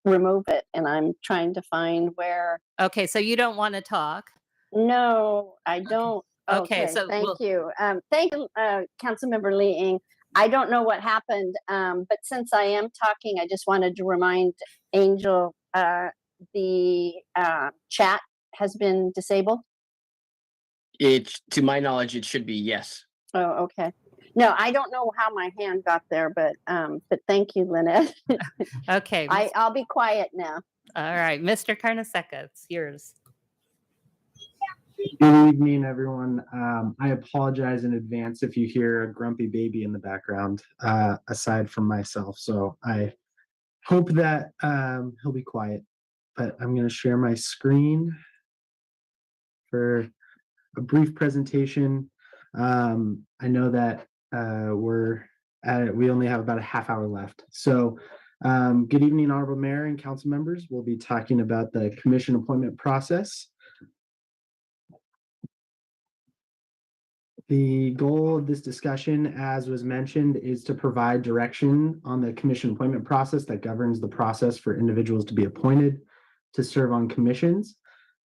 remove it, and I'm trying to find where. Okay, so you don't want to talk. No, I Okay. don't. Okay, Okay, so thank well, you. Thank you, Councilmember Lee Ing. I don't know what happened, but since I am talking, I just wanted to remind Angel the chat has been disabled. To my knowledge, it should be yes. Oh, okay. No, I don't know how my hand got there, but thank you, Lynette. okay. I'll be quiet now. All right, Mr. Carnesecca, it's yours. Good evening, everyone. I apologize in advance if you hear a grumpy baby in the background, aside from myself. So I hope that he'll be quiet. But I'm going to share my screen for a brief presentation. I know that we only have about a half hour left. So good evening, Honorable Mayor and Council members. We'll be talking about the commission appointment process. The goal of this discussion, as was mentioned, is to provide direction on the commission appointment process that governs the process for individuals to be appointed to serve on commissions,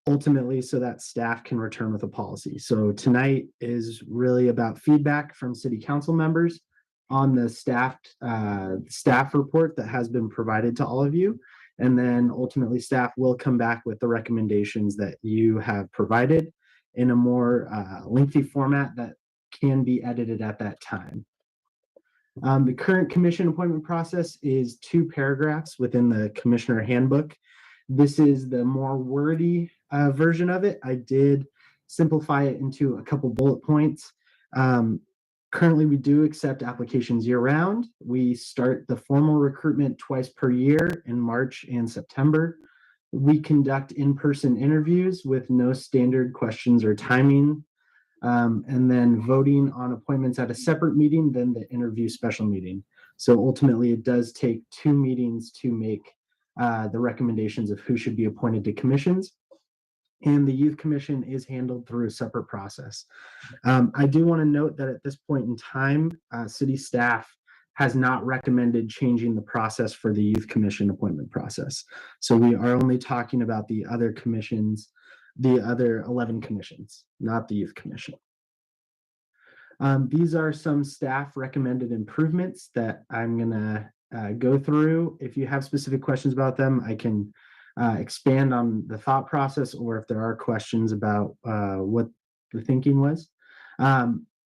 ultimately so that staff can return with a policy. So tonight is really about feedback from city council members on the staff report that has been provided to all of you. And then ultimately staff will come back with the recommendations that you have provided in a more lengthy format that can be edited at that time. The current commission appointment process is 2 paragraphs within the commissioner handbook. This is the more wordy version of it. I did simplify it into a couple bullet points. Currently, we do accept applications year-round. We start the formal recruitment twice per year in March and September. We conduct in-person interviews with no standard questions or timing, and then voting on appointments at a separate meeting than the interview special meeting. So ultimately, it does take 2 meetings to make the recommendations of who should be appointed to commissions. And the Youth Commission is handled through a separate process. I do want to note that at this point in time, city staff has not recommended changing the process for the Youth Commission appointment process. So we are only talking about the other commissions, the other 11 commissions, not the Youth Commission. These are some staff recommended improvements that I'm gonna go through. If you have specific questions about them, I can expand on the thought process, or if there are questions about what the thinking was.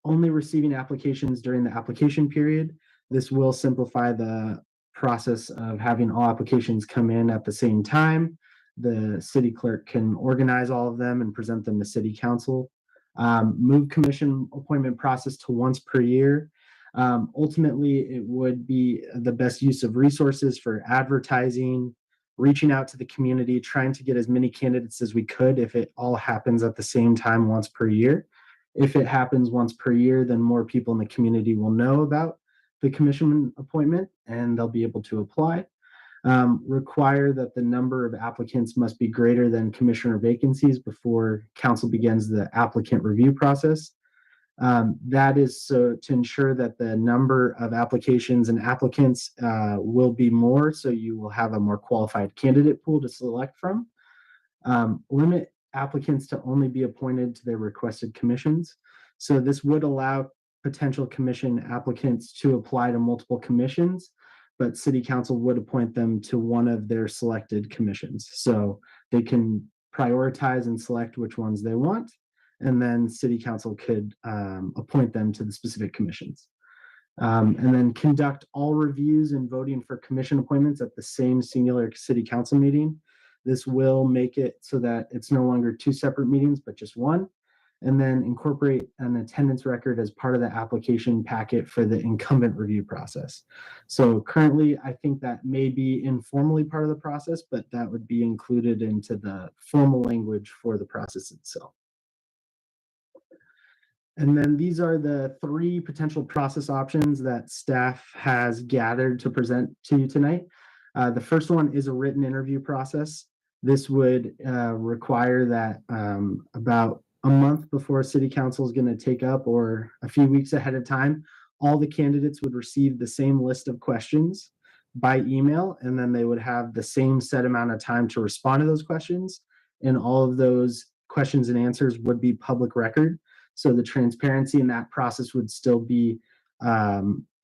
Only receiving applications during the application period. This will simplify the process of having all applications come in at the same time. The city clerk can organize all of them and present them to city council. Move commission appointment process to once per year. Ultimately, it would be the best use of resources for advertising, reaching out to the community, trying to get as many candidates as we could if it all happens at the same time once per year. If it happens once per year, then more people in the community will know about the commission appointment and they'll be able to apply. Require that the number of applicants must be greater than commissioner vacancies before council begins the applicant review process. That is so to ensure that the number of applications and applicants will be more, so you will have a more qualified candidate pool to select from. Limit applicants to only be appointed to their requested commissions. So this would allow potential commission applicants to apply to multiple commissions, but city council would appoint them to one of their selected commissions. So they can prioritize and select which ones they want, and then city council could appoint them to the specific commissions. And then conduct all reviews and voting for commission appointments at the same singular city council meeting. This will make it so that it's no longer 2 separate meetings, but just one. And then incorporate an attendance record as part of the application packet for the incumbent review process. So currently, I think that may be informally part of the process, but that would be included into the formal language for the process itself. And then these are the 3 potential process options that staff has gathered to present to you tonight. The first one is a written interview process. This would require that about a month before city council is going to take up, or a few weeks ahead of time, all the candidates would receive the same list of questions. by email, and then they would have the same set amount of time to respond to those questions. And all of those questions and answers would be public record. So the transparency in that process would still be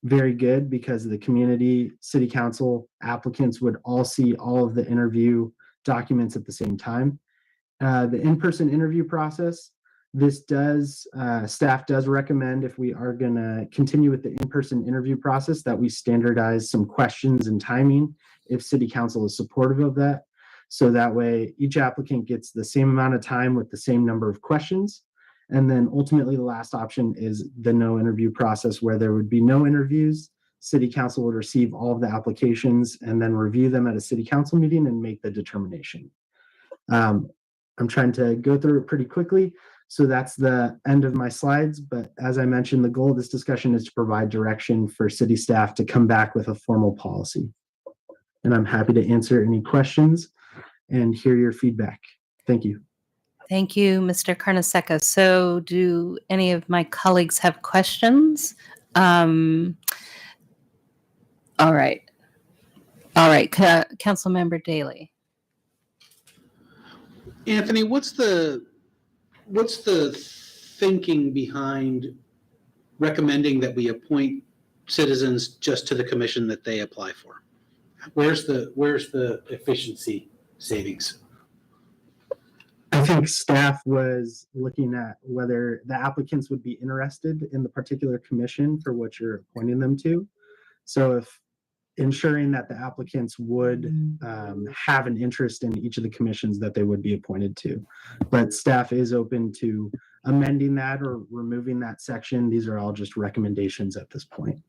very good, because the community, city council, applicants would all see all of the interview documents at the same time. The in-person interview process, staff does recommend, if we are going to continue with the in-person interview process, that we standardize some questions and timing if city council is supportive of that. So that way each applicant gets the same amount of time with the same number of questions. And then ultimately the last option is the no interview process, where there would be no interviews. City council would receive all of the applications and then review them at a city council meeting and make the determination. I'm trying to go through it pretty quickly. So that's the end of my slides. But as I mentioned, the goal of this discussion is to provide direction for city staff to come back with a formal policy. And I'm happy to answer any questions and hear your feedback. Thank you. Thank you, Mr. Carnesecca. So do any of my colleagues have questions? All right. Councilmember Daley. Anthony, what's the thinking behind recommending that we appoint citizens just to the commission that they apply for? Where's the efficiency savings? I think staff was looking at whether the applicants would be interested in the particular commission for what you're appointing them to. So if ensuring that the applicants would have an interest in each of the commissions that they would be appointed to. But staff is open to amending that or removing that section. These are all just recommendations at this point.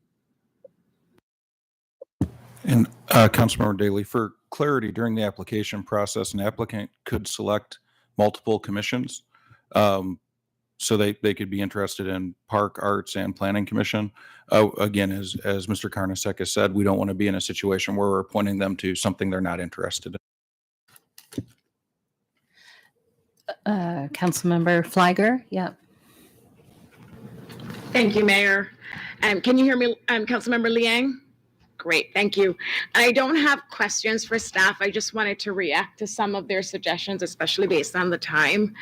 And Councilmember Daley, for clarity, during the application process, an applicant could select multiple commissions. So they could be interested in Park, Arts, and Planning Commission. Again, as Mr. Carnesecca said, we don't want to be in a situation where we're appointing them to something they're not interested in. Councilmember Flagger, yeah. Thank you, Mayor. Can you hear me, Councilmember Liang? Great, thank you. I don't have questions for staff. I just wanted to react to some of their suggestions, especially based on the time.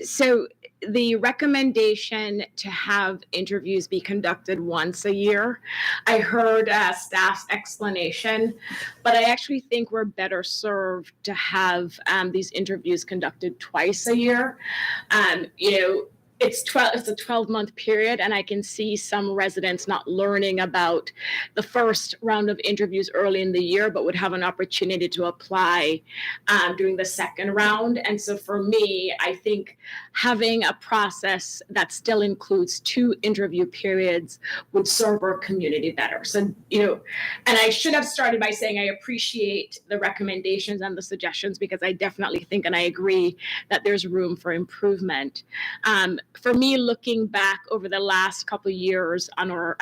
So the recommendation to have interviews be conducted once a year, I heard staff's explanation, but I actually think we're better served to have these interviews conducted twice a year. It's a 12-month period, and I can see some residents not learning about the first round of interviews early in the year, but would have an opportunity to apply during the second round. And so for me, I think having a process that still includes 2 interview periods would serve our community better. So, and I should have started by saying I appreciate the recommendations and the suggestions, because I definitely think and I agree that there's room for improvement. For me, looking back over the last couple of years on our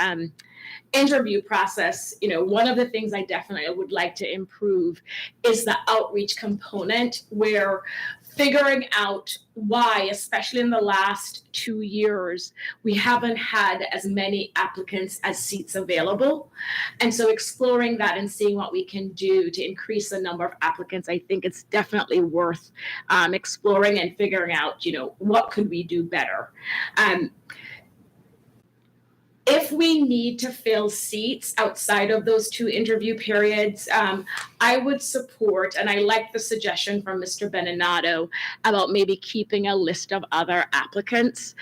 interview process, one of the things I definitely would like to improve is the outreach component, where figuring out why, especially in the last 2 years, we haven't had as many applicants as seats available. And so exploring that and seeing what we can do to increase the number of applicants, I think it's definitely worth exploring and figuring out, what could we do better. If we need to fill seats outside of those 2 interview periods, I would support, and I like the suggestion from Mr. Beninato about maybe keeping a list of other applicants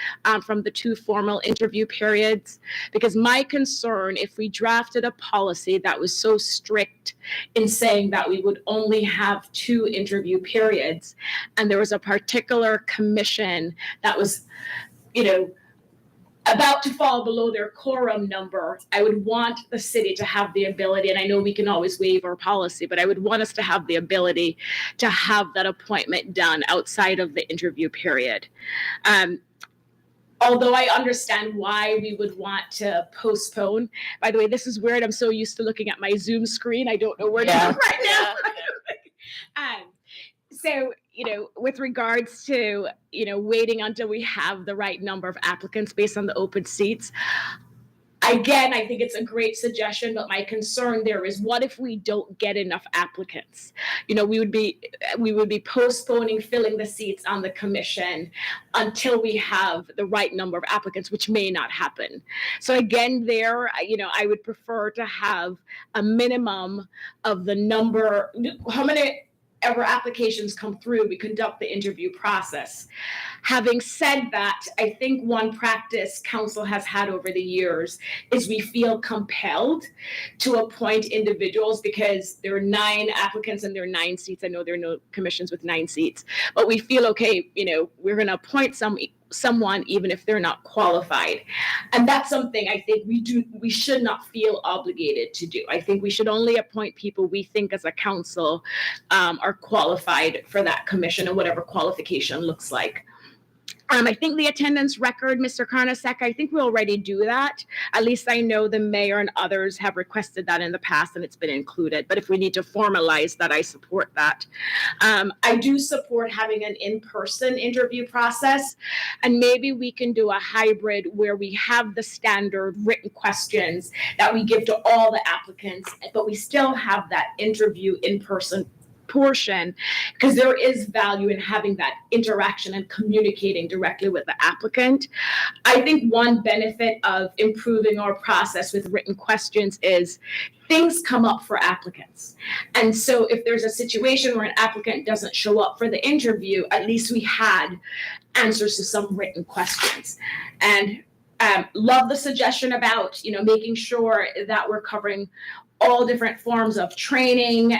from the 2 formal interview periods. Because my concern, if we drafted a policy that was so strict in saying that we would only have 2 interview periods, and there was a particular commission that was, about to fall below their quorum number, I would want the city to have the ability, and I know we can always waive our policy, but I would want us to have the ability to have that appointment done outside of the interview period. Although I understand why we would want to postpone. By the way, this is weird. I'm so used to looking at my Zoom screen. I don't know where to look right now. So, with regards to, waiting until we have the right number of applicants based on the open seats, Again, I think it's a great suggestion, but my concern there is, what if we don't get enough applicants? We would be postponing filling the seats on the commission until we have the right number of applicants, which may not happen. So again, there, I would prefer to have a minimum of the number, how many ever applications come through, we conduct the interview process. Having said that, I think one practice council has had over the years is we feel compelled to appoint individuals because there are 9 applicants and there are 9 seats. I know there are no commissions with 9 seats, but we feel, okay, we're going to appoint someone even if they're not qualified. And that's something I think we should not feel obligated to do. I think we should only appoint people we think as a council are qualified for that commission and whatever qualification looks like. I think the attendance record, Mr. Carnesecca, I think we already do that. At least I know the mayor and others have requested that in the past and it's been included. But if we need to formalize that, I support that. I do support having an in-person interview process. And maybe we can do a hybrid where we have the standard written questions that we give to all the applicants, but we still have that interview in-person portion, because there is value in having that interaction and communicating directly with the applicant. I think one benefit of improving our process with written questions is things come up for applicants. And so if there's a situation where an applicant doesn't show up for the interview, at least we had answers to some written questions. And love the suggestion about, making sure that we're covering all different forms of training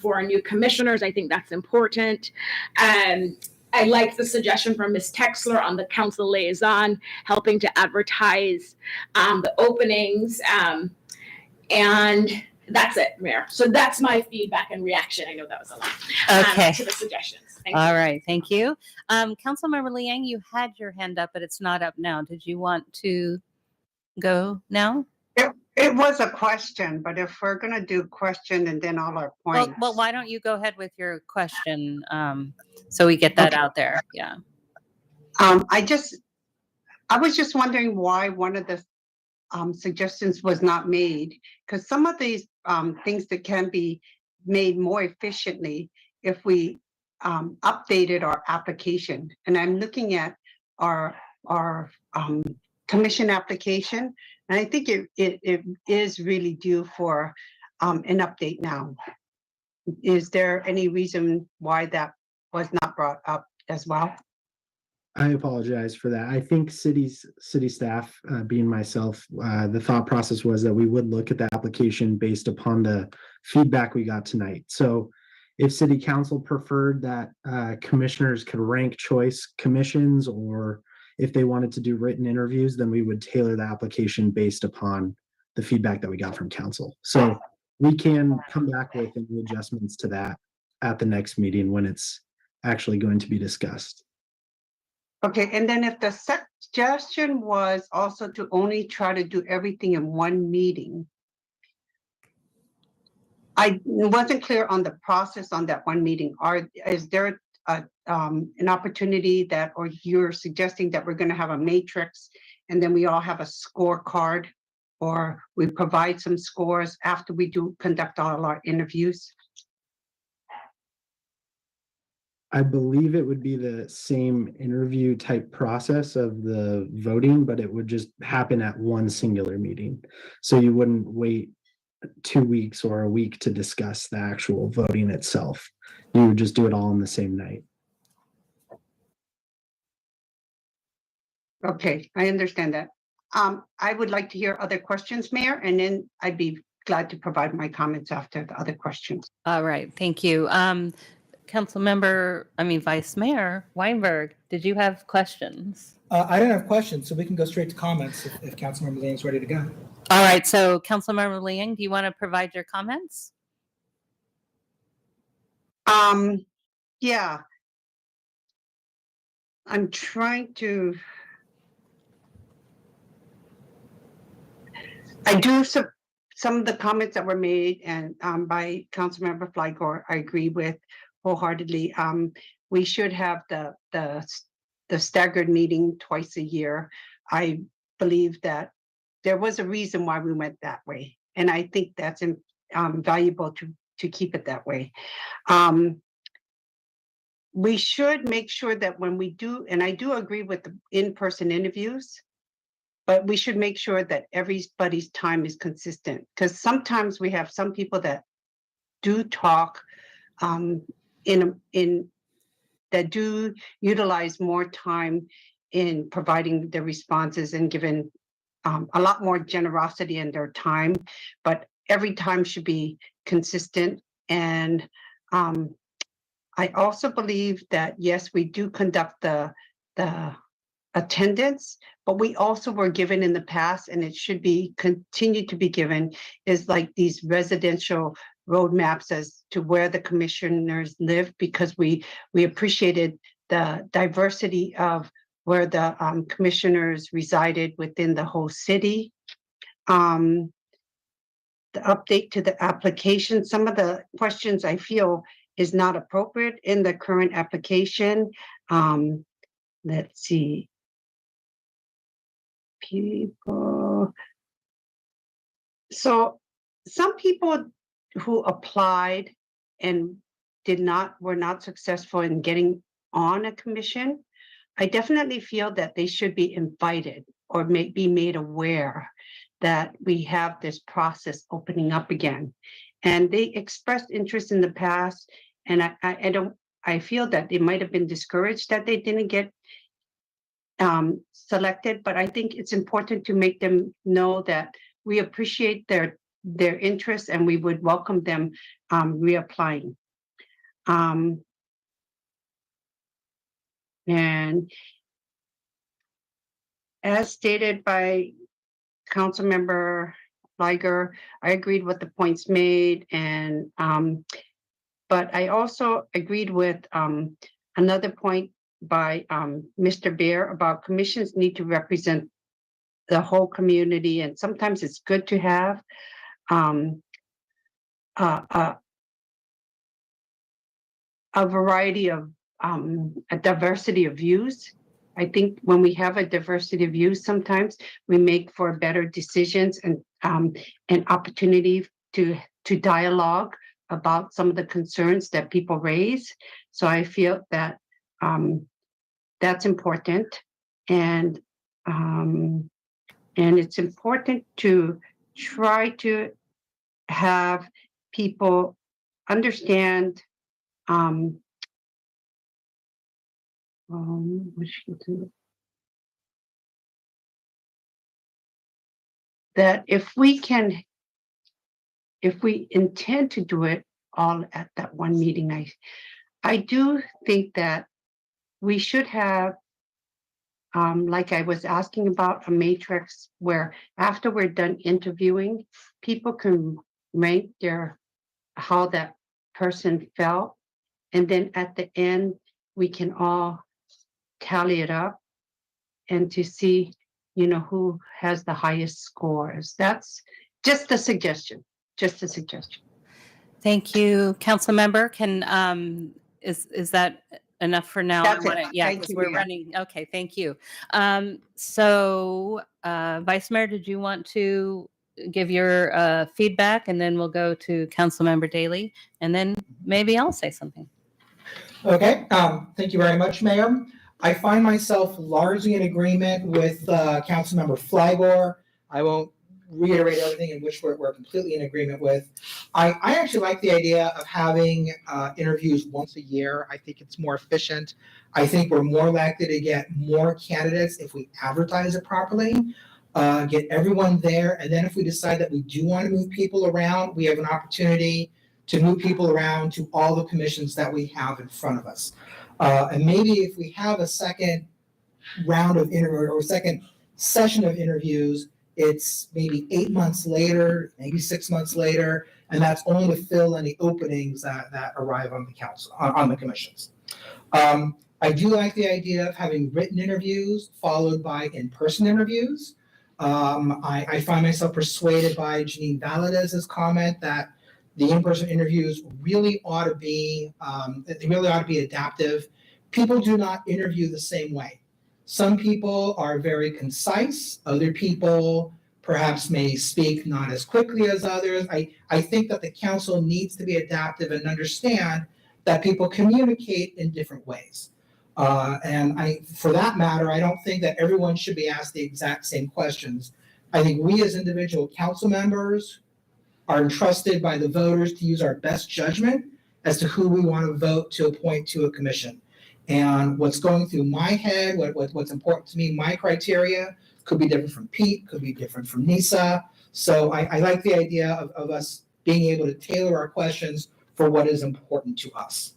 for our new commissioners. I think that's important. I like the suggestion from Ms. Texler on the council liaison, helping to advertise the openings. And that's it, Mayor. So that's my feedback and reaction. I know that was a lot Okay. to the suggestions. Thank All you. right. Thank you. Councilmember Liang, you had your hand up, but it's not up now. Did you want to go now? It was a question, but if we're going to do question and then all our points. Well, why don't you go ahead with your question so we get that out there? Yeah. I was just wondering why one of the suggestions was not made, because some of these things that can be made more efficiently if we updated our application. And I'm looking at our commission application, and I think it is really due for an update now. Is there any reason why that was not brought up as well? I apologize for that. I think city staff, being myself, the thought process was that we would look at the application based upon the feedback we got tonight. So if city council preferred that commissioners could rank choice commissions, or if they wanted to do written interviews, then we would tailor the application based upon the feedback that we got from council. So we can come back with any adjustments to that at the next meeting when it's actually going to be discussed. Okay, and then if the suggestion was also to only try to do everything in one meeting, I wasn't clear on the process on that one meeting. Is there an opportunity that, or you're suggesting that we're going to have a matrix and then we all have a scorecard, or we provide some scores after we conduct all our interviews? I believe it would be the same interview type process of the voting, but it would just happen at one singular meeting. So you wouldn't wait 2 weeks or a week to discuss the actual voting itself. You would just do it all on the same night. Okay, I understand that. I would like to hear other questions, Mayor, and then I'd be glad to provide my comments after the other questions. All right. Thank you. Vice Mayor Weinberg, did you have questions? I don't have questions, so we can go straight to comments if Councilmember Liang is ready to go. All right. So Councilmember Liang, do you want to provide your comments? Yeah. I'm trying to. I do some of the comments that were made and by Councilmember Flygore, I agree with wholeheartedly. We should have the staggered meeting twice a year. I believe that there was a reason why we went that way. And I think that's valuable to keep it that way. We should make sure that when we do, and I do agree with the in-person interviews, but we should make sure that everybody's time is consistent, because sometimes we have some people that do talk that do utilize more time in providing the responses and giving a lot more generosity in their time, but every time should be consistent. And I also believe that, yes, we do conduct the attendance, but we also were given in the past, and it should be continued to be given, is like these residential roadmaps as to where the commissioners live, because we appreciated the diversity of where the commissioners resided within the whole city. The update to the application, some of the questions I feel is not appropriate in the current application. Let's see. People. So some people who applied and were not successful in getting on a commission, I definitely feel that they should be invited or be made aware that we have this process opening up again. And they expressed interest in the past, and I feel that they might have been discouraged that they didn't get selected, but I think it's important to make them know that we appreciate their interest and we would welcome them reapplying. And as stated by Councilmember Liger, I agreed with the points made, and but I also agreed with another point by Mr. Bear about commissions need to represent the whole community, and sometimes it's good to have a variety of a diversity of views. I think when we have a diversity of views, sometimes we make for better decisions and an opportunity to dialogue about some of the concerns that people raise. So I feel that that's important, and it's important to try to have people understand that if we intend to do it all at that one meeting, I do think that we should have, like I was asking about, a matrix where after we're done interviewing, people can rank how that person felt, and then at the end we can all tally it up and to see, who has the highest scores. That's just a suggestion. Just a suggestion. Thank you, Council Member. Can is that enough for now? That's it. Yeah, Thank because you, we're Mayor. running. Okay, thank you. So, Vice Mayor, did you want to give your feedback, and then we'll go to Council Member Daly, and then maybe I'll say something. Okay, thank you very much, Mayor. I find myself largely in agreement with Councilmember Flygore. I won't reiterate everything in which we're completely in agreement with. I actually like the idea of having interviews once a year. I think it's more efficient. I think we're more likely to get more candidates if we advertise it properly, get everyone there. And then if we decide that we do want to move people around, we have an opportunity to move people around to all the commissions that we have in front of us. And maybe if we have a second round of interview or second session of interviews, it's maybe 8 months later, maybe 6 months later, and that's only to fill any openings that arrive on the council, on the commissions. I do like the idea of having written interviews followed by in-person interviews. I find myself persuaded by Janine Valadez's comment that the in-person interviews really ought to be, adaptive. People do not interview the same way. Some people are very concise. Other people perhaps may speak not as quickly as others. I think that the council needs to be adaptive and understand that people communicate in different ways. For that matter, I don't think that everyone should be asked the exact same questions. I think we as individual council members are entrusted by the voters to use our best judgment as to who we want to vote to appoint to a commission. And what's going through my head, what's important to me, my criteria could be different from Pete, could be different from Nisa. So I like the idea of us being able to tailor our questions for what is important to us.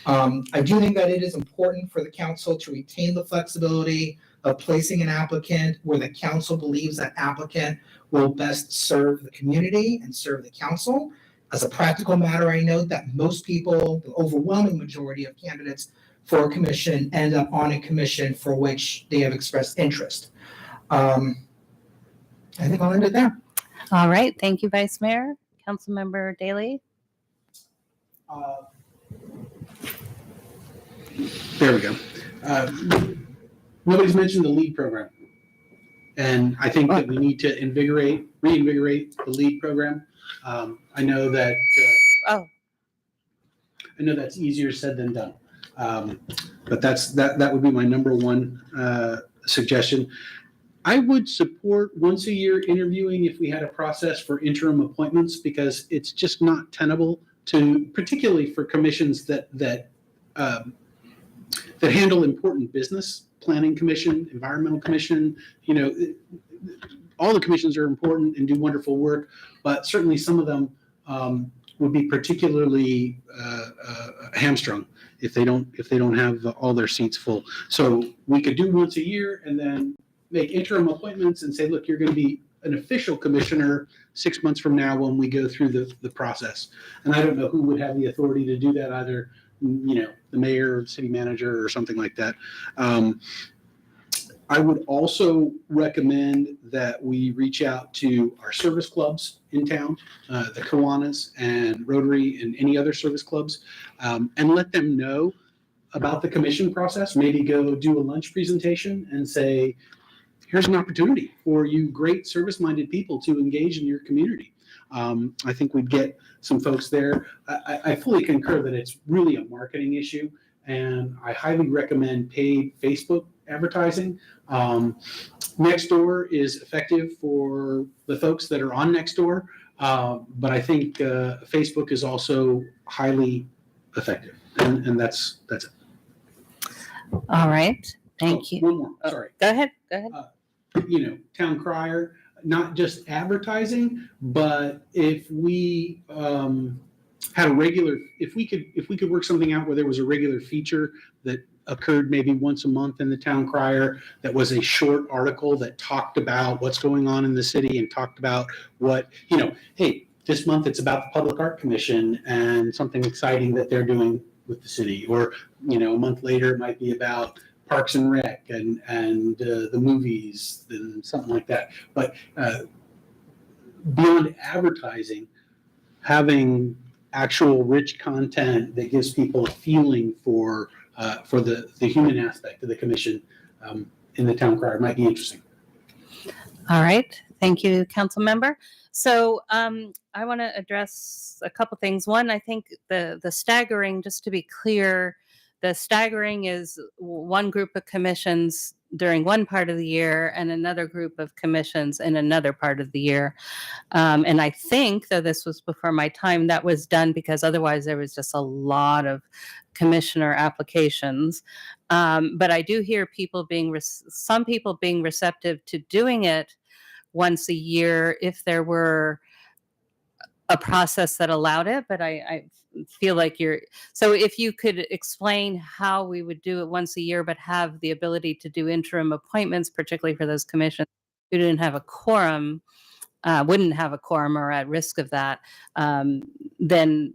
I do think that it is important for the council to retain the flexibility of placing an applicant where the council believes that applicant will best serve the community and serve the council. As a practical matter, I note that most people, the overwhelming majority of candidates for a commission end up on a commission for which they have expressed interest. I think I'll end it there. All right. Thank you, Vice Mayor. Councilmember Daley. There we go. Nobody's mentioned the LEAD program. And I think that we need to reinvigorate the LEAD program. I know that I know that's easier said than done. But that would be my number one suggestion. I would support once a year interviewing if we had a process for interim appointments, because it's just not tenable to, particularly for commissions that handle important business. Planning Commission, Environmental Commission, all the commissions are important and do wonderful work, but certainly some of them would be particularly hamstrung if they don't have all their seats full. So we could do once a year and then make interim appointments and say, look, you're going to be an official commissioner 6 months from now when we go through the process. And I don't know who would have the authority to do that, either the mayor, city manager, or something like that. I would also recommend that we reach out to our service clubs in town, the Kiwanis and Rotary and any other service clubs, and let them know about the commission process. Maybe go do a lunch presentation and say, here's an opportunity for you great service-minded people to engage in your community. I think we'd get some folks there. I fully concur that it's really a marketing issue, and I highly recommend paid Facebook advertising. Nextdoor is effective for the folks that are on Nextdoor, but I think Facebook is also highly effective, and that's it. All right. Thank you. One more, sorry. Go ahead. Town crier, not just advertising, but if we had if we could work something out where there was a regular feature that occurred maybe once a month in the town crier, that was a short article that talked about what's going on in the city and talked about what, hey, this month it's about the Public Art Commission and something exciting that they're doing with the city. Or, a month later it might be about Parks and Rec and the movies and something like that. But beyond advertising, having actual rich content that gives people a feeling for the human aspect of the commission in the town crier might be interesting. All right. Thank you, council member. So I want to address a couple things. One, I think the staggering, just to be clear, the staggering is one group of commissions during one part of the year and another group of commissions in another part of the year. And I think, though this was before my time, that was done because otherwise there was just a lot of commissioner applications. But I do hear some people being receptive to doing it once a year if there were a process that allowed it. But I feel like so if you could explain how we would do it once a year, but have the ability to do interim appointments, particularly for those commissions who didn't have a quorum, wouldn't have a quorum or at risk of that, then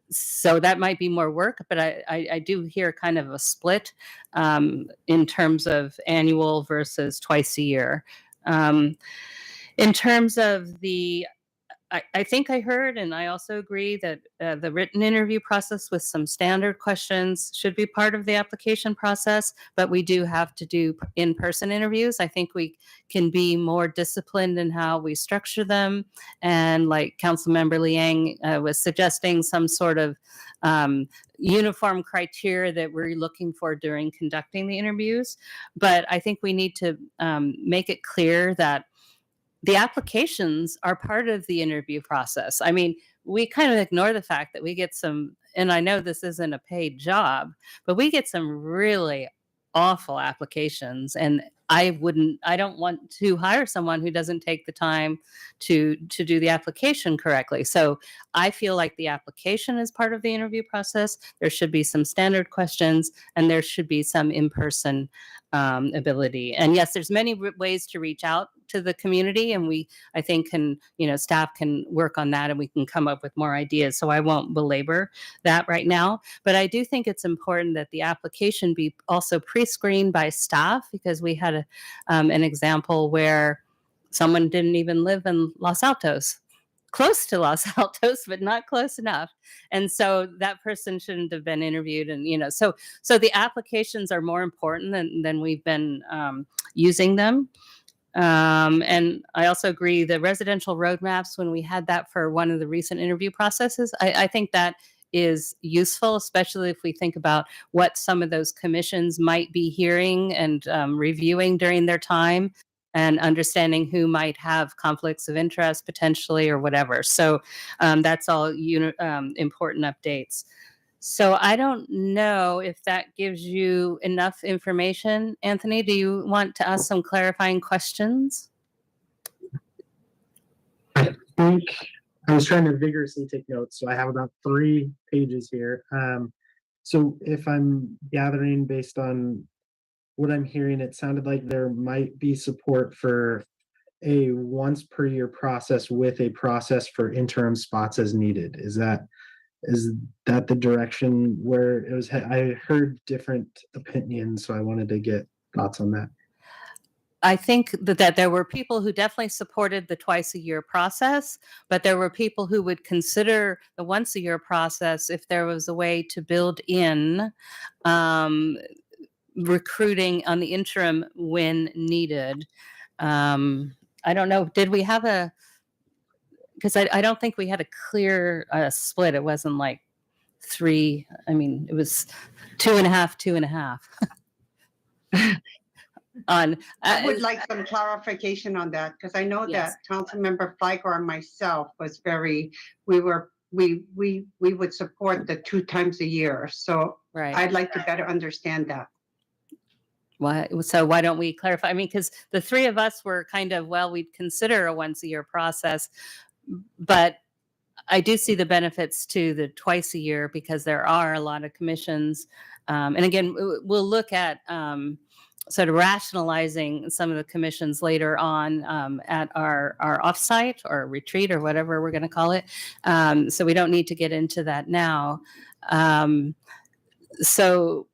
so that might be more work. But I do hear kind of a split in terms of annual versus twice a year. In terms of the I think I heard, and I also agree that the written interview process with some standard questions should be part of the application process, but we do have to do in-person interviews. I think we can be more disciplined in how we structure them. And like Councilmember Liang was suggesting, some sort of uniform criteria that we're looking for during conducting the interviews. But I think we need to make it clear that the applications are part of the interview process. I mean, we kind of ignore the fact that we get some, and I know this isn't a paid job, but we get some really awful applications. And I don't want to hire someone who doesn't take the time to do the application correctly. So I feel like the application is part of the interview process. There should be some standard questions, and there should be some in-person ability. And yes, there's many ways to reach out to the community, and I think staff can work on that, and we can come up with more ideas. So I won't belabor that right now, but I do think it's important that the application be also pre-screened by staff, because we had an example where someone didn't even live in Los Altos, close to Los Altos, but not close enough. And so that person shouldn't have been interviewed. And, so the applications are more important than we've been using them. And I also agree the residential roadmaps, when we had that for one of the recent interview processes, I think that is useful, especially if we think about what some of those commissions might be hearing and reviewing during their time, and understanding who might have conflicts of interest potentially or whatever. So that's all important updates. So I don't know if that gives you enough information. Anthony, do you want to ask some clarifying questions? I think I was trying to vigorously take notes, so I have about 3 pages here. So if I'm gathering based on what I'm hearing, it sounded like there might be support for a once per year process with a process for interim spots as needed. Is that the direction where it was? I heard different opinions, so I wanted to get thoughts on that. I think that there were people who definitely supported the twice a year process, but there were people who would consider the once a year process if there was a way to build in recruiting on the interim when needed. I don't know. Did we have because I don't think we had a clear split. It wasn't like 3. I mean, it was 2.5, 2.5. I would like some clarification on that, because I know Yes. that Councilmember Fleiger and myself was we would support the 2 times a year. So Right. I'd like to better understand that. So why don't we clarify? I mean, because the 3 of us were kind of, we'd consider a once a year process, but I do see the benefits to the twice a year, because there are a lot of commissions. And again, we'll look at sort of rationalizing some of the commissions later on at our offsite or retreat or whatever we're going to call it. So we don't need to get into that now. So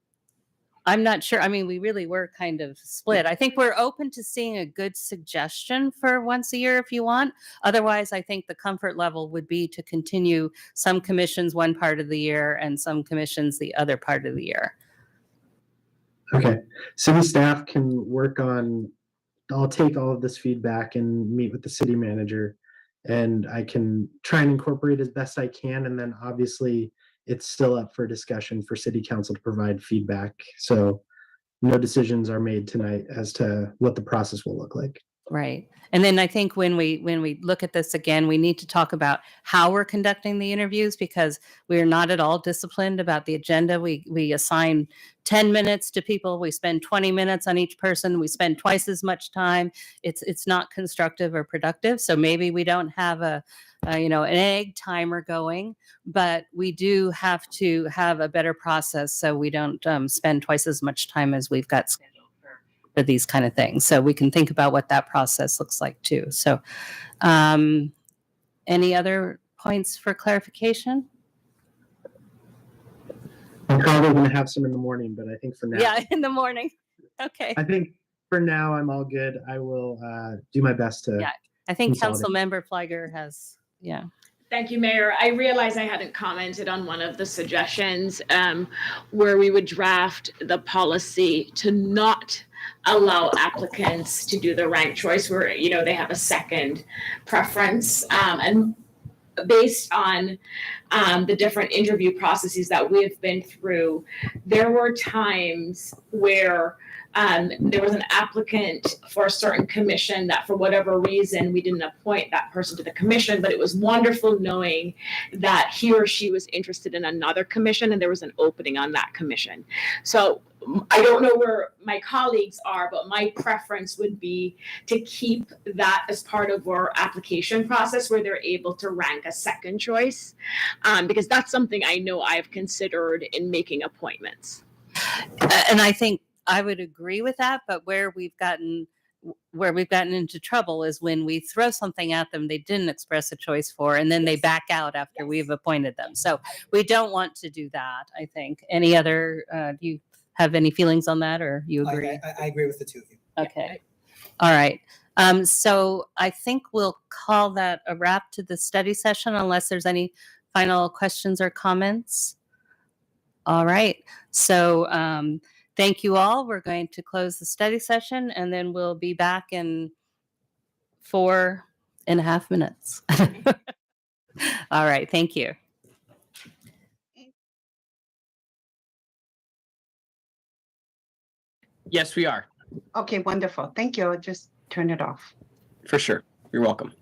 I'm not sure. I mean, we really were kind of split. I think we're open to seeing a good suggestion for once a year if you want. Otherwise, I think the comfort level would be to continue some commissions one part of the year and some commissions the other part of the year. Okay, city staff can work on, I'll take all of this feedback and meet with the city manager, and I can try and incorporate as best I can. And then obviously it's still up for discussion for city council to provide feedback. So no decisions are made tonight as to what the process will look like. Right. And then I think when we look at this again, we need to talk about how we're conducting the interviews, because we're not at all disciplined about the agenda. We assign 10 minutes to people. We spend 20 minutes on each person. We spend twice as much time. It's not constructive or productive. So maybe we don't have an egg timer going, but we do have to have a better process so we don't spend twice as much time as we've got scheduled for these kind of things. So we can think about what that process looks like too. So any other points for clarification? I'm probably going to have some in the morning, but I think for now. Yeah, in the morning. Okay. I think for now I'm all good. I will do my best to. Yeah, I think consolidate. Councilmember Fleiger has Yeah. Thank you, Mayor. I realize I hadn't commented on one of the suggestions where we would draft the policy to not allow applicants to do the ranked choice where, you know, they have a second preference. And based on the different interview processes that we've been through, there were times where there was an applicant for a certain commission that for whatever reason we didn't appoint that person to the commission, but it was wonderful knowing that he or she was interested in another commission and there was an opening on that commission. So I don't know where my colleagues are, but my preference would be to keep that as part of our application process where they're able to rank a second choice, because that's something I know I've considered in making appointments. And I think I would agree with that, but where we've gotten into trouble is when we throw something at them they didn't express a choice for, and then they back out after we've appointed them. So we don't want to do that, I think. Any other, do you have any feelings on that, or you agree? I agree with the two of you. Okay. All right. So I think we'll call that a wrap to the study session unless there's any final questions or comments. All right. So thank you all. We're going to close the study session and then we'll be back in 4.5 minutes. All right. Thank you. Yes, we are. Okay, wonderful. Thank you. I'll just turn it off. For sure. You're welcome.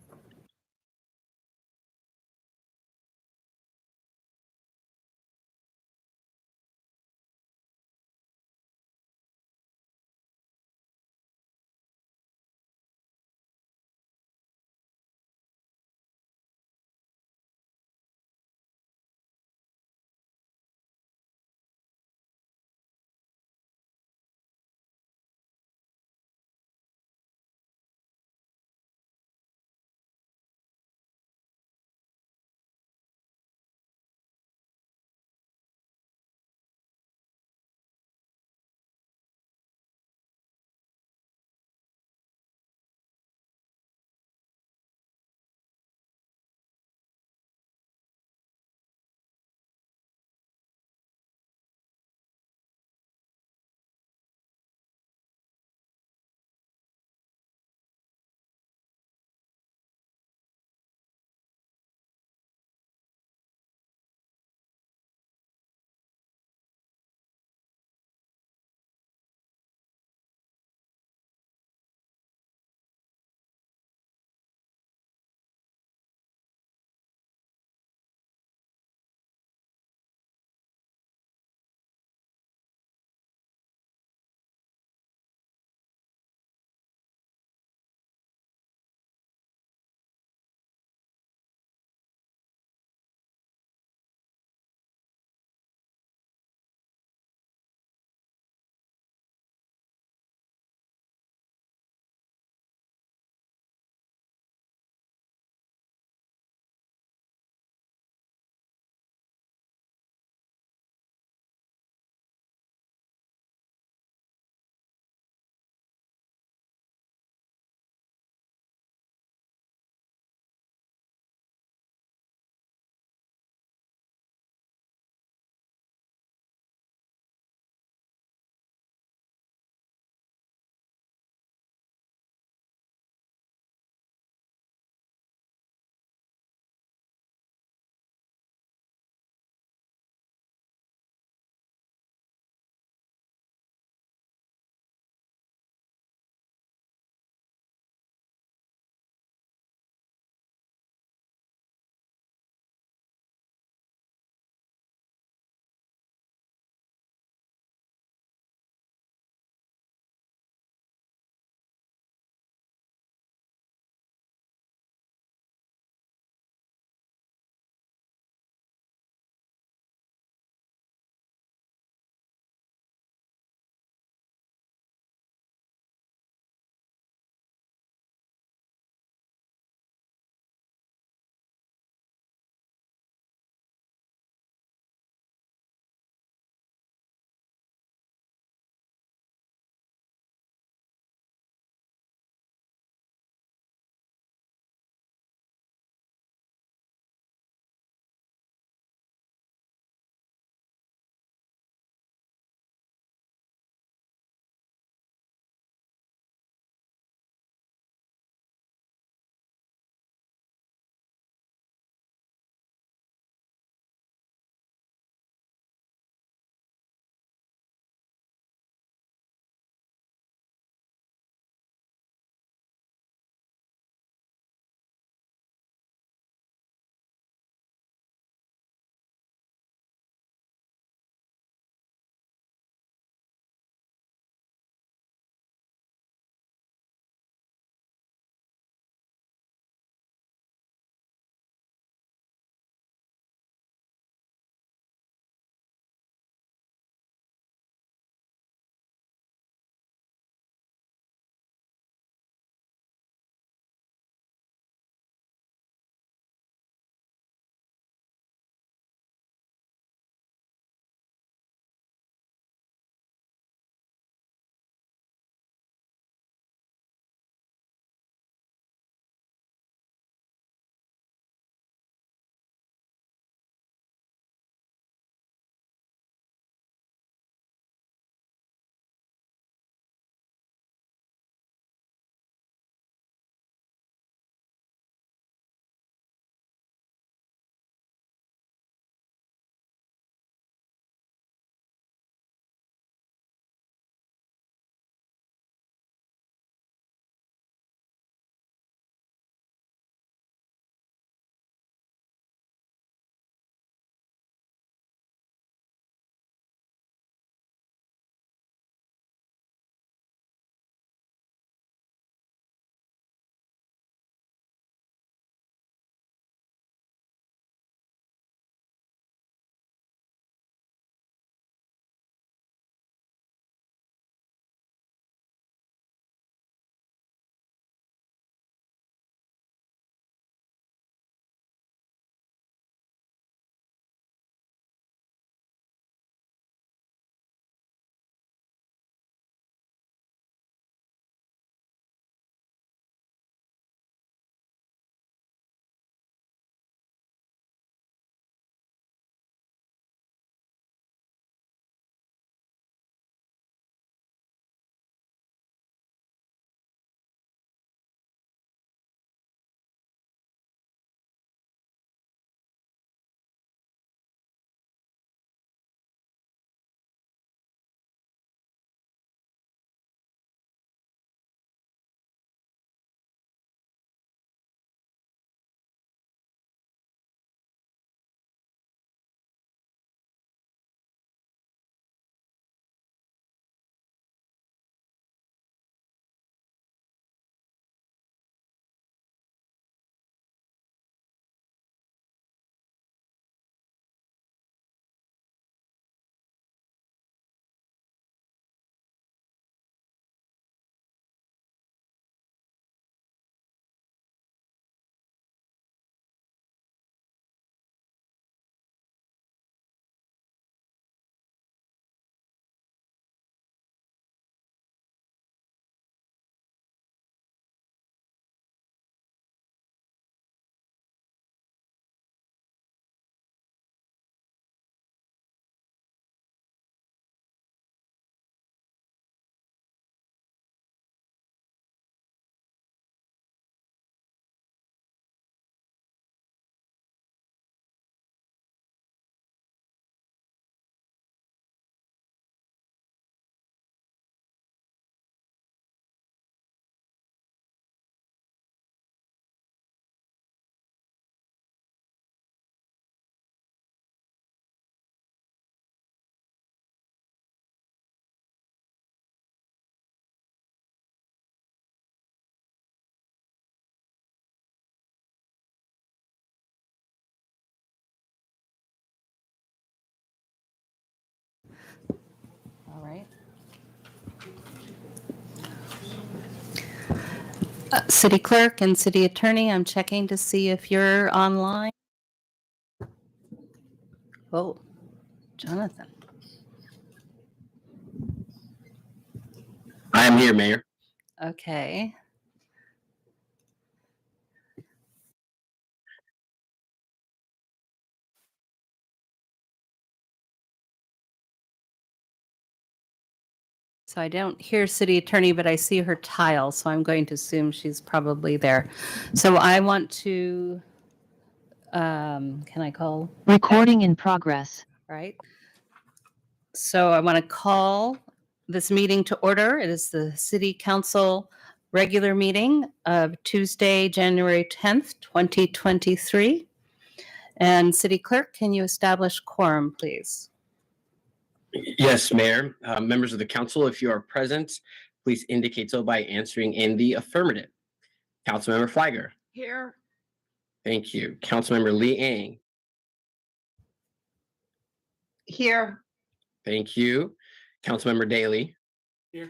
right. City Clerk and City Attorney, I'm checking to see if you're online. Oh, Jonathan. I am here, Mayor. Okay. So I don't hear City Attorney, but I see her tile, so I'm going to assume she's probably there. So I want to, can I call? Recording in progress. Right. So I want to call this meeting to order. It is the City Council regular meeting of Tuesday, January 10th, 2023. And City Clerk, can you establish quorum, please? Yes, Mayor. Members of the council, if you are present, please indicate so by answering in the affirmative. Councilmember Fliger. Here. Thank you. Councilmember Lee Ang. Here, Thank you. Councilmember Daly. Here.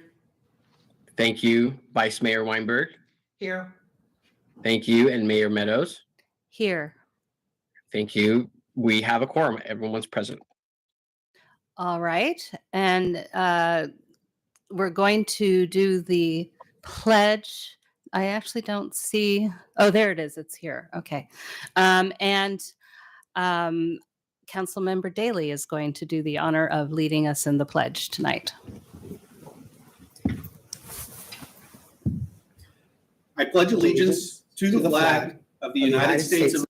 Thank you. Vice Mayor Weinberg. Here. Thank you. And Mayor Meadows. Here. Thank you. We have a quorum. Everyone's present. All right. And we're going to do the pledge. I actually don't see. Oh, there it is. It's here. Okay. Councilmember Daly is going to do the honor of leading us in the pledge tonight. I pledge allegiance to the flag of the United States of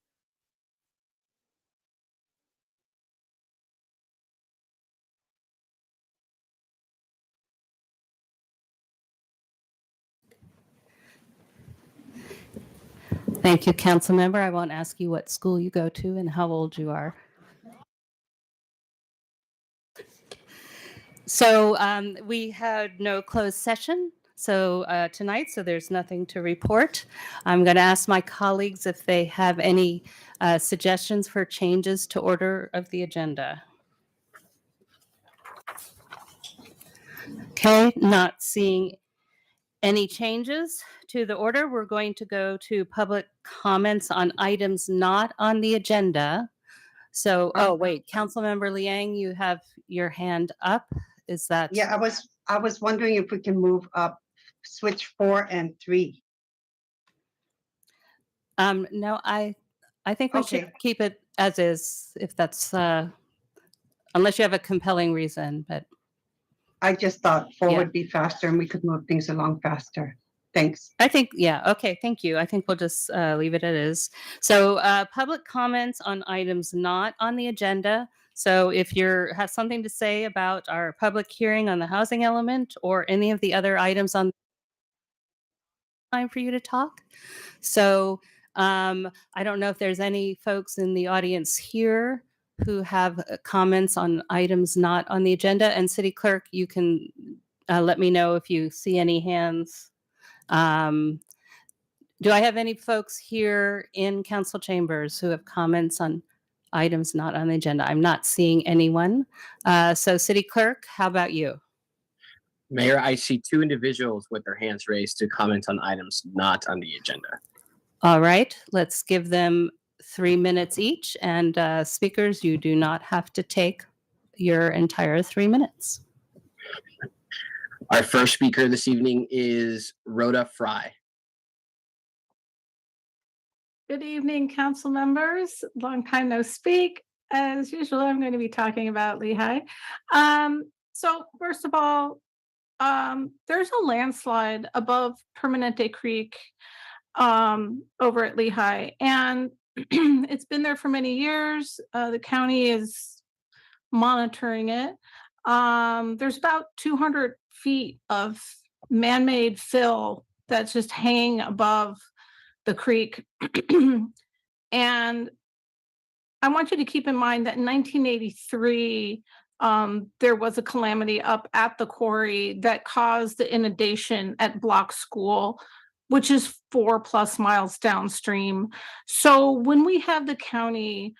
Thank you, Councilmember. I won't ask you what school you go to and how old you are. So we had no closed session tonight, so there's nothing to report. I'm going to ask my colleagues if they have any suggestions for changes to order of the agenda. Okay, not seeing any changes to the order. We're going to go to public comments on items not on the agenda. So, oh wait, Councilmember Liang, you have your hand up. Is that? yeah, I was wondering if we can move up, switch 4 and 3. No, I think we should Okay. keep it as is, if that's unless you have a compelling reason. But I just thought 4 Yeah. would be faster and we could move things along faster. Thanks. I think, yeah, okay, thank you. I think we'll just leave it as is. So, public comments on items not on the agenda. So, if you have something to say about our public hearing on the housing element or any of the other items on time for you to talk. So, I don't know if there's any folks in the audience here who have comments on items not on the agenda. And City Clerk, you can let me know if you see any hands. Do I have any folks here in council chambers who have comments on items not on the agenda? I'm not seeing anyone. So City Clerk, how about you? Mayor, I see 2 individuals with their hands raised to comment on items not on the agenda. All right, let's give them 3 minutes each. And speakers, you do not have to take your entire 3 minutes. Our first speaker this evening is Rhoda Fry. Good evening, council members. Long time no speak. As usual, I'm going to be talking about Lehigh. So first of all, there's a landslide above Permanente Creek over at Lehigh, and it's been there for many years. The county is monitoring it. There's about 200 feet of man-made fill that's just hanging above the creek. And I want you to keep in mind that in 1983, there was a calamity up at the quarry that caused the inundation at Block School, which is 4+ miles downstream. So when we have the county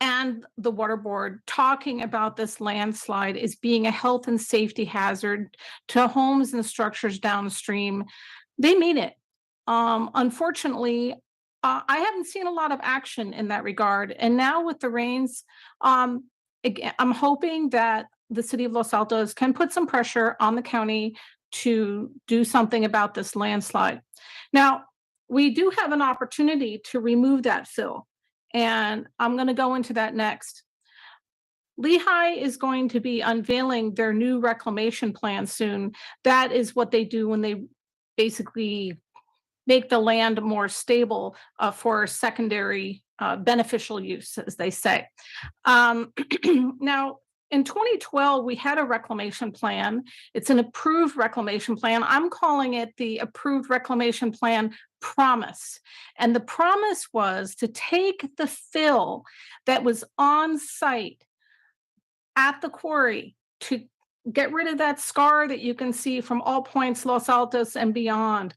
and the water board talking about this landslide as being a health and safety hazard to homes and structures downstream. They mean it. Unfortunately, I haven't seen a lot of action in that regard. And now with the rains, again, I'm hoping that the city of Los Altos can put some pressure on the county to do something about this landslide. Now, we do have an opportunity to remove that fill, and I'm going to go into that next. Lehigh is going to be unveiling their new reclamation plan soon. That is what they do when they basically make the land more stable for secondary beneficial use, as they say. Now, in 2012, we had a reclamation plan. It's an approved reclamation plan. I'm calling it the approved reclamation plan promise. And the promise was to take the fill that was on site at the quarry to get rid of that scar that you can see from all points Los Altos and beyond,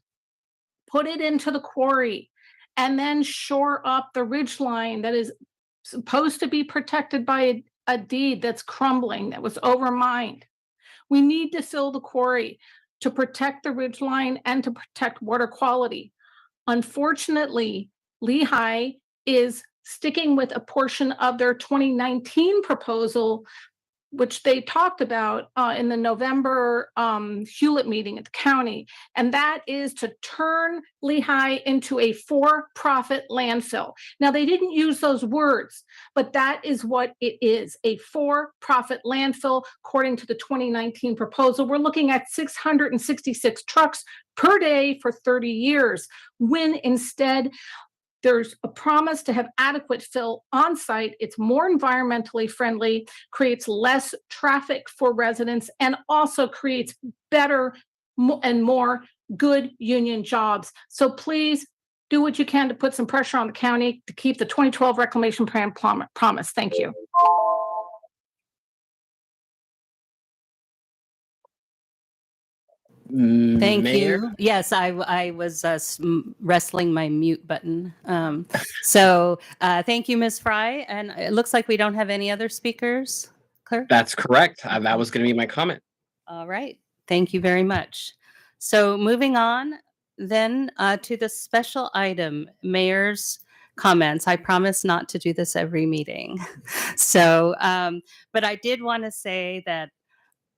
put it into the quarry, and then shore up the ridge line that is supposed to be protected by a deed that's crumbling, that was overmined. We need to fill the quarry to protect the ridge line and to protect water quality. Unfortunately, Lehigh is sticking with a portion of their 2019 proposal, which they talked about in the November Hewlett meeting at the county, and that is to turn Lehigh into a for-profit landfill. Now, they didn't use those words, but that is what it is, a for-profit landfill, according to the 2019 proposal. We're looking at 666 trucks per day for 30 years, when instead, there's a promise to have adequate fill on site. It's more environmentally friendly, creates less traffic for residents, and also creates better and more good union jobs. So please do what you can to put some pressure on the county to keep the 2012 reclamation plan promise. Thank you. Thank Mayor? you. Yes, I was wrestling my mute button. Thank you, Ms. Fry. And it looks like we don't have any other speakers. Clerk? That's correct. That was going to be my comment. All right. Thank you very much. So moving on then to the special item, mayor's comments. I promise not to do this every meeting. But I did want to say that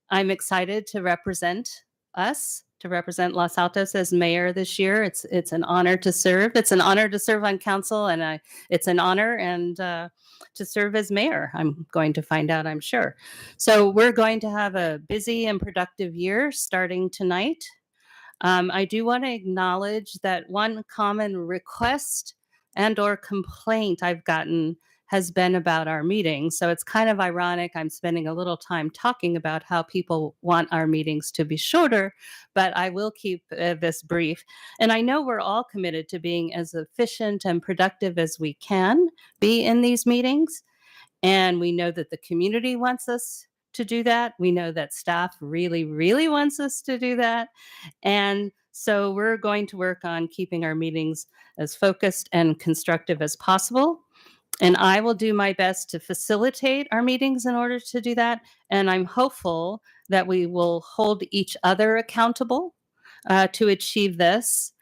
I'm excited to represent us, to represent Los Altos as mayor this year. It's an honor to serve. It's an honor to serve on council, and it's an honor and to serve as mayor. I'm going to find out, I'm sure. So we're going to have a busy and productive year starting tonight. I do want to acknowledge that one common request and or complaint I've gotten has been about our meetings. So it's kind of ironic. I'm spending a little time talking about how people want our meetings to be shorter, but I will keep this brief. And I know we're all committed to being as efficient and productive as we can be in these meetings. And we know that the community wants us to do that. We know that staff really, really wants us to do that. And so we're going to work on keeping our meetings as focused and constructive as possible. And I will do my best to facilitate our meetings in order to do that. And I'm hopeful that we will hold each other accountable to achieve this.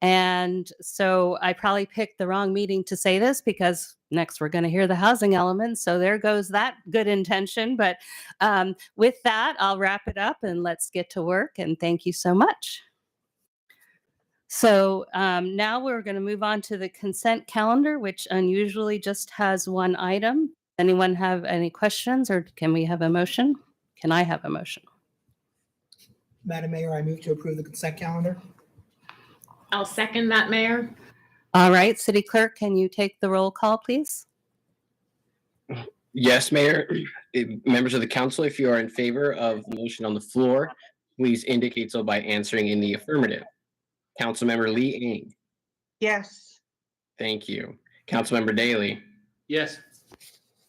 And so I probably picked the wrong meeting to say this, because next we're going to hear the housing element. So there goes that good intention. But with that, I'll wrap it up and let's get to work. And thank you so much. So now we're going to move on to the consent calendar, which unusually just has one item. Anyone have any questions, or can we have a motion? Can I have a motion? Madam Mayor, I move to approve the consent calendar. I'll second that, Mayor. All right, City Clerk, can you take the roll call, please? Yes, Mayor. Members of the council, if you are in favor of the motion on the floor, please indicate so by answering in the affirmative. Councilmember Lee Ng. Yes. Thank you. Councilmember Daly. Yes.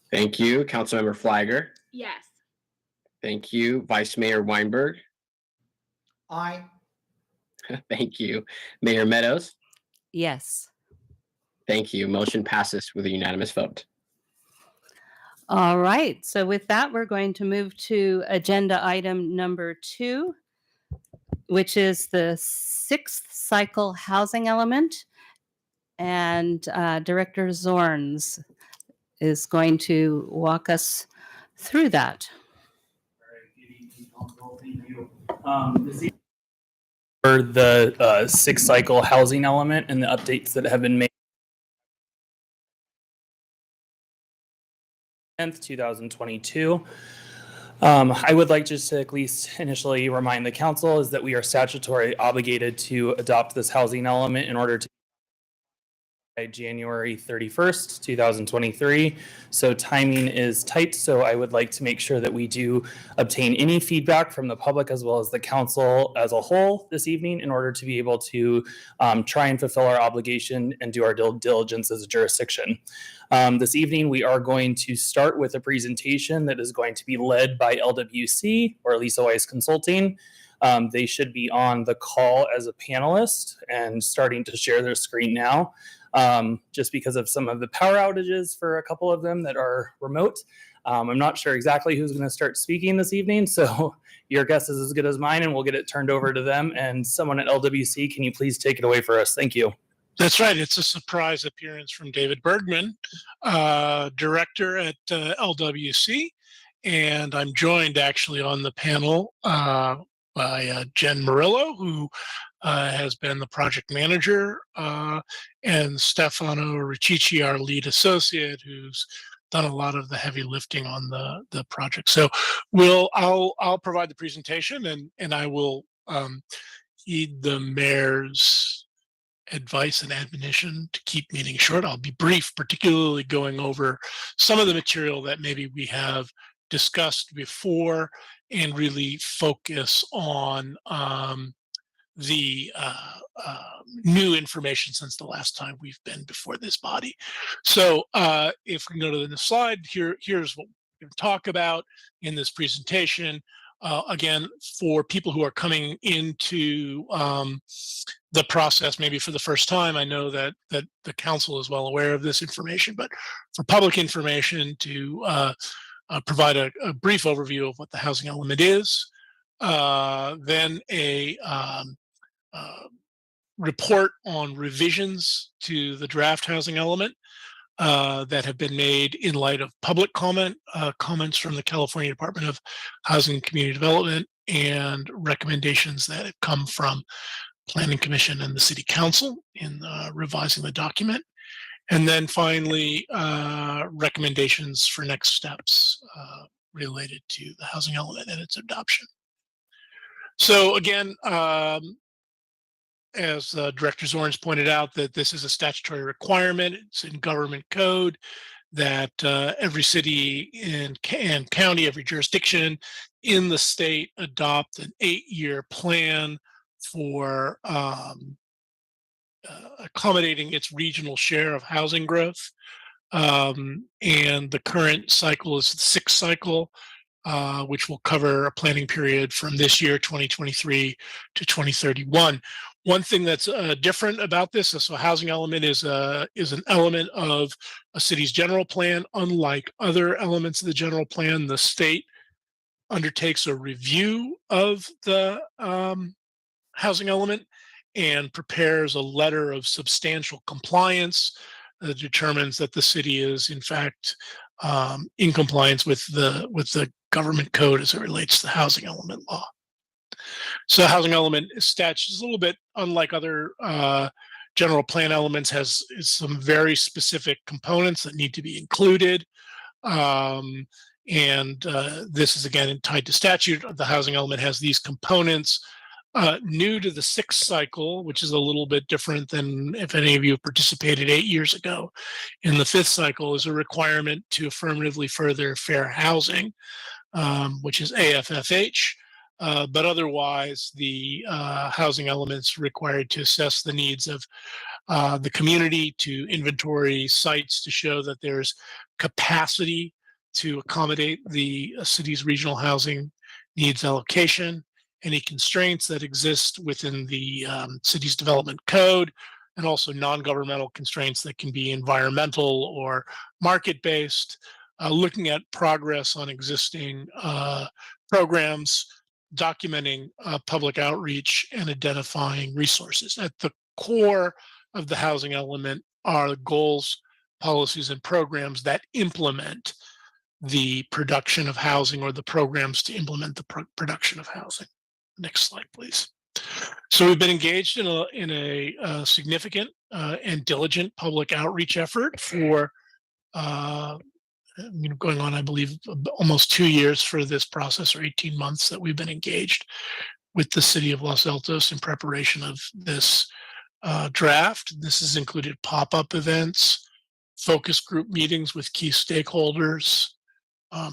Thank you. Councilmember Flagger. Yes. Thank you. Vice Mayor Weinberg. Aye. Thank you. Mayor Meadows. Yes. Thank you. Motion passes with a unanimous vote. All right. So with that, we're going to move to agenda item number 2, which is the 6th cycle housing element. And Director Zorns is going to walk us through that. For the 6th cycle housing element and the updates that have been made. 2022. I would like just to at least initially remind the council is that we are statutorily obligated to adopt this housing element in order to by January 31st, 2023. So timing is tight. So I would like to make sure that we do obtain any feedback from the public as well as the council as a whole this evening in order to be able to try and fulfill our obligation and do our due diligence as a jurisdiction. This evening, we are going to start with a presentation that is going to be led by LWC or Lisa Weiss Consulting. They should be on the call as a panelist and starting to share their screen now. Just because of some of the power outages for a couple of them that are remote. I'm not sure exactly who's going to start speaking this evening, so your guess is as good as mine, and we'll get it turned over to them. And someone at LWC, can you please take it away for us? Thank you. That's right. It's a surprise appearance from David Bergman, director at LWC. And I'm joined actually on the panel by Jen Murillo, who has been the project manager, and Stefano Riccici, our lead associate, who's done a lot of the heavy lifting on the project. So I'll provide the presentation, and I will heed the mayor's advice and admonition to keep meetings short. I'll be brief, particularly going over some of the material that maybe we have discussed before and really focus on the new information since the last time we've been before this body. So if we can go to the next slide, here's what we're going to talk about in this presentation. Again, for people who are coming into the process maybe for the first time, I know that the council is well aware of this information, but for public information to provide a brief overview of what the housing element is, then a report on revisions to the draft housing element that have been made in light of public comments from the California Department of Housing and Community Development, and recommendations that have come from Planning Commission and the City Council in revising the document. And then finally, recommendations for next steps related to the housing element and its adoption. So again, as Director Zorns pointed out, that this is a statutory requirement. It's in government code that every city and county, every jurisdiction in the state adopt an 8-year plan for accommodating its regional share of housing growth. And the current cycle is the 6th cycle, which will cover a planning period from this year, 2023 to 2031. One thing that's different about this, so housing element is an element of a city's general plan. Unlike other elements of the general plan, the state undertakes a review of the housing element and prepares a letter of substantial compliance that determines that the city is in fact in compliance with the government code as it relates to the housing element law. So housing element statute is a little bit unlike other general plan elements, has some very specific components that need to be included. And this is again tied to statute. The housing element has these components. New to the 6th cycle, which is a little bit different than if any of you have participated 8 years ago. In the 5th cycle is a requirement to affirmatively further fair housing, which is AFFH. But otherwise, the housing elements required to assess the needs of the community, to inventory sites to show that there's capacity to accommodate the city's regional housing needs allocation, any constraints that exist within the city's development code, and also non-governmental constraints that can be environmental or market-based, looking at progress on existing programs, documenting public outreach, and identifying resources. At the core of the housing element are the goals, policies, and programs that implement the production of housing, or the programs to implement the production of housing. Next slide, please. So we've been engaged in a significant and diligent public outreach effort for going on, I believe, almost 2 years for this process, or 18 months that we've been engaged with the city of Los Altos in preparation of this draft. This has included pop-up events, focus group meetings with key stakeholders,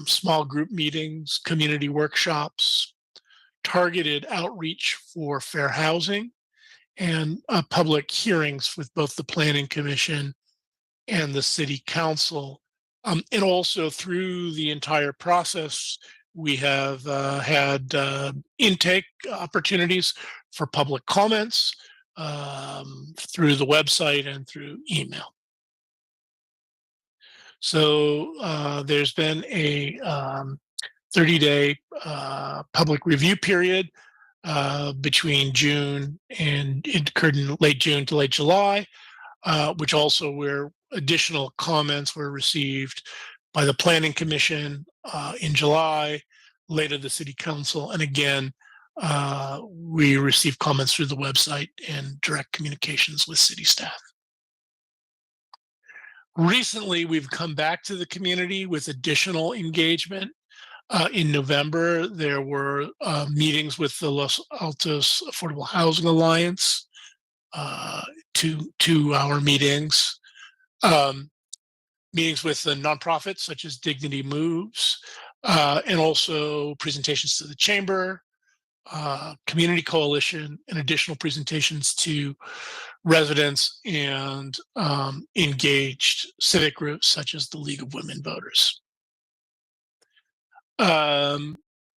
small group meetings, community workshops, targeted outreach for fair housing, and public hearings with both the Planning Commission and the City Council. And also through the entire process, we have had intake opportunities for public comments through the website and through email. So there's been a 30-day public review period between June, and it occurred in late June to late July, which also where additional comments were received by the Planning Commission in July, later the City Council, and again, we received comments through the website and direct communications with city staff. Recently, we've come back to the community with additional engagement. In November, there were meetings with the Los Altos Affordable Housing Alliance, 2-hour meetings, meetings with the nonprofits such as Dignity Moves, and also presentations to the Chamber, Community Coalition, and additional presentations to residents and engaged civic groups such as the League of Women Voters.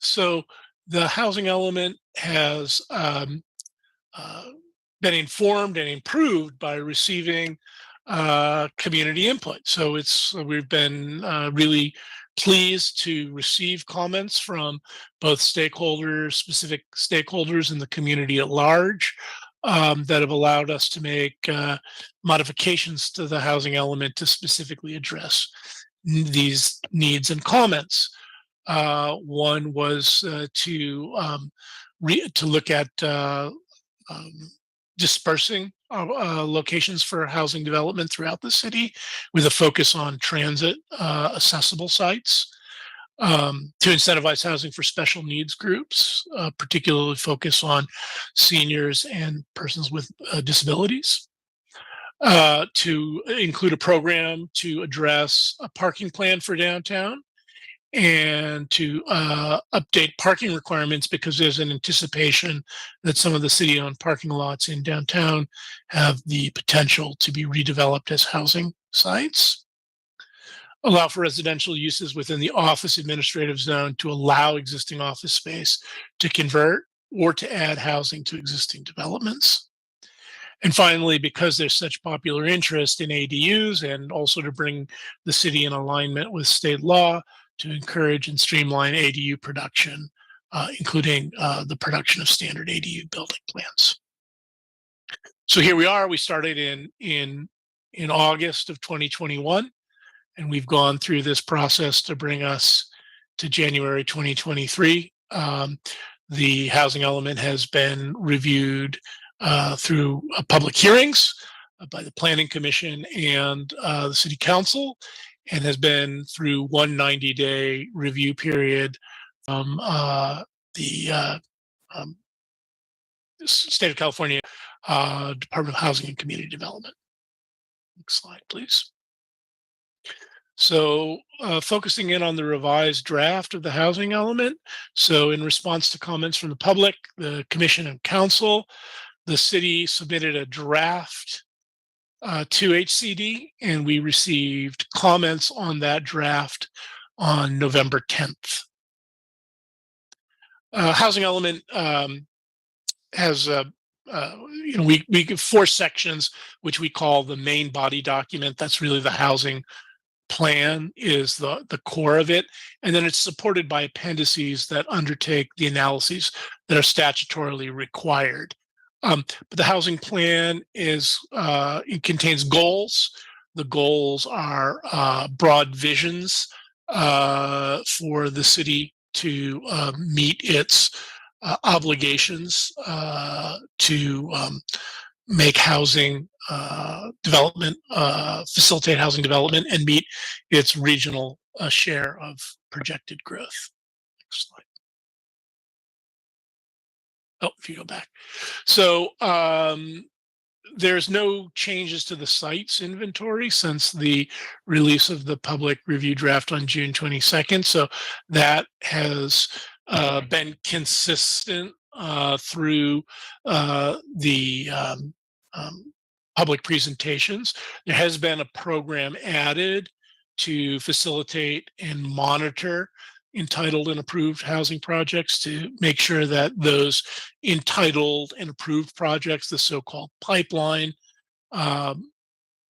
So the housing element has been informed and improved by receiving community input. So we've been really pleased to receive comments from both stakeholders, specific stakeholders in the community at large, that have allowed us to make modifications to the housing element to specifically address these needs and comments. One was to look at dispersing locations for housing development throughout the city with a focus on transit accessible sites, to incentivize housing for special needs groups, particularly focus on seniors and persons with disabilities, to include a program to address a parking plan for downtown, and to update parking requirements because there's an anticipation that some of the city-owned parking lots in downtown have the potential to be redeveloped as housing sites. Allow for residential uses within the office administrative zone to allow existing office space to convert or to add housing to existing developments. And finally, because there's such popular interest in ADUs, and also to bring the city in alignment with state law, to encourage and streamline ADU production, including the production of standard ADU building plans. So here we are. We started in August of 2021, and we've gone through this process to bring us to January 2023. The housing element has been reviewed through public hearings by the Planning Commission and the City Council, and has been through one 90-day review period from the State of California Department of Housing and Community Development. Next slide, please. So focusing in on the revised draft of the housing element. So in response to comments from the public, the Commission and Council, the city submitted a draft to HCD, and we received comments on that draft on November 10th. Housing element has we give 4 sections, which we call the main body document. That's really the housing plan is the core of it. And then it's supported by appendices that undertake the analyses that are statutorily required. But the housing plan it contains goals. The goals are broad visions for the city to meet its obligations to make housing development, facilitate housing development, and meet its regional share of projected growth. Next slide. Oh, if you go back. So there's no changes to the sites inventory since the release of the public review draft on June 22nd. So that has been consistent through the public presentations. There has been a program added to facilitate and monitor entitled and approved housing projects to make sure that those entitled and approved projects, the so-called pipeline,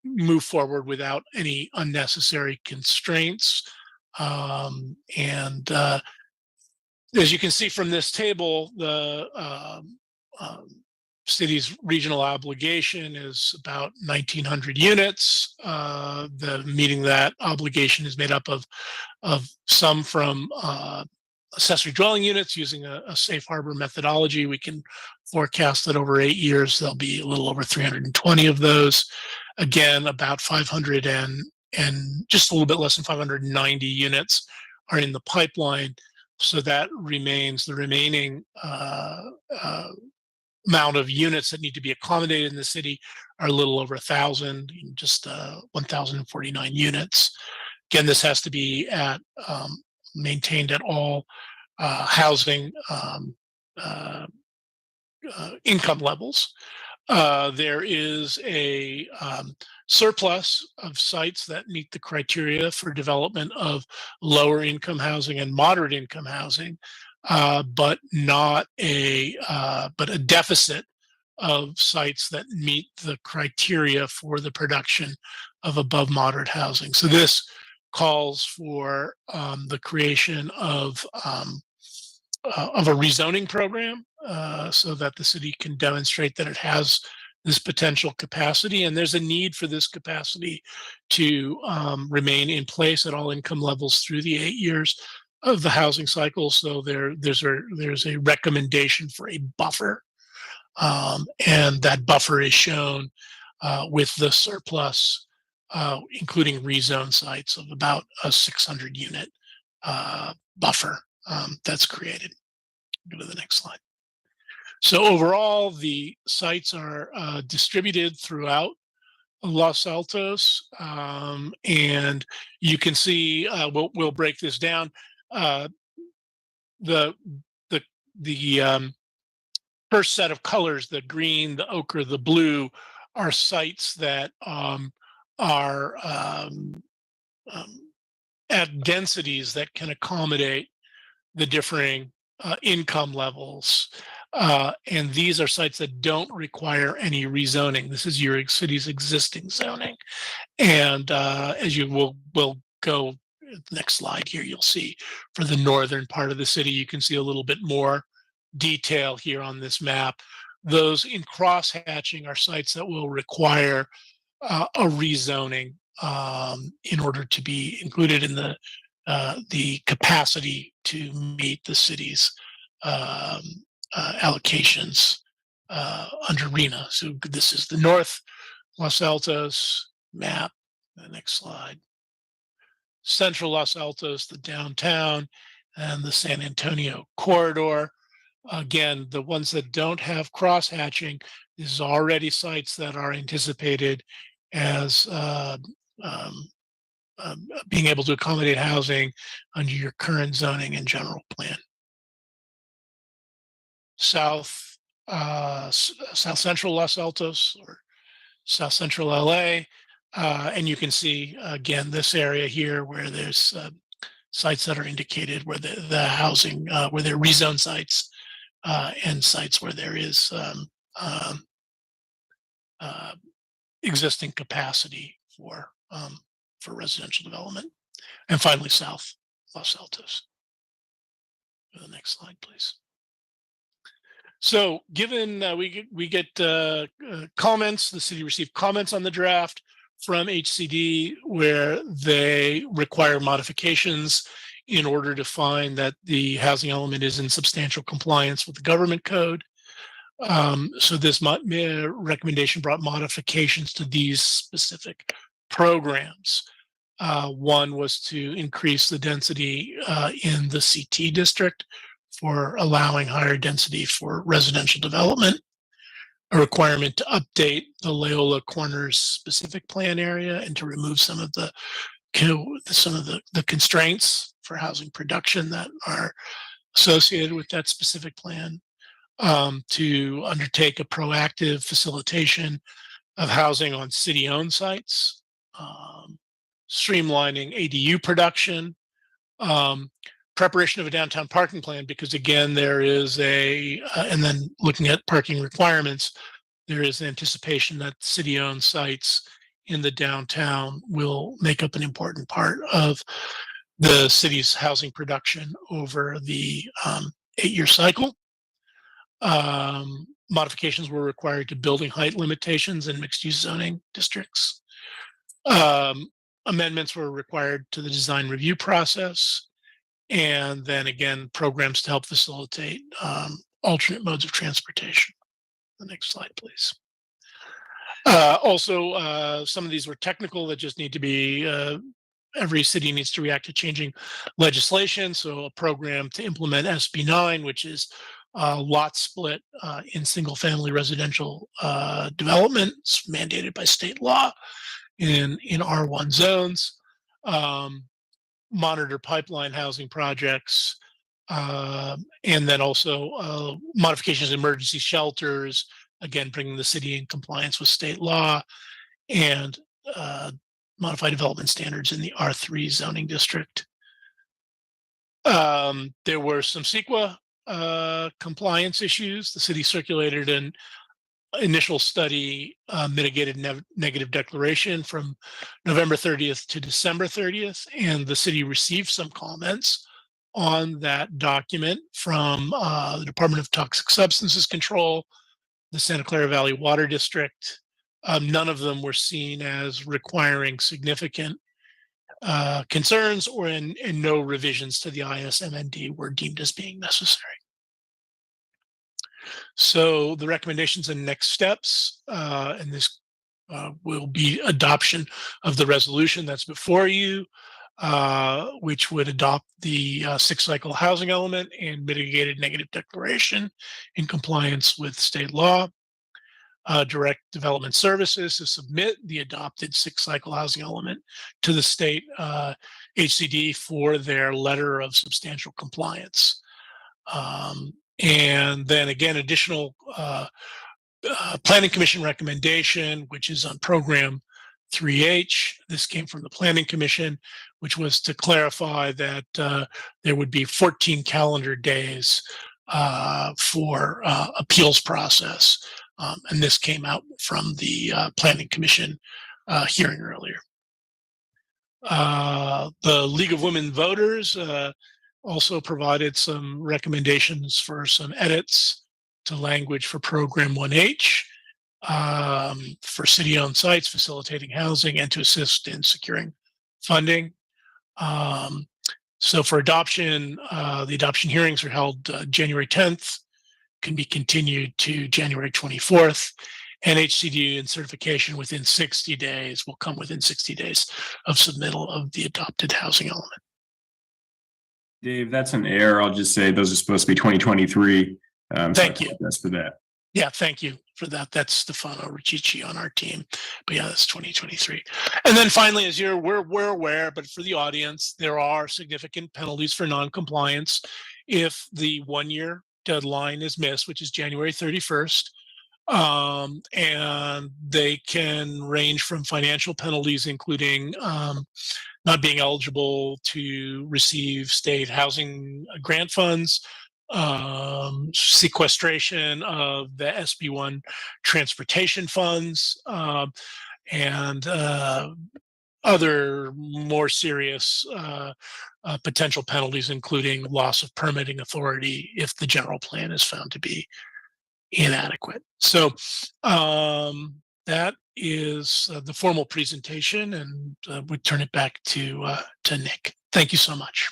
move forward without any unnecessary constraints. As you can see from this table, the city's regional obligation is about 1,900 units. The meeting that obligation is made up of some from accessory dwelling units using a safe harbor methodology. We can forecast that over 8 years, there'll be a little over 320 of those. Again, about 500 and just a little bit less than 590 units are in the pipeline. So that remains the remaining amount of units that need to be accommodated in the city are a little over 1,000, just 1,049 units. Again, this has to be maintained at all housing income levels. There is a surplus of sites that meet the criteria for development of lower income housing and moderate income housing, but a deficit of sites that meet the criteria for the production of above moderate housing. So this calls for the creation of a rezoning program so that the city can demonstrate that it has this potential capacity, and there's a need for this capacity to remain in place at all income levels through the 8 years of the housing cycle. So there's a recommendation for a buffer, and that buffer is shown with the surplus, including rezone sites, of about a 600 unit buffer that's created. Go to the next slide. So overall, the sites are distributed throughout Los Altos, and you can see we'll break this down. The first set of colors, the green, the ochre, the blue, are sites that are at densities that can accommodate the differing income levels. And these are sites that don't require any rezoning. This is your city's existing zoning. And as you will go, next slide here, you'll see for the northern part of the city, you can see a little bit more detail here on this map. Those in cross-hatching are sites that will require a rezoning in order to be included in the capacity to meet the city's allocations under RENA. So this is the North Los Altos map. The next slide. Central Los Altos, the downtown, and the San Antonio corridor. Again, the ones that don't have cross-hatching, this is already sites that are anticipated as being able to accommodate housing under your current zoning and general plan. South Central Los Altos, or South Central LA, and you can see again this area here where there's sites that are indicated where the housing, where there are rezone sites, and sites where there is existing capacity for for residential development. And finally, South Los Altos. Go to the next slide, please. So given we get comments, the city received comments on the draft from HCD where they require modifications in order to find that the housing element is in substantial compliance with the government code. So this recommendation brought modifications to these specific programs. One was to increase the density in the CT district for allowing higher density for residential development, a requirement to update the Loyola Corners specific plan area and to remove some of the constraints for housing production that are associated with that specific plan, to undertake a proactive facilitation of housing on city-owned sites, streamlining ADU production, preparation of a downtown parking plan, because again, there is and then looking at parking requirements, there is anticipation that city-owned sites in the downtown will make up an important part of the city's housing production over the 8-year cycle. Modifications were required to building height limitations in mixed-use zoning districts. Amendments were required to the design review process. And then again, programs to help facilitate alternate modes of transportation. The next slide, please. Also, some of these were technical that just need to be, every city needs to react to changing legislation. So a program to implement SB 9, which is lot split in single family residential developments mandated by state law in R1 zones. Monitor pipeline housing projects, and then also modifications of emergency shelters, again, bringing the city in compliance with state law, and modified development standards in the R3 zoning district. There were some CEQA compliance issues. The city circulated an initial study mitigated negative declaration from November 30th to December 30th, and the city received some comments on that document from the Department of Toxic Substances Control, the Santa Clara Valley Water District. None of them were seen as requiring significant concerns, and no revisions to the ISMND were deemed as being necessary. So the recommendations and next steps, and this will be adoption of the resolution that's before you, which would adopt the 6-cycle housing element and mitigated negative declaration in compliance with state law. Direct Development Services to submit the adopted 6-cycle housing element to the state HCD for their letter of substantial compliance. And then again, additional Planning Commission recommendation, which is on program 3H. This came from the Planning Commission, which was to clarify that there would be 14 calendar days for appeals process. And this came out from the Planning Commission hearing earlier. The League of Women Voters also provided some recommendations for some edits to language for program 1H for city-owned sites, facilitating housing, and to assist in securing funding. So for adoption, the adoption hearings are held January 10th, can be continued to January 24th, and HCD and certification within 60 days will come within 60 days of submittal of the adopted housing element. Dave, that's an error. I'll just say those are supposed to be 2023. Thank you. That's for that. Yeah, thank you for that. That's Stefano Riccici on our team. But yeah, that's 2023. And then finally, as we're aware, but for the audience, there are significant penalties for noncompliance if the 1-year deadline is missed, which is January 31st. And they can range from financial penalties, including not being eligible to receive state housing grant funds, sequestration of the SB1 transportation funds, and other more serious potential penalties, including loss of permitting authority if the general plan is found to be inadequate. So that is the formal presentation, and we turn it back to Nick. Thank you so much.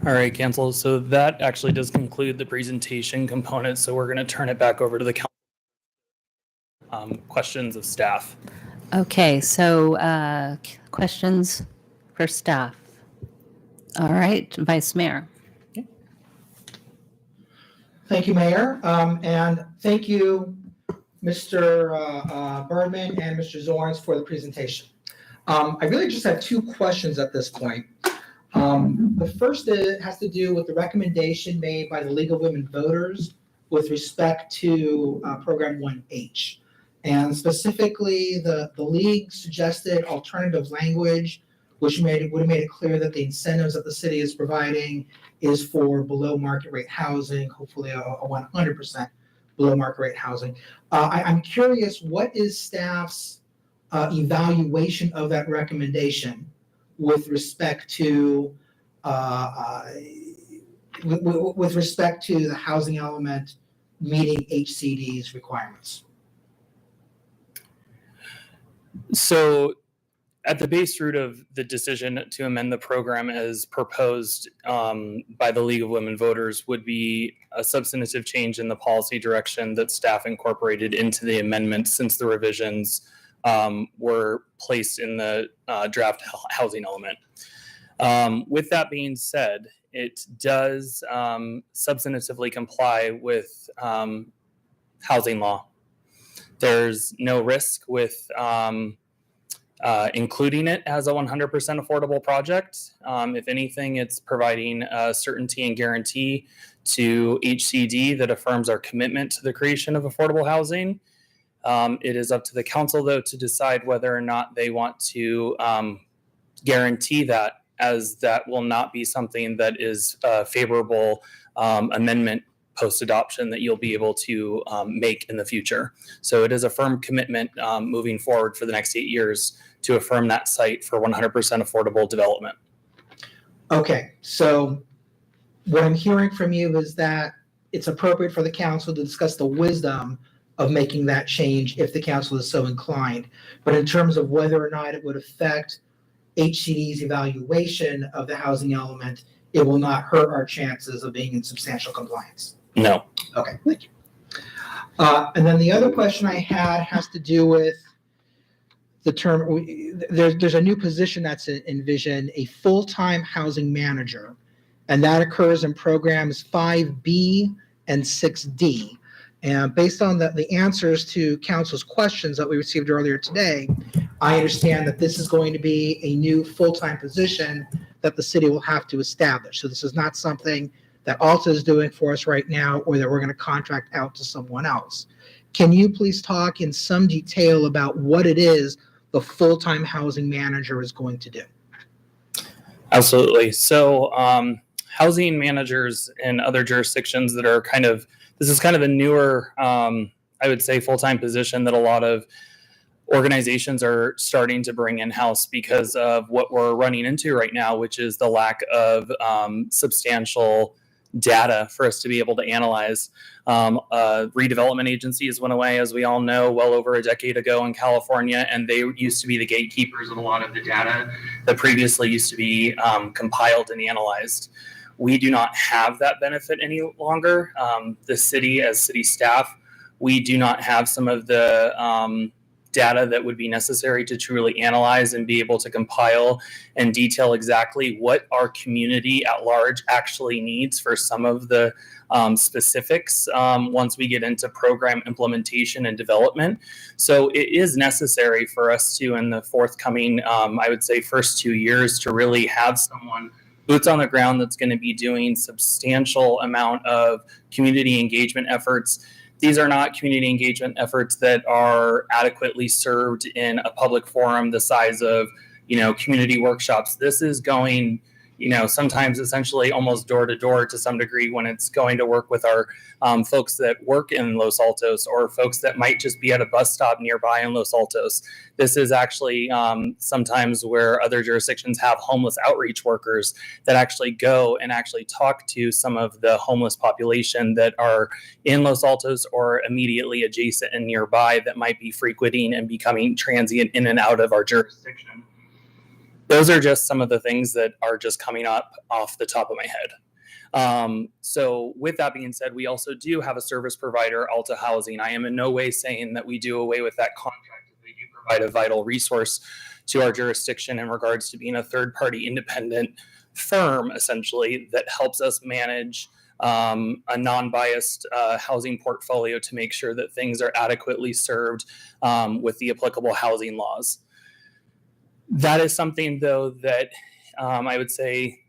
All right, Council. So that actually does conclude the presentation component. So we're going to turn it back over to the council. Questions of staff. Okay, so questions for staff. All right, Vice Mayor. Thank you, Mayor. And thank you, Mr. Bergman and Mr. Zorns for the presentation. I really just have two questions at this point. The first has to do with the recommendation made by the League of Women Voters with respect to Program 1H. And specifically, the League suggested alternative language, which would have made it clear that the incentives that the city is providing is for below market rate housing, hopefully a 100% below market rate housing. I'm curious, what is staff's evaluation of that recommendation with respect to with respect to the housing element meeting HCD's requirements? So at the base root of the decision to amend the program as proposed by the League of Women Voters would be a substantive change in the policy direction that staff incorporated into the amendment since the revisions were placed in the draft housing element. With that being said, it does substantively comply with housing law. There's no risk with including it as a 100% affordable project. If anything, it's providing certainty and guarantee to HCD that affirms our commitment to the creation of affordable housing. It is up to the council, though, to decide whether or not they want to guarantee that, as that will not be something that is a favorable amendment post-adoption that you'll be able to make in the future. So it is a firm commitment moving forward for the next 8 years to affirm that site for 100% affordable development. Okay, so what I'm hearing from you is that it's appropriate for the council to discuss the wisdom of making that change if the council is so inclined. But in terms of whether or not it would affect HCD's evaluation of the housing element, it will not hurt our chances of being in substantial compliance. No. Okay, thank you. And then the other question I had has to do with the term, there's a new position that's envisioned, a full-time housing manager, and that occurs in programs 5B and 6D. And based on the answers to council's questions that we received earlier today, I understand that this is going to be a new full-time position that the city will have to establish. So this is not something that Alta is doing for us right now, or that we're going to contract out to someone else. Can you please talk in some detail about what it is the full-time housing manager is going to do? Absolutely. So housing managers in other jurisdictions that are this is kind of a newer, I would say, full-time position that a lot of organizations are starting to bring in-house because of what we're running into right now, which is the lack of substantial data for us to be able to analyze. Redevelopment agencies went away, as we all know, well over a decade ago in California, and they used to be the gatekeepers of a lot of the data that previously used to be compiled and analyzed. We do not have that benefit any longer. The city, as city staff, we do not have some of the data that would be necessary to truly analyze and be able to compile and detail exactly what our community at large actually needs for some of the specifics once we get into program implementation and development. So it is necessary for us to, in the forthcoming, I would say, first 2 years, to really have someone boots on the ground that's going to be doing substantial amount of community engagement efforts. These are not community engagement efforts that are adequately served in a public forum the size of, community workshops. This is going, sometimes essentially almost door to door to some degree when it's going to work with our folks that work in Los Altos or folks that might just be at a bus stop nearby in Los Altos. This is actually sometimes where other jurisdictions have homeless outreach workers that actually go and actually talk to some of the homeless population that are in Los Altos or immediately adjacent and nearby that might be frequenting and becoming transient in and out of our jurisdiction. Those are just some of the things that are just coming up off the top of my head. So with that being said, we also do have a service provider, Alta Housing. I am in no way saying that we do away with that contract. They do provide a vital resource to our jurisdiction in regards to being a third-party independent firm, essentially, that helps us manage a non-biased housing portfolio to make sure that things are adequately served with the applicable housing laws. That is something, though, that I would say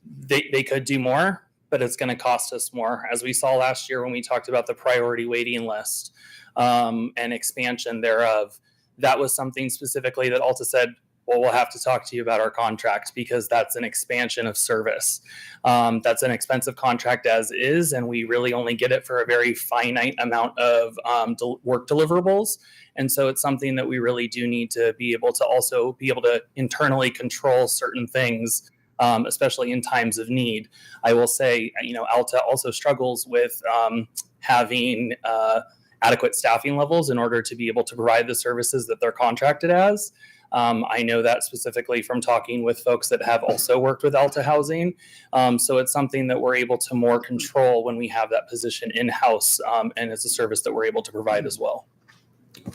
they could do more, but it's going to cost us more. As we saw last year when we talked about the priority waiting list and expansion thereof, that was something specifically that Alta said, well, we'll have to talk to you about our contract because that's an expansion of service. That's an expensive contract as is, and we really only get it for a very finite amount of work deliverables. And so it's something that we really do need to be able to also be able to internally control certain things, especially in times of need. I will say, Alta also struggles with having adequate staffing levels in order to be able to provide the services that they're contracted as. I know that specifically from talking with folks that have also worked with Alta Housing. So it's something that we're able to more control when we have that position in-house, and it's a service that we're able to provide as well.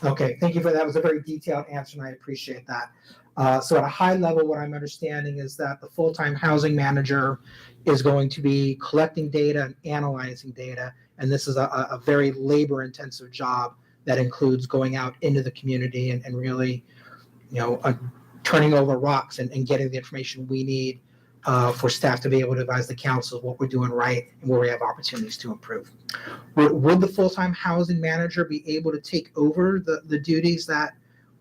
Okay, thank you for that. It was a very detailed answer, and I appreciate that. So at a high level, what I'm understanding is that the full-time housing manager is going to be collecting data and analyzing data, and this is a very labor-intensive job that includes going out into the community and really, turning over rocks and getting the information we need for staff to be able to advise the council what we're doing right and where we have opportunities to improve. Would the full-time housing manager be able to take over the duties that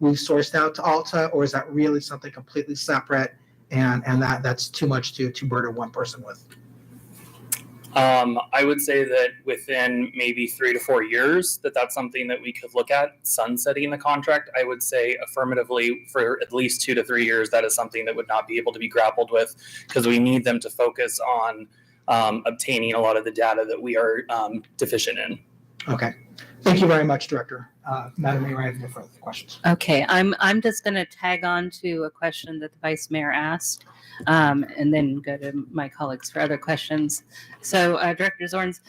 we've sourced out to Alta, or is that really something completely separate and that's too much to burden one person with? I would say that within maybe 3 to 4 years, that's something that we could look at sunsetting the contract. I would say affirmatively for at least 2 to 3 years, that is something that would not be able to be grappled with because we need them to focus on obtaining a lot of the data that we are deficient in. Okay. Thank you very much, Director. Madam Mayor, I have no further questions. Okay, I'm just going to tag on to a question that the Vice Mayor asked, and then go to my colleagues for other questions. So, Director Zorns,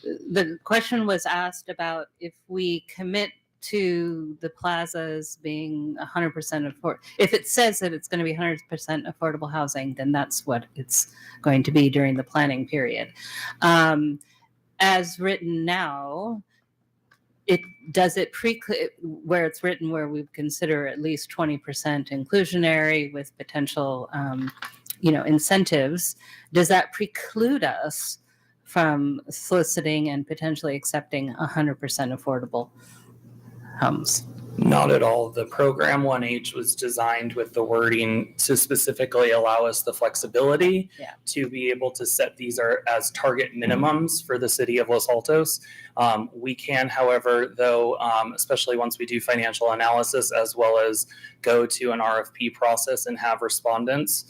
the question was asked about if we commit to the plazas being 100% affordable. If it says that it's going to be 100% affordable housing, then that's what it's going to be during the planning period. As written now, where it's written where we consider at least 20% inclusionary with potential incentives, does that preclude us from soliciting and potentially accepting 100% affordable homes? Not at all. The program 1H was designed with the wording to specifically allow us the flexibility to be able to set these as target minimums for the city of Los Altos. We can, however, though, especially once we do financial analysis as well as go to an RFP process and have respondents,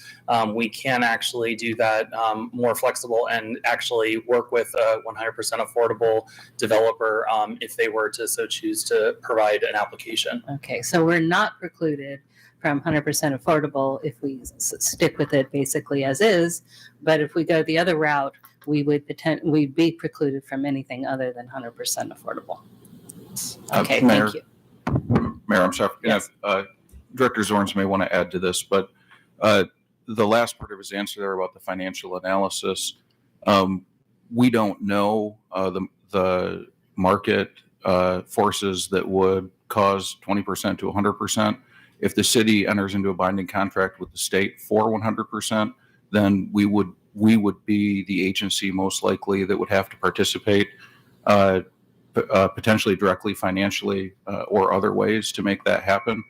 we can actually do that more flexible and actually work with a 100% affordable developer if they were to so choose to provide an application. Okay, so we're not precluded from 100% affordable if we stick with it basically as is, but if we go the other route, we'd be precluded from anything other than 100% affordable. Okay, Mayor, thank you. Mayor, I'm sorry. Yes. Director Zorns may want to add to this, but the last part of his answer there about the financial analysis, we don't know the market forces that would cause 20% to 100%. If the city enters into a binding contract with the state for 100%, then we would be the agency most likely that would have to participate potentially directly financially or other ways to make that happen.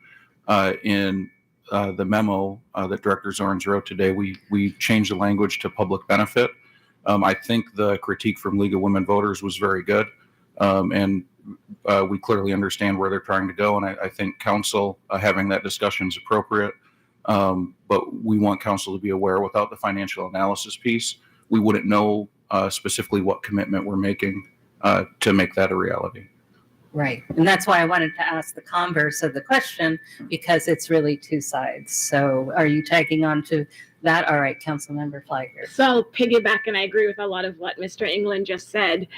In the memo that Director Zorns wrote today, we changed the language to public benefit. I think the critique from League of Women Voters was very good, and we clearly understand where they're trying to go, and I think council having that discussion is appropriate. But we want council to be aware, without the financial analysis piece, we wouldn't know specifically what commitment we're making to make that a reality. Right. And that's why I wanted to ask the converse of the question, because it's really two sides. So are you tagging on to that? All right, Councilmember Flagger. So I'll piggyback, and I agree with a lot of what Mr. England just said,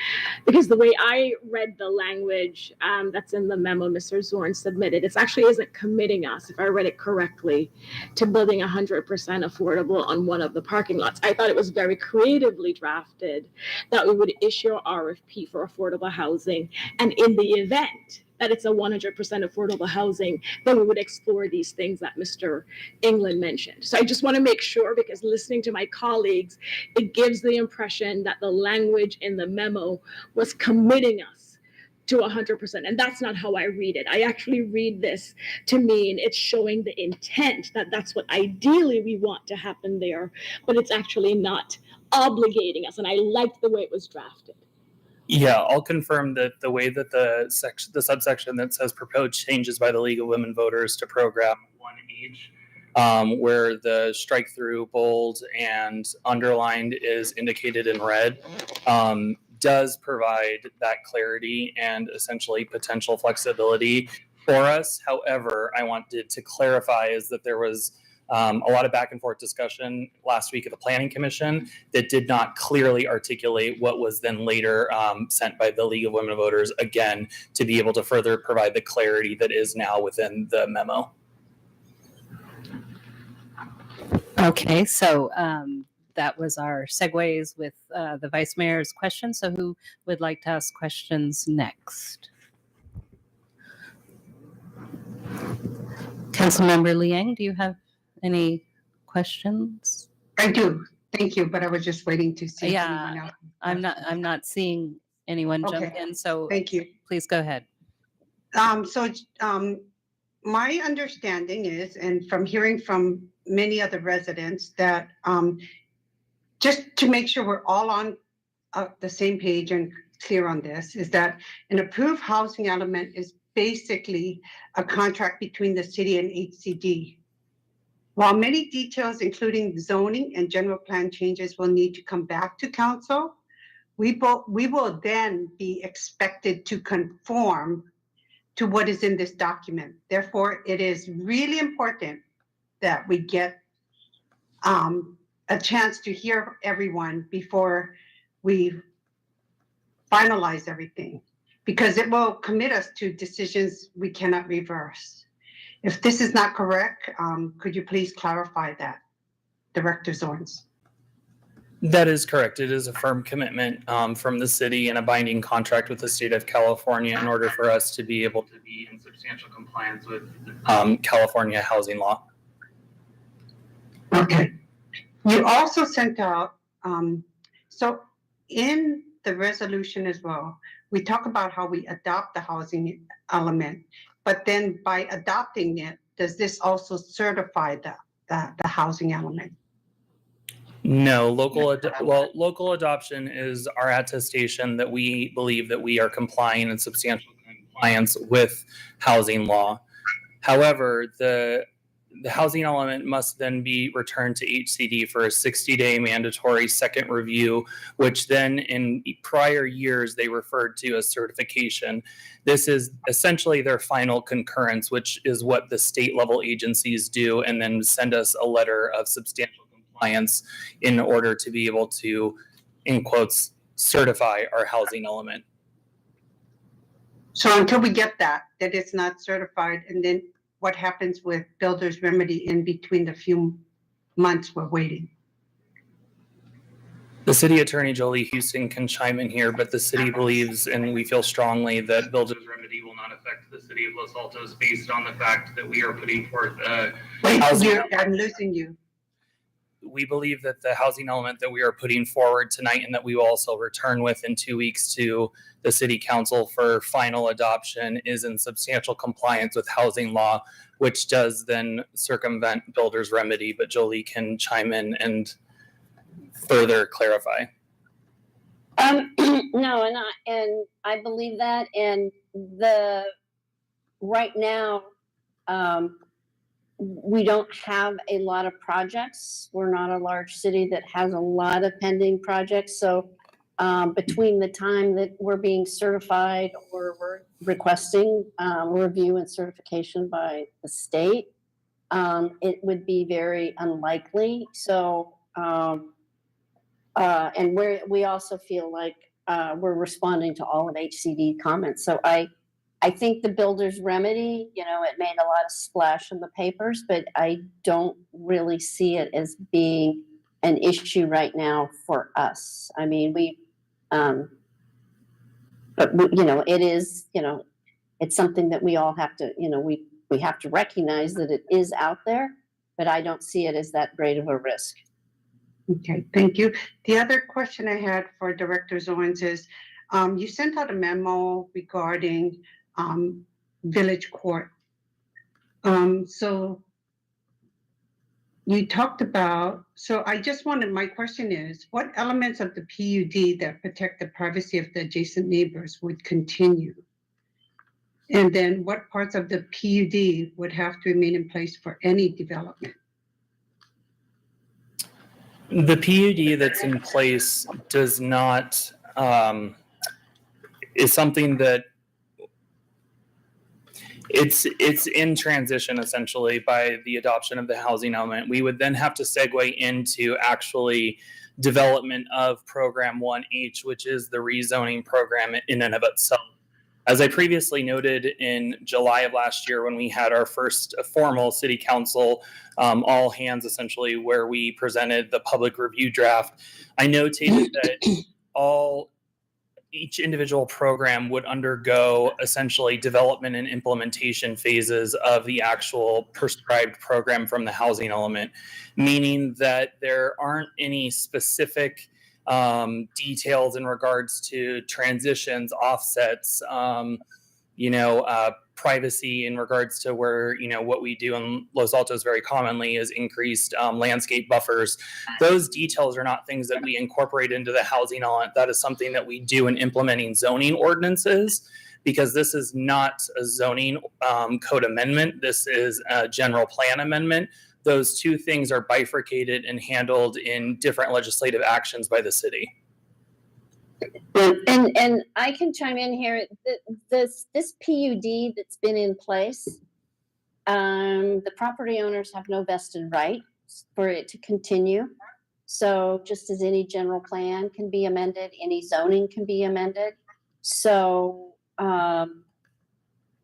because the way I read the language that's in the memo Mr. Zorn submitted, it actually isn't committing us, if I read it correctly, to building 100% affordable on one of the parking lots. I thought it was very creatively drafted that we would issue an RFP for affordable housing, and in the event that it's a 100% affordable housing, then we would explore these things that Mr. England mentioned. So I just want to make sure, because listening to my colleagues, it gives the impression that the language in the memo was committing us to 100%. And that's not how I read it. I actually read this to mean it's showing the intent that that's what ideally we want to happen there, but it's actually not obligating us. And I liked the way it was drafted. Yeah, I'll confirm that the way that the subsection that says proposed changes by the League of Women Voters to program 1H, where the strike through, bold, and underlined is indicated in red, does provide that clarity and essentially potential flexibility for us. However, I wanted to clarify is that there was a lot of back and forth discussion last week at the Planning Commission that did not clearly articulate what was then later sent by the League of Women Voters, again, to be able to further provide the clarity that is now within the memo. Okay, so that was our segues with the Vice Mayor's question. So who would like to ask questions next? Councilmember Liang, do you have any questions? I do. Thank you, but I was just waiting to see if anyone else. I'm not seeing anyone jump in, so Thank you. please go ahead. My understanding is, and from hearing from many other residents, that just to make sure we're all on the same page and clear on this, is that an approved housing element is basically a contract between the city and HCD. While many details, including zoning and general plan changes, will need to come back to council, we will then be expected to conform to what is in this document. Therefore, it is really important that we get a chance to hear everyone before we finalize everything, because it will commit us to decisions we cannot reverse. If this is not correct, could you please clarify that, Director Zorns? That is correct. It is a firm commitment from the city and a binding contract with the state of California in order for us to be able to be in substantial compliance with California housing law. Okay. You also sent out, so in the resolution as well, we talk about how we adopt the housing element, but then by adopting it, does this also certify the housing element? No, local adoption is our attestation that we believe that we are complying in substantial compliance with housing law. However, the housing element must then be returned to HCD for a 60-day mandatory second review, which then in prior years they referred to as certification. This is essentially their final concurrence, which is what the state level agencies do, and then send us a letter of substantial compliance in order to be able to, in quotes, certify our housing element. So until we get that it's not certified, and then what happens with builder's remedy in between the few months we're waiting? The city attorney, Jolie Houston, can chime in here, but the city believes, and we feel strongly, that builder's remedy will not affect the city of Los Altos based on the fact that we are putting forth a housing. I'm losing you. we believe that the housing element that we are putting forward tonight and that we will also return with in 2 weeks to the city council for final adoption is in substantial compliance with housing law, which does then circumvent builder's remedy. But Jolie can chime in and further clarify. No, and I believe that, and right now, we don't have a lot of projects. We're not a large city that has a lot of pending projects. So between the time that we're being certified or we're requesting review and certification by the state, it would be very unlikely. So, and we also feel like we're responding to all of HCD comments. So I think the builder's remedy, it made a lot of splash in the papers, but I don't really see it as being an issue right now for us. I mean, it is, it's something that we all have to, we have to recognize that it is out there, but I don't see it as that great of a risk. Okay, thank you. The other question I had for Director Zorns is, you sent out a memo regarding Village Court. So you talked about, so I just wanted, my question is, what elements of the PUD that protect the privacy of the adjacent neighbors would continue? And then what parts of the PUD would have to remain in place for any development? The PUD that's in place does not, is something that it's in transition essentially by the adoption of the housing element. We would then have to segue into actually development of program 1H, which is the rezoning program in and of itself. As I previously noted in July of last year, when we had our first formal city council, all hands essentially, where we presented the public review draft, I notated that each individual program would undergo essentially development and implementation phases of the actual prescribed program from the housing element, meaning that there aren't any specific details in regards to transitions, offsets, privacy in regards to where, what we do in Los Altos very commonly is increased landscape buffers. Those details are not things that we incorporate into the housing element. That is something that we do in implementing zoning ordinances, because this is not a zoning code amendment. This is a general plan amendment. Those two things are bifurcated and handled in different legislative actions by the city. And I can chime in here. This PUD that's been in place, the property owners have no vested right for it to continue. So just as any general plan can be amended, any zoning can be amended. So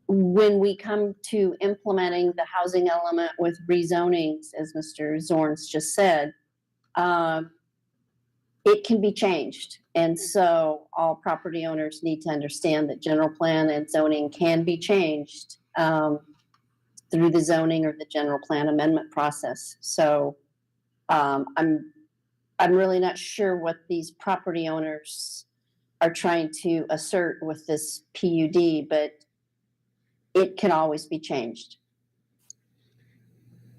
when we come to implementing the housing element with rezonings, as Mr. Zorns just said, it can be changed. And so all property owners need to understand that general plan and zoning can be changed through the zoning or the general plan amendment process. So I'm really not sure what these property owners are trying to assert with this PUD, but it can always be changed.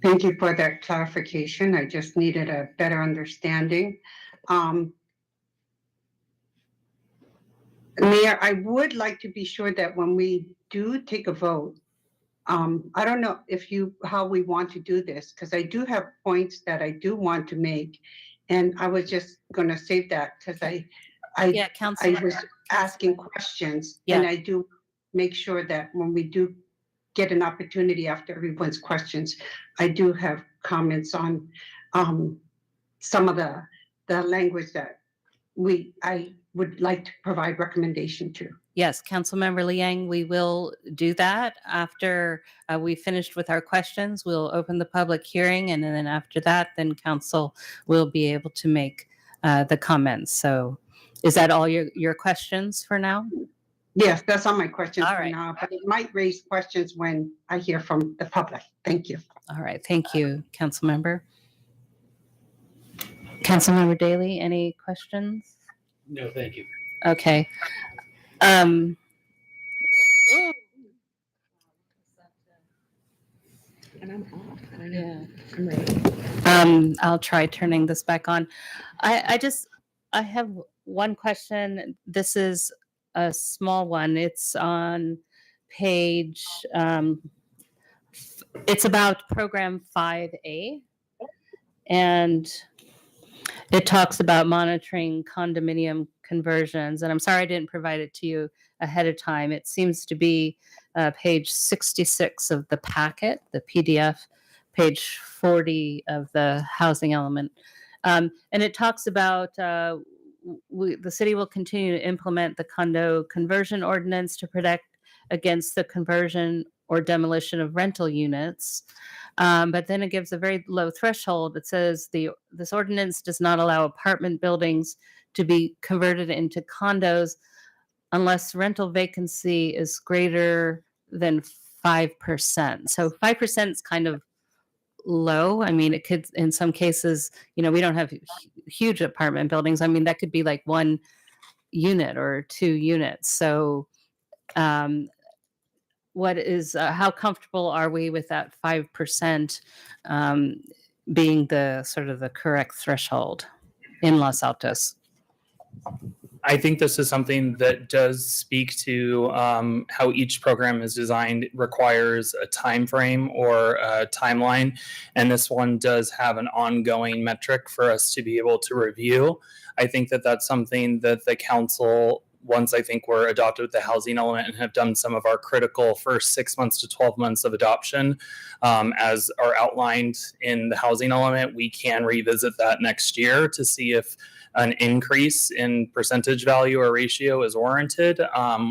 Thank you for that clarification. I just needed a better understanding. Mayor, I would like to be sure that when we do take a vote, I don't know how we want to do this, because I do have points that I do want to make. And I was just going to save that because I was asking questions. Yeah. And I do make sure that when we do get an opportunity after everyone's questions, I do have comments on some of the language that I would like to provide recommendation to. Yes, Councilmember Liang, we will do that after we finished with our questions. We'll open the public hearing, and then after that, then council will be able to make the comments. So is that all your questions for now? Yes, that's all my questions All for right. now, but it might raise questions when I hear from the public. Thank you. All right, thank you, Councilmember. Councilmember Daly, any questions? No, thank you. Okay. And I'm off. I don't Yeah. know. I'm ready. I'll try turning this back on. I have one question. This is a small one. It's on page, it's about program 5A. And it talks about monitoring condominium conversions. And I'm sorry I didn't provide it to you ahead of time. It seems to be page 66 of the packet, the PDF, page 40 of the housing element. And it talks about the city will continue to implement the condo conversion ordinance to protect against the conversion or demolition of rental units. But then it gives a very low threshold. It says this ordinance does not allow apartment buildings to be converted into condos unless rental vacancy is greater than 5%. So 5% is kind of low. I mean, it could, in some cases, we don't have huge apartment buildings. I mean, that could be like 1 unit or 2 units. So what is how comfortable are we with that 5% being the sort of the correct threshold in Los Altos? I think this is something that does speak to how each program is designed. It requires a time frame or a timeline, and this one does have an ongoing metric for us to be able to review. I think that that's something that the council, once I think we're adopted with the housing element and have done some of our critical first 6 months to 12 months of adoption, as are outlined in the housing element, we can revisit that next year to see if an increase in percentage value or ratio is warranted,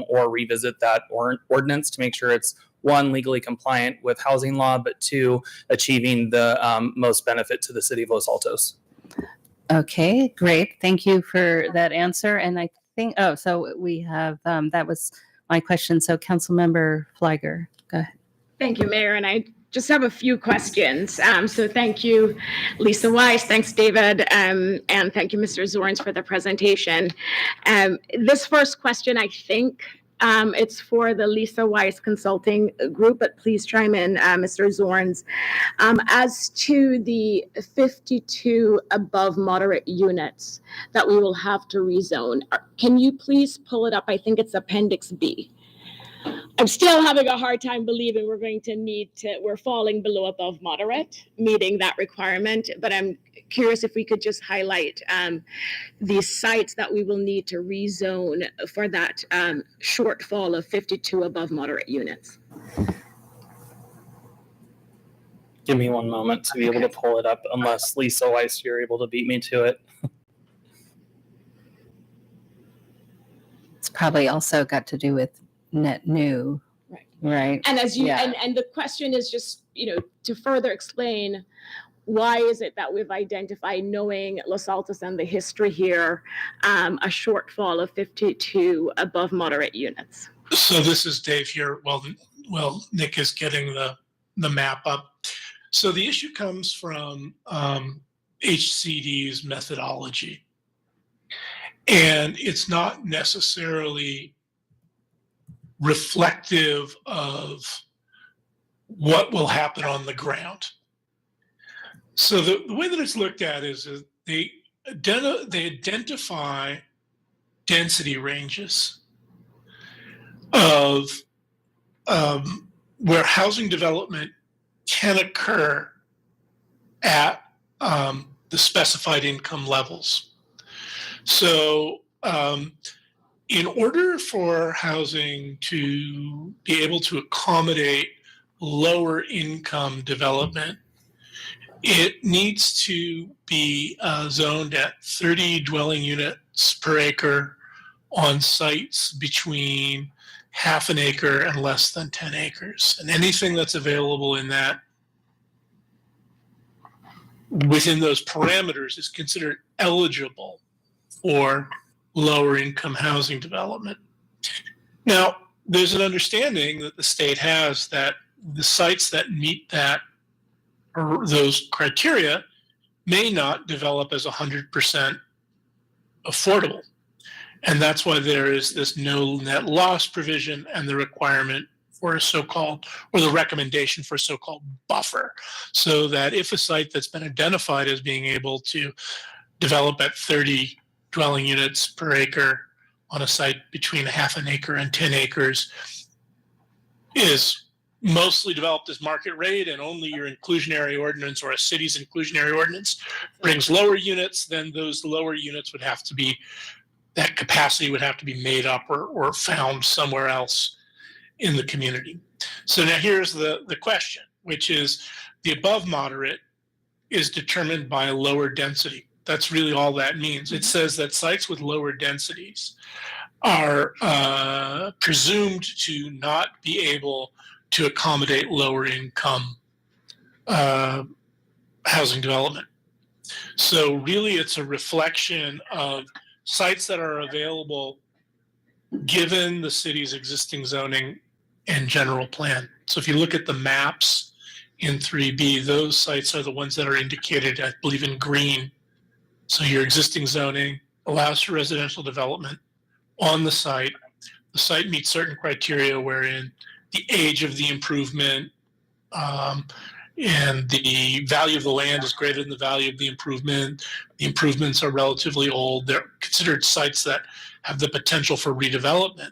or revisit that ordinance to make sure it's 1, legally compliant with housing law, but 2, achieving the most benefit to the city of Los Altos. Okay, great. Thank you for that answer. And I think, so we have, that was my question. So Councilmember Flagger, go ahead. Thank you, Mayor. And I just have a few questions. So thank you, Lisa Weiss. Thanks, David. And thank you, Mr. Zorns, for the presentation. This first question, I think it's for the Lisa Weiss Consulting Group, but please chime in, Mr. Zorns. As to the 52 above moderate units that we will have to rezone, can you please pull it up? I think it's Appendix B. I'm still having a hard time believing we're falling below above moderate, meeting that requirement. But I'm curious if we could just highlight the sites that we will need to rezone for that shortfall of 52 above moderate units. Give me 1 moment to be able to pull it up, unless Lisa Weiss, you're able to beat me to it. It's probably also got to do with net new, right? And as you and the question is just, to further explain, why is it that we've identified, knowing Los Altos and the history here, a shortfall of 52 above moderate units? So this is Dave here. Well, Nick is getting the map up. So the issue comes from HCD's methodology, and it's not necessarily reflective of what will happen on the ground. So the way that it's looked at is they identify density ranges of where housing development can occur at the specified income levels. So in order for housing to be able to accommodate lower income development, it needs to be zoned at 30 dwelling units per acre on sites between half an acre and less than 10 acres. And anything that's available in that, within those parameters, is considered eligible for lower income housing development. Now, there's an understanding that the state has that the sites that meet that or those criteria may not develop as 100% affordable. And that's why there is this no net loss provision and the requirement for a so-called, or the recommendation for a so-called buffer, so that if a site that's been identified as being able to develop at 30 dwelling units per acre on a site between 0.5 acre and 10 acres is mostly developed as market rate, and only your inclusionary ordinance or a city's inclusionary ordinance brings lower units, then those lower units would have to be, that capacity would have to be made up or found somewhere else in the community. So now here's the question, which is the above moderate is determined by a lower density. That's really all that means. It says that sites with lower densities are presumed to not be able to accommodate lower income housing development. So really it's a reflection of sites that are available given the city's existing zoning and general plan. So if you look at the maps in 3B, those sites are the ones that are indicated, I believe, in green. So your existing zoning allows for residential development on the site. The site meets certain criteria wherein the age of the improvement and the value of the land is greater than the value of the improvement. The improvements are relatively old. They're considered sites that have the potential for redevelopment,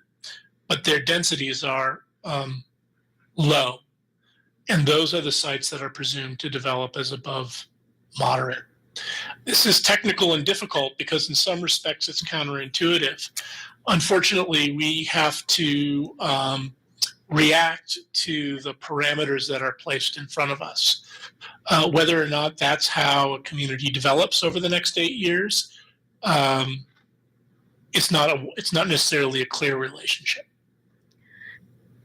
but their densities are low. And those are the sites that are presumed to develop as above moderate. This is technical and difficult because in some respects it's counterintuitive. Unfortunately, we have to react to the parameters that are placed in front of us. Whether or not that's how a community develops over the next 8 years, it's not necessarily a clear relationship.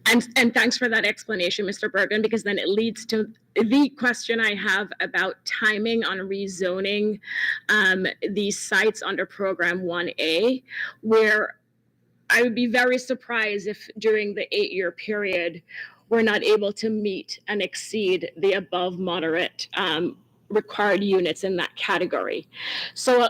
And thanks for that explanation, Mr. Bergen, because then it leads to the question I have about timing on rezoning these sites under Program 1A, where I would be very surprised if during the 8-year period, we're not able to meet and exceed the above moderate required units in that category. So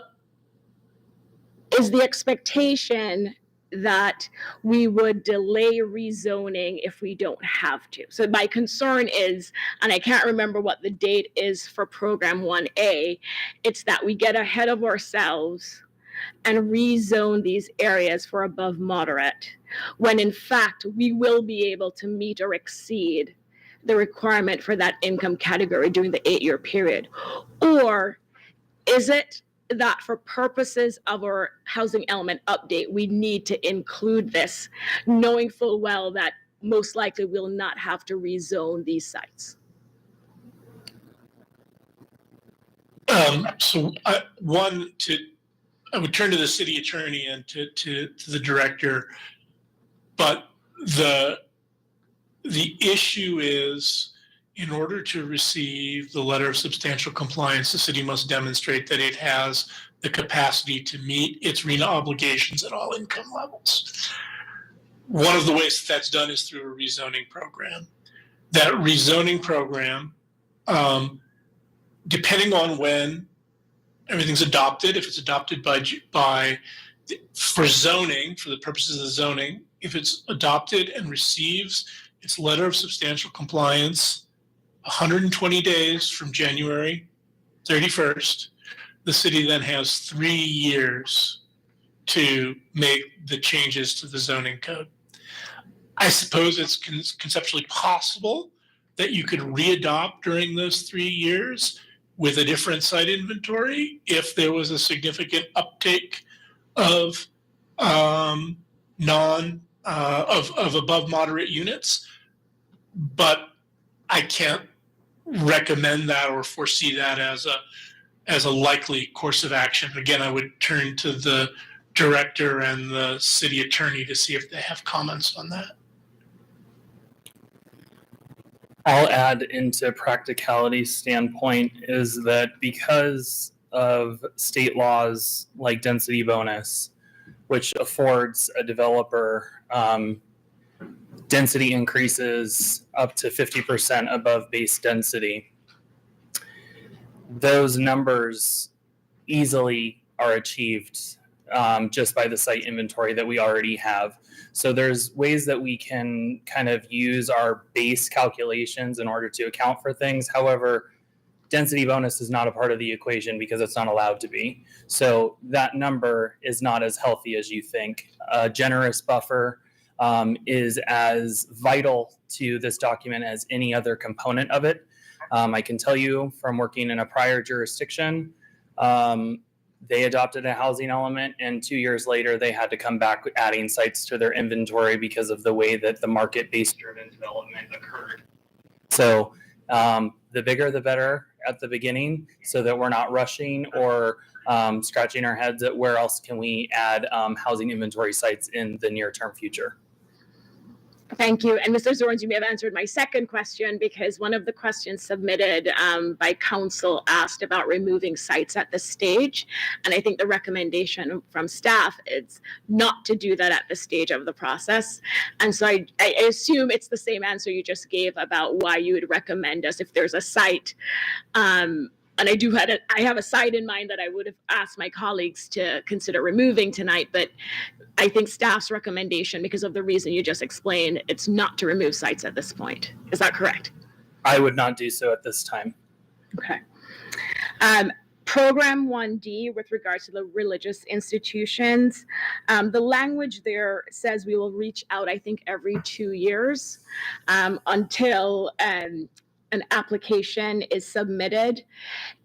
is the expectation that we would delay rezoning if we don't have to? So my concern is, and I can't remember what the date is for Program 1A, it's that we get ahead of ourselves and rezone these areas for above moderate, when in fact we will be able to meet or exceed the requirement for that income category during the 8-year period? Or is it that for purposes of our housing element update, we need to include this, knowing full well that most likely we'll not have to rezone these sites? I would turn to the city attorney and to the director, but the issue is, in order to receive the letter of substantial compliance, the city must demonstrate that it has the capacity to meet its RENA obligations at all income levels. One of the ways that's done is through a rezoning program. That rezoning program, depending on when everything's adopted, if it's adopted for zoning, for the purposes of zoning, if it's adopted and receives its letter of substantial compliance 120 days from January 31st, the city then has 3 years to make the changes to the zoning code. I suppose it's conceptually possible that you could readopt during those 3 years with a different site inventory if there was a significant uptake of above moderate units, but I can't recommend that or foresee that as a likely course of action. Again, I would turn to the director and the city attorney to see if they have comments on that. I'll add into practicality standpoint is that because of state laws like density bonus, which affords a developer density increases up to 50% above base density, those numbers easily are achieved just by the site inventory that we already have. So there's ways that we can kind of use our base calculations in order to account for things. However, density bonus is not a part of the equation because it's not allowed to be. So that number is not as healthy as you think. A generous buffer is as vital to this document as any other component of it. I can tell you from working in a prior jurisdiction, they adopted a housing element, and 2 years later, they had to come back adding sites to their inventory because of the way that the market-based driven development occurred. So the bigger, the better at the beginning, so that we're not rushing or scratching our heads at where else can we add housing inventory sites in the near-term future. Thank you. And Mr. Zorns, you may have answered my second question, because one of the questions submitted by council asked about removing sites at this stage. And I think the recommendation from staff is not to do that at this stage of the process. And so I assume it's the same answer you just gave about why you would recommend us if there's a site. And I have a site in mind that I would have asked my colleagues to consider removing tonight, but I think staff's recommendation, because of the reason you just explained, it's not to remove sites at this point. Is that correct? I would not do so at this time. Okay. Program 1D with regards to the religious institutions, the language there says we will reach out, I think, every 2 years until an application is submitted.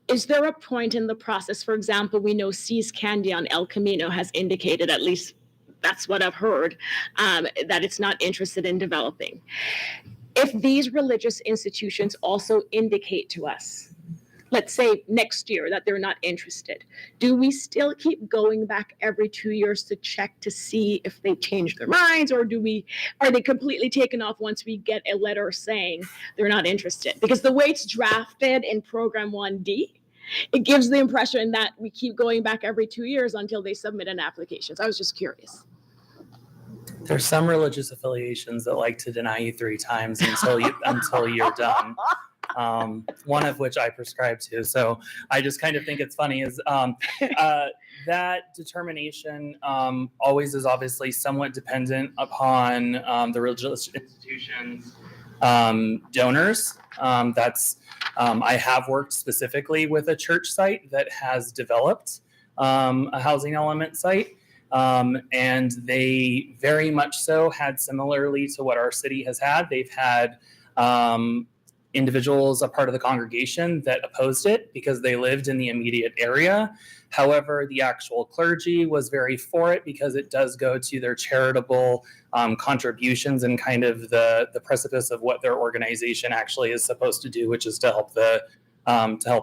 Is there a point in the process, for example, we know Seas Candy on El Camino has indicated, at least that's what I've heard, that it's not interested in developing. If these religious institutions also indicate to us, let's say next year, that they're not interested, do we still keep going back every 2 years to check to see if they change their minds, or are they completely taken off once we get a letter saying they're not interested? Because the way it's drafted in Program 1D, it gives the impression that we keep going back every 2 years until they submit an application. So I was just curious. There's some religious affiliations that like to deny you 3 times until you're done. One of which I prescribe to. So I just kind of think it's funny is that determination always is obviously somewhat dependent upon the religious institution's donors. I have worked specifically with a church site that has developed a housing element site. And they very much so had, similarly to what our city has had, they've had individuals, a part of the congregation, that opposed it because they lived in the immediate area. However, the actual clergy was very for it because it does go to their charitable contributions and kind of the precipice of what their organization actually is supposed to do, which is to help the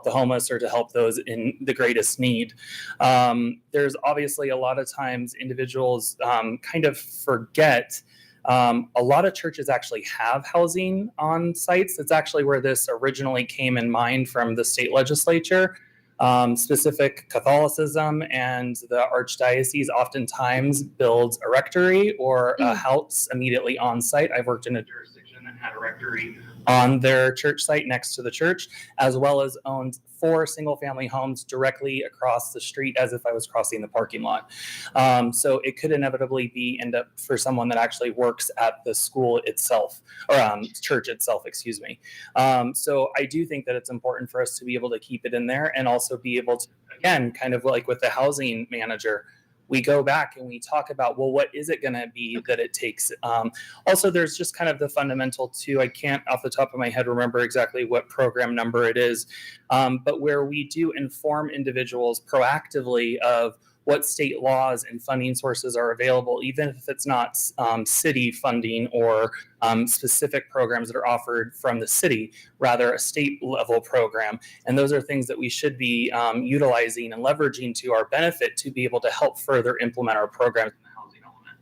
homeless or to help those in the greatest need. There's obviously a lot of times individuals kind of forget. A lot of churches actually have housing on sites. That's actually where this originally came in mind from the state legislature. Specific Catholicism and the archdiocese oftentimes builds a rectory or a house immediately on site. I've worked in a jurisdiction that had a rectory on their church site next to the church, as well as owned 4 single-family homes directly across the street as if I was crossing the parking lot. So it could inevitably end up for someone that actually works at the school itself, or church itself, excuse me. So I do think that it's important for us to be able to keep it in there and also be able to, again, kind of like with the housing manager, we go back and we talk about, well, what is it going to be that it takes? Also, there's just kind of the fundamental too. I can't off the top of my head remember exactly what program number it is, but where we do inform individuals proactively of what state laws and funding sources are available, even if it's not city funding or specific programs that are offered from the city, rather a state level program. And those are things that we should be utilizing and leveraging to our benefit to be able to help further implement our programs in the housing element.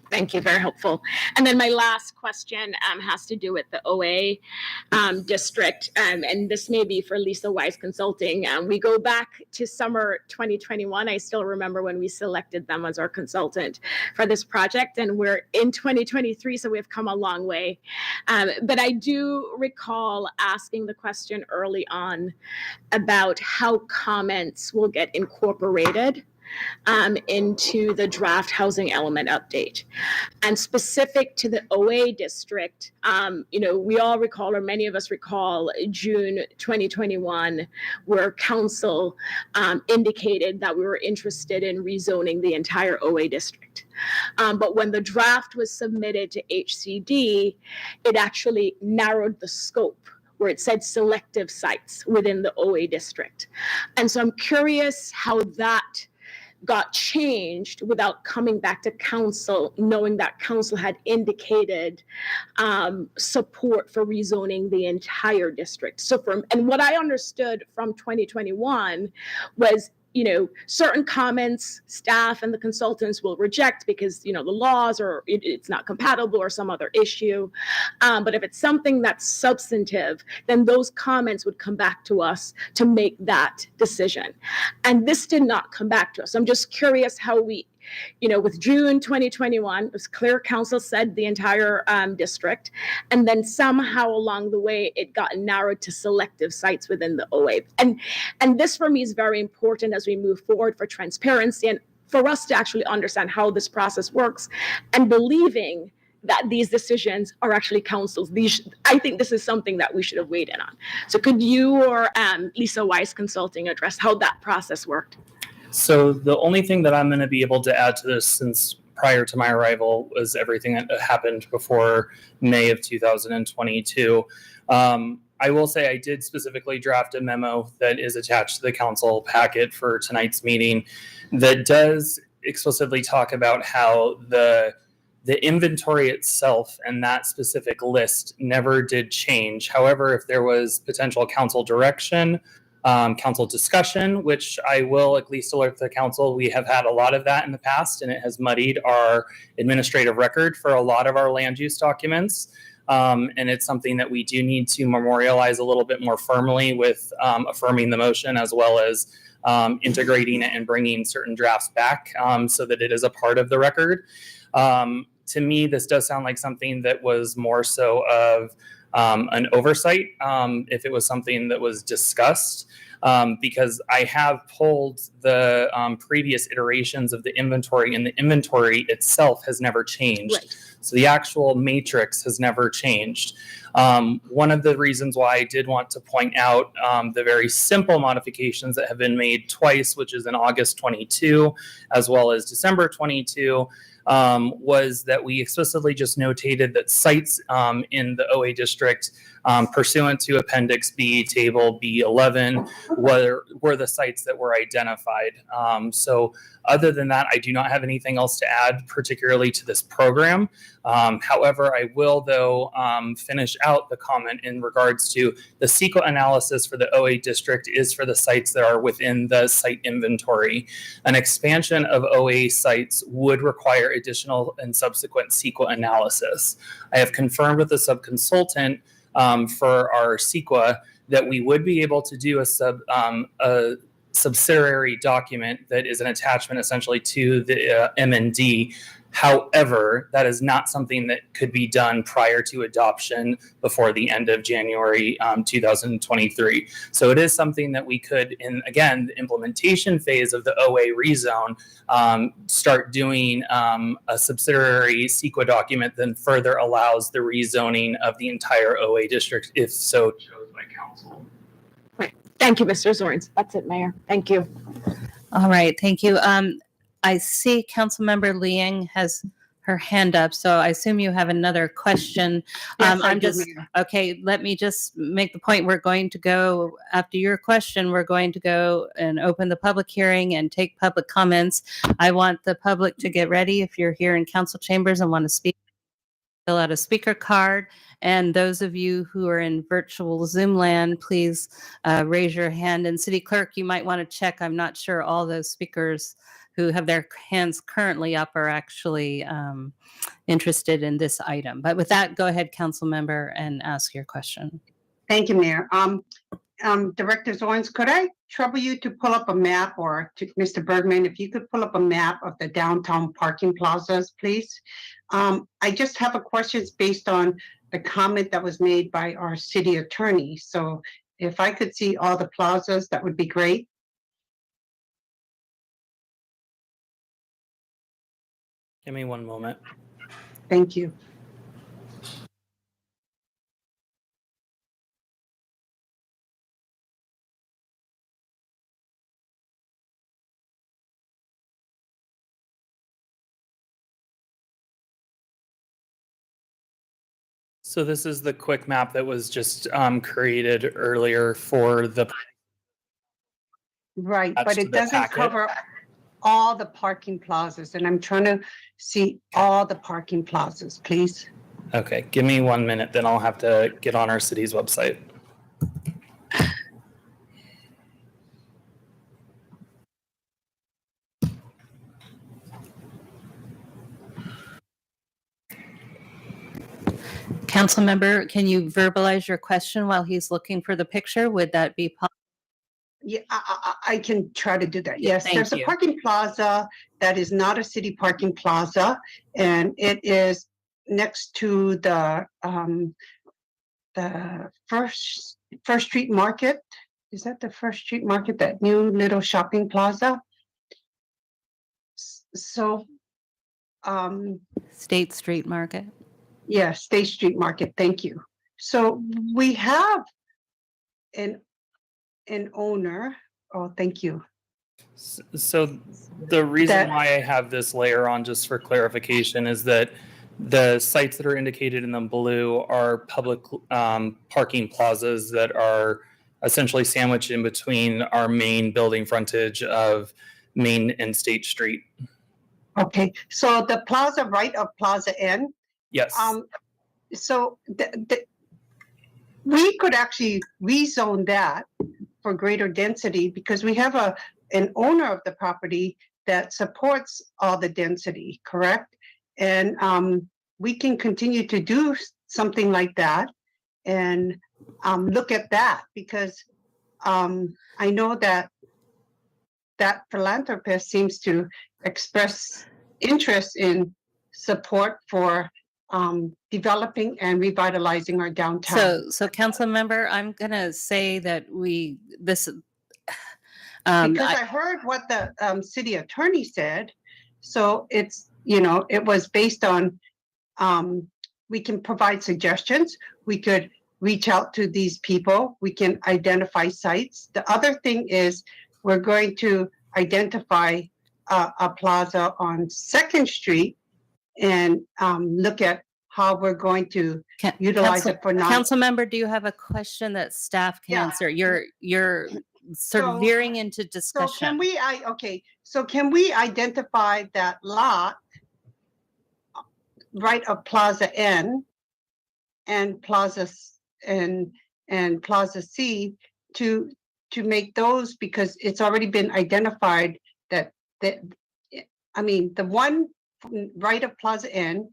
Thank you, very helpful. And then my last question has to do with the OA district, and this may be for Lisa Wise Consulting. We go back to summer 2021. I still remember when we selected them as our consultant for this project, and we're in 2023, so we've come a long way. But I do recall asking the question early on about how comments will get incorporated into the draft housing element update. And specific to the OA district, we all recall, or many of us recall, June 2021, where council indicated that we were interested in rezoning the entire OA district. But when the draft was submitted to HCD, it actually narrowed the scope, where it said selective sites within the OA district. And so I'm curious how that got changed without coming back to council, knowing that council had indicated support for rezoning the entire district. And what I understood from 2021 was, certain comments staff and the consultants will reject because, the laws or it's not compatible or some other issue. But if it's something that's substantive, then those comments would come back to us to make that decision. And this did not come back to us. I'm just curious how we, with June 2021, it was clear council said the entire district, and then somehow along the way it got narrowed to selective sites within the OA. And this for me is very important as we move forward for transparency and for us to actually understand how this process works and believing that these decisions are actually council's. I think this is something that we should have weighed in on. So could you or Lisa Wise Consulting address how that process worked? So the only thing that I'm going to be able to add to this, since prior to my arrival was everything that happened before May of 2022. I will say I did specifically draft a memo that is attached to the council packet for tonight's meeting that does explicitly talk about how the inventory itself and that specific list never did change. However, if there was potential council direction, council discussion, which I will at least alert the council, we have had a lot of that in the past, and it has muddied our administrative record for a lot of our land use documents. And it's something that we do need to memorialize a little bit more firmly with affirming the motion, as well as integrating it and bringing certain drafts back so that it is a part of the record. To me, this does sound like something that was more so of an oversight if it was something that was discussed, because I have pulled the previous iterations of the inventory, and the inventory itself has never changed. Right. So the actual matrix has never changed. One of the reasons why I did want to point out the very simple modifications that have been made twice, which is in August 22, as well as December 22, was that we explicitly just notated that sites in the OA district pursuant to Appendix B, Table B11, were the sites that were identified. So other than that, I do not have anything else to add, particularly to this program. However, I will, though, finish out the comment in regards to the CEQA analysis for the OA district is for the sites that are within the site inventory. An expansion of OA sites would require additional and subsequent CEQA analysis. I have confirmed with the subconsultant for our CEQA that we would be able to do a subsidiary document that is an attachment essentially to the MND. However, that is not something that could be done prior to adoption before the end of January 2023. So it is something that we could, in again, the implementation phase of the OA rezone, start doing a subsidiary CEQA document that further allows the rezoning of the entire OA district, if so chosen by council. Right. Thank you, Mr. Zorns. That's it, Mayor. Thank you. All right, thank you. I see Councilmember Liang has her hand up, so I assume you have another question. Yes, I I'm do, just, Mayor. okay, let me just make the point. We're going to go, after your question, we're going to go and open the public hearing and take public comments. I want the public to get ready. If you're here in council chambers and want to speak, fill out a speaker card. And those of you who are in virtual Zoom land, please raise your hand. And City Clerk, you might want to check. I'm not sure all those speakers who have their hands currently up are actually interested in this item. But with that, go ahead, council member, and ask your question. Thank you, Mayor. Director Zorns, could I trouble you to pull up a map, or to Mr. Bergman, if you could pull up a map of the downtown parking plazas, please? I just have a question based on the comment that was made by our city attorney. So if I could see all the plazas, that would be great. Give me one moment. Thank you. So this is the quick map that was just created earlier for the. Right, Attached but to it the doesn't packet. cover all the parking plazas, and I'm trying to see all the parking plazas, please. Okay, give me 1 minute, then I'll have to get on our city's website. Council member, can you verbalize your question while he's looking for the picture? Would that be possible? Yeah, I can try to do that. Yeah, Yes, thank there's a you. parking plaza that is not a city parking plaza, and it is next to the First Street Market. Is that the First Street Market, that new little shopping plaza? So, State Street Market. yeah, State Street Market, thank you. So we have an owner, oh, thank you. So the reason That- why I have this layer on, just for clarification, is that the sites that are indicated in the blue are public parking plazas that are essentially sandwiched in between our main building frontage of Main and State Street. Okay, so the plaza right of Plaza N, Yes. so we could actually rezone that for greater density, because we have an owner of the property that supports all the density, correct? And we can continue to do something like that and look at that, because I know that philanthropist seems to express interest in support for developing and revitalizing our downtown. So council member, I'm gonna say that Because I heard what the city attorney said, so it's, it was based on, we can provide suggestions, we could reach out to these people, we can identify sites. The other thing is, we're going to identify a plaza on 2nd Street and look at how we're going to utilize it for Council member, do you have a question that staff can Yeah. answer? You're sort of So- veering into So discussion. can we identify that lot right of Plaza N and Plaza and Plaza C to make those, because it's already been identified that I mean, the one right of Plaza N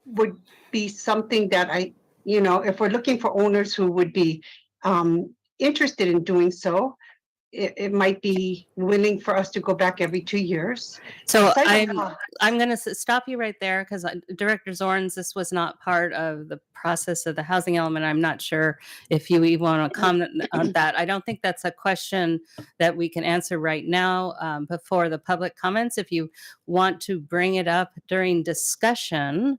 would be something that if we're looking for owners who would be interested in doing so, it might be willing for us to go back every 2 years. So Aside from- I'm going to stop you right there, because Director Zorns, this was not part of the process of the housing element. I'm not sure if you even want to comment on that. I don't think that's a question that we can answer right now before the public comments. If you want to bring it up during discussion,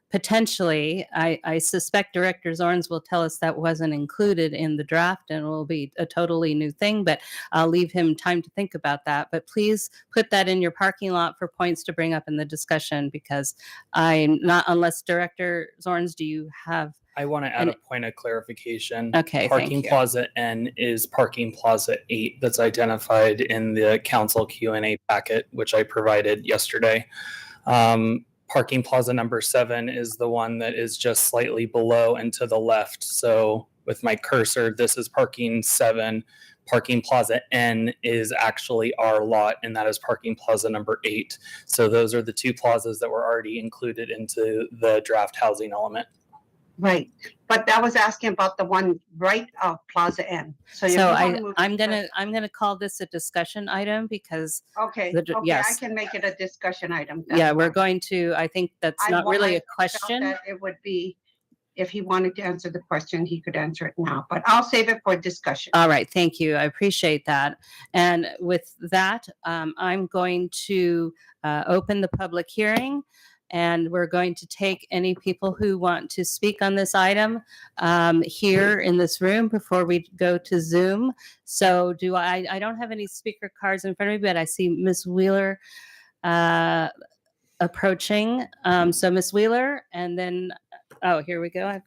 potentially, I suspect Director Zorns will tell us that wasn't included in the draft and will be a totally new thing, but I'll leave him time to think about that. But please put that in your parking lot for points to bring up in the discussion, because I'm not, unless Director Zorns, do you have? I want to add a point of clarification. Okay, thank Parking you. Plaza N is Parking Plaza 8 that's identified in the council Q&A packet, which I provided yesterday. Parking Plaza number 7 is the one that is just slightly below and to the left. So with my cursor, this is parking 7. Parking Plaza N is actually our lot, and that is Parking Plaza number 8. So those are the 2 plazas that were already included into the draft housing element. Right, but I was asking about the one right off Plaza N. So if you So wanna move I'm to gonna call this a discussion item because Okay, the- okay, I yes. can make it a discussion item. yeah, that's we're fine. going to, I think that's not really a felt question. that it would be, if he wanted to answer the question, he could answer it now, but I'll save it for discussion. All right, thank you. I appreciate that. And with that, I'm going to open the public hearing, and we're going to take any people who want to speak on this item here in this room before we go to Zoom. So I don't have any speaker cards in front of me, but I see Ms. Wheeler approaching. So Ms. Wheeler, and then, oh, here we go.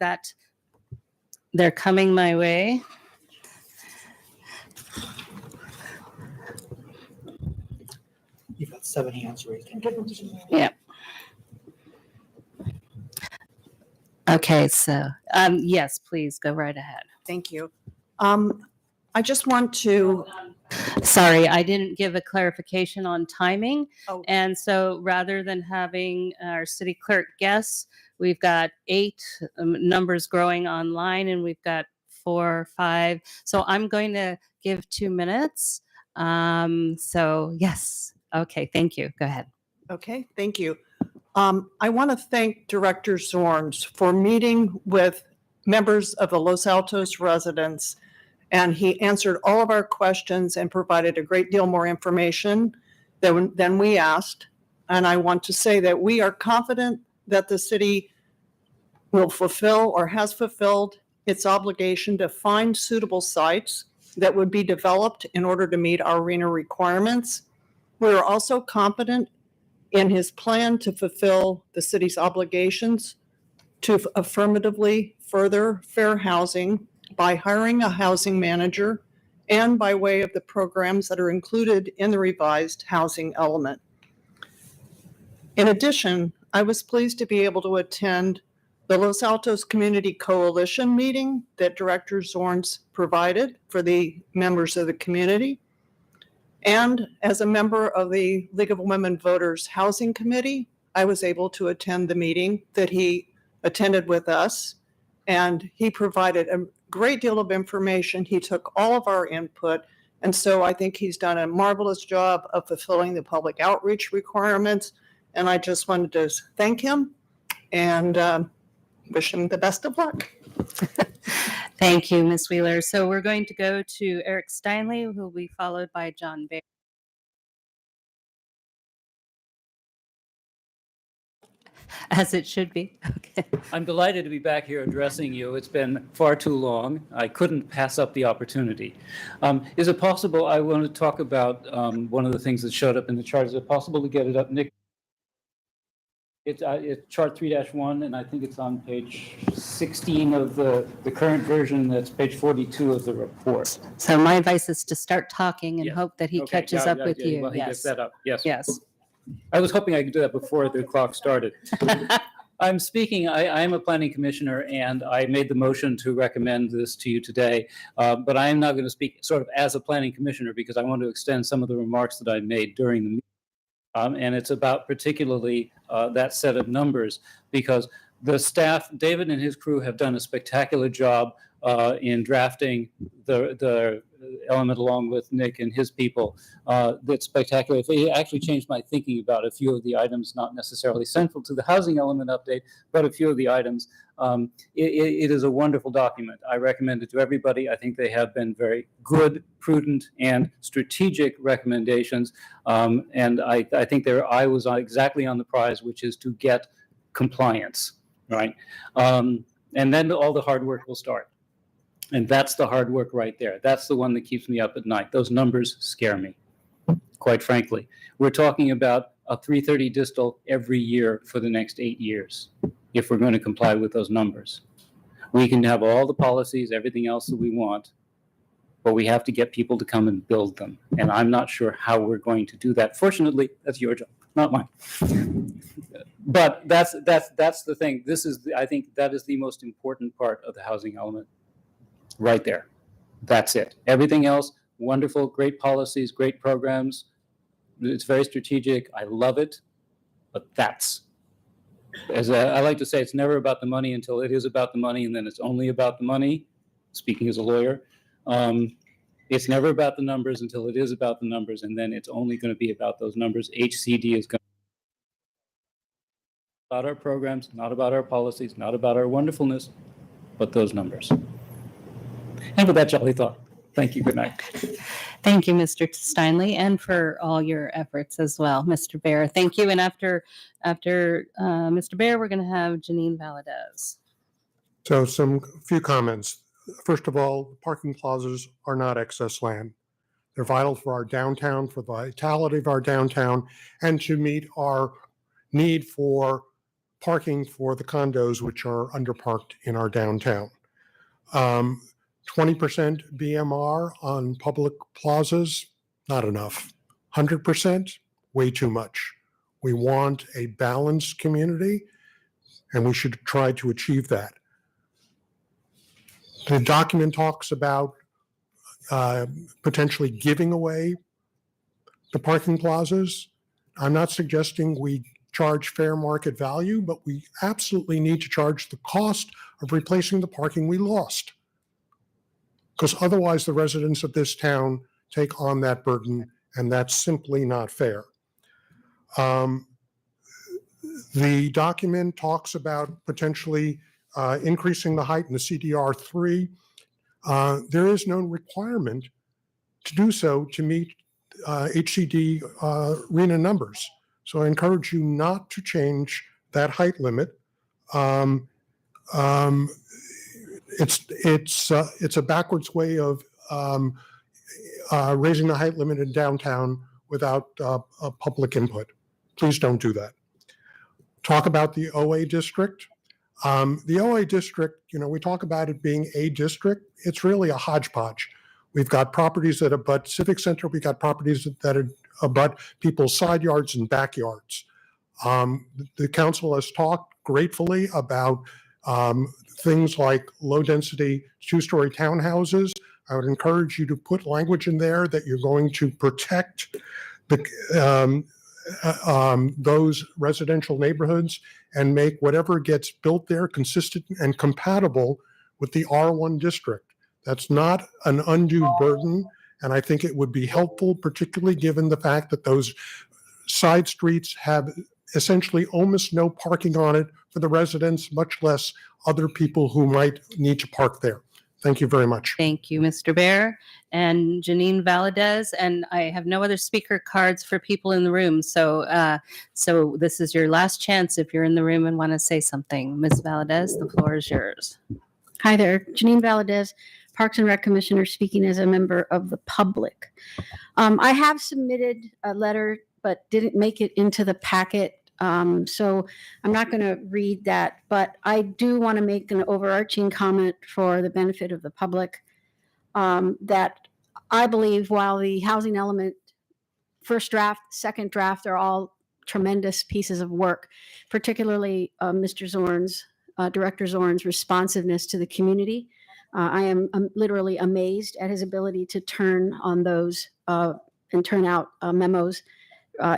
They're coming my way. You've got 7 hands raised. Yeah. Okay, so, yes, please go right ahead. Thank you. I just want to, Sorry, I didn't give a clarification on timing. Oh. And so rather than having our city clerk guess, we've got 8 numbers growing online, and we've got 4, 5. So I'm going to give 2 minutes. So yes. Okay, thank you. Go ahead. okay, thank you. I want to thank Director Zorns for meeting with members of the Los Altos residents, and he answered all of our questions and provided a great deal more information than we asked. And I want to say that we are confident that the city will fulfill or has fulfilled its obligation to find suitable sites that would be developed in order to meet our RENA requirements. We are also confident in his plan to fulfill the city's obligations to affirmatively further fair housing by hiring a housing manager and by way of the programs that are included in the revised housing element. In addition, I was pleased to be able to attend the Los Altos Community Coalition meeting that Director Zorns provided for the members of the community. And as a member of the League of Women Voters Housing Committee, I was able to attend the meeting that he attended with us. And he provided a great deal of information. He took all of our input. And so I think he's done a marvelous job of fulfilling the public outreach requirements. And I just wanted to thank him and wish him the best of luck. Thank you, Ms. Wheeler. So we're going to go to Eric Steinley, who will be followed by John Baer. As it should be. Okay. I'm delighted to be back here addressing you. It's been far too long. I couldn't pass up the opportunity. Is it possible, I want to talk about one of the things that showed up in the chart. Is it possible to get it up, Nick? It's chart 3-1, and I think it's on page 16 of the current version. That's page 42 of the report. So my advice is to start talking and Yes. hope that he Okay, catches yeah, up yeah, with yeah, you. well, he gets Yes. that up. Yes. Yes. I was hoping I could do that before the clock started. I'm speaking, I am a planning commissioner, and I made the motion to recommend this to you today. But I am now going to speak sort of as a planning commissioner because I want to extend some of the remarks that I made during the meeting. And it's about particularly that set of numbers, because the staff, David and his crew, have done a spectacular job in drafting the element along with Nick and his people. That's spectacular. They actually changed my thinking about a few of the items, not necessarily central to the housing element update, but a few of the items. It is a wonderful document. I recommend it to everybody. I think they have been very good, prudent, and strategic recommendations. And I think I was exactly on the prize, which is to get compliance, right? And then all the hard work will start. And that's the hard work right there. That's the one that keeps me up at night. Those numbers scare me, quite frankly. We're talking about a 330 distal every year for the next 8 years, if we're going to comply with those numbers. We can have all the policies, everything else that we want, but we have to get people to come and build them. And I'm not sure how we're going to do that. Fortunately, that's your job, not mine. But that's the thing. I think that is the most important part of the housing element. Right there. That's it. Everything else, wonderful, great policies, great programs. It's very strategic. I love it. But that's, as I like to say, it's never about the money until it is about the money, and then it's only about the money. Speaking as a lawyer, it's never about the numbers until it is about the numbers, and then it's only going to be about those numbers. HCD is going to be about our programs, not about our policies, not about our wonderfulness, but those numbers. And with that jolly thought, thank you. Good night. Thank you, Mr. Steinley, and for all your efforts as well, Mr. Bear. Thank you. And after Mr. Bear, we're going to have Janine Valadez. So few comments. First of all, parking plazas are not excess land. They're vital for our downtown, for the vitality of our downtown, and to meet our need for parking for the condos which are underparked in our downtown. 20% BMR on public plazas, not enough. 100%, way too much. We want a balanced community, and we should try to achieve that. The document talks about potentially giving away the parking plazas. I'm not suggesting we charge fair market value, but we absolutely need to charge the cost of replacing the parking we lost. Because otherwise the residents of this town take on that burden, and that's simply not fair. The document talks about potentially increasing the height in the CDR3. There is no requirement to do so to meet HCD RENA numbers. So I encourage you not to change that height limit. It's a backwards way of raising the height limit in downtown without public input. Please don't do that. Talk about the OA district. The OA district, we talk about it being a district. It's really a hodgepodge. We've got properties that abut Civic Center. We've got properties that abut people's side yards and backyards. The council has talked gratefully about things like low-density two-story townhouses. I would encourage you to put language in there that you're going to protect those residential neighborhoods and make whatever gets built there consistent and compatible with the R1 district. That's not an undue burden, and I think it would be helpful, particularly given the fact that those side streets have essentially almost no parking on it for the residents, much less other people who might need to park there. Thank you very much. Thank you, Mr. Bear and Janine Valadez. And I have no other speaker cards for people in the room. So this is your last chance if you're in the room and want to say something. Ms. Valadez, the floor is yours. Hi there, Janine Valadez, Parks and Rec Commissioner, speaking as a member of the public. I have submitted a letter, but didn't make it into the packet. So I'm not going to read that, but I do want to make an overarching comment for the benefit of the public, that I believe while the housing element, first draft, second draft are all tremendous pieces of work, particularly Mr. Zorn's, Director Zorn's responsiveness to the community. I am literally amazed at his ability to turn on those and turn out memos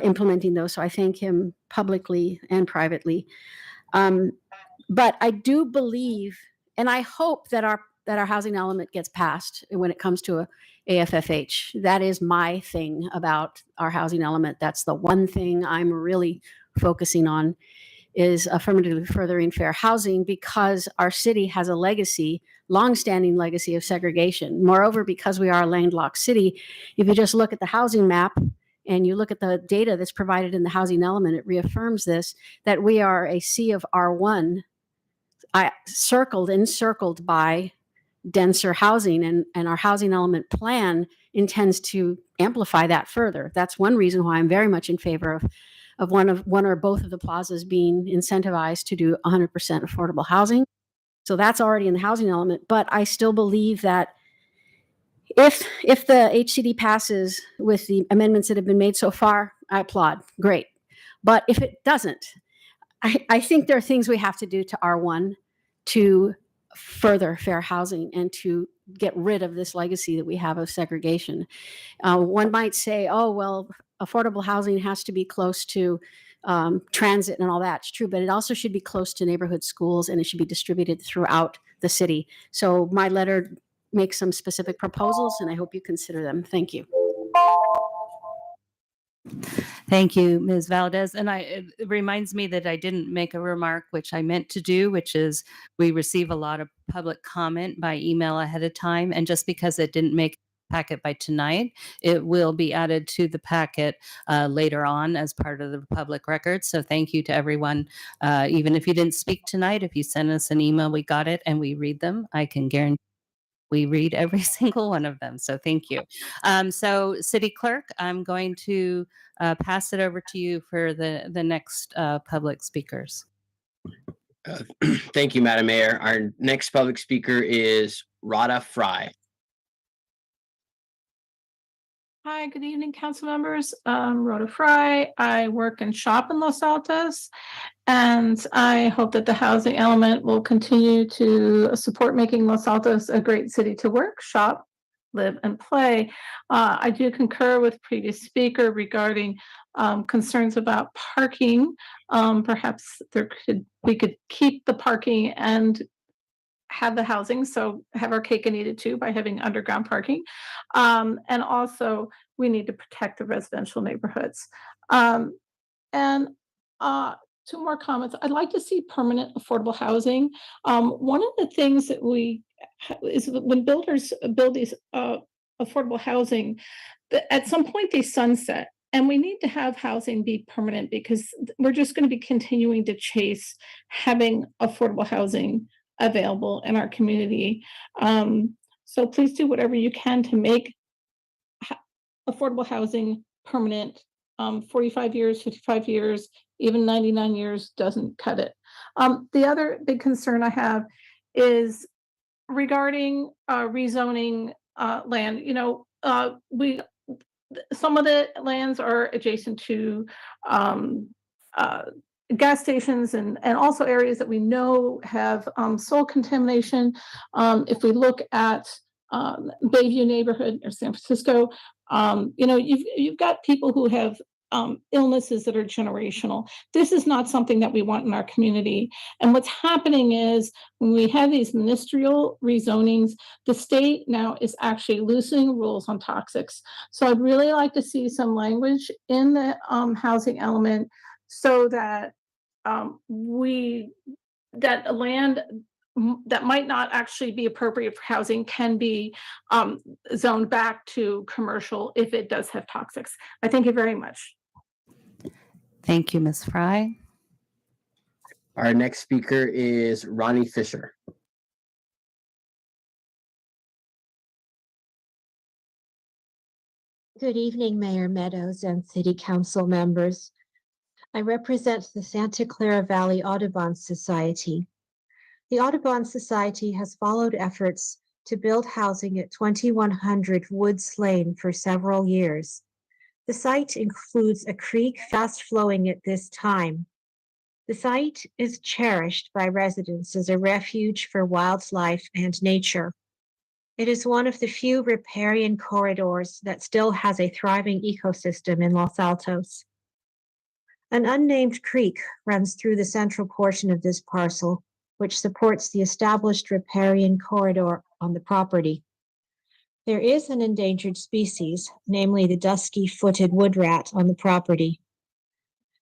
implementing those. So I thank him publicly and privately. But I do believe, and I hope that our housing element gets passed when it comes to a AFFH. That is my thing about our housing element. That's the one thing I'm really focusing on, is affirmatively furthering fair housing, because our city has a legacy, longstanding legacy of segregation. Moreover, because we are a landlocked city, if you just look at the housing map and you look at the data that's provided in the housing element, it reaffirms this, that we are a sea of R1, encircled by denser housing, and our housing element plan intends to amplify that further. That's one reason why I'm very much in favor of one or both of the plazas being incentivized to do 100% affordable housing. So that's already in the housing element, but I still believe that if the HCD passes with the amendments that have been made so far, I applaud. Great. But if it doesn't, I think there are things we have to do to R1 to further fair housing and to get rid of this legacy that we have of segregation. One might say, oh, well, affordable housing has to be close to transit and all that. It's true, but it also should be close to neighborhood schools, and it should be distributed throughout the city. So my letter makes some specific proposals, and I hope you consider them. Thank you. Thank you, Ms. Valdez. And it reminds me that I didn't make a remark, which I meant to do, which is we receive a lot of public comment by email ahead of time. And just because it didn't make the packet by tonight, it will be added to the packet later on as part of the public record. So thank you to everyone. Even if you didn't speak tonight, if you send us an email, we got it and we read them. I can guarantee we read every single one of them. So thank you. So City Clerk, I'm going to pass it over to you for the next public speakers. Thank you, Madam Mayor. Our next public speaker is Rhoda Fry. Hi, good evening, council members. Rhoda Fry. I work and shop in Los Altos, and I hope that the housing element will continue to support making Los Altos a great city to work, shop, live, and play. I do concur with previous speaker regarding concerns about parking. Perhaps we could keep the parking and have the housing, so have our cake and eat it too by having underground parking. And also we need to protect the residential neighborhoods. And two more comments. I'd like to see permanent affordable housing. One of the things that is when builders build these affordable housing, at some point they sunset. And we need to have housing be permanent because we're just going to be continuing to chase having affordable housing available in our community. So please do whatever you can to make affordable housing permanent. 45 years, 55 years, even 99 years doesn't cut it. The other big concern I have is regarding rezoning land. You know, some of the lands are adjacent to gas stations and also areas that we know have soil contamination. If we look at Bayview neighborhood or San Francisco, you know, you've got people who have illnesses that are generational. This is not something that we want in our community. And what's happening is when we have these ministerial rezonings, the state now is actually loosening rules on toxics. So I'd really like to see some language in the housing element so that that a land that might not actually be appropriate for housing can be zoned back to commercial if it does have toxics. I thank you very much. Thank you, Ms. Fry. Our next speaker is Ronnie Fisher. Good evening, Mayor Meadows and City Council members. I represent the Santa Clara Valley Audubon Society. The Audubon Society has followed efforts to build housing at 2100 Woods Lane for several years. The site includes a creek fast flowing at this time. The site is cherished by residents as a refuge for wildlife and nature. It is one of the few riparian corridors that still has a thriving ecosystem in Los Altos. An unnamed creek runs through the central portion of this parcel, which supports the established riparian corridor on the property. There is an endangered species, namely the dusky-footed wood rat, on the property.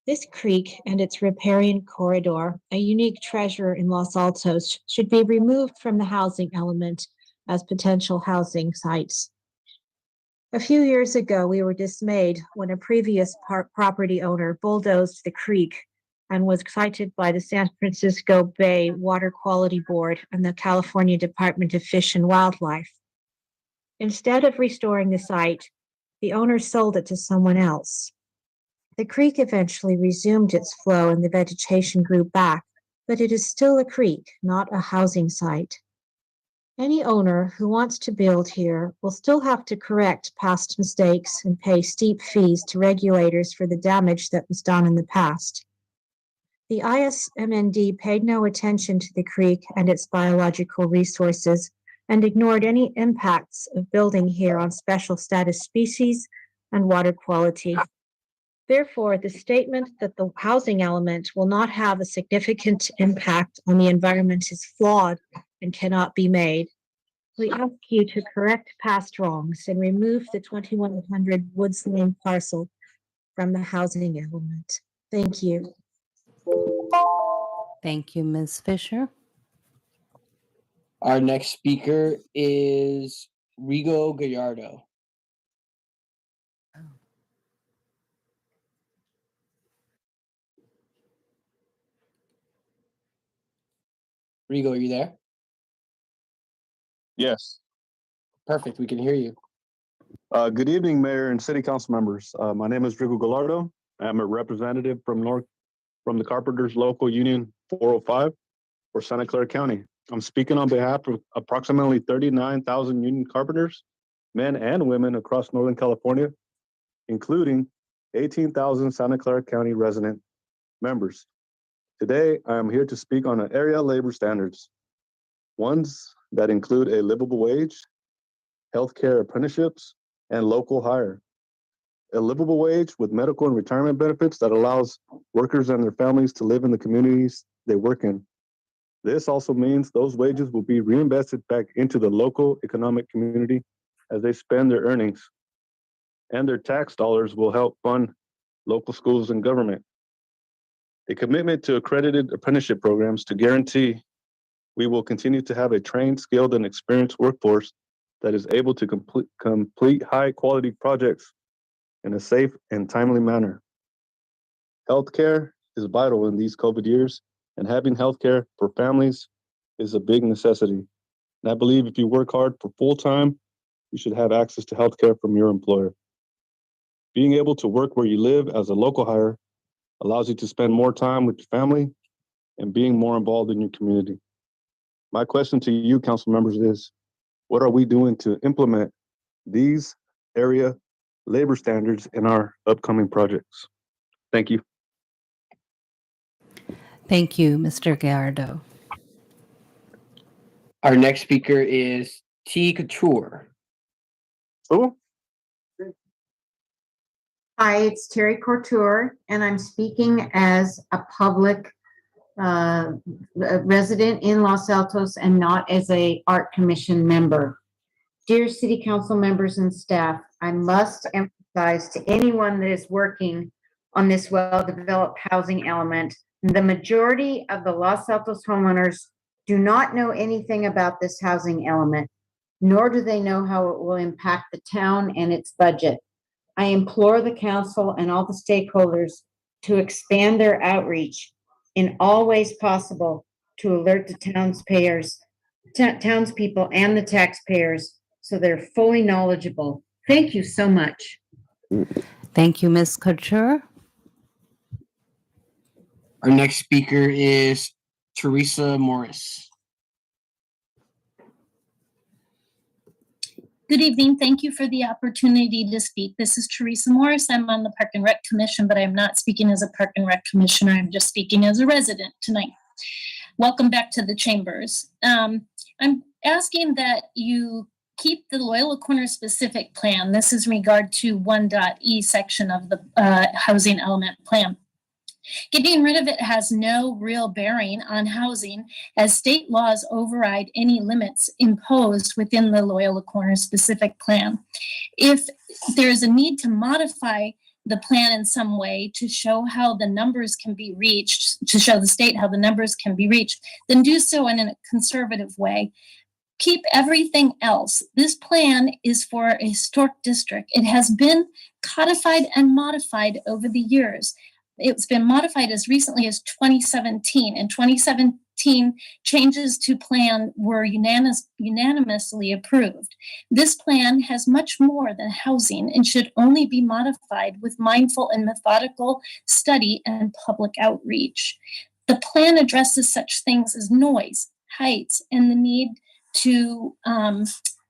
This creek and its riparian corridor, a unique treasure in Los Altos, should be removed from the housing element as potential housing sites. A few years ago, we were dismayed when a previous property owner bulldozed the creek and was cited by the San Francisco Bay Water Quality Board and the California Department of Fish and Wildlife. Instead of restoring the site, the owner sold it to someone else. The creek eventually resumed its flow and the vegetation grew back, but it is still a creek, not a housing site. Any owner who wants to build here will still have to correct past mistakes and pay steep fees to regulators for the damage that was done in the past. The ISMND paid no attention to the creek and its biological resources and ignored any impacts of building here on special status species and water quality. Therefore, the statement that the housing element will not have a significant impact on the environment is flawed and cannot be made. We ask you to correct past wrongs and remove the 2100 Woods Lane parcel from the housing element. Thank you. Thank you, Ms. Fisher. Our next speaker is Rigo Gallardo. Rigo, are you there? Yes. Perfect. We can hear you. Good evening, Mayor and City Council members. My name is Rigo Gallardo. I'm a representative from the Carpenters Local Union 405 for Santa Clara County. I'm speaking on behalf of approximately 39,000 union carpenters, men and women across Northern California, including 18,000 Santa Clara County resident members. Today, I am here to speak on area labor standards, ones that include a livable wage, healthcare apprenticeships, and local hire. A livable wage with medical and retirement benefits that allows workers and their families to live in the communities they work in. This also means those wages will be reinvested back into the local economic community as they spend their earnings, and their tax dollars will help fund local schools and government. A commitment to accredited apprenticeship programs to guarantee we will continue to have a trained, skilled, and experienced workforce that is able to complete high-quality projects in a safe and timely manner. Healthcare is vital in these COVID years, and having healthcare for families is a big necessity. And I believe if you work hard for full-time, you should have access to healthcare from your employer. Being able to work where you live as a local hire allows you to spend more time with your family and being more involved in your community. My question to you, council members, is what are we doing to implement these area labor standards in our upcoming projects? Thank you. Thank you, Mr. Gallardo. Our next speaker is T. Couture. Who? Hi, it's Terry Couture, and I'm speaking as a public resident in Los Altos and not as a Art Commission member. Dear City Council members and staff, I must emphasize to anyone that is working on this well-developed housing element, the majority of the Los Altos homeowners do not know anything about this housing element, nor do they know how it will impact the town and its budget. I implore the council and all the stakeholders to expand their outreach in all ways possible to alert the townspeople and the taxpayers so they're fully knowledgeable. Thank you so much. Thank you, Ms. Couture. Our next speaker is Teresa Morris. Good evening. Thank you for the opportunity to speak. This is Teresa Morris. I'm on the Park and Rec Commission, but I'm not speaking as a Park and Rec Commissioner. I'm just speaking as a resident tonight. Welcome back to the chambers. I'm asking that you keep the Loyola Corner specific plan. This is in regard to 1.e section of the housing element plan. Getting rid of it has no real bearing on housing, as state laws override any limits imposed within the Loyola Corner specific plan. If there is a need to modify the plan in some way to show how the numbers can be reached, to show the state how the numbers can be reached, then do so in a conservative way. Keep everything else. This plan is for a historic district. It has been codified and modified over the years. It's been modified as recently as 2017. In 2017, changes to plan were unanimously approved. This plan has much more than housing and should only be modified with mindful and methodical study and public outreach. The plan addresses such things as noise, heights, and the need to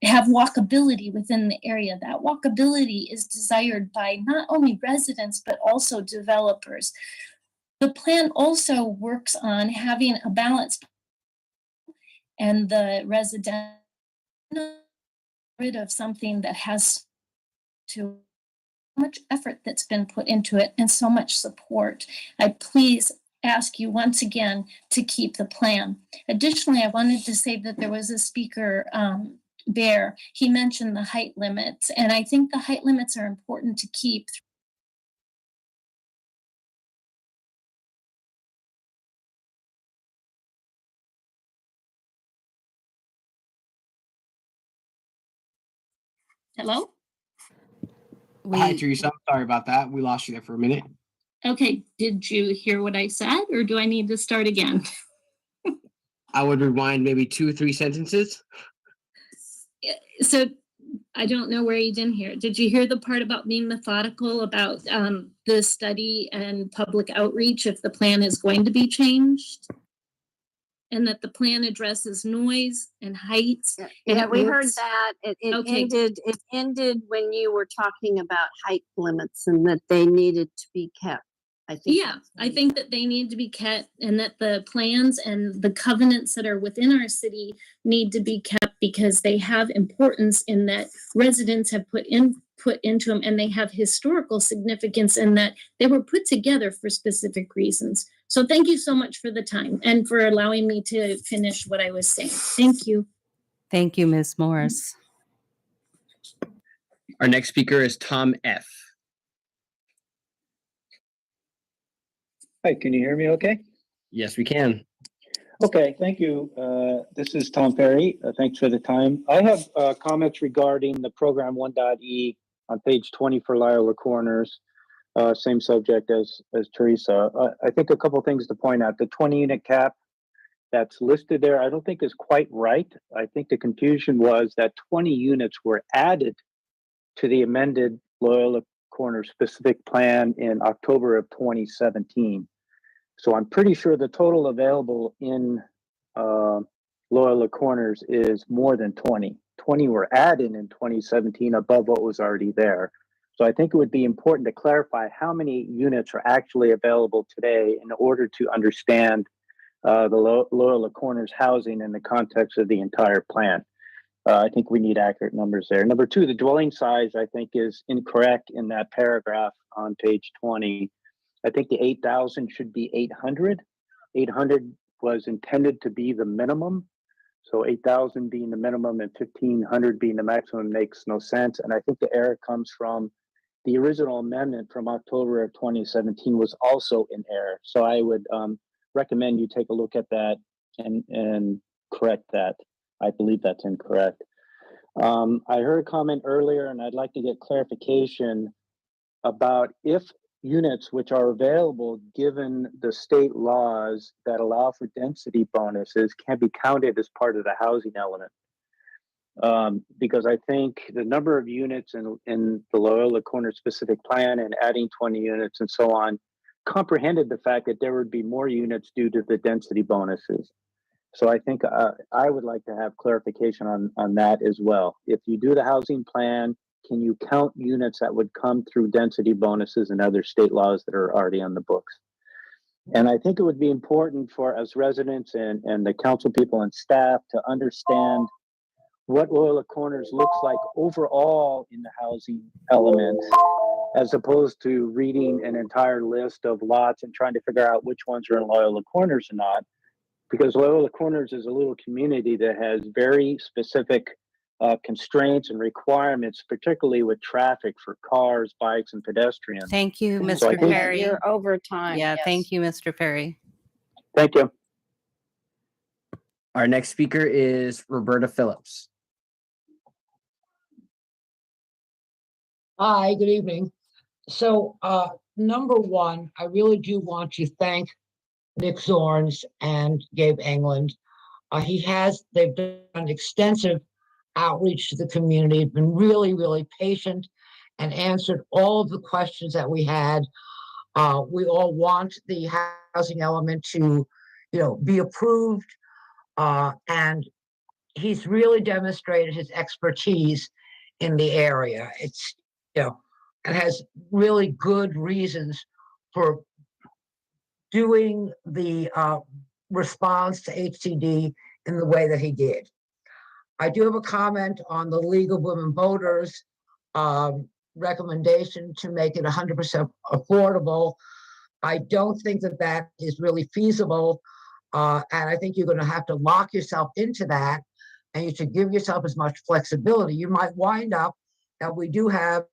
have walkability within the area. That walkability is desired by not only residents, but also developers. The plan also works on having a balance and the residential rid of something that has so much effort that's been put into it and so much support. I please ask you once again to keep the plan. Additionally, I wanted to say that there was a speaker, Bear. He mentioned the height limits, and I think the height limits are important to keep. Hello? Hi, Teresa. I'm sorry about that. We lost you there for a minute. Okay, did you hear what I said, or do I need to start again? I would rewind maybe 2 or 3 sentences. So I don't know where you didn't hear. Did you hear the part about being methodical about the study and public outreach if the plan is going to be changed? And that the plan addresses noise and heights? Yeah, we heard that. It ended when you were talking about height limits and that they needed to be kept. I think. Yeah, I think that they need to be kept and that the plans and the covenants that are within our city need to be kept because they have importance in that residents have put into them, and they have historical significance in that they were put together for specific reasons. So thank you so much for the time and for allowing me to finish what I was saying. Thank you. Thank you, Ms. Morris. Our next speaker is Tom F. Hi, can you hear me okay? Yes, we can. Okay, thank you. This is Tom Perry. Thanks for the time. I have comments regarding the program 1.e on page 20 for Loyola Corners. Same subject as Teresa. I think a couple things to point out. The 20 unit cap that's listed there, I don't think is quite right. I think the confusion was that 20 units were added to the amended Loyola Corners specific plan in October of 2017. So I'm pretty sure the total available in Loyola Corners is more than 20. 20 were added in 2017 above what was already there. So I think it would be important to clarify how many units are actually available today in order to understand the Loyola Corners housing in the context of the entire plan. I think we need accurate numbers there. Number two, the dwelling size, I think, is incorrect in that paragraph on page 20. I think the 8,000 should be 800. 800 was intended to be the minimum. So 8,000 being the minimum and 1,500 being the maximum makes no sense. And I think the error comes from the original amendment from October of 2017 was also in error. So I would recommend you take a look at that and correct that. I believe that's incorrect. I heard a comment earlier, and I'd like to get clarification about if units which are available given the state laws that allow for density bonuses can be counted as part of the housing element. Because I think the number of units in the Loyola Corners specific plan and adding 20 units and so on comprehended the fact that there would be more units due to the density bonuses. So I think I would like to have clarification on that as well. If you do the housing plan, can you count units that would come through density bonuses and other state laws that are already on the books? And I think it would be important for us residents and the council people and staff to understand what Loyola Corners looks like overall in the housing element, as opposed to reading an entire list of lots and trying to figure out which ones are in Loyola Corners or not. Because Loyola Corners is a little community that has very specific constraints and requirements, particularly with traffic for cars, bikes, and pedestrians. Thank you, So I Mr. think- Perry. You're over time. Yeah, yes. thank you, Mr. Perry. Thank you. Our next speaker is Roberta Phillips. Hi, good evening. So, number one, I really do want to thank Nick Zorns and Gabe England. They've done extensive outreach to the community, been really, really patient and answered all of the questions that we had. We all want the housing element to, be approved. And he's really demonstrated his expertise in the area. It's, and has really good reasons for doing the response to HCD in the way that he did. I do have a comment on the League of Women Voters recommendation to make it 100% affordable. I don't think that that is really feasible. And I think you're going to have to lock yourself into that, and you should give yourself as much flexibility. You might wind up, and we do have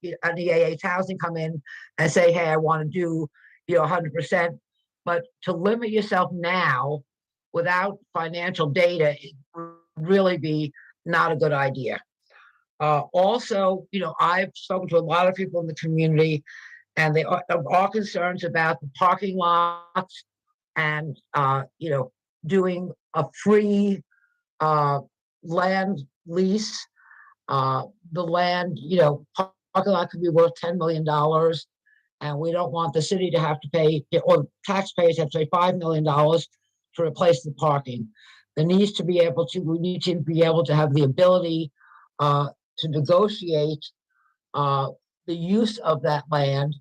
an EAH housing come in and say, hey, I want to do 100%. But to limit yourself now without financial data would really be not a good idea. Also, I've spoken to a lot of people in the community, and they are all concerns about the parking lots and, doing a free land lease. The land, parking lot could be worth $10 million. And we don't want the city to have to pay, or taxpayers have to pay $5 million to replace the parking. We need to be able to have the ability to negotiate the use of that land,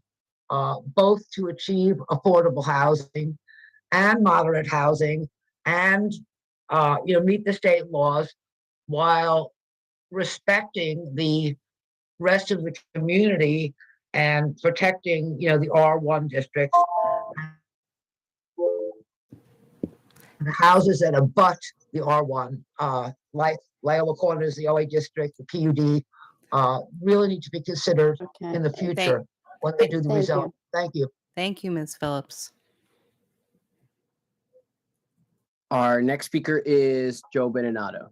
both to achieve affordable housing and moderate housing, and meet the state laws while respecting the rest of the community and protecting, the R1 district. The houses that abut the R1, like Loyola Corners, the OA district, the PUD, really need to be considered in the future when they do the result. Thank you. Thank you, Ms. Phillips. Our next speaker is Joe Benenato.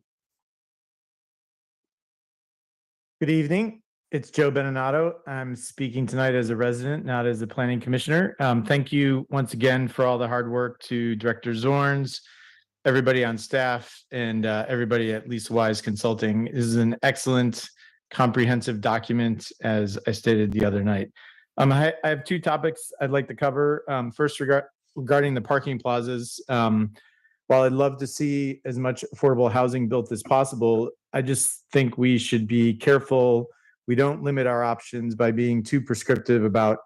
Good evening. It's Joe Benenato. I'm speaking tonight as a resident, not as a planning commissioner. Thank you once again for all the hard work to Director Zorns, everybody on staff, and everybody at Lease Wise Consulting. This is an excellent, comprehensive document, as I stated the other night. I have two topics I'd like to cover. First, regarding the parking plazas. While I'd love to see as much affordable housing built as possible, I just think we should be careful we don't limit our options by being too prescriptive about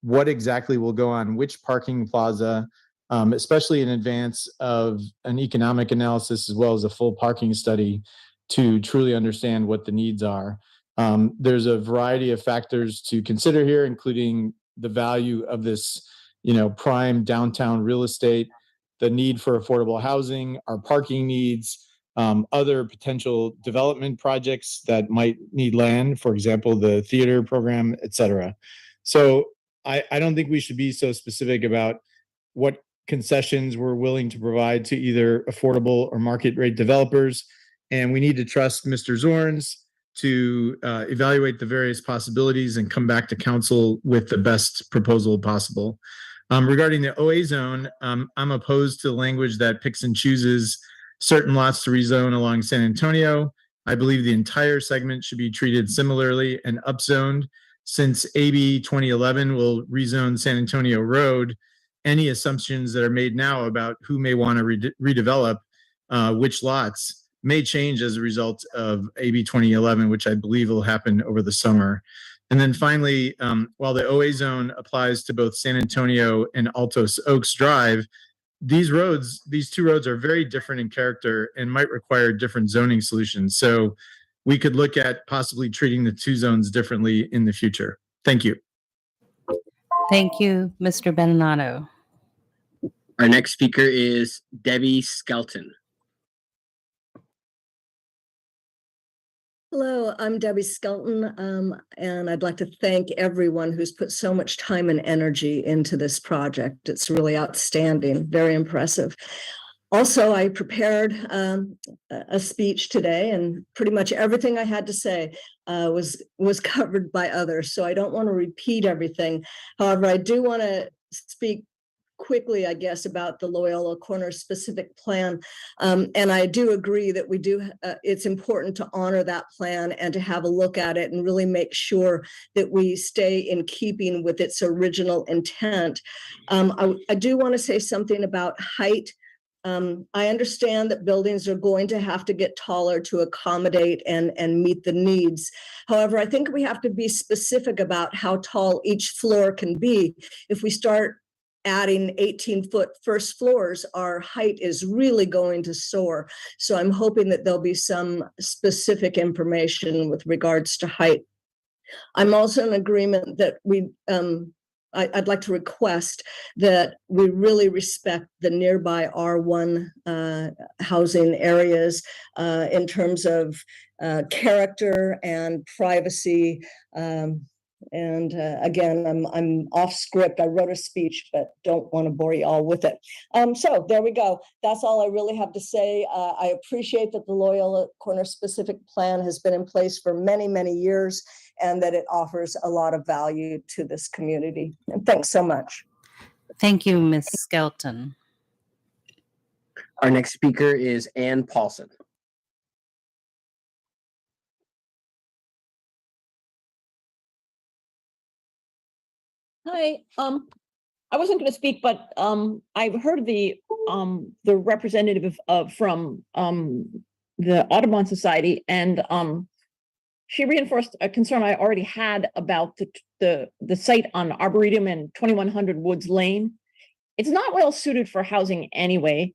what exactly will go on which parking plaza, especially in advance of an economic analysis as well as a full parking study to truly understand what the needs are. There's a variety of factors to consider here, including the value of this, prime downtown real estate, the need for affordable housing, our parking needs, other potential development projects that might need land, for example, the theater program, et cetera. So I don't think we should be so specific about what concessions we're willing to provide to either affordable or market rate developers. And we need to trust Mr. Zorns to evaluate the various possibilities and come back to council with the best proposal possible. Regarding the OA zone, I'm opposed to language that picks and chooses certain lots to rezone along San Antonio. I believe the entire segment should be treated similarly and upzoned. Since AB 2011 will rezone San Antonio Road, any assumptions that are made now about who may want to redevelop which lots may change as a result of AB 2011, which I believe will happen over the summer. And then finally, while the OA zone applies to both San Antonio and Altos Oaks Drive, these two roads are very different in character and might require different zoning solutions. So we could look at possibly treating the two zones differently in the future. Thank you. Thank you, Mr. Benenato. Our next speaker is Debbie Skelton. Hello, I'm Debbie Skelton, and I'd like to thank everyone who's put so much time and energy into this project. It's really outstanding, very impressive. Also, I prepared a speech today, and pretty much everything I had to say was covered by others, so I don't want to repeat everything. However, I do want to speak quickly, I guess, about the Loyola Corners specific plan. And I do agree that it's important to honor that plan and to have a look at it and really make sure that we stay in keeping with its original intent. I do want to say something about height. I understand that buildings are going to have to get taller to accommodate and meet the needs. However, I think we have to be specific about how tall each floor can be. If we start adding 18-foot first floors, our height is really going to soar. So I'm hoping that there'll be some specific information with regards to height. I'm also in agreement that I'd like to request that we really respect the nearby R1 housing areas in terms of character and privacy. Again, I'm off script. I wrote a speech, but don't want to bore you all with it. So there we go. That's all I really have to say. I appreciate that the Loyola Corner specific plan has been in place for many, many years, and that it offers a lot of value to this community. And thanks so much. Thank you, Ms. Skelton. Our next speaker is Ann Paulson. Hi, I wasn't going to speak, but I've heard the representative from the Audubon Society, and she reinforced a concern I already had about the site on Arboretum and 2100 Woods Lane. It's not well suited for housing anyway,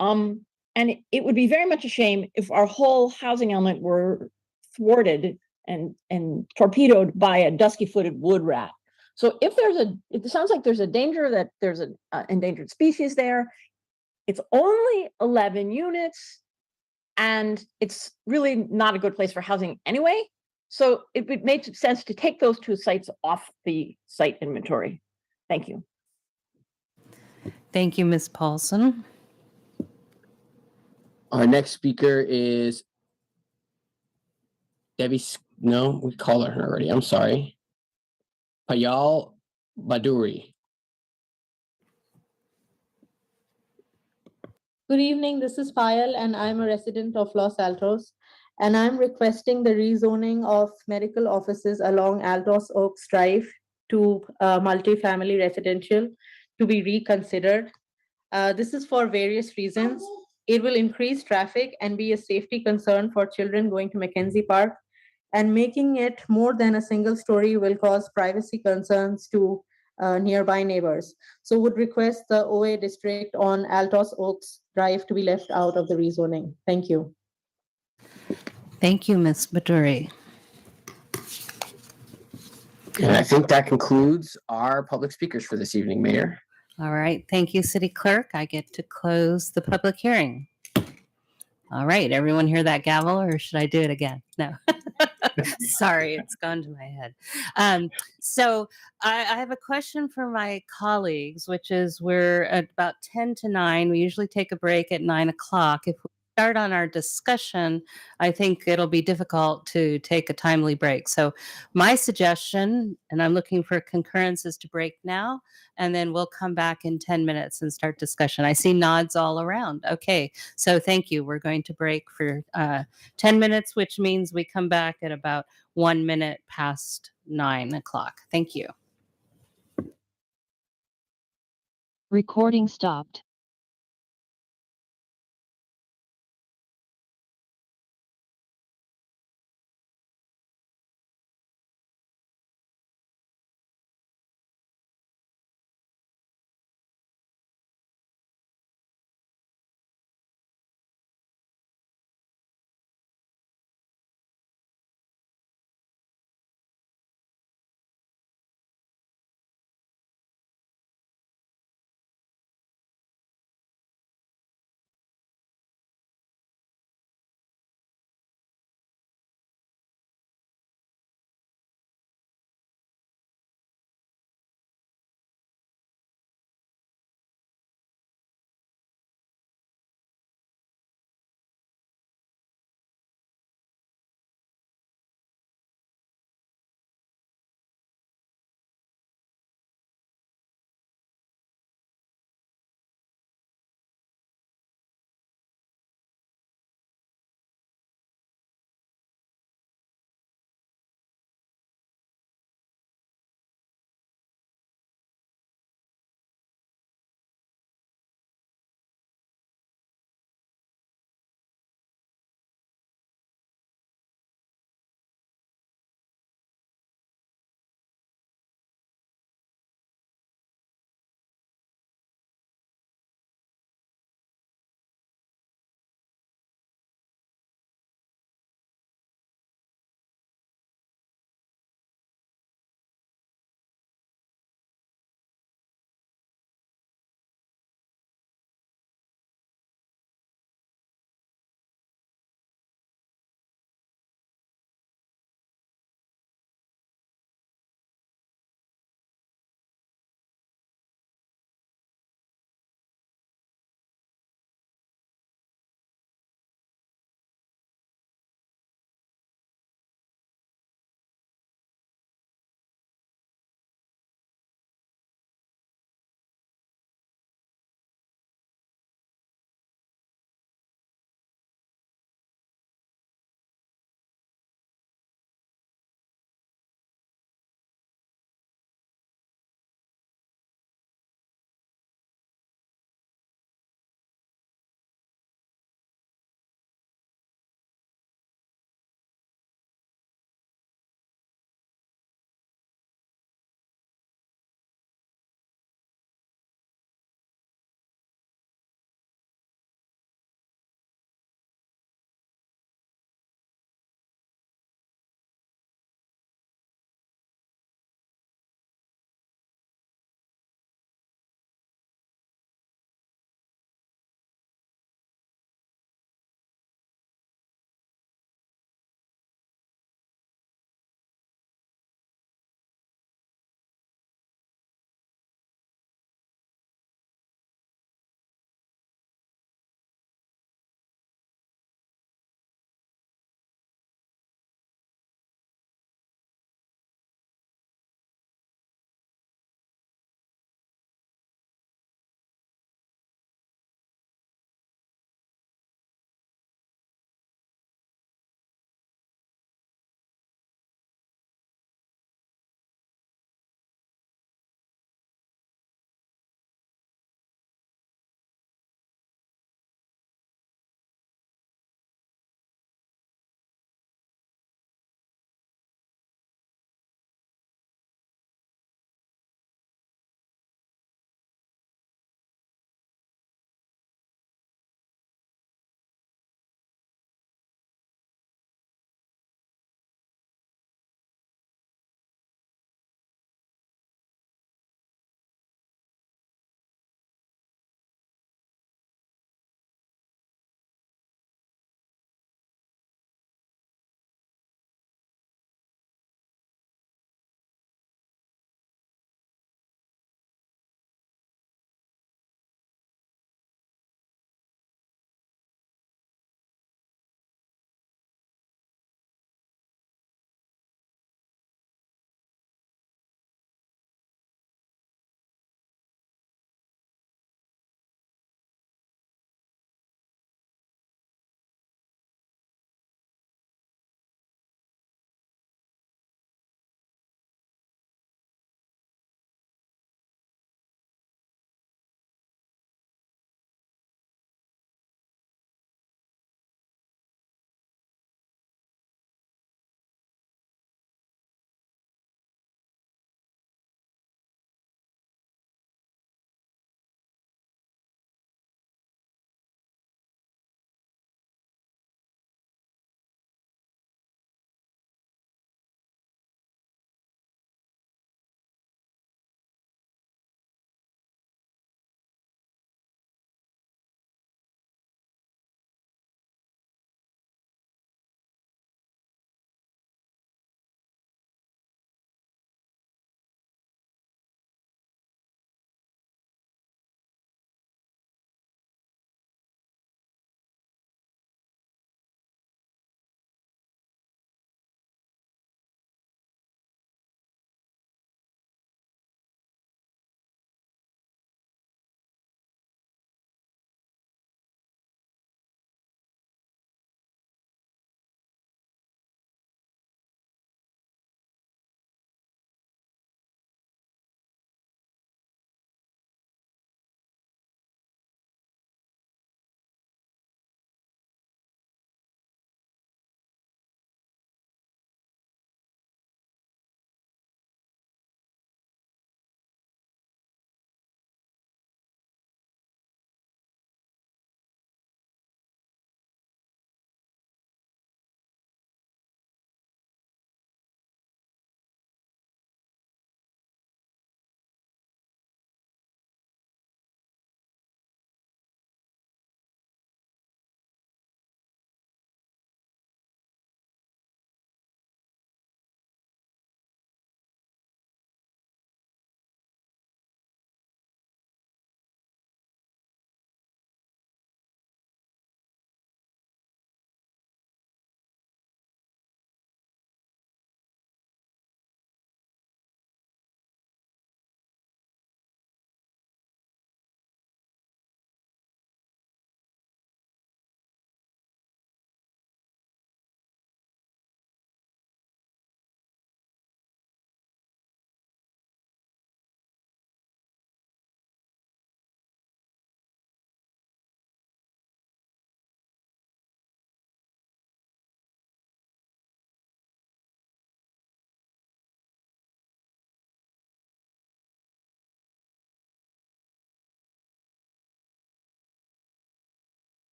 and it would be very much a shame if our whole housing element were thwarted and torpedoed by a dusky-footed wood rat. So if it sounds like there's a danger that there's an endangered species there. It's only 11 units, and it's really not a good place for housing anyway. So it would make sense to take those two sites off the site inventory. Thank you. Thank you, Ms. Paulson. Our next speaker is Debbie. No, we called her already. I'm sorry. Payal Baduri. Good evening, this is Payal and I'm a resident of Los Altos, and I'm requesting the rezoning of medical offices along Altos Oaks Drive to multifamily residential to be reconsidered. This is for various reasons. It will increase traffic and be a safety concern for children going to Mackenzie Park, and making it more than a single story will cause privacy concerns to nearby neighbors. So would request the OA district on Altos Oaks Drive to be left out of the rezoning. Thank you. Thank you, Ms. Baduri. And I think that concludes our public speakers for this evening, Mayor. All right. Thank you, City Clerk. I get to close the public hearing. All right. Everyone hear that gavel, or should I do it again? No. Sorry, it's gone to my head. So I have a question for my colleagues, which is we're at about 10 to 9. We usually take a break at 9 o'clock. If we start on our discussion, I think it'll be difficult to take a timely break. So my suggestion, and I'm looking for concurrence, is to break now, and then we'll come back in 10 minutes and start discussion. I see nods all around. Okay, so thank you. We're going to break for 10 minutes, which means we come back at about 1 minute past 9 o'clock. Thank you. Recording stopped.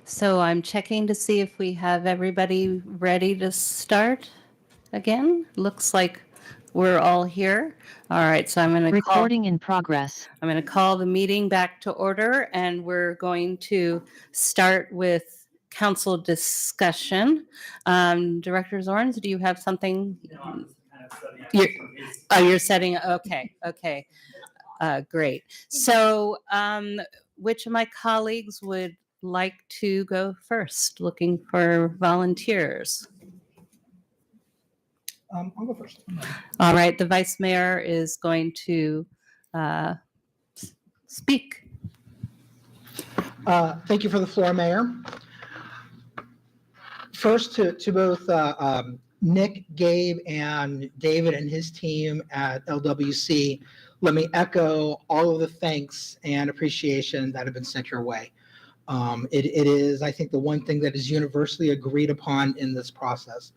So I'm checking to see if we have everybody ready to start again. Looks like we're all here. All right, so I'm going to call. Recording in progress. I'm going to call the meeting back to order, and we're going to start with council discussion. Director Zorns, do you have something? You're setting. Okay. Great. So, which of my colleagues would like to go first? Looking for volunteers. I'll go first. All right, the vice mayor is going to speak. Thank you for the floor, Mayor. First, to both Nick, Gabe, and David and his team at LWC, let me echo all of the thanks and appreciation that have been sent your way. It is, I think, the one thing that is universally agreed upon in this process.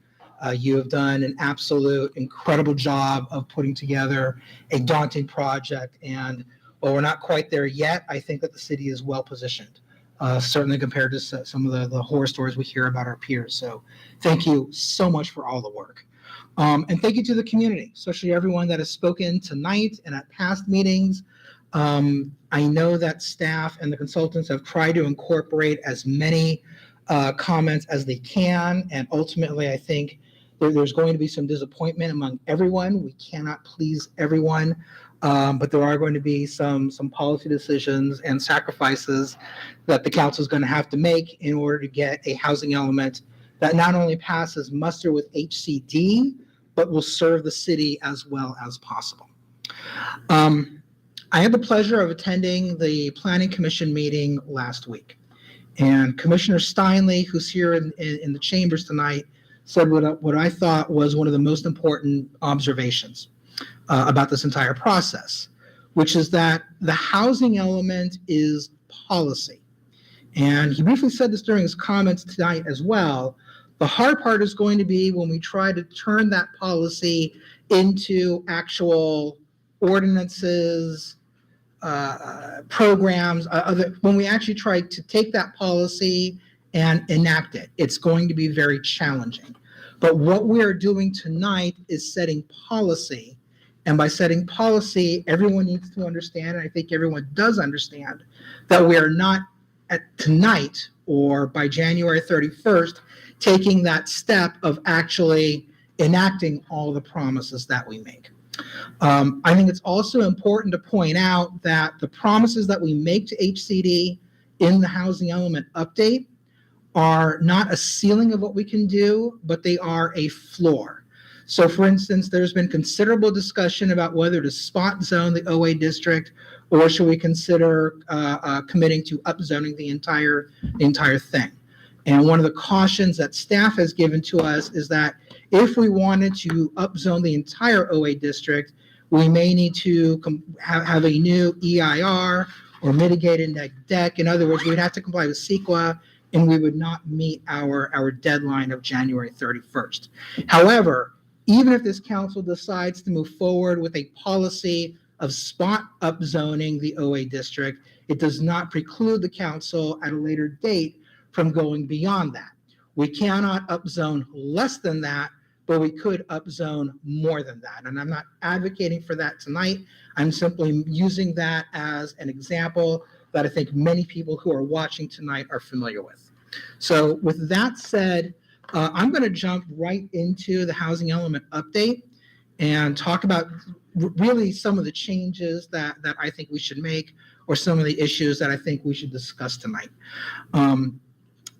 You have done an absolute incredible job of putting together a daunting project, and while we're not quite there yet, I think that the city is well positioned. Certainly compared to some of the horror stories we hear about our peers. So thank you so much for all the work. And thank you to the community, especially everyone that has spoken tonight and at past meetings. I know that staff and the consultants have tried to incorporate as many comments as they can. And ultimately, I think there's going to be some disappointment among everyone. We cannot please everyone. But there are going to be some policy decisions and sacrifices that the council is going to have to make in order to get a housing element that not only passes muster with HCD, but will serve the city as well as possible. I had the pleasure of attending the Planning Commission meeting last week. And Commissioner Steinle, who's here in the chambers tonight, said what I thought was one of the most important observations about this entire process, which is that the housing element is policy. And he briefly said this during his comments tonight as well. The hard part is going to be when we try to turn that policy into actual ordinances, programs, when we actually try to take that policy and enact it. It's going to be very challenging. But what we are doing tonight is setting policy. And by setting policy, everyone needs to understand, and I think everyone does understand, that we are not at tonight or by January 31st taking that step of actually enacting all the promises that we make. I think it's also important to point out that the promises that we make to HCD in the housing element update are not a ceiling of what we can do, but they are a floor. So for instance, there's been considerable discussion about whether to spot zone the OA district or should we consider committing to upzoning the entire thing. And one of the cautions that staff has given to us is that if we wanted to upzone the entire OA district, we may need to have a new EIR or mitigated neg deck. In other words, we'd have to comply with CEQA, and we would not meet our deadline of January 31st. However, even if this council decides to move forward with a policy of spot upzoning the OA district, it does not preclude the council at a later date from going beyond that. We cannot upzone less than that, but we could upzone more than that. And I'm not advocating for that tonight. I'm simply using that as an example that I think many people who are watching tonight are familiar with. So with that said, I'm going to jump right into the housing element update and talk about really some of the changes that I think we should make or some of the issues that I think we should discuss tonight.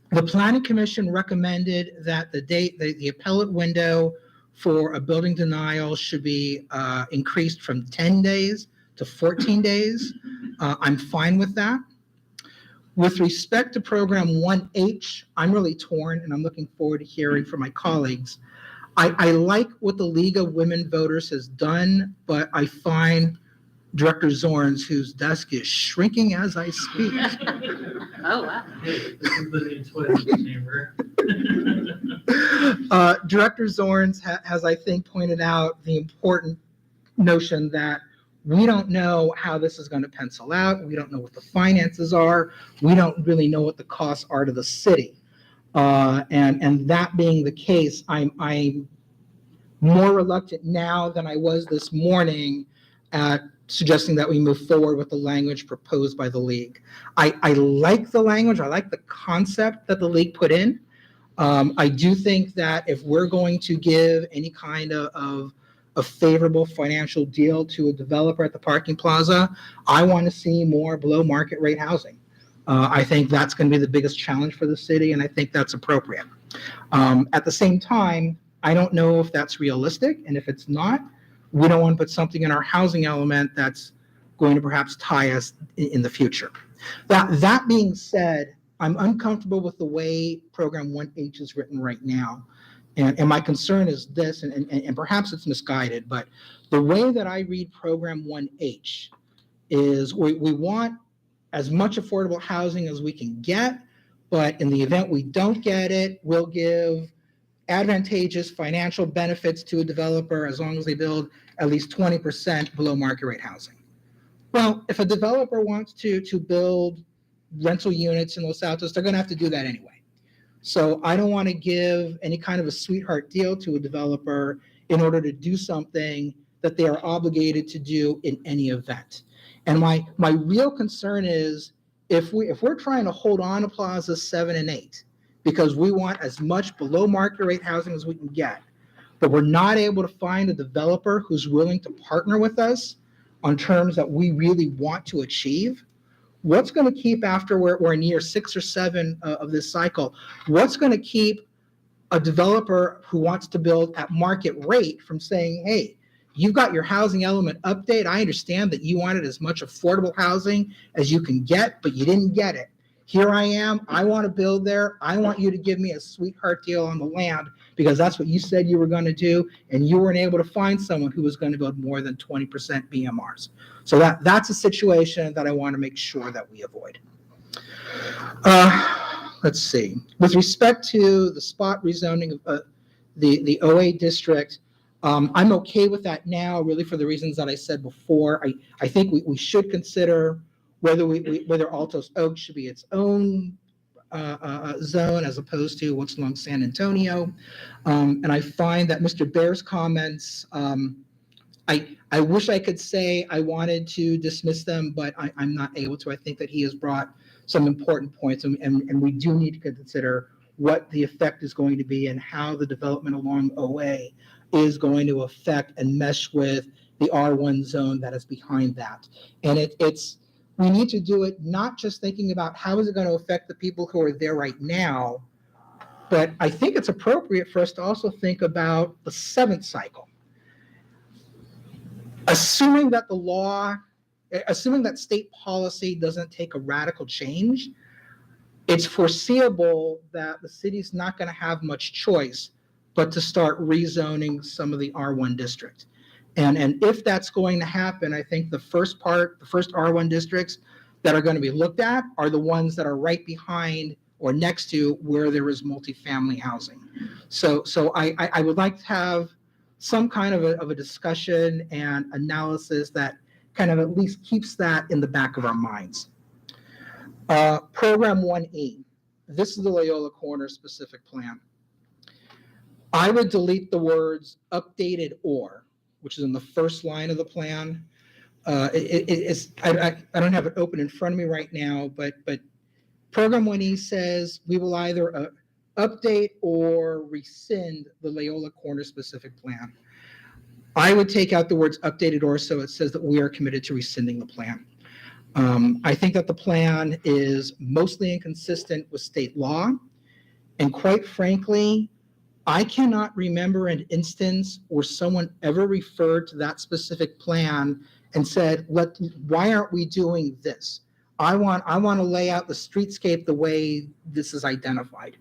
The Planning Commission recommended that the appellate window for a building denial should be increased from 10 days to 14 days. I'm fine with that. With respect to program 1H, I'm really torn and I'm looking forward to hearing from my colleagues. I like what the League of Women Voters has done, but I find Director Zorns, whose desk is shrinking as I speak. Oh, wow. Director Zorns has, I think, pointed out the important notion that we don't know how this is going to pencil out. We don't know what the finances are. We don't really know what the costs are to the city. And that being the case, I'm more reluctant now than I was this morning at suggesting that we move forward with the language proposed by the league. I like the language. I like the concept that the league put in. I do think that if we're going to give any kind of a favorable financial deal to a developer at the parking plaza, I want to see more below market rate housing. I think that's going to be the biggest challenge for the city, and I think that's appropriate. At the same time, I don't know if that's realistic, and if it's not, we don't want to put something in our housing element that's going to perhaps tie us in the future. That being said, I'm uncomfortable with the way Program 1H is written right now. And my concern is this, and perhaps it's misguided, but the way that I read Program 1H is we want as much affordable housing as we can get, but in the event we don't get it, we'll give advantageous financial benefits to a developer as long as they build at least 20% below market rate housing. Well, if a developer wants to build rental units in Los Altos, they're going to have to do that anyway. So I don't want to give any kind of a sweetheart deal to a developer in order to do something that they are obligated to do in any event. And my real concern is if we're trying to hold on to Plazas 7 and 8 because we want as much below market rate housing as we can get, but we're not able to find a developer who's willing to partner with us on terms that we really want to achieve, what's going to keep after we're in year 6 or 7 of this cycle? What's going to keep a developer who wants to build at market rate from saying, hey, you've got your housing element update. I understand that you wanted as much affordable housing as you can get, but you didn't get it. Here I am. I want to build there. I want you to give me a sweetheart deal on the land because that's what you said you were going to do, and you weren't able to find someone who was going to build more than 20% BMRs. So that's a situation that I want to make sure that we avoid. Let's see. With respect to the spot rezoning of the OA district, I'm okay with that now, really for the reasons that I said before. I think we should consider whether Altos Oaks should be its own zone as opposed to what's along San Antonio. And I find that Mr. Baer's comments, I wish I could say I wanted to dismiss them, but I'm not able to. I think that he has brought some important points, and we do need to consider what the effect is going to be and how the development along OA is going to affect and mesh with the R1 zone that is behind that. And we need to do it not just thinking about how is it going to affect the people who are there right now, but I think it's appropriate for us to also think about the 7th cycle. Assuming that state policy doesn't take a radical change, it's foreseeable that the city's not going to have much choice but to start rezoning some of the R1 district. And if that's going to happen, I think the first R1 districts that are going to be looked at are the ones that are right behind or next to where there is multifamily housing. So I would like to have some kind of a discussion and analysis that kind of at least keeps that in the back of our minds. Program 1E, this is the Loyola Corner specific plan. I would delete the words updated or, which is in the first line of the plan. I don't have it open in front of me right now, but Program 1E says we will either update or rescind the Loyola Corner specific plan. I would take out the words updated or, so it says that we are committed to rescinding the plan. I think that the plan is mostly inconsistent with state law. And quite frankly, I cannot remember an instance where someone ever referred to that specific plan and said, why aren't we doing this? I want to lay out the streetscape the way this is identified.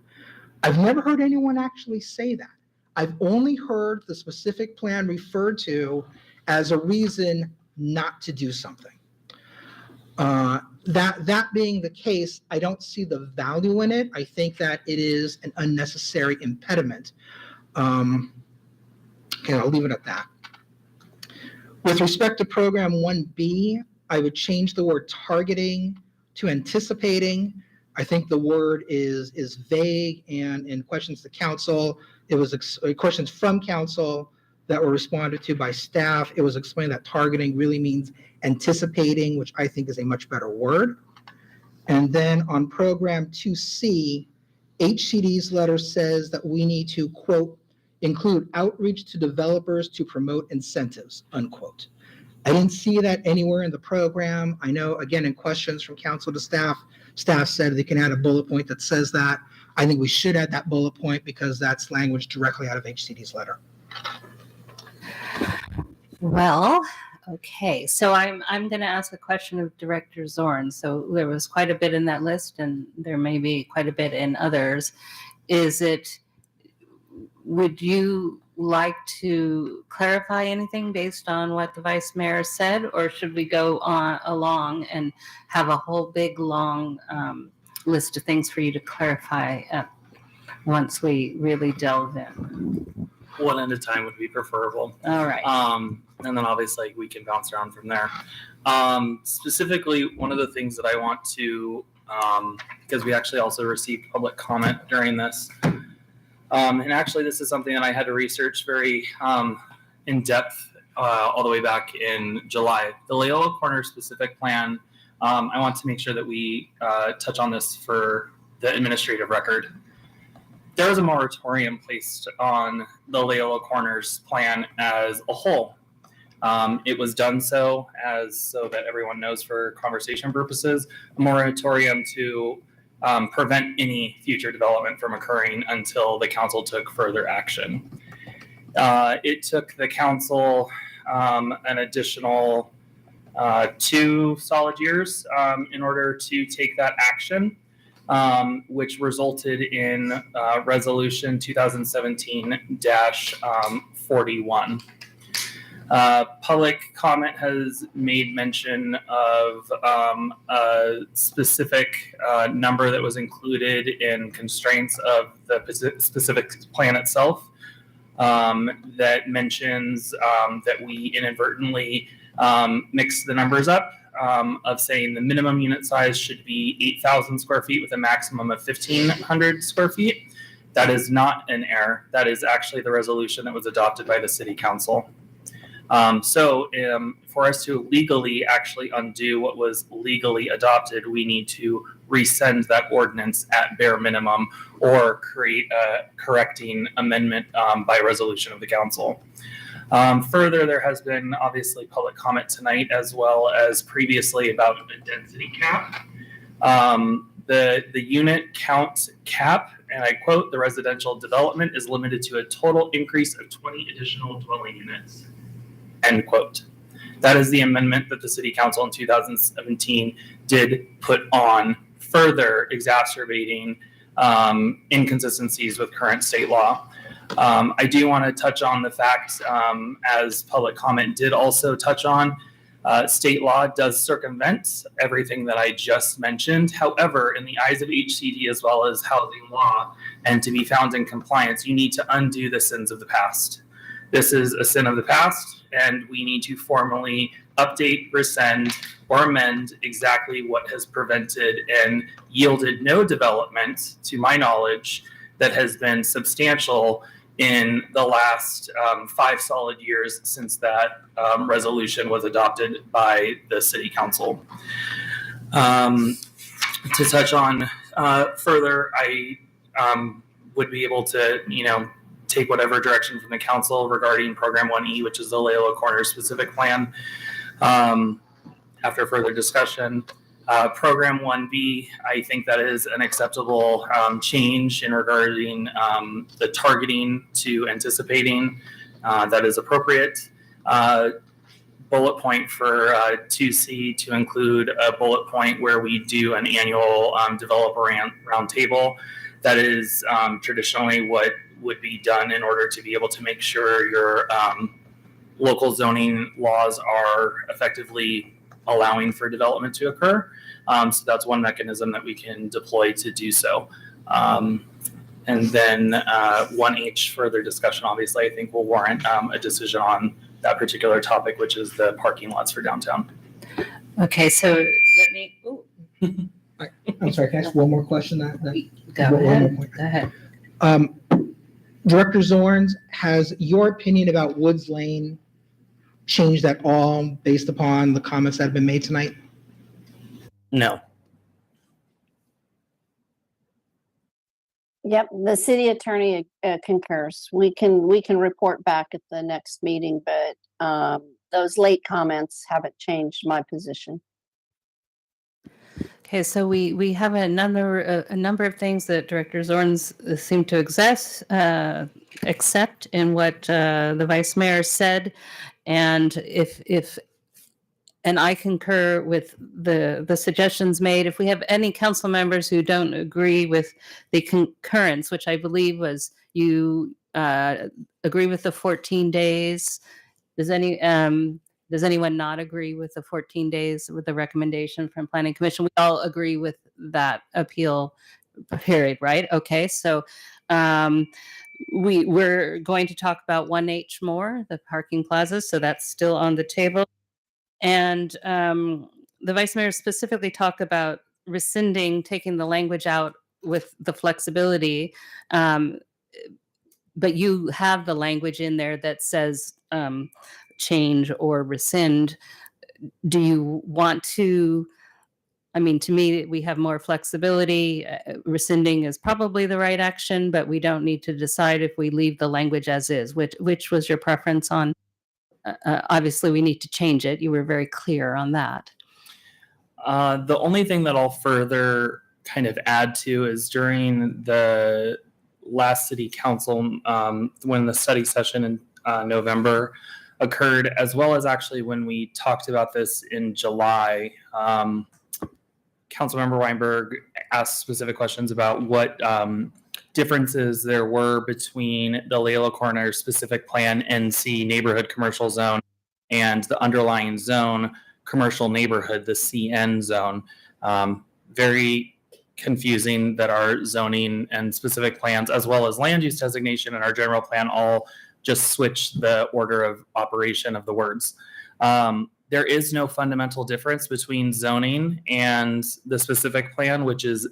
I've never heard anyone actually say that. I've only heard the specific plan referred to as a reason not to do something. That being the case, I don't see the value in it. I think that it is an unnecessary impediment. Okay, I'll leave it at that. With respect to program 1B, I would change the word targeting to anticipating. I think the word is vague, and in questions to council, it was questions from council that were responded to by staff. It was explained that targeting really means anticipating, which I think is a much better word. And then on program 2C, HCD's letter says that we need to, quote, include outreach to developers to promote incentives, unquote. I didn't see that anywhere in the program. I know, again, in questions from council to staff said they can add a bullet point that says that. I think we should add that bullet point because that's language directly out of HCD's letter. Well, okay, so I'm going to ask a question of Director Zorn. So there was quite a bit in that list, and there may be quite a bit in others. Would you like to clarify anything based on what the Vice Mayor said, or should we go on along and have a whole big long list of things for you to clarify once we really delve in? One at a time would be preferable. All right. And then obviously we can bounce around from there. Specifically, one of the things that I want to, because we actually also received public comment during this, and actually this is something that I had to research very in depth all the way back in July. The Loyola Corner specific plan, I want to make sure that we touch on this for the administrative record. There was a moratorium placed on the Loyola Corners plan as a whole. It was done so that everyone knows for conversation purposes, a moratorium to prevent any future development from occurring until the council took further action. It took the council an additional 2 solid years in order to take that action. Which resulted in Resolution 2017-41. Public comment has made mention of a specific number that was included in constraints of the specific plan itself that mentions that we inadvertently mixed the numbers up. Of saying the minimum unit size should be 8,000 square feet with a maximum of 1,500 square feet. That is not an error. That is actually the resolution that was adopted by the city council. For us to legally actually undo what was legally adopted, we need to resend that ordinance at bare minimum or create a correcting amendment by resolution of the council. Further, there has been obviously public comment tonight as well as previously about a density cap. The unit count cap, and I quote, the residential development is limited to a total increase of 20 additional dwelling units, end quote. That is the amendment that the city council in 2017 did put on, further exacerbating inconsistencies with current state law. I do want to touch on the fact, as public comment did also touch on, state law does circumvent everything that I just mentioned. However, in the eyes of HCD as well as housing law, and to be found in compliance, you need to undo the sins of the past. This is a sin of the past, and we need to formally update, rescind, or amend exactly what has prevented and yielded no development, to my knowledge, that has been substantial in the last 5 solid years since that resolution was adopted by the city council. To touch on further, I would be able to, take whatever direction from the council regarding program 1E, which is the Loyola Corners specific plan. After further discussion, program 1B, I think that is an acceptable change in regarding the targeting to anticipating. That is appropriate. Bullet point for 2C to include a bullet point where we do an annual developer roundtable. That is traditionally what would be done in order to be able to make sure your local zoning laws are effectively allowing for development to occur. So that's one mechanism that we can deploy to do so. And then 1H, further discussion, obviously, I think will warrant a decision on that particular topic, which is the parking lots for downtown. Okay, so let me, ooh, I'm sorry, can I ask one more question? go One more ahead, point. go ahead. Director Zorns, has your opinion about Woods Lane changed at all based upon the comments that have been made tonight? No. Yep, the city attorney concurs. We can report back at the next meeting, but those late comments haven't changed my position. Okay, so we have a number of things that Director Zorns seem to accept in what the Vice Mayor said, and and I concur with the suggestions made. If we have any council members who don't agree with the concurrence, which I believe was you agree with the 14 days, does anyone not agree with the 14 days with the recommendation from Planning Commission? We all agree with that appeal period, right? Okay, so we're going to talk about 1H more, the parking plazas, so that's still on the table. And the Vice Mayor specifically talked about rescinding, taking the language out with the flexibility. But you have the language in there that says change or rescind. Do you want to? I mean, to me, we have more flexibility. Rescinding is probably the right action, but we don't need to decide if we leave the language as is. Which was your preference on? Obviously, we need to change it. You were very clear on that. The only thing that I'll further kind of add to is during the last city council, when the study session in November occurred, as well as actually when we talked about this in July, Councilmember Weinberg asked specific questions about what differences there were between the Layla Corner specific plan NC neighborhood commercial zone and the underlying zone commercial neighborhood, the CN zone. Very confusing that our zoning and specific plans, as well as land use designation and our general plan, all just switch the order of operation of the words. There is no fundamental difference between zoning and the specific plan, which is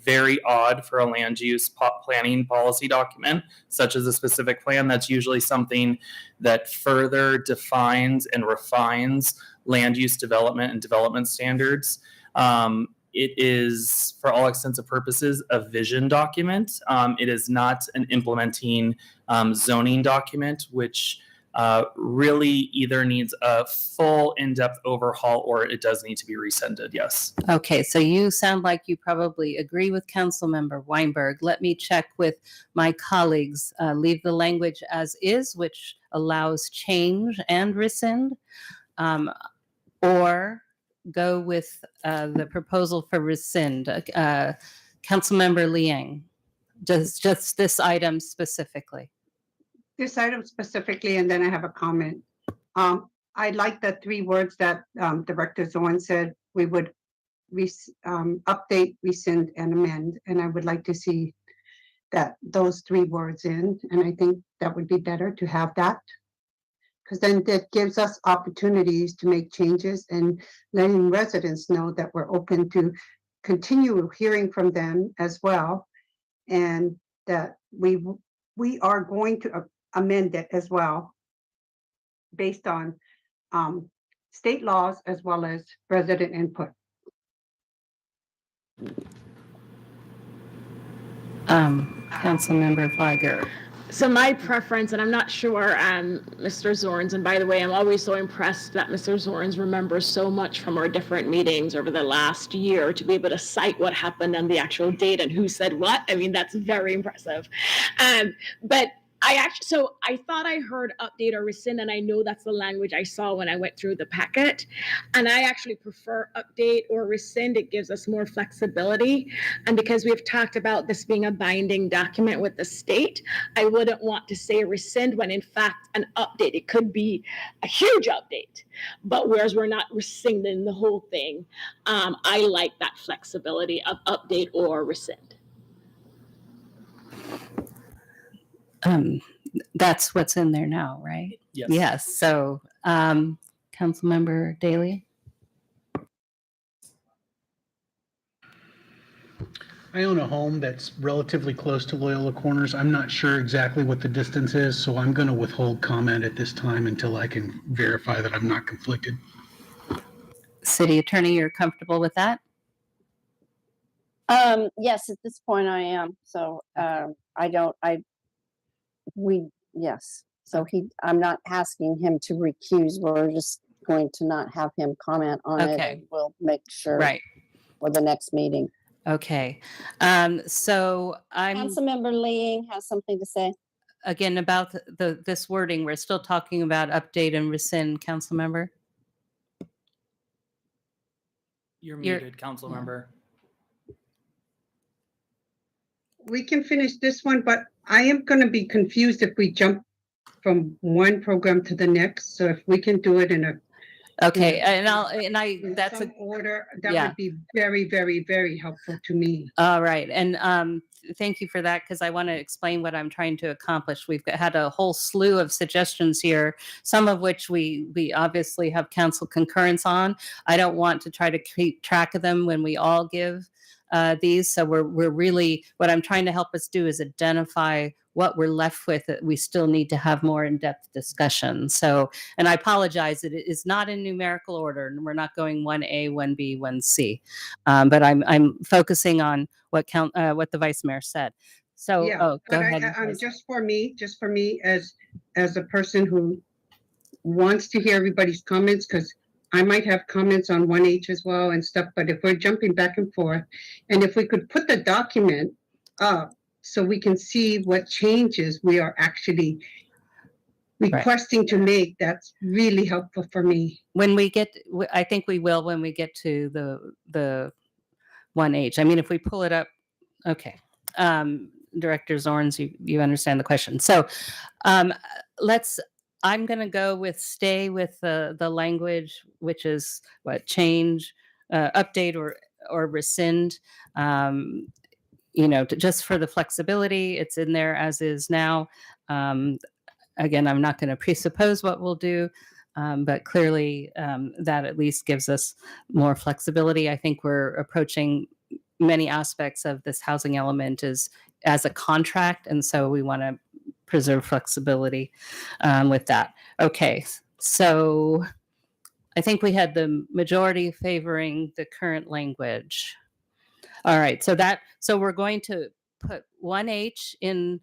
very odd for a land use planning policy document, such as a specific plan. That's usually something that further defines and refines land use development and development standards. It is, for all extents and purposes, a vision document. It is not an implementing zoning document, which really either needs a full in-depth overhaul or it does need to be rescinded, yes. Okay, so you sound like you probably agree with Councilmember Weinberg. Let me check with my colleagues. Leave the language as is, which allows change and rescind, or go with the proposal for rescind. Councilmember Liang, just this item specifically. This item specifically, and then I have a comment. I like the three words that Director Zorn said. We would update, rescind, and amend, and I would like to see those three words in, and I think that would be better to have that, because then that gives us opportunities to make changes and letting residents know that we're open to continue hearing from them as well, and that we are going to amend it as well based on state laws as well as resident input. Councilmember Feiger. So my preference, and I'm not sure, Mr. Zorns, and by the way, I'm always so impressed that Mr. Zorns remembers so much from our different meetings over the last year to be able to cite what happened on the actual date and who said what. I mean, that's very impressive. But I thought I heard update or rescind, and I know that's the language I saw when I went through the packet. And I actually prefer update or rescind. It gives us more flexibility. And because we've talked about this being a binding document with the state, I wouldn't want to say rescind when in fact an update, it could be a huge update. But whereas we're not rescinding the whole thing, I like that flexibility of update or rescind. That's what's in there now, right? Yes. Yes. So, Councilmember Daly. I own a home that's relatively close to Loyola Corners. I'm not sure exactly what the distance is, so I'm going to withhold comment at this time until I can verify that I'm not conflicted. City Attorney, you're comfortable with that? Yes, at this point I am. So, yes. So I'm not asking him to recuse. We're just going to not have him comment on it. Okay. And we'll make sure Right. for the next meeting. Okay. So I'm Councilmember Lee has something to say. again about this wording. We're still talking about update and rescind, Councilmember. You're muted, council member. We can finish this one, but I am going to be confused if we jump from one program to the next. So if we can do it in a Okay, in that's some order, that yeah. would be very, very, very helpful to me. All right, and thank you for that, because I want to explain what I'm trying to accomplish. We've had a whole slew of suggestions here, some of which we obviously have council concurrence on. I don't want to try to keep track of them when we all give these. So we're really, what I'm trying to help us do is identify what we're left with that we still need to have more in-depth discussion. So, and I apologize, it is not in numerical order, and we're not going 1A, 1B, 1C. But I'm focusing on what the Vice Mayor said. So, Yeah, go but ahead. just for me as a person who wants to hear everybody's comments, because I might have comments on 1H as well and stuff, but if we're jumping back and forth, and if we could put the document up so we can see what changes we are actually requesting to make, that's really helpful for me. When we get, I think we will when we get to the 1H. I mean, if we pull it up, okay. Director Zorns, you understand the question. So I'm going to go with stay with the language, which is what change, update or rescind. Just for the flexibility, it's in there as is now. Again, I'm not going to presuppose what we'll do, but clearly that at least gives us more flexibility. I think we're approaching many aspects of this housing element as a contract, and so we want to preserve flexibility with that. Okay, so I think we had the majority favoring the current language. All right, so we're going to put 1H in,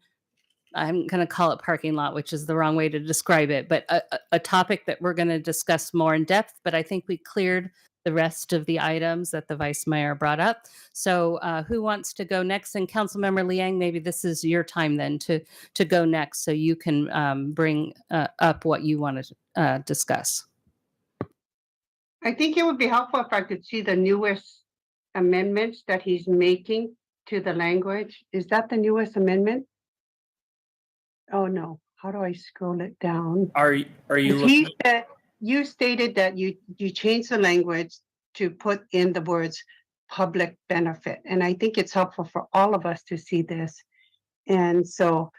I'm going to call it parking lot, which is the wrong way to describe it, but a topic that we're going to discuss more in depth, but I think we cleared the rest of the items that the Vice Mayor brought up. So who wants to go next? And Councilmember Liang, maybe this is your time then to go next, so you can bring up what you want to discuss. I think it would be helpful if I could see the newest amendments that he's making to the language. Is that the newest amendment? Oh, no. How do I scroll it down? Are you looking? You stated that you changed the language to put in the words public benefit. And I think it's helpful for all of us to see this. And so,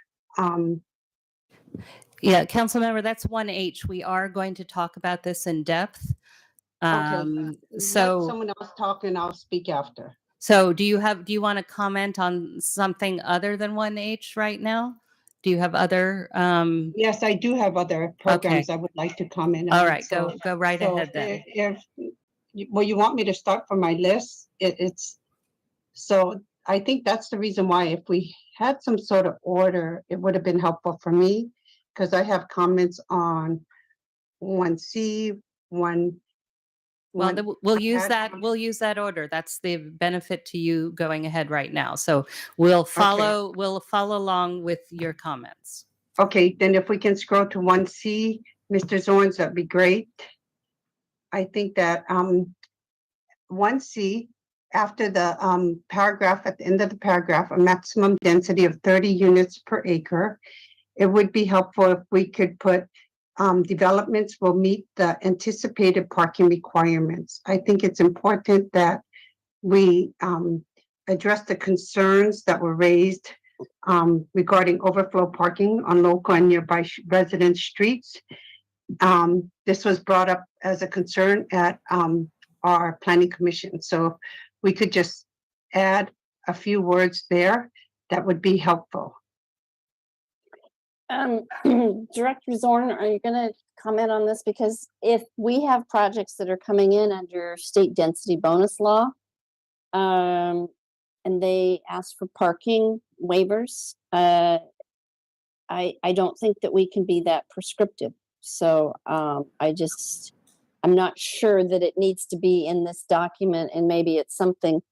yeah, Councilmember, that's 1H. We are going to talk about this in depth. okay, So let someone else talk and I'll speak after. So do you want to comment on something other than 1H right now? Do you have other? Yes, I do have other programs I would like to comment on. All right, go right ahead then. You want me to start from my list? So I think that's the reason why if we had some sort of order, it would have been helpful for me, because I have comments on 1C, 1. Well, we'll use that order. That's the benefit to you going ahead right now. So we'll follow along with your comments. Okay, then if we can scroll to 1C, Mr. Zorns, that'd be great. I think that 1C, after the paragraph, at the end of the paragraph, a maximum density of 30 units per acre, it would be helpful if we could put developments will meet the anticipated parking requirements. I think it's important that we address the concerns that were raised regarding overflow parking on local and nearby resident streets. This was brought up as a concern at our planning commission. So we could just add a few words there that would be helpful. Director Zorn, are you going to comment on this? Because if we have projects that are coming in under state density bonus law, and they ask for parking waivers, I don't think that we can be that prescriptive. So I'm not sure that it needs to be in this document, and maybe it's something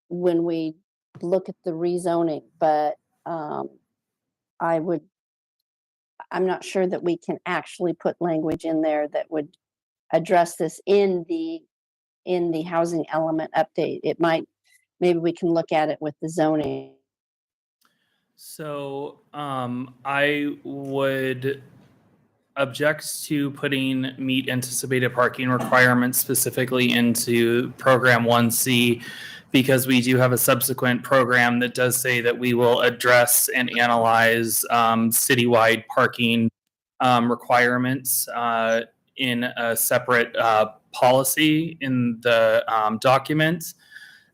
when we look at the rezoning, but I'm not sure that we can actually put language in there that would address this in the housing element update. It might, maybe we can look at it with the zoning. So I would object to putting meet anticipated parking requirements specifically into program 1C, because we do have a subsequent program that does say that we will address and analyze citywide parking requirements in a separate policy in the document,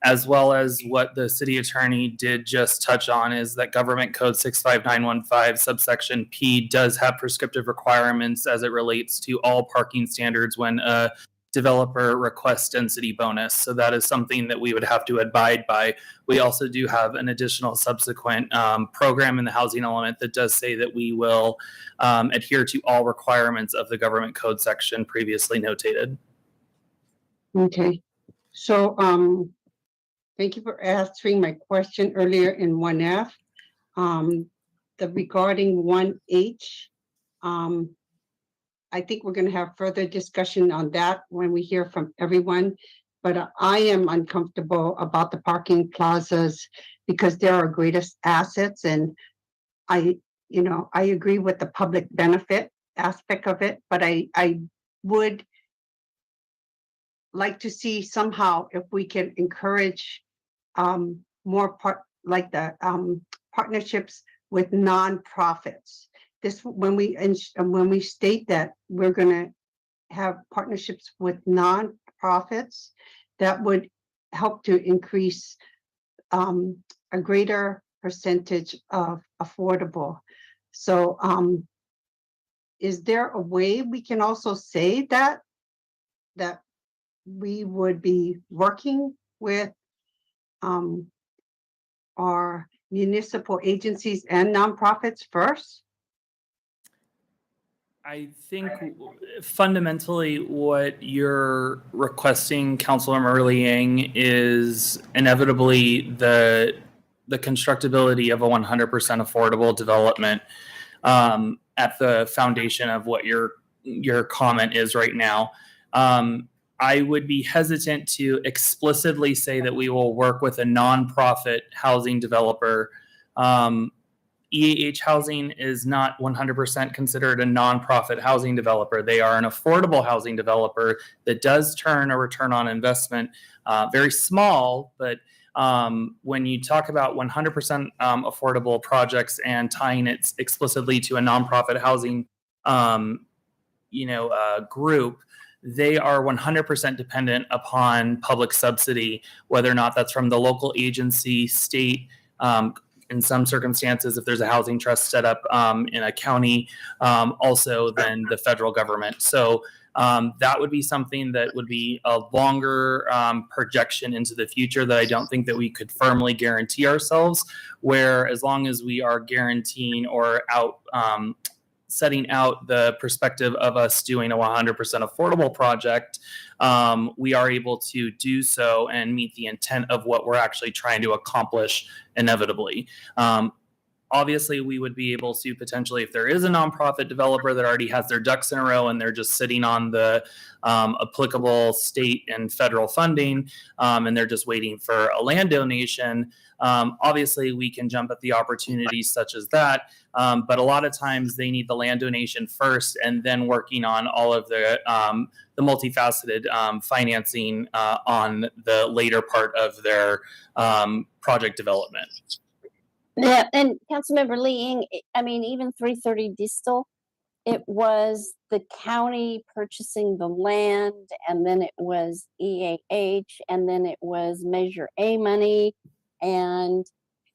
as well as what the city attorney did just touch on is that Government Code 65915 subsection P does have prescriptive requirements as it relates to all parking standards when a developer requests density bonus. So that is something that we would have to abide by. We also do have an additional subsequent program in the housing element that does say that we will adhere to all requirements of the Government Code section previously notated. Okay, so thank you for answering my question earlier in 1F. The regarding 1H, I think we're going to have further discussion on that when we hear from everyone. But I am uncomfortable about the parking plazas because they're our greatest assets. And I agree with the public benefit aspect of it, but I would like to see somehow if we can encourage more partnerships with nonprofits. This when we state that we're going to have partnerships with nonprofits, that would help to increase a greater percentage of affordable. So is there a way we can also say that we would be working with our municipal agencies and nonprofits first? I think fundamentally what you're requesting, Councilmember Liang, is inevitably the constructibility of a 100% affordable development at the foundation of what your comment is right now. I would be hesitant to explicitly say that we will work with a nonprofit housing developer. EAH Housing is not 100% considered a nonprofit housing developer. They are an affordable housing developer that does turn a return on investment, very small, but when you talk about 100% affordable projects and tying it explicitly to a nonprofit housing group, they are 100% dependent upon public subsidy, whether or not that's from the local agency, state, in some circumstances, if there's a housing trust set up in a county, also then the federal government. So that would be something that would be a longer projection into the future that I don't think that we could firmly guarantee ourselves, where as long as we are guaranteeing or setting out the perspective of us doing a 100% affordable project, we are able to do so and meet the intent of what we're actually trying to accomplish inevitably. Obviously, we would be able to potentially, if there is a nonprofit developer that already has their ducks in a row and they're just sitting on the applicable state and federal funding, and they're just waiting for a land donation, obviously we can jump at the opportunities such as that. But a lot of times they need the land donation first and then working on all of the multifaceted financing on the later part of their project development. Yeah, and Councilmember Lee Ing, I mean, even 330 Distal, it was the county purchasing the land, and then it was EAH, and then it was Measure A money, and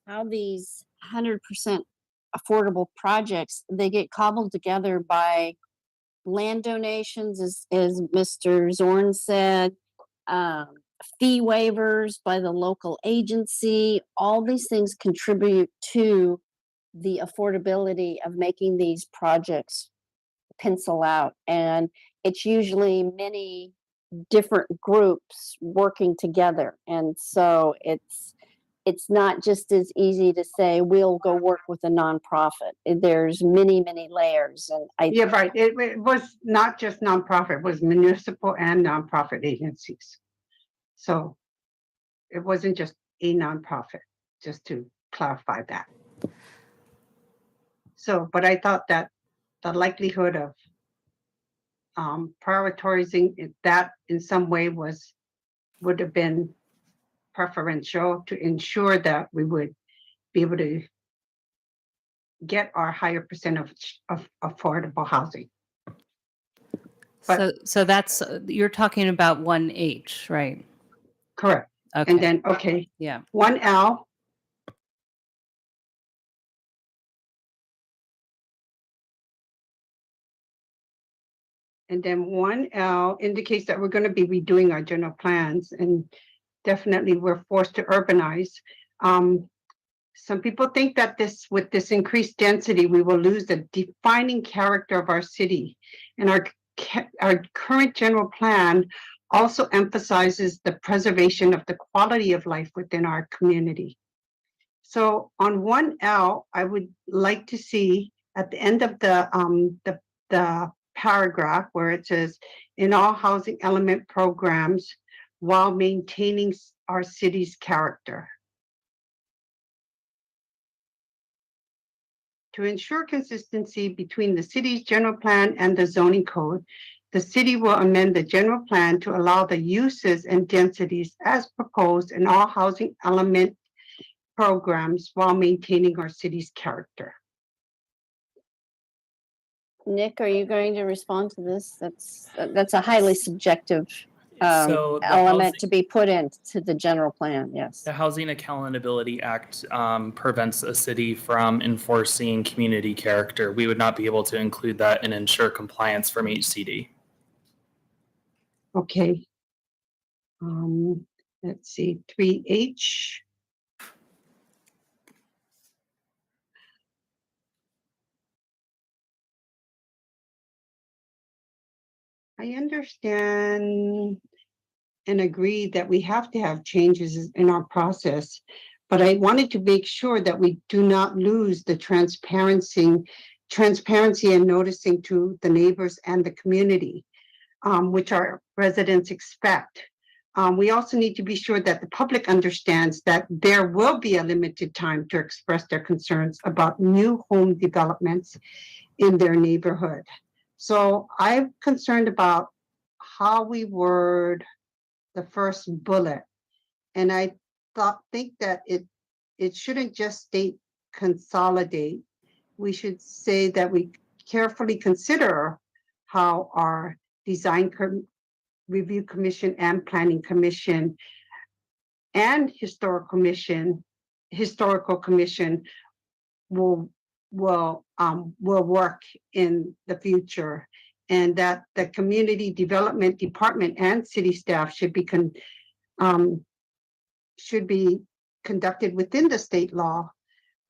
how these 100% affordable projects, they get cobbled together by land donations, as Mr. Zorn said, um, fee waivers by the local agency. All these things contribute to the affordability of making these projects pencil out. And it's usually many different groups working together. And so it's not just as easy to say we'll go work with a nonprofit. There's many layers, and Yeah, right. It was not just nonprofit, it was municipal and nonprofit agencies. So it wasn't just a nonprofit, just to clarify that. So, but I thought that the likelihood of prioritizing that in some way would have been preferential to ensure that we would be able to get our higher percentage of affordable housing. So that's, you're talking about 1H, right? Correct. Okay. And then, okay, Yeah. 1L. And then 1L indicates that we're going to be redoing our general plans, and definitely we're forced to urbanize. Some people think that with this increased density, we will lose the defining character of our city. And our current general plan also emphasizes the preservation of the quality of life within our community. So on 1L, I would like to see at the end of the paragraph where it says, in all housing element programs while maintaining our city's character. To ensure consistency between the city's general plan and the zoning code, the city will amend the general plan to allow the uses and densities as proposed in all housing element programs while maintaining our city's character. Nick, are you going to respond to this? That's a highly subjective So the element housing- to be put into the general plan. Yes. The Housing Accountability Act prevents a city from enforcing community character. We would not be able to include that and ensure compliance from HCD. Okay. Let's see, 3H. I understand and agree that we have to have changes in our process, but I wanted to make sure that we do not lose the transparency and noticing to the neighbors and the community, which our residents expect. We also need to be sure that the public understands that there will be a limited time to express their concerns about new home developments in their neighborhood. So I'm concerned about how we word the first bullet. And I think that it shouldn't just state consolidate. We should say that we carefully consider how our design review commission and planning commission and historical commission will work in the future, and that the community development department and city staff should be conducted within the state law,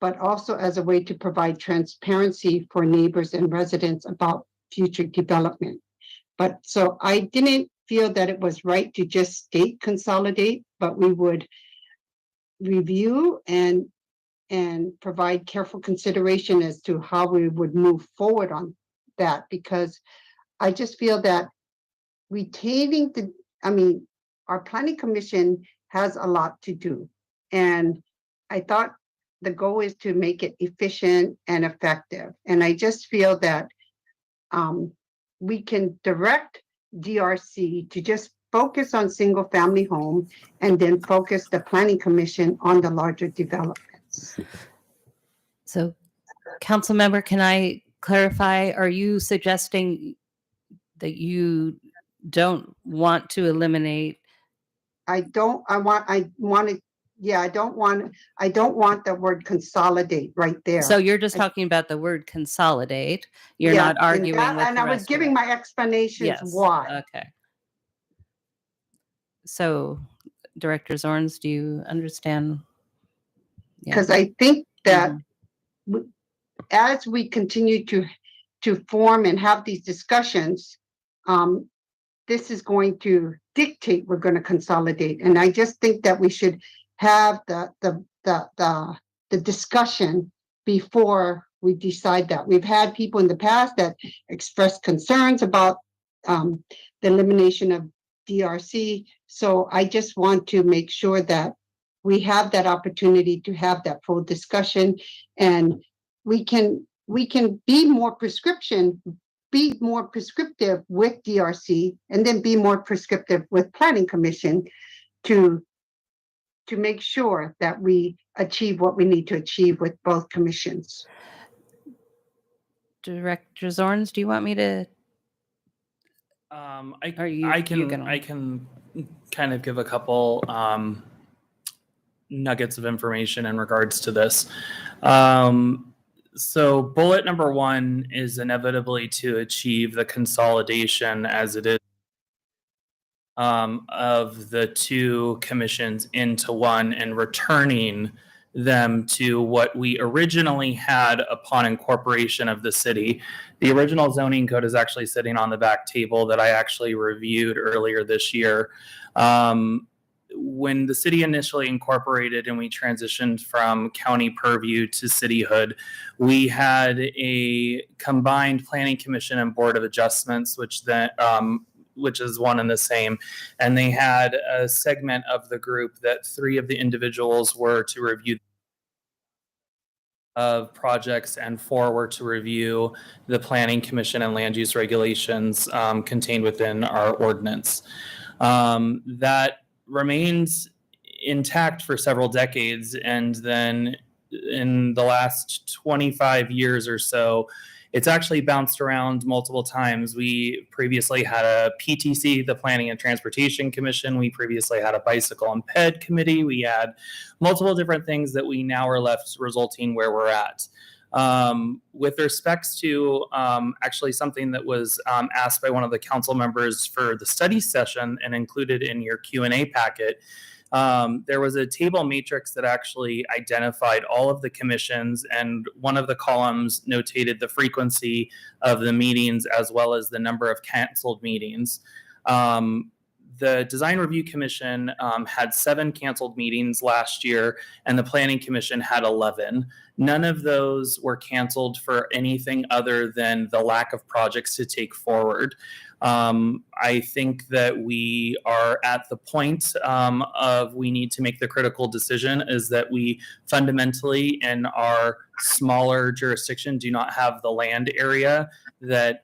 but also as a way to provide transparency for neighbors and residents about future development. But so I didn't feel that it was right to just state consolidate, but we would review and provide careful consideration as to how we would move forward on that, because I just feel that retaining our planning commission has a lot to do. And I thought the goal is to make it efficient and effective. And I just feel that we can direct DRC to just focus on single family home and then focus the planning commission on the larger developments. So, council member, can I clarify? Are you suggesting that you don't want to eliminate? I want to, yeah, I don't want the word consolidate right there. So you're just talking about the word consolidate. You're Yeah, not arguing with and the I was rest of giving it. my explanations Yes. why. Okay. So, Director Zorns, do you understand? Yeah. Because I think that as we continue to form and have these discussions, this is going to dictate we're going to consolidate. And I just think that we should have the discussion before we decide that. We've had people in the past that expressed concerns about the elimination of DRC. So I just want to make sure that we have that opportunity to have that full discussion, and we can be more prescriptive with DRC, and then be more prescriptive with Planning Commission to make sure that we achieve what we need to achieve with both commissions. Director Zorns, do you want me to? I can kind of give a couple nuggets of information in regards to this. So bullet number 1 is inevitably to achieve the consolidation as it is of the 2 commissions into one, and returning them to what we originally had upon incorporation of the city. The original zoning code is actually sitting on the back table that I actually reviewed earlier this year. When the city initially incorporated and we transitioned from county purview to cityhood, we had a combined planning commission and board of adjustments, which is one and the same. And they had a segment of the group that 3 of the individuals were to review of projects and 4 were to review the planning commission and land use regulations contained within our ordinance. That remains intact for several decades. And then in the last 25 years or so, it's actually bounced around multiple times. We previously had a PTC, the Planning and Transportation Commission. We previously had a Bicycle and Ped Committee. We had multiple different things that we now are left resulting where we're at. With respects to actually something that was asked by one of the council members for the study session and included in your Q&A packet, there was a table matrix that actually identified all of the commissions, and one of the columns notated the frequency of the meetings as well as the number of canceled meetings. The Design Review Commission had 7 canceled meetings last year, and the Planning Commission had 11. None of those were canceled for anything other than the lack of projects to take forward. I think that we are at the point of we need to make the critical decision is that we fundamentally in our smaller jurisdiction do not have the land area that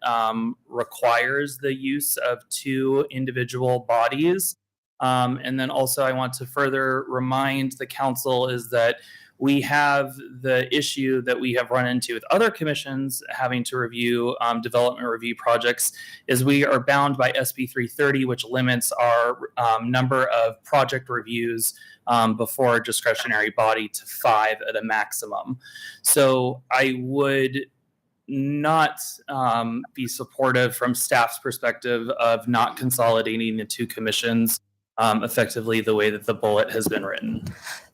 requires the use of 2 individual bodies. And then also I want to further remind the council is that we have the issue that we have run into with other commissions having to review development review projects is we are bound by SB 330, which limits our number of project reviews before a discretionary body to 5 at a maximum. So I would not be supportive from staff's perspective of not consolidating the 2 commissions effectively the way that the bullet has been written.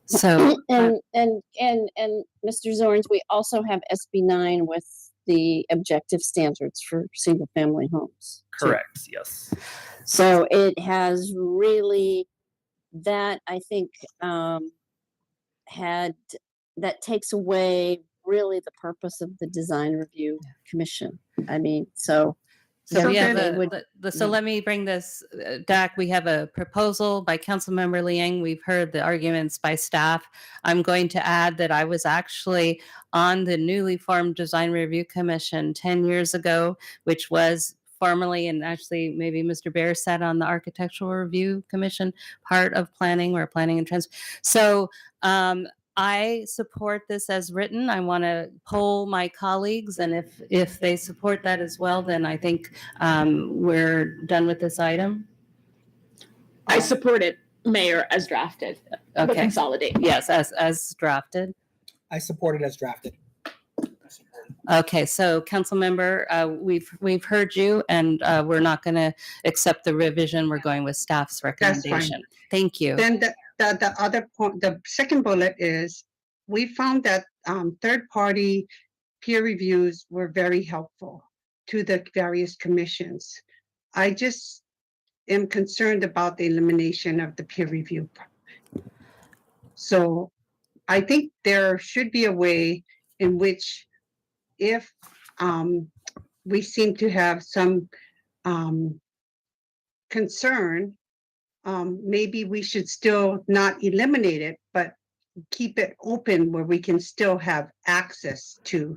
So and Mr. Zorns, we also have SB 9 with the objective standards for single family homes. Correct. Yes. So it has really that I think that takes away really the purpose of the Design Review Commission. I mean, so we have then so let me bring this back. We have a proposal by Councilmember Liang. We've heard the arguments by staff. I'm going to add that I was actually on the newly formed Design Review Commission 10 years ago, which was formerly, and actually maybe Mr. Bear sat on the Architectural Review Commission, part of planning or planning and trans. So I support this as written. I want to poll my colleagues, and if they support that as well, then I think we're done with this item. I support it, Mayor, as drafted. But Okay. consolidate. Yes, as drafted. I support it as drafted. Okay, so council member, we've heard you, and we're not going to accept the revision. We're going with staff's That's fine. recommendation. Thank you. Then the other point, the second bullet is, we found that third-party peer reviews were very helpful to the various commissions. I just am concerned about the elimination of the peer review. So I think there should be a way in which, if we seem to have some concern, maybe we should still not eliminate it, but keep it open where we can still have access to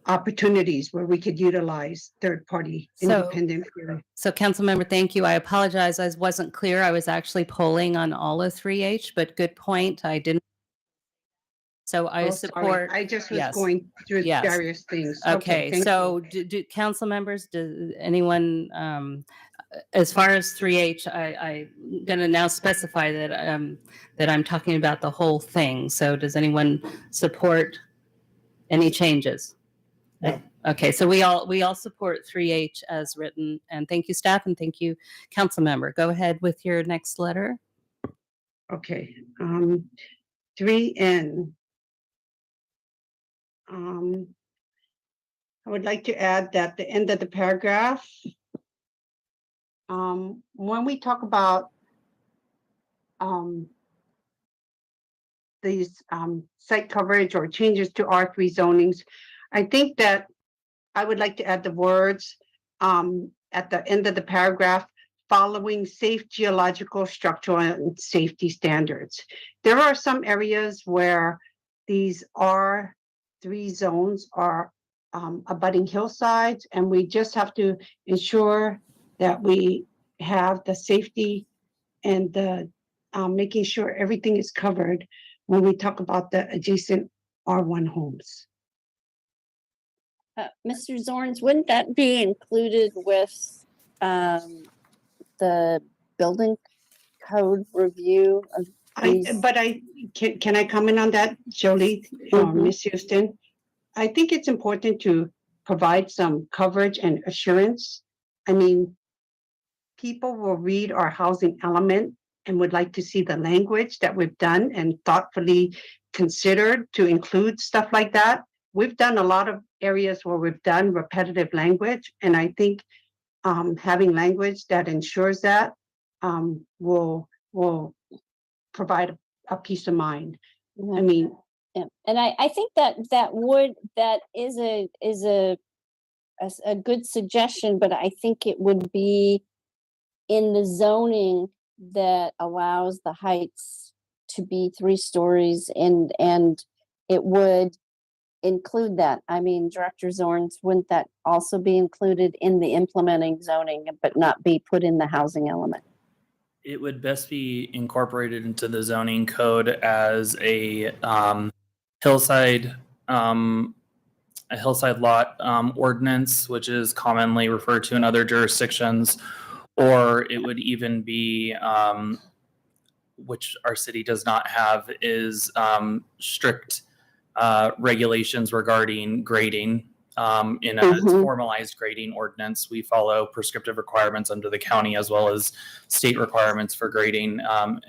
opportunities where we could utilize third-party independent peer. So council member, thank you. I apologize. I wasn't clear. I was actually polling on all of 3H, but good point. I didn't. So I Oh, support. sorry. I just was yes. going through Yes. various things. Okay, thank so do council members, does anyone, as far as 3H, I'm going to now specify that that I'm talking about the whole thing. So does anyone support any changes? No. Okay, so we all support 3H as written, and thank you staff, and thank you council member. Go ahead with your next letter. Okay, 3N. I would like to add that the end of the paragraph, when we talk about these site coverage or changes to R3 zonings, I think that I would like to add the words at the end of the paragraph, following safe geological, structural, and safety standards. There are some areas where these R3 zones are abutting hillsides, and we just have to ensure that we have the safety and the making sure everything is covered when we talk about the adjacent R1 homes. Mr. Zorns, wouldn't that be included with the building code review of these? Can I comment on that, Jolie or Miss Houston? I think it's important to provide some coverage and assurance. I mean, people will read our housing element and would like to see the language that we've done and thoughtfully considered to include stuff like that. We've done a lot of areas where we've done repetitive language, and I think having language that ensures that will provide a peace of mind. I mean, yeah. And I think that is a good suggestion, but I think it would be in the zoning that allows the heights to be 3 stories, and it would include that. I mean, Director Zorns, wouldn't that also be included in the implementing zoning, but not be put in the housing element? It would best be incorporated into the zoning code as a hillside lot ordinance, which is commonly referred to in other jurisdictions, or it would even be, which our city does not have, is strict regulations regarding grading. In a formalized grading ordinance, we follow prescriptive requirements under the county as well as state requirements for grading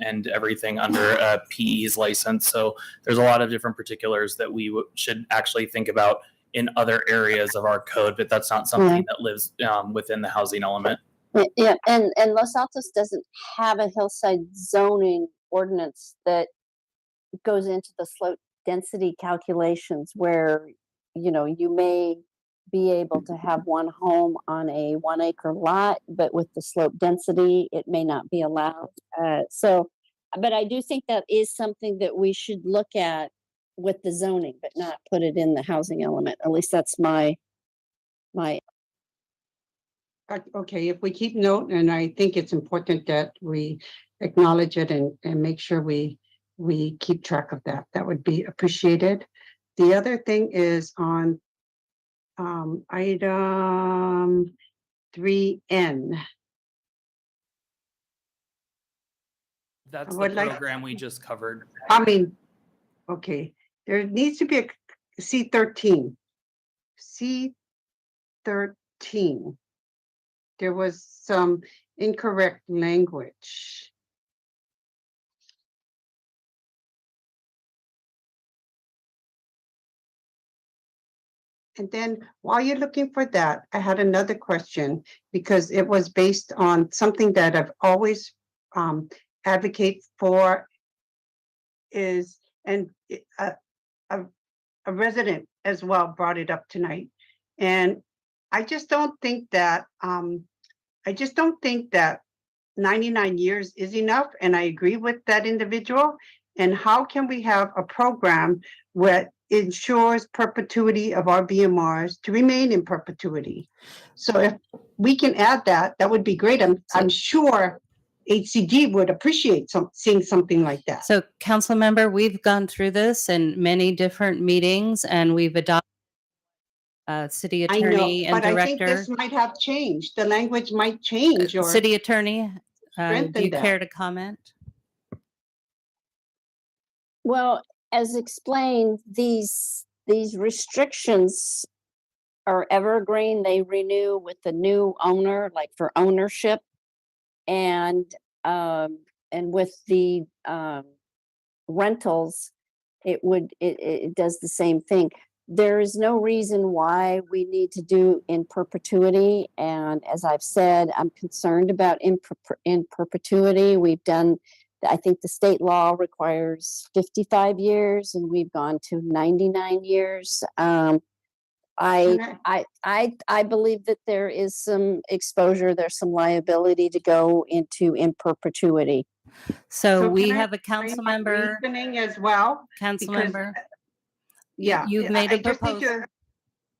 and everything under a PE's license. So there's a lot of different particulars that we should actually think about in other areas of our code, but that's not something that lives within the housing element. Yeah, and Los Altos doesn't have a hillside zoning ordinance that goes into the slope density calculations where, you know, you may be able to have one home on a 1 acre lot, but with the slope density, it may not be allowed. But I do think that is something that we should look at with the zoning, but not put it in the housing element. At least that's my. Okay, if we keep note, and I think it's important that we acknowledge it and make sure we we keep track of that. That would be appreciated. The other thing is on item 3N. That's I the would like- program we just covered. I mean, okay, there needs to be a C13. C13. There was some incorrect language. And then while you're looking for that, I had another question because it was based on something that I've always advocate for is, and a resident as well brought it up tonight. And I just don't think that 99 years is enough. And I agree with that individual. And how can we have a program where ensures perpetuity of our BMRs to remain in perpetuity? So if we can add that, that would be great. I'm sure HCG would appreciate seeing something like that. So, council member, we've gone through this in many different meetings, and we've adopted city I know, attorney and but I think director. this might have changed. The language might change or City attorney, do strengthen you that. care to comment? Well, as explained, these restrictions are evergreen. They renew with the new owner, like for ownership, and with the rentals, it does the same thing. There is no reason why we need to do in perpetuity. And as I've said, I'm concerned about in perpetuity. We've done, I think the state law requires 55 years and we've gone to 99 years. I believe that there is some exposure, there's some liability to go into in perpetuity. So we can I have a explain council my member. reasoning as well. Council Because, member. Yeah, You've made a I just need proposal. to,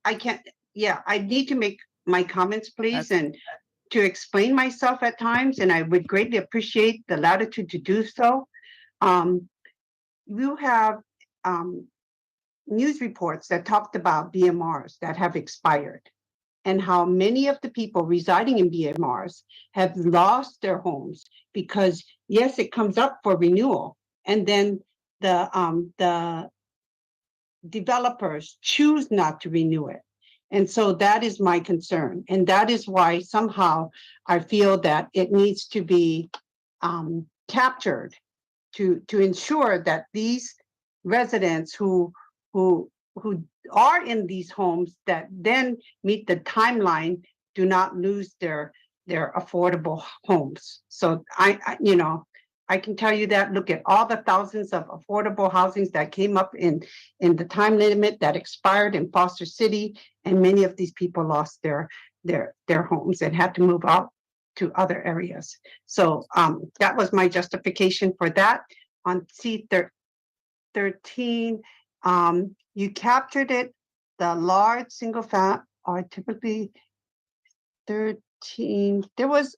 I can't, yeah, I need to make my comments, please, and to explain myself at times, and I would greatly appreciate the latitude to do so. You have news reports that talked about BMRs that have expired and how many of the people residing in BMRs have lost their homes because, yes, it comes up for renewal, and then the developers choose not to renew it. And so that is my concern. And that is why somehow I feel that it needs to be captured to ensure that these residents who are in these homes that then meet the timeline do not lose their affordable homes. So I can tell you that, look at all the thousands of affordable housings that came up in the time limit that expired in Foster City, and many of these people lost their homes and had to move out to other areas. So that was my justification for that. On C13, you captured it, the large single family are typically 13. There was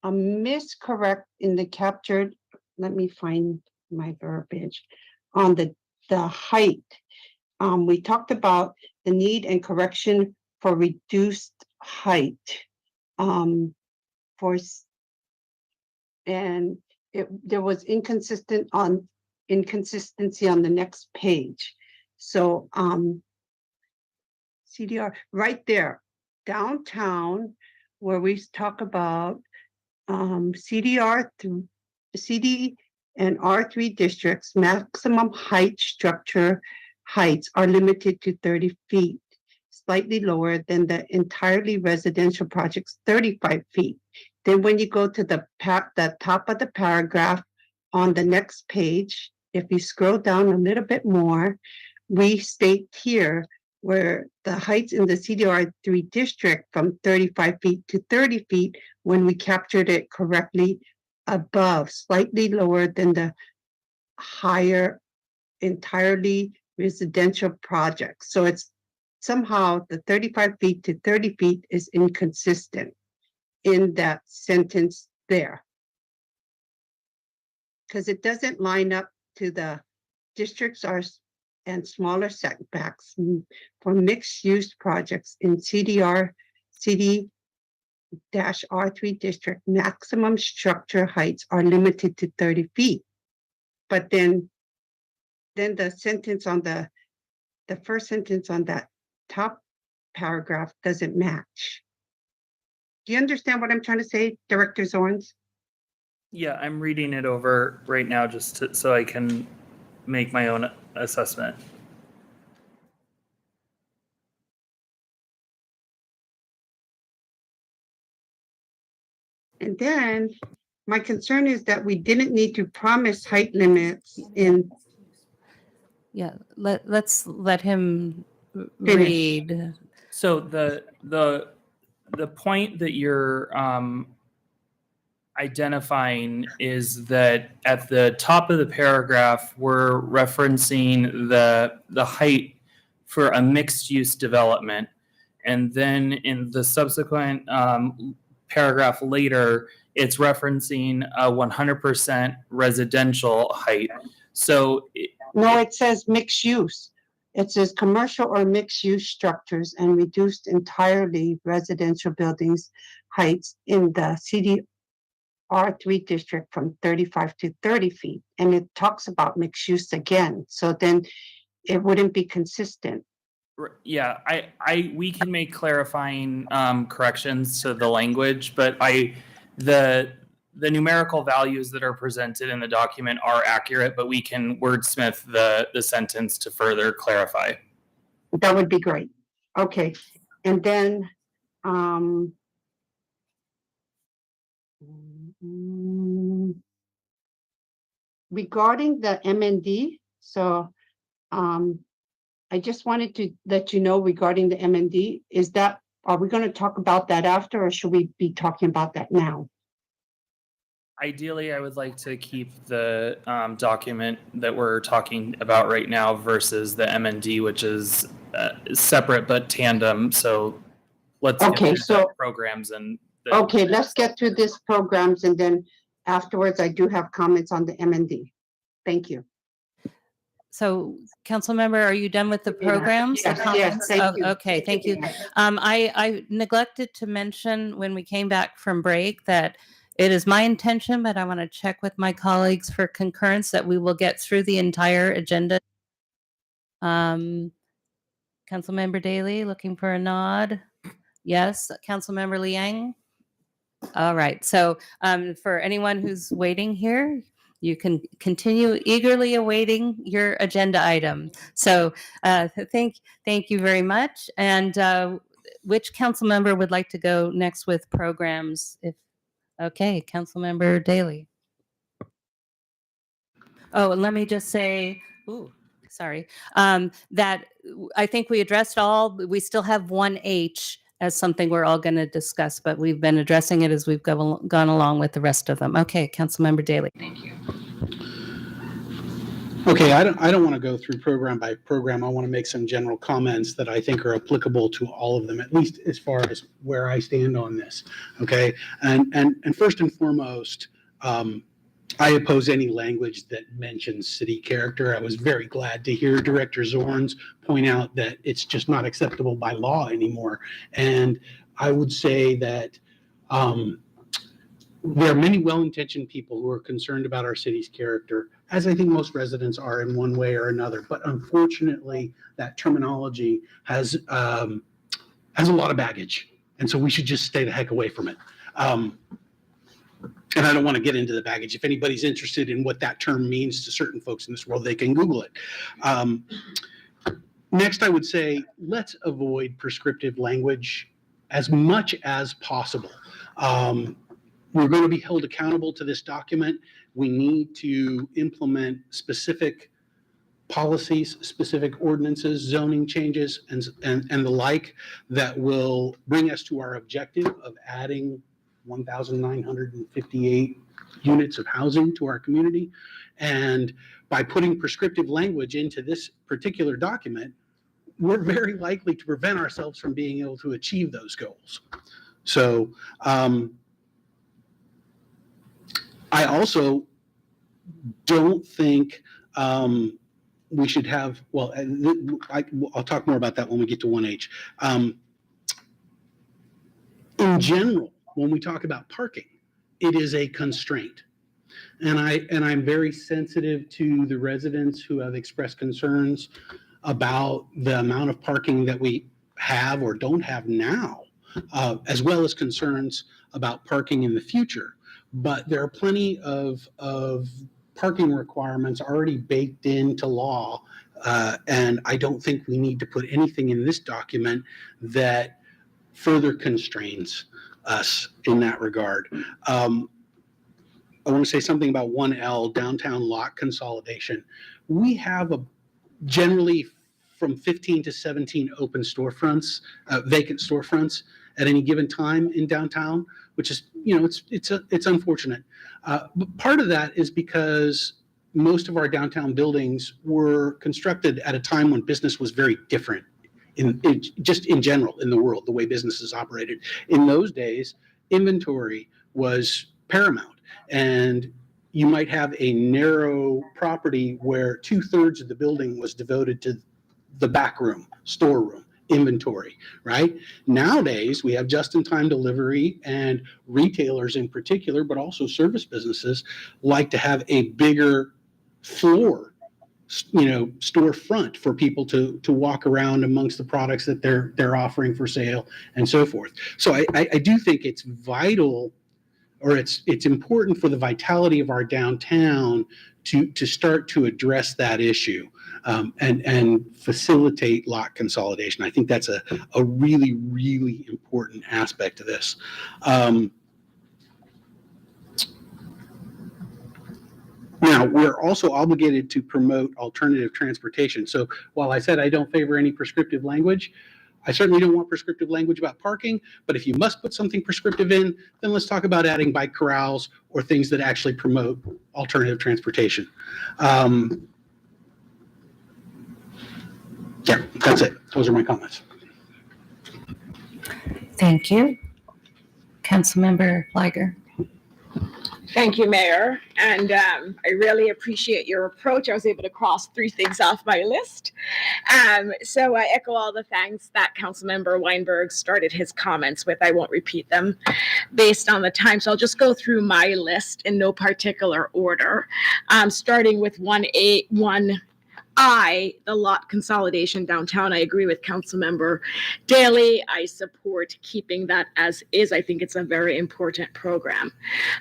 a miscorrect in the captured, let me find my verbiage, on the height. We talked about the need and correction for reduced height. There was inconsistency on the next page. So CDR right there, downtown, where we talk about CDR through CD and R3 districts, maximum height structure heights are limited to 30 feet, slightly lower than the entirely residential project's 35 feet. Then when you go to the top of the paragraph on the next page, if you scroll down a little bit more, we state here where the heights in the CDR3 district from 35 feet to 30 feet, when we captured it correctly, above, slightly lower than the higher entirely residential projects. So it's somehow the 35 feet to 30 feet is inconsistent in that sentence there. because it doesn't line up to the districts are and smaller setbacks for mixed-use projects in CD-R R3 district. Maximum structure heights are limited to 30 feet. But then the sentence on the first sentence on that top paragraph doesn't match. Do you understand what I'm trying to say, Director Zorns? Yeah, I'm reading it over right now so I can make my own assessment. And then my concern is that we didn't need to promise height limits in. Yeah, let's let him Finish. read. So the point that you're identifying is that at the top of the paragraph, we're referencing the height for a mixed use development. And then in the subsequent paragraph later, it's referencing a 100% residential height. So no, it says mixed use. It says commercial or mixed use structures and reduced entirely residential buildings heights in the CD R3 district from 35 to 30 feet. And it talks about mixed use again. So then it wouldn't be consistent. Yeah, we can make clarifying corrections to the language, but the numerical values that are presented in the document are accurate, but we can wordsmith the sentence to further clarify. That would be great. Okay. And then regarding the MND, so I just wanted to let you know regarding the MND, are we going to talk about that after, or should we be talking about that now? Ideally, I would like to keep the document that we're talking about right now versus the MND, which is separate but tandem. So let's get through the programs and. Okay, let's get through this programs, and then afterwards, I do have comments on the MND. Thank you. So, Councilmember, are you done with the programs? Yes, thank you. Okay, thank you. I neglected to mention when we came back from break that it is my intention, but I want to check with my colleagues for concurrence that we will get through the entire agenda. Councilmember Daley, looking for a nod. Yes, Councilmember Liang. All right. So for anyone who's waiting here, you can continue eagerly awaiting your agenda item. So thank you very much. And which council member would like to go next with programs? Okay, Councilmember Daley. Oh, and let me just say, that I think we addressed all. We still have 1H as something we're all going to discuss, but we've been addressing it as we've gone along with the rest of them. Okay, Councilmember Daley. Thank you. Okay, I don't want to go through program by program. I want to make some general comments that I think are applicable to all of them, at least as far as where I stand on this. Okay, and first and foremost, I oppose any language that mentions city character. I was very glad to hear Director Zorns point out that it's just not acceptable by law anymore. And I would say that there are many well-intentioned people who are concerned about our city's character, as I think most residents are in one way or another. But unfortunately, that terminology has a lot of baggage. And so we should just stay the heck away from it. And I don't want to get into the baggage. If anybody's interested in what that term means to certain folks in this world, they can Google it. Next, I would say, let's avoid prescriptive language as much as possible. We're going to be held accountable to this document. We need to implement specific policies, specific ordinances, zoning changes, and the like that will bring us to our objective of adding 1,958 units of housing to our community. And by putting prescriptive language into this particular document, we're very likely to prevent ourselves from being able to achieve those goals. So I also don't think we should have, well, I'll talk more about that when we get to 1H. In general, when we talk about parking, it is a constraint. And I'm very sensitive to the residents who have expressed concerns about the amount of parking that we have or don't have now, as well as concerns about parking in the future. But there are plenty of parking requirements already baked into law, and I don't think we need to put anything in this document that further constrains us in that regard. I want to say something about 1L, downtown lot consolidation. We have generally from 15 to 17 open storefronts, vacant storefronts at any given time in downtown, which is, it's unfortunate. But part of that is because most of our downtown buildings were constructed at a time when business was very different just in general in the world, the way businesses operated. In those days, inventory was paramount. And you might have a narrow property where 2/3 of the building was devoted to the back room, storeroom, inventory, right? Nowadays, we have just-in-time delivery, and retailers in particular, but also service businesses like to have a bigger floor, storefront for people to walk around amongst the products that they're offering for sale and so forth. So I do think it's vital, or it's important for the vitality of our downtown to start to address that issue, and facilitate lot consolidation. I think that's a really, really important aspect of this. Now, we're also obligated to promote alternative transportation. So while I said I don't favor any prescriptive language, I certainly don't want prescriptive language about parking, but if you must put something prescriptive in, then let's talk about adding bike corrals or things that actually promote alternative transportation. Yeah, that's it. Those are my comments. Thank you. Councilmember Fliger. Thank you, Mayor. And I really appreciate your approach. I was able to cross 3 things off my list. So I echo all the thanks that Councilmember Weinberg started his comments with. I won't repeat them based on the time. So I'll just go through my list in no particular order, starting with 1A, the lot consolidation downtown. I agree with Councilmember Daley. I support keeping that as is. I think it's a very important program.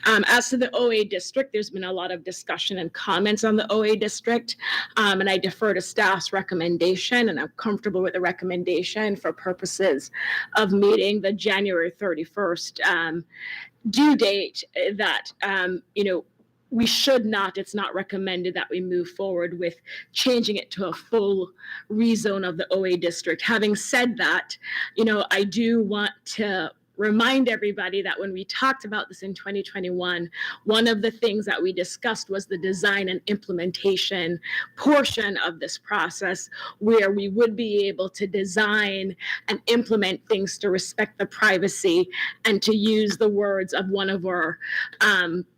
As to the OA district, there's been a lot of discussion and comments on the OA district, and I defer to staff's recommendation, and I'm comfortable with the recommendation for purposes of meeting the January 31st due date that, we should not, it's not recommended that we move forward with changing it to a full rezone of the OA district. Having said that, I do want to remind everybody that when we talked about this in 2021, one of the things that we discussed was the design and implementation portion of this process, where we would be able to design and implement things to respect the privacy and to use the words of one of our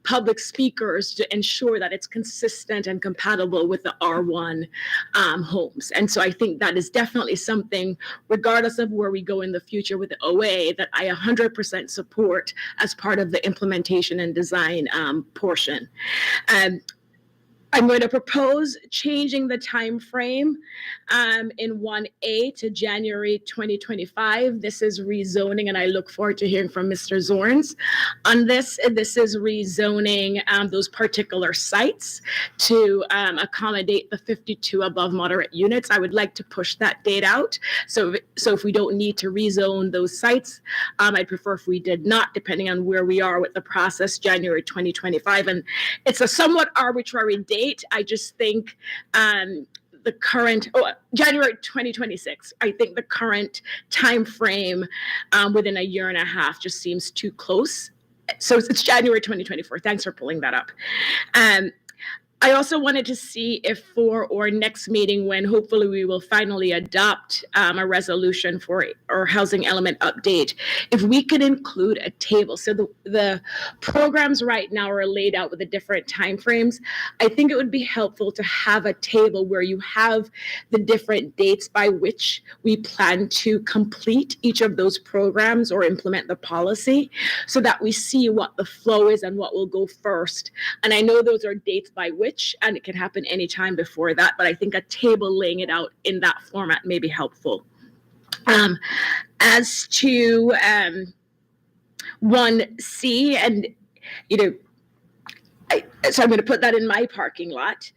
public speakers to ensure that it's consistent and compatible with the R1 homes. And so I think that is definitely something, regardless of where we go in the future with the OA, that I 100% support as part of the implementation and design portion. I'm going to propose changing the time frame in 1A to January 2025. This is rezoning, and I look forward to hearing from Mr. Zorns on this. This is rezoning those particular sites to accommodate the 52 above moderate units. I would like to push that date out. So if we don't need to rezone those sites, I'd prefer if we did not, depending on where we are with the process, January 2025. And it's a somewhat arbitrary date. I just think the current January 2026. I think the current time frame within a year and a half just seems too close. So it's January 2024. Thanks for pulling that up. I also wanted to see if for our next meeting, when hopefully we will finally adopt a resolution for our housing element update, if we could include a table. So the programs right now are laid out with the different timeframes. I think it would be helpful to have a table where you have the different dates by which we plan to complete each of those programs or implement the policy, so that we see what the flow is and what will go first. And I know those are dates by which, and it can happen anytime before that, but I think a table laying it out in that format may be helpful. As to 1C, and so I'm going to put that in my parking lot.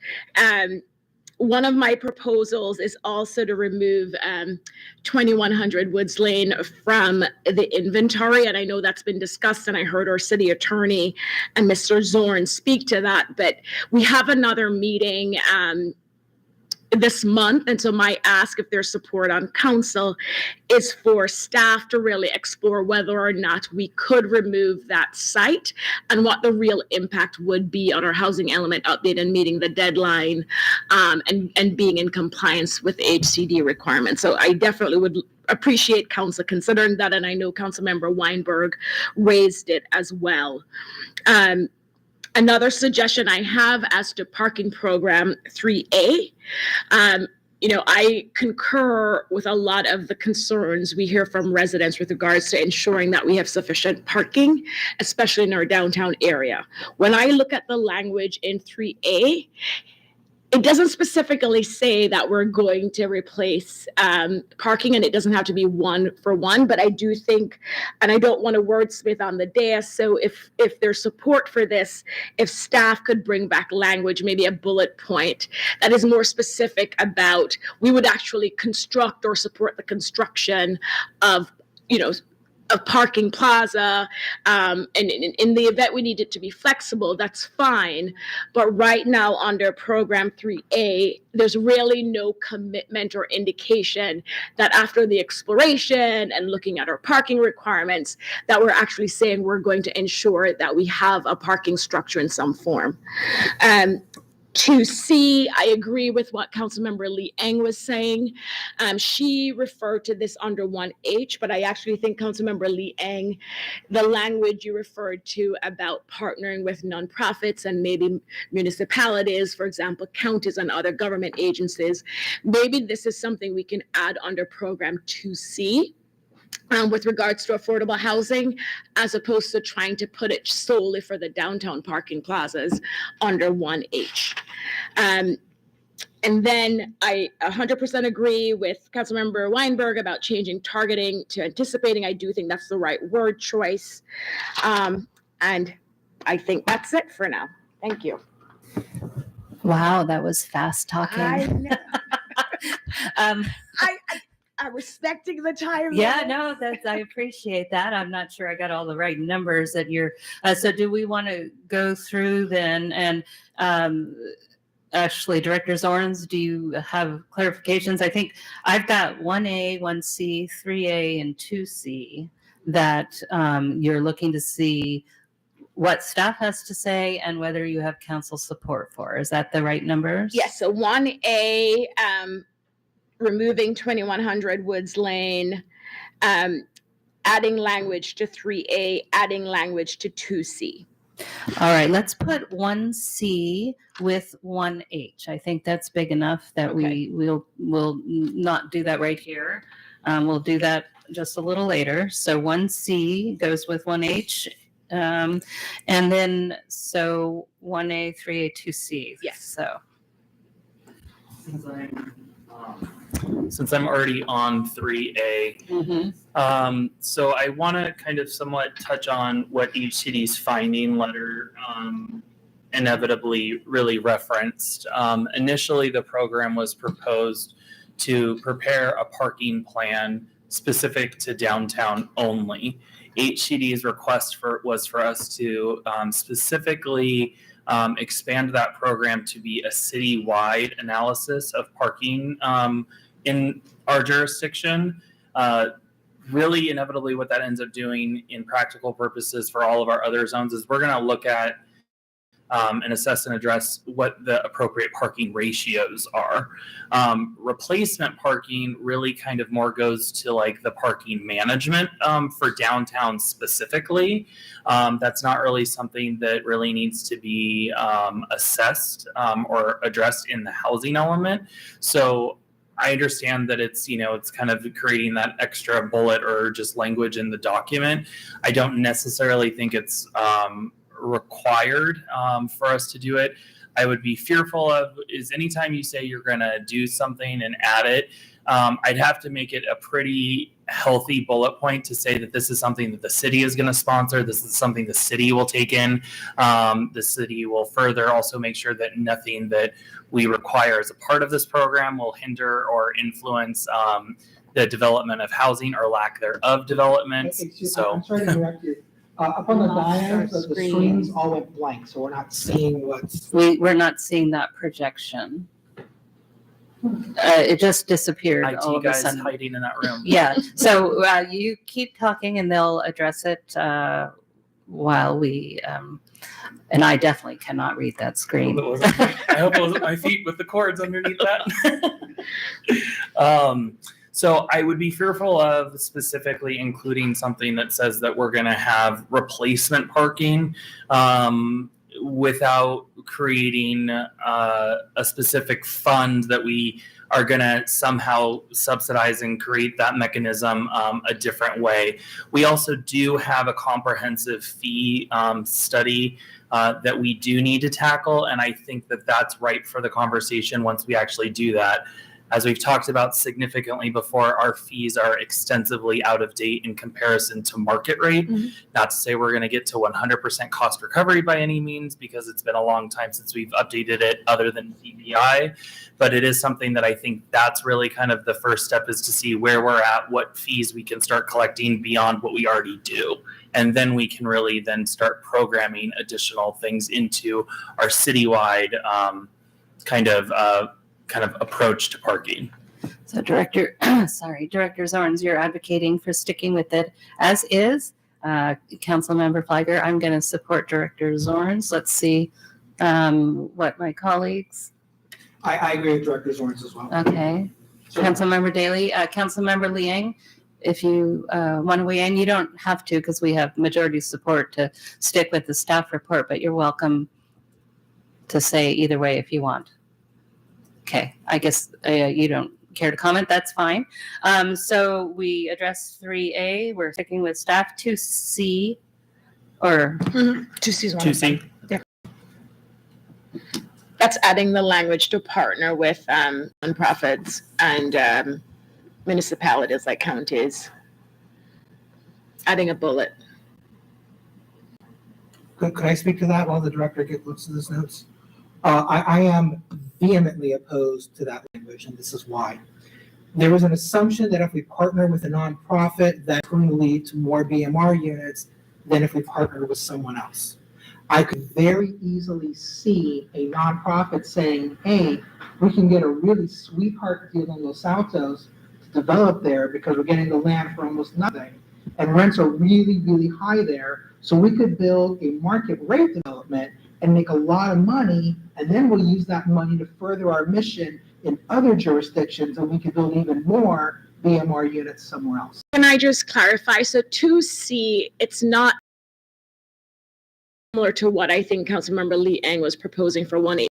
One of my proposals is also to remove 2100 Woods Lane from the inventory. And I know that's been discussed, and I heard our city attorney and Mr. Zorn speak to that, but we have another meeting this month. And so my ask, if there's support on council, is for staff to really explore whether or not we could remove that site and what the real impact would be on our housing element update and meeting the deadline, and being in compliance with HCD requirements. So I definitely would appreciate council considering that. And I know Councilmember Weinberg raised it as well. Another suggestion I have as to parking program 3A, I concur with a lot of the concerns we hear from residents with regards to ensuring that we have sufficient parking, especially in our downtown area. When I look at the language in 3A, it doesn't specifically say that we're going to replace parking, and it doesn't have to be one for one, but I do think, and I don't want to wordsmith on the dais, so if there's support for this, if staff could bring back language, maybe a bullet point that is more specific about, we would actually construct or support the construction of, a parking plaza, and in the event we need it to be flexible, that's fine. But right now under program 3A, there's really no commitment or indication that after the exploration and looking at our parking requirements, that we're actually saying we're going to ensure that we have a parking structure in some form. 2C, I agree with what Councilmember Lee Eng was saying. She referred to this under 1H, but I actually think Councilmember Lee Eng, the language you referred to about partnering with nonprofits and maybe municipalities, for example, counties and other government agencies, maybe this is something we can add under program 2C. With regards to affordable housing, as opposed to trying to put it solely for the downtown parking plazas under 1H. And then I 100% agree with Councilmember Weinberg about changing targeting to anticipating. I do think that's the right word choice. And I think that's it for now. Thank you. Wow, that was fast talking. I know. I'm respecting the time. Yeah, no, I appreciate that. I'm not sure I got all the right numbers that you're. So do we want to go through then? And actually, Director Zorns, do you have clarifications? I think I've got 1A, 1C, 3A, and 2C that you're looking to see what staff has to say and whether you have council support for. Is that the right numbers? Yes. So 1A, removing 2100 Woods Lane, adding language to 3A, adding language to 2C. All right, let's put 1C with 1H. I think that's big enough that we'll not do that right here. We'll do that just a little later. So 1C goes with 1H. And then so 1A, 3A, 2C. Yes. So. Since I'm already on 3A, so I want to kind of somewhat touch on what HCD's finding letter inevitably really referenced. Initially, the program was proposed to prepare a parking plan specific to downtown only. HCD's request was for us to specifically expand that program to be a citywide analysis of parking in our jurisdiction. Really, inevitably, what that ends up doing in practical purposes for all of our other zones is we're going to look at and assess and address what the appropriate parking ratios are. Replacement parking really kind of more goes to like the parking management for downtown specifically. That's not really something that really needs to be assessed or addressed in the housing element. So I understand that it's, it's kind of creating that extra bullet or just language in the document. I don't necessarily think it's required for us to do it. I would be fearful of is anytime you say you're going to do something and add it, I'd have to make it a pretty healthy bullet point to say that this is something that the city is going to sponsor. This is something the city will take in. The city will further also make sure that nothing that we require as a part of this program will hinder or influence the development of housing or lack thereof development. I'm sorry to interrupt you. Up on the diagrams, the screens all went blank, so we're not seeing what's. We're not seeing that projection. It just disappeared all IT of a guys sudden. hiding in that room. Yeah. So you keep talking, and they'll address it while we. And I definitely cannot read that screen. I hope it wasn't my feet with the cords underneath that. So I would be fearful of specifically including something that says that we're going to have replacement parking without creating a specific fund that we are going to somehow subsidize and create that mechanism a different way. We also do have a comprehensive fee study that we do need to tackle, and I think that that's ripe for the conversation once we actually do that. As we've talked about significantly before, our fees are extensively out of date in comparison to market rate. Mm-hmm. Not to say we're going to get to 100% cost recovery by any means, because it's been a long time since we've updated it other than CPI. But it is something that I think that's really kind of the first step, is to see where we're at, what fees we can start collecting beyond what we already do. And then we can really then start programming additional things into our citywide kind of approach to parking. So Director Zorns, you're advocating for sticking with it as is. Councilmember Fliger, I'm going to support Director Zorns. Let's see what my colleagues. I agree with Director Zorns as well. Okay. Sure. Councilmember Daly, Councilmember Liang, if you want to weigh in, you don't have to because we have majority support to stick with the staff report, but you're welcome to say either way if you want. Okay, I guess you don't care to comment. That's fine. So we addressed 3A. We're sticking with staff. 2C or 2C's one. 2C. Yeah. That's adding the language to partner with nonprofits and municipalities like counties. Adding a bullet. Could I speak to that while the director looks at his notes? I am vehemently opposed to that language, and this is why. There was an assumption that if we partner with a nonprofit, that's going to lead to more BMR units than if we partner with someone else. I could very easily see a nonprofit saying, hey, we can get a really sweetheart deal in Los Altos to develop there because we're getting the land for almost nothing. And rents are really, really high there. So we could build a market rate development and make a lot of money, and then we'll use that money to further our mission in other jurisdictions, and we can build even more BMR units somewhere else. Can I just clarify? So 2C, it's not similar to what I think Councilmember Lee Ang was proposing for 1A.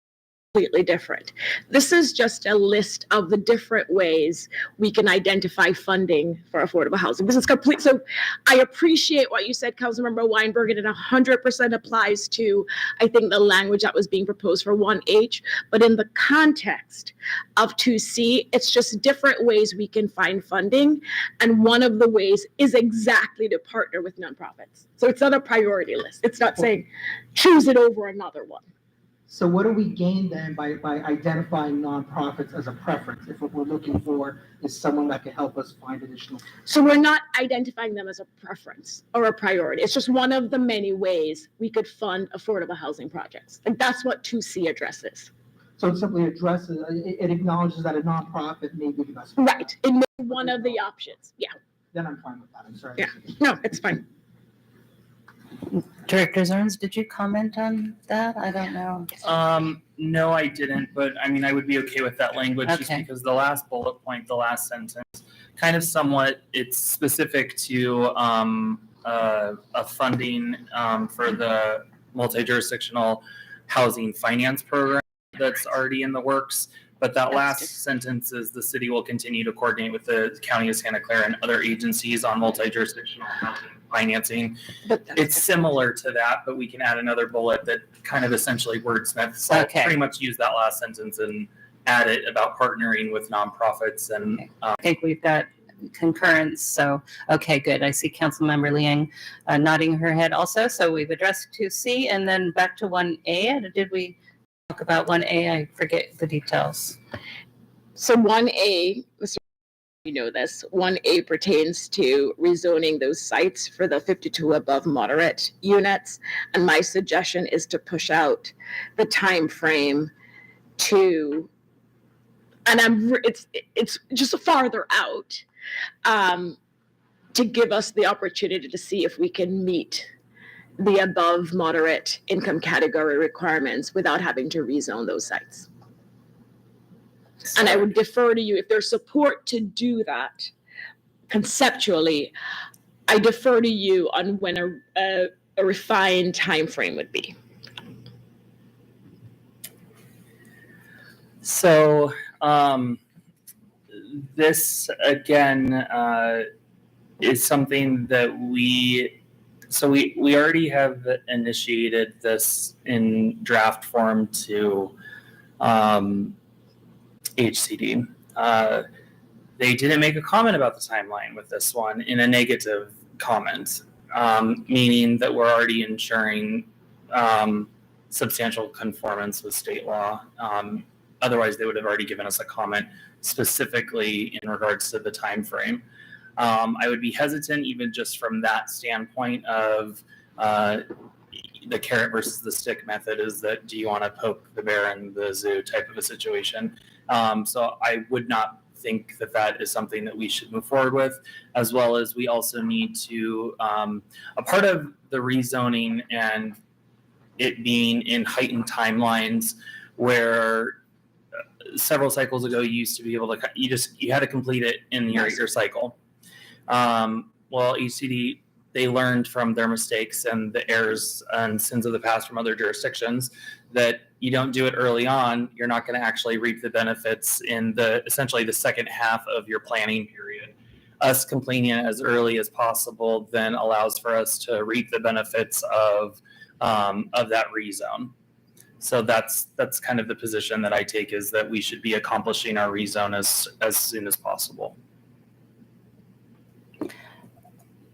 Completely different. This is just a list of the different ways we can identify funding for affordable housing. This is complete. So I appreciate what you said, Councilmember Weinberg, and it 100% applies to, I think, the language that was being proposed for 1H. But in the context of 2C, it's just different ways we can find funding. And one of the ways is exactly to partner with nonprofits. So it's not a priority list. It's not saying choose it over another one. So what do we gain then by identifying nonprofits as a preference if what we're looking for is someone that can help us find additional? So we're not identifying them as a preference or a priority. It's just one of the many ways we could fund affordable housing projects. And that's what 2C addresses. So it simply addresses, it acknowledges that a nonprofit may be the best. Right. It may be one of the options. Yeah. Then I'm fine with that. I'm sorry. Yeah. No, it's fine. Director Zorns, did you comment on that? I don't know. No, I didn't, but I mean, I would be okay with that language just Okay. because the last bullet point, the last sentence, kind of somewhat, it's specific to a funding for the multi-jurisdictional housing finance program that's already in the works. But that last sentence is the city will continue to coordinate with the County of Santa Clara and other agencies on multi-jurisdictional housing financing. It's similar to that, but we can add another bullet that kind of essentially wordsmiths. So I'll Okay. pretty much use that last sentence and add it about partnering with nonprofits and. I think we've got concurrence. So, okay, good. I see Councilmember Liang nodding her head also. So we've addressed 2C and then back to 1A. Did we talk about 1A? I forget the details. So 1A, you know this, 1A pertains to rezoning those sites for the 52 above moderate units. And my suggestion is to push out the time frame to, and it's just farther out, to give us the opportunity to see if we can meet the above moderate income category requirements without having to rezone those sites. And I would defer to you if there's support to do that conceptually. I defer to you on when a refined time frame would be. So this again is something that we already have initiated this in draft form to HCD. They didn't make a comment about the timeline with this one in a negative comment, meaning that we're already ensuring substantial conformance with state law. Otherwise, they would have already given us a comment specifically in regards to the time frame. I would be hesitant even just from that standpoint of the carrot versus the stick method is that do you want to poke the bear in the zoo type of a situation. So I would not think that that is something that we should move forward with, as well as we also need to, a part of the rezoning and it being in heightened timelines where several cycles ago you used to be able to, you had to complete it in your cycle. Well, HCD, they learned from their mistakes and the errors and sins of the past from other jurisdictions that you don't do it early on, you're not going to actually reap the benefits in essentially the second half of your planning period. Us completing it as early as possible then allows for us to reap the benefits of that rezone. So that's kind of the position that I take, is that we should be accomplishing our rezone as soon as possible.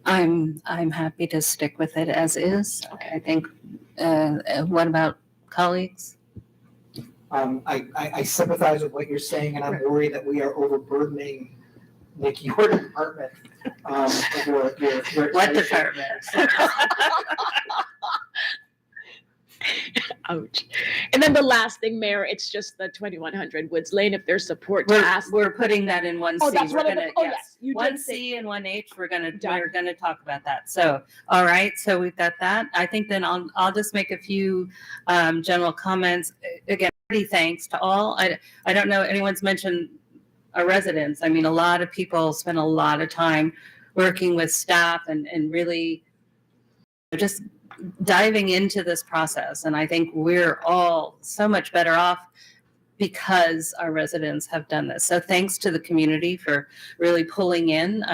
I'm happy to stick with it as is. I think. What about colleagues? I sympathize with what you're saying, and I'm worried that we are overburdening, Nick, your department. What department? Ouch. And then the last thing, Mayor, it's just the 2100 Woods Lane. If there's support to ask. We're putting that in 1C. Oh, that's we're what gonna, yes, you did 1C say. and 1H. We're gonna talk about that. So, all right. So we've got that. I think then I'll just make a few general comments. Again, pretty thanks to all. I don't know anyone's mentioned our residents. I mean, a lot of people spend a lot of time working with staff and really just diving into this process. And I think we're all so much better off because our residents have done this. So thanks to the community for really pulling in.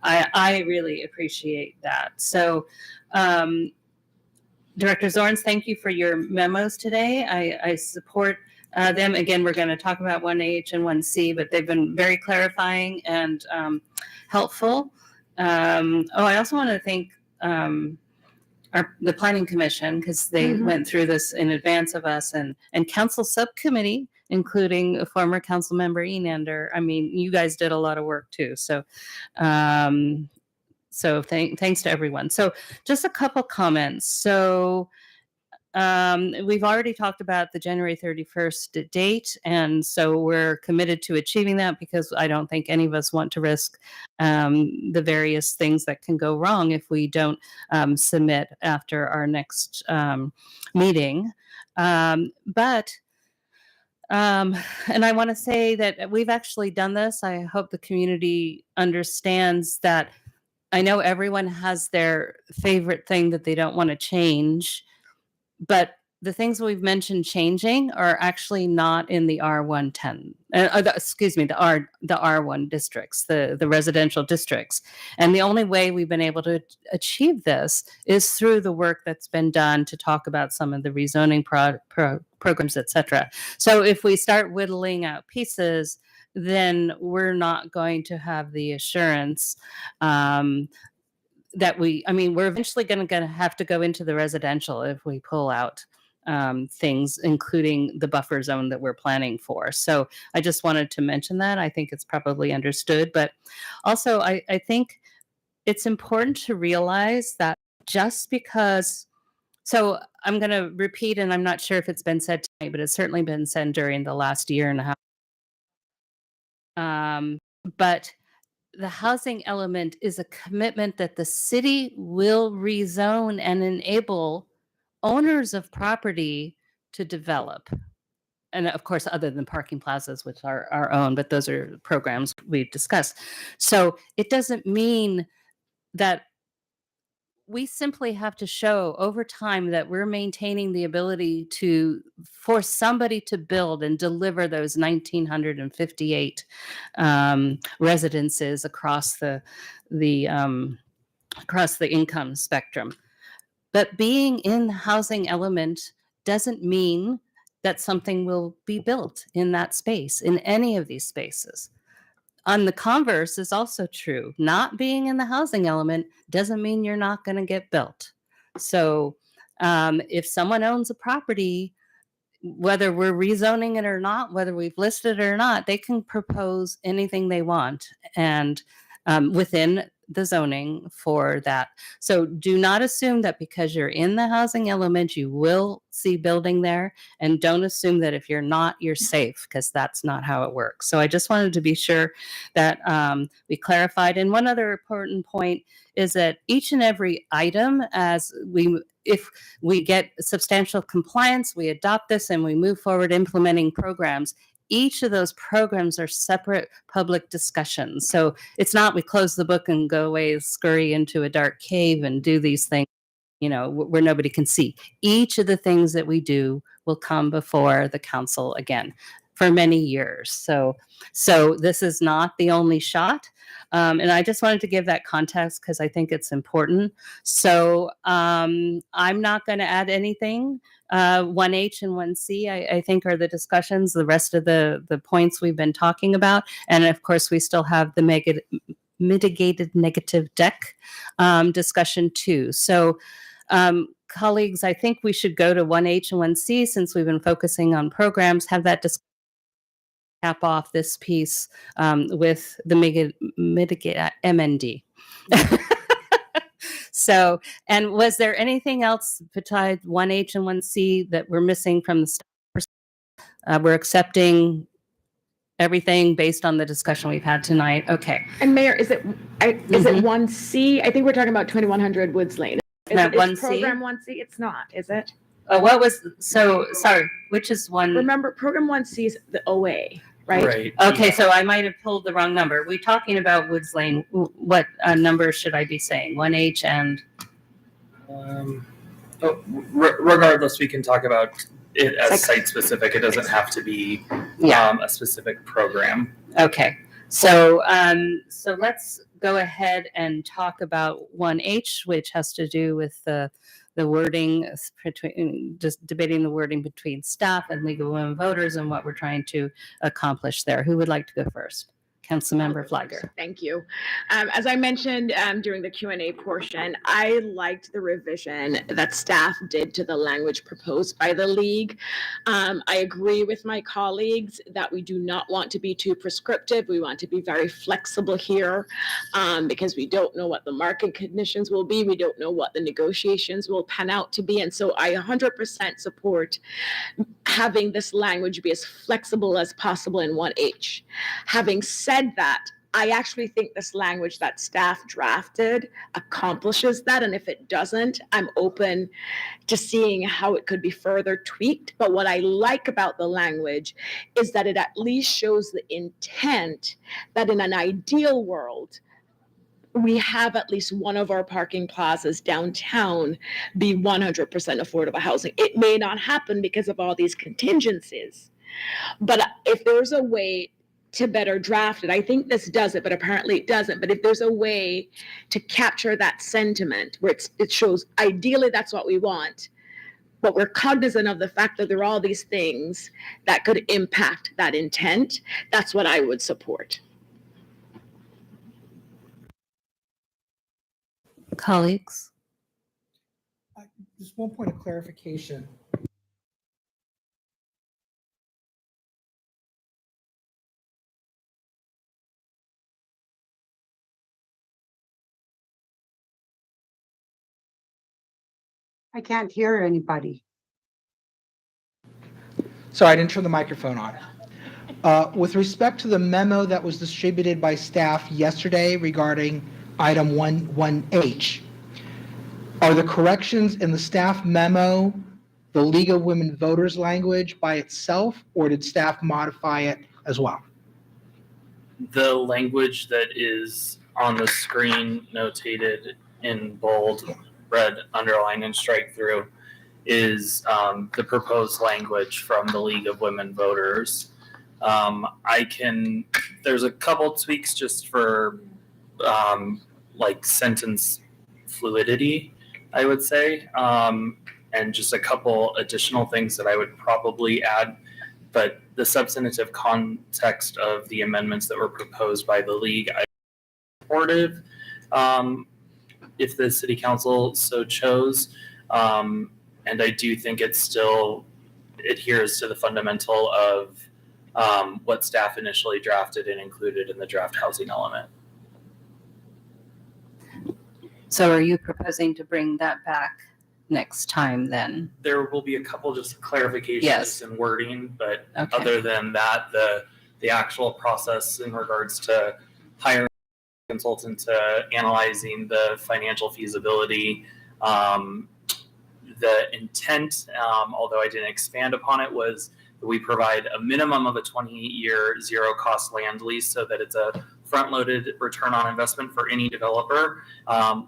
I really appreciate that. So Director Zorns, thank you for your memos today. I support them. Again, we're going to talk about 1H and 1C, but they've been very clarifying and helpful. I also want to thank the Planning Commission, because they went through this in advance of us, and Council Subcommittee, including a former Council Member Enander. I mean, you guys did a lot of work too. So, thanks to everyone. So, just a couple comments. So, we've already talked about the January 31st date, and so we're committed to achieving that because I don't think any of us want to risk the various things that can go wrong if we don't submit after our next meeting. But and I want to say that we've actually done this. I hope the community understands that. I know everyone has their favorite thing that they don't want to change, but the things we've mentioned changing are actually not in the R110, excuse me, the R1 districts, the residential districts. And the only way we've been able to achieve this is through the work that's been done to talk about some of the rezoning programs, et cetera. So if we start whittling out pieces, then we're not going to have the assurance that we're eventually going to have to go into the residential if we pull out things, including the buffer zone that we're planning for. So I just wanted to mention that. I think it's probably understood, but also I think it's important to realize that just because, so I'm going to repeat, and I'm not sure if it's been said tonight, but it's certainly been said during the last year and a half. But the housing element is a commitment that the city will rezone and enable owners of property to develop. And of course, other than parking plazas, which are our own, but those are programs we've discussed. So it doesn't mean that we simply have to show over time that we're maintaining the ability for somebody to build and deliver those 1,958 residences across the income spectrum. But being in the housing element doesn't mean that something will be built in that space, in any of these spaces. On the converse is also true. Not being in the housing element doesn't mean you're not going to get built. So if someone owns a property, whether we're rezoning it or not, whether we've listed it or not, they can propose anything they want and within the zoning for that. So do not assume that because you're in the housing element, you will see building there. And don't assume that if you're not, you're safe, because that's not how it works. So I just wanted to be sure that we clarified. And one other important point is that each and every item, if we get substantial compliance, we adopt this and we move forward implementing programs. Each of those programs are separate public discussions. So it's not we close the book and go away, scurry into a dark cave and do these things, where nobody can see. Each of the things that we do will come before the council again for many years. So this is not the only shot. And I just wanted to give that context because I think it's important. So I'm not going to add anything. 1H and 1C, I think, are the discussions, the rest of the points we've been talking about. And of course, we still have the mitigated negative deck discussion too. So colleagues, I think we should go to 1H and 1C since we've been focusing on programs, have that discussion, cap off this piece with the mitigate MND. So, and was there anything else besides 1H and 1C that we're missing from the staff? We're accepting everything based on the discussion we've had tonight. Okay. And Mayor, is it 1C? I think we're talking about 2100 Woods Lane. Is 1C? Program 1C? It's not, is it? Sorry, which is one? Remember, Program 1C is the OA, right? Right. Okay, so I might have pulled the wrong number. We're talking about Woods Lane. What number should I be saying? 1H and? Regardless, we can talk about it as site specific. It doesn't have to be a specific program. Okay, so let's go ahead and talk about 1H, which has to do with the wording between, just debating the wording between staff and League of Women Voters and what we're trying to accomplish there. Who would like to go first? Councilmember Flagger. Thank you. As I mentioned during the Q&A portion, I liked the revision that staff did to the language proposed by the league. I agree with my colleagues that we do not want to be too prescriptive. We want to be very flexible here because we don't know what the market conditions will be. We don't know what the negotiations will pan out to be. And so I 100% support having this language be as flexible as possible in 1H. Having said that, I actually think this language that staff drafted accomplishes that. And if it doesn't, I'm open to seeing how it could be further tweaked. But what I like about the language is that it at least shows the intent that in an ideal world, we have at least one of our parking plazas downtown be 100% affordable housing. It may not happen because of all these contingencies, but if there's a way to better draft it, I think this does it, but apparently it doesn't. But if there's a way to capture that sentiment where it shows ideally that's what we want, but we're cognizant of the fact that there are all these things that could impact that intent, that's what I would support. Colleagues? Just one point of clarification. I can't hear anybody. Sorry, I didn't turn the microphone on. With respect to the memo that was distributed by staff yesterday regarding item 1H, are the corrections in the staff memo the League of Women Voters language by itself, or did staff modify it as well? The language that is on the screen notated in bold, red, underline, and strike through is the proposed language from the League of Women Voters. There's a couple tweaks just for like sentence fluidity, I would say, and just a couple additional things that I would probably add. But the substantive context of the amendments that were proposed by the league, I supportive if the city council so chose. And I do think it still adheres to the fundamental of what staff initially drafted and included in the draft housing element. So are you proposing to bring that back next time then? There will be a couple just clarifications and wording, but Okay. other than that, the actual process in regards to hiring a consultant to analyzing the financial feasibility, the intent, although I didn't expand upon it, was that we provide a minimum of a 20-year zero-cost land lease so that it's a front-loaded return on investment for any developer,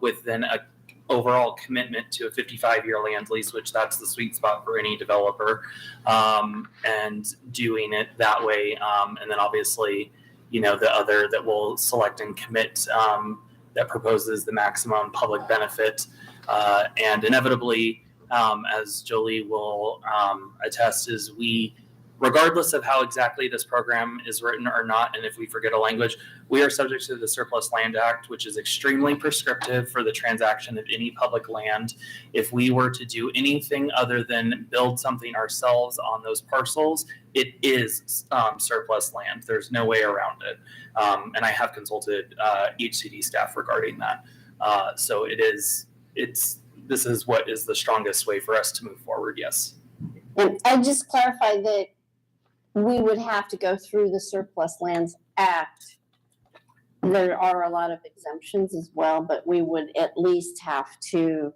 with then a overall commitment to a 55-year land lease, which that's the sweet spot for any developer, and doing it that way. And then obviously, the other that will select and commit that proposes the maximum public benefit. And inevitably, as Jolie will attest, is regardless of how exactly this program is written or not, and if we forget a language, we are subject to the Surplus Land Act, which is extremely prescriptive for the transaction of any public land. If we were to do anything other than build something ourselves on those parcels, it is surplus land. There's no way around it. And I have consulted HCD staff regarding that. So this is what is the strongest way for us to move forward, yes. And I just clarify that we would have to go through the Surplus Lands Act. There are a lot of exemptions as well, but we would at least have to,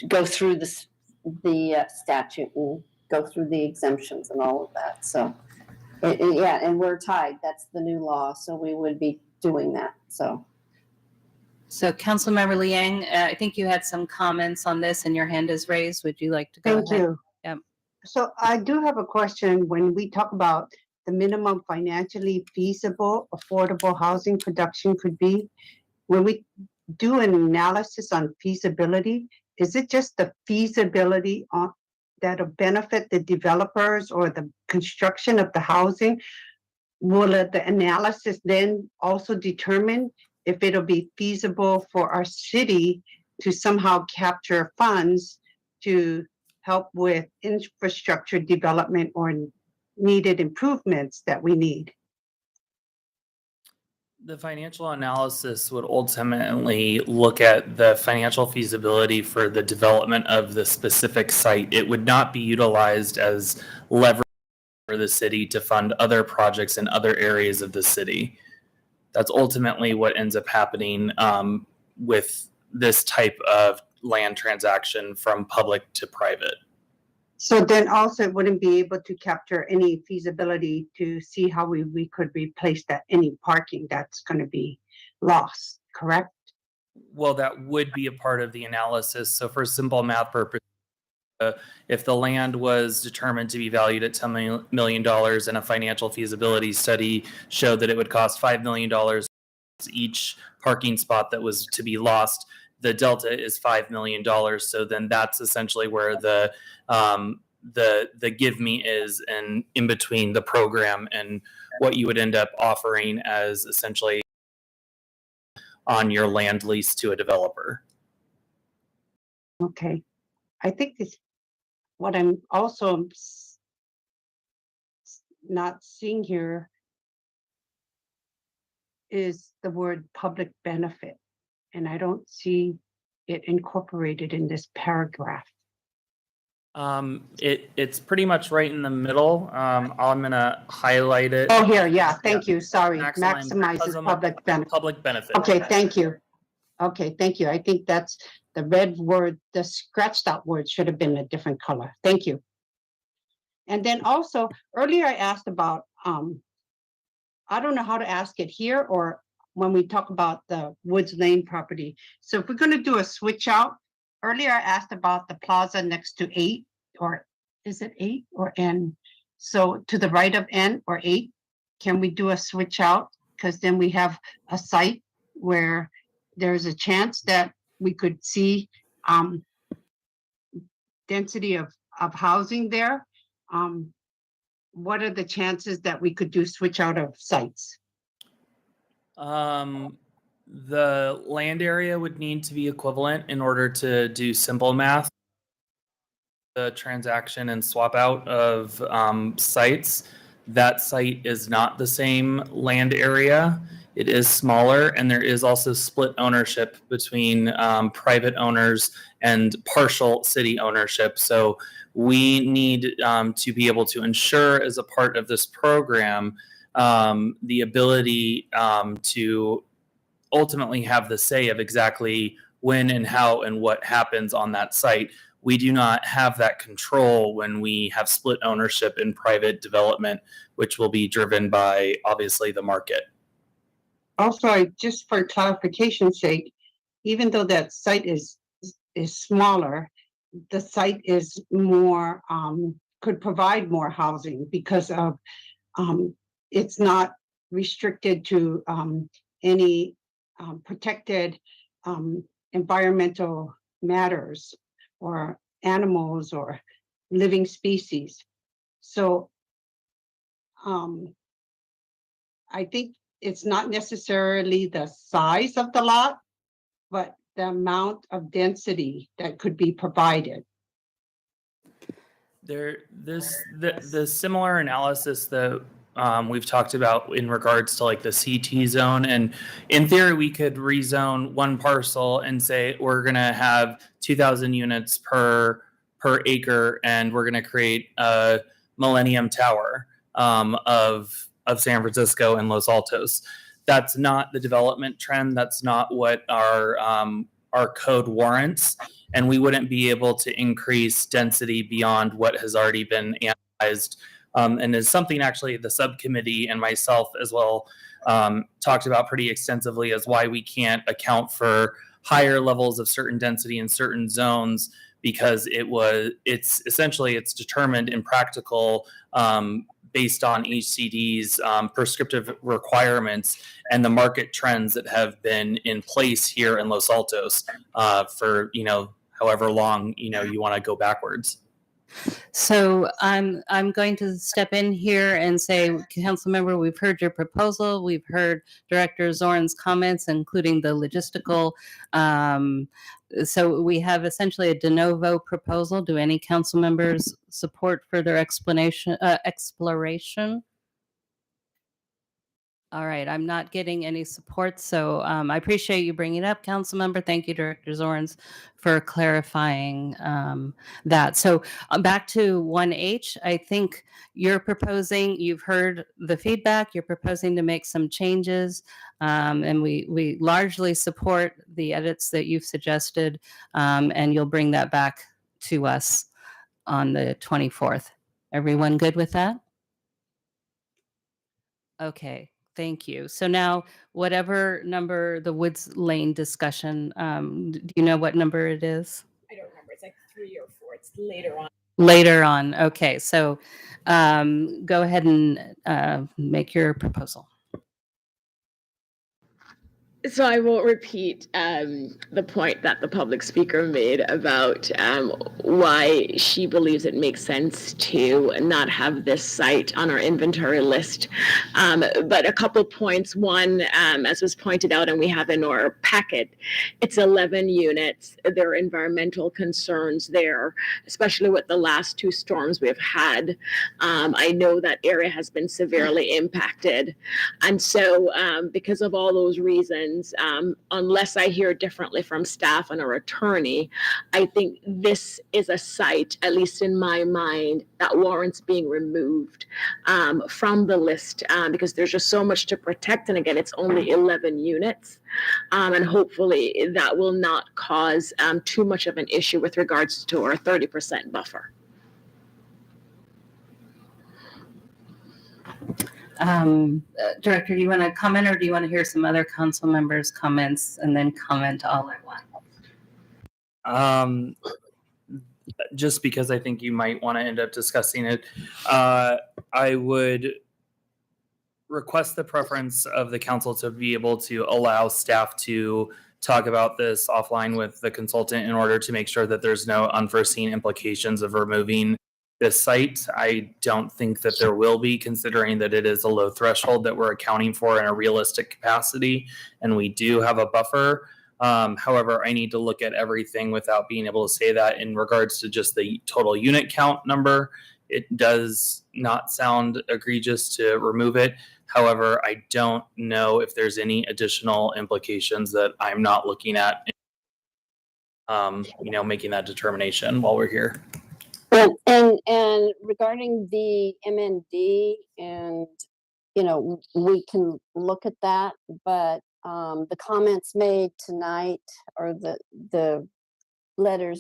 go through the statute and go through the exemptions and all of that. So, and we're tied. That's the new law. So we would be doing that. So Councilmember Liang, I think you had some comments on this and your hand is raised. Would you like to go Thank ahead? you. Yep. So I do have a question. When we talk about the minimum financially feasible, affordable housing production could be, when we do an analysis on feasibility, is it just the feasibility that'll benefit the developers or the construction of the housing? will the analysis then also determine if it'll be feasible for our city to somehow capture funds to help with infrastructure development or needed improvements that we need? The financial analysis would ultimately look at the financial feasibility for the development of the specific site. It would not be utilized as leverage for the city to fund other projects in other areas of the city. That's ultimately what ends up happening with this type of land transaction from public to private. So then also it wouldn't be able to capture any feasibility to see how we could replace that, any parking that's going to be lost, correct? Well, that would be a part of the analysis. So for simple math purposes, if the land was determined to be valued at $10 million and a financial feasibility study showed that it would cost $5 million each parking spot that was to be lost, the delta is $5 million. So then that's essentially where the give me is, and in between the program and what you would end up offering as essentially on your land lease to a developer. Okay. I think this, what I'm also not seeing here is the word public benefit, and I don't see it incorporated in this paragraph. It's pretty much right in the middle. I'm gonna highlight it. Oh, here, yeah, thank you, sorry. Maximizes public benefit. Public benefit. Okay, thank you. Okay, thank you. I think that's the red word, the scratched out word should have been a different color. Thank you. And then also, earlier I asked about, I don't know how to ask it here or when we talk about the Woods Lane property. So if we're going to do a switch out, earlier I asked about the plaza next to 8, or is it 8 or N? So to the right of N or 8, can we do a switch out? Because then we have a site where there's a chance that we could see density of housing there. What are the chances that we could do switch out of sites? The land area would need to be equivalent in order to do simple math. The transaction and swap out of sites. That site is not the same land area. It is smaller, and there is also split ownership between private owners and partial city ownership. So we need to be able to ensure, as a part of this program, the ability to ultimately have the say of exactly when and how and what happens on that site. We do not have that control when we have split ownership in private development, which will be driven by, obviously, the market. Also, just for clarification's sake, even though that site is smaller, the site is more, could provide more housing because of, it's not restricted to any protected environmental matters or animals or living species. So I think it's not necessarily the size of the lot, but the amount of density that could be provided. The similar analysis that we've talked about in regards to like the CT zone, and in theory we could rezone one parcel and say we're gonna have 2,000 units per acre, and we're gonna create a Millennium Tower of San Francisco and Los Altos. That's not the development trend. That's not what our code warrants, and we wouldn't be able to increase density beyond what has already been analyzed. And is something actually the subcommittee and myself as well talked about pretty extensively, as why we can't account for higher levels of certain density in certain zones, because it's essentially determined in practical based on HCD's prescriptive requirements and the market trends that have been in place here in Los Altos for however long you want to go backwards. So I'm going to step in here and say, council member, we've heard your proposal. We've heard Director Zorn's comments, including the logistical. So we have essentially a de novo proposal. Do any council members support further exploration? All right, I'm not getting any support, so I appreciate you bringing it up, council member. Thank you, Director Zorns, for clarifying that. So back to 1H, I think you're proposing, you've heard the feedback, you're proposing to make some changes, and we largely support the edits that you've suggested, and you'll bring that back to us on the 24th. Everyone good with that? Okay. Thank you. So now, whatever number the Woods Lane discussion, do you know what number it is? I don't remember. It's like 3 or 4. It's later on. Later on. Okay. So go ahead and make your proposal. So I won't repeat the point that the public speaker made about why she believes it makes sense to not have this site on our inventory list. But a couple points. One, as was pointed out, and we have in our packet, it's 11 units. There are environmental concerns there, especially with the last 2 storms we've had. I know that area has been severely impacted. And so because of all those reasons, unless I hear differently from staff and our attorney, I think this is a site, at least in my mind, that warrants being removed from the list because there's just so much to protect. And again, it's only 11 units. And hopefully that will not cause too much of an issue with regards to our 30% buffer. Director, do you want to comment, or do you want to hear some other council members' comments and then comment all at once? Just because I think you might want to end up discussing it, I would request the preference of the council to be able to allow staff to talk about this offline with the consultant in order to make sure that there's no unforeseen implications of removing this site. I don't think that there will be, considering that it is a low threshold that we're accounting for in a realistic capacity, and we do have a buffer. However, I need to look at everything without being able to say that. In regards to just the total unit count number, it does not sound egregious to remove it. However, I don't know if there's any additional implications that I'm not looking at, making that determination while we're here. And regarding the MND, and we can look at that, but the comments made tonight, or the letter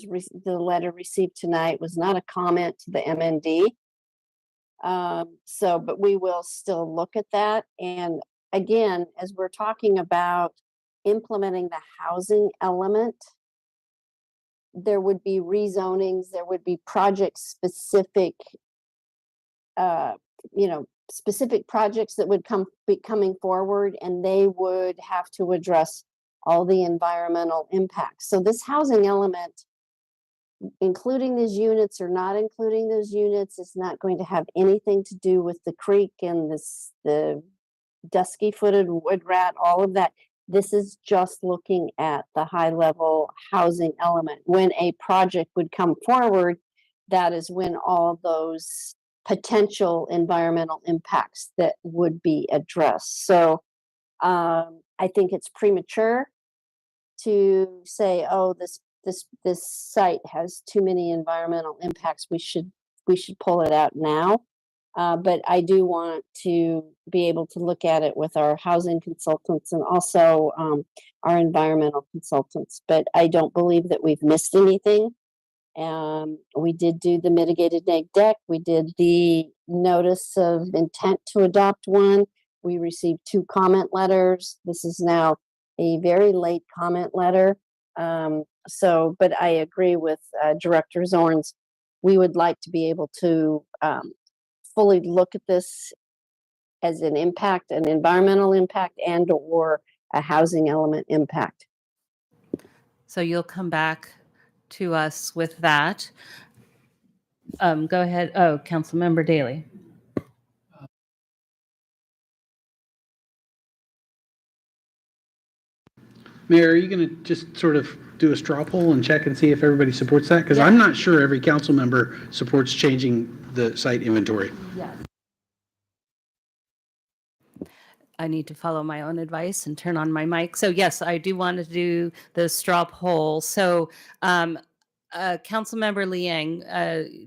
received tonight was not a comment to the MND. But we will still look at that. And again, as we're talking about implementing the housing element, there would be rezonings, there would be project specific, specific projects that would be coming forward, and they would have to address all the environmental impacts. So this housing element, including these units or not including those units, is not going to have anything to do with the creek and the dusky-footed wood rat, all of that. This is just looking at the high-level housing element. When a project would come forward, that is when all those potential environmental impacts that would be addressed. So I think it's premature to say, oh, this site has too many environmental impacts. We should pull it out now. But I do want to be able to look at it with our housing consultants and also our environmental consultants. But I don't believe that we've missed anything. We did do the mitigated neg deck. We did the notice of intent to adopt one. We received 2 comment letters. This is now a very late comment letter. But I agree with Director Zorns. We would like to be able to fully look at this as an impact, an environmental impact, and or a housing element impact. So you'll come back to us with that. Go ahead. Oh, Councilmember Daley. Mayor, are you going to just sort of do a straw poll and check and see if everybody supports that? Because I'm not sure every council member supports changing the site inventory. Yes. I need to follow my own advice and turn on my mic. So yes, I do want to do the straw poll. So Councilmember Liang,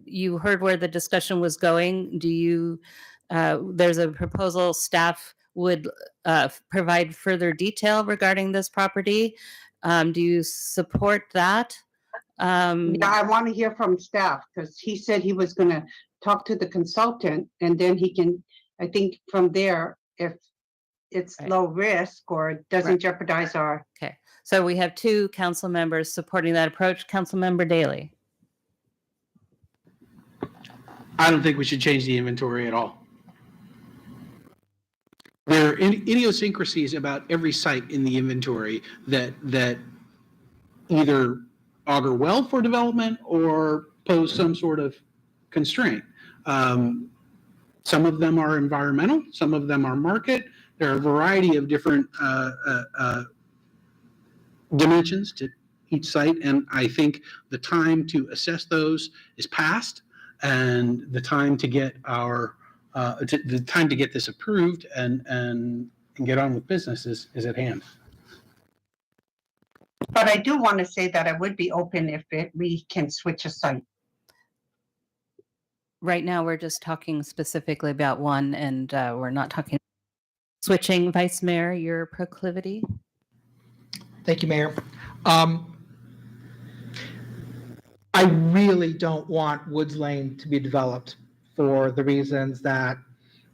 you heard where the discussion was going. Do you, there's a proposal staff would provide further detail regarding this property. Do you support that? Yeah, I want to hear from staff because he said he was going to talk to the consultant and then he can, I think from there, if it's low risk or it doesn't jeopardize our. Okay, so we have 2 council members supporting that approach. Councilmember Daley. I don't think we should change the inventory at all. There are idiosyncrasies about every site in the inventory that either augur well for development or pose some sort of constraint. Some of them are environmental, some of them are market. There are a variety of different dimensions to each site, and I think the time to assess those is past, and the time to get the time to get this approved and get on with business is at hand. But I do want to say that I would be open if we can switch a site. Right now, we're just talking specifically about one, and we're not talking switching. Vice Mayor, your proclivity? Thank you, Mayor. I really don't want Woods Lane to be developed for the reasons that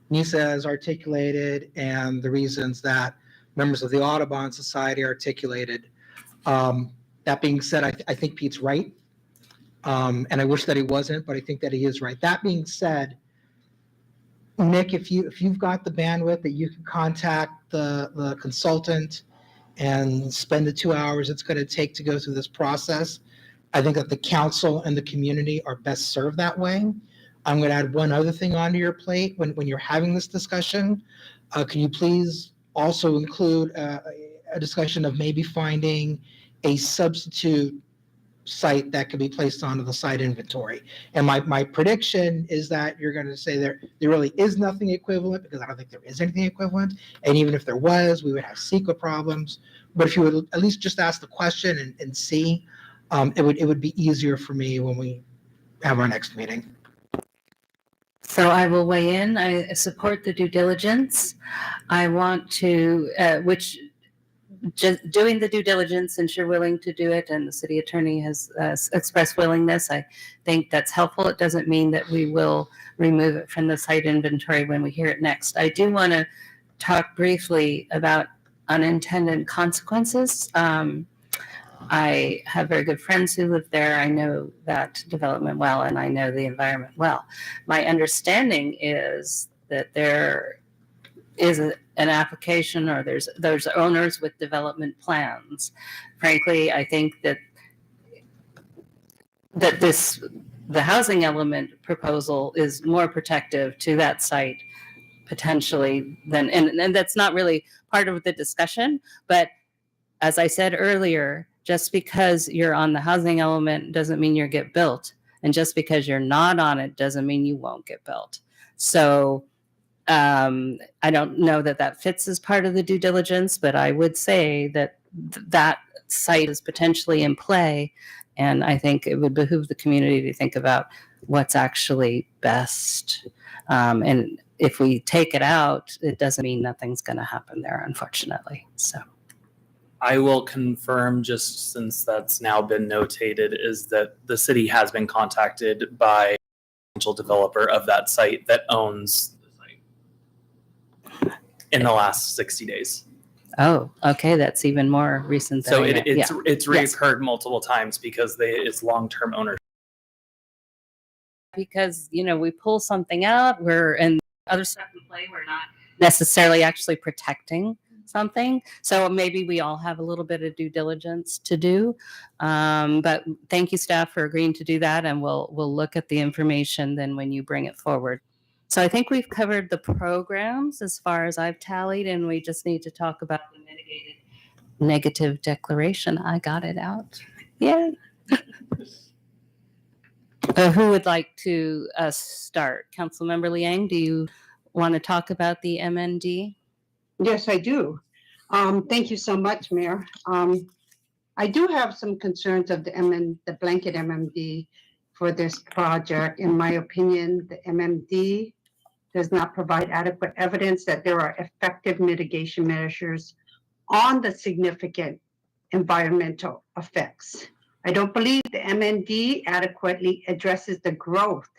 Nisa has articulated and the reasons that members of the Audubon Society articulated. That being said, I think Pete's right. And I wish that he wasn't, but I think that he is right. That being said, Nick, if you've got the bandwidth that you can contact the consultant and spend the 2 hours it's going to take to go through this process, I think that the council and the community are best served that way. I'm going to add one other thing onto your plate when you're having this discussion. Can you please also include a discussion of maybe finding a substitute site that could be placed onto the site inventory? And my prediction is that you're going to say there really is nothing equivalent, because I don't think there is anything equivalent. And even if there was, we would have CEQA problems. But if you would at least just ask the question and see, it would be easier for me when we have our next meeting. So I will weigh in. I support the due diligence. I want to, just doing the due diligence, since you're willing to do it and the city attorney has expressed willingness, I think that's helpful. It doesn't mean that we will remove it from the site inventory when we hear it next. I do want to talk briefly about unintended consequences. I have very good friends who live there. I know that development well, and I know the environment well. My understanding is that there is an application, or there's owners with development plans. Frankly, I think that the housing element proposal is more protective to that site potentially than, and that's not really part of the discussion, but as I said earlier, just because you're on the housing element doesn't mean you get built. And just because you're not on it doesn't mean you won't get built. So I don't know that that fits as part of the due diligence, but I would say that that site is potentially in play. And I think it would behoove the community to think about what's actually best. And if we take it out, it doesn't mean nothing's going to happen there, unfortunately. So I will confirm, just since that's now been notated, is that the city has been contacted by a potential developer of that site that owns the site in the last 60 days. Oh, okay. That's even more recent. So than it's reoccurred multiple times because it's long-term ownership. Because, we pull something out, and other stuff we play, we're not necessarily actually protecting something. So maybe we all have a little bit of due diligence to do. But thank you, staff, for agreeing to do that, and we'll look at the information then when you bring it forward. So I think we've covered the programs as far as I've tallied, and we just need to talk about the mitigated negative declaration. I got it out. Yay. Who would like to start? Councilmember Liang, do you want to talk about the MND? Yes, I do. Thank you so much, Mayor. I do have some concerns of the blanket MMD for this project. In my opinion, the MMD does not provide adequate evidence that there are effective mitigation measures on the significant environmental effects. I don't believe the MND adequately addresses the growth,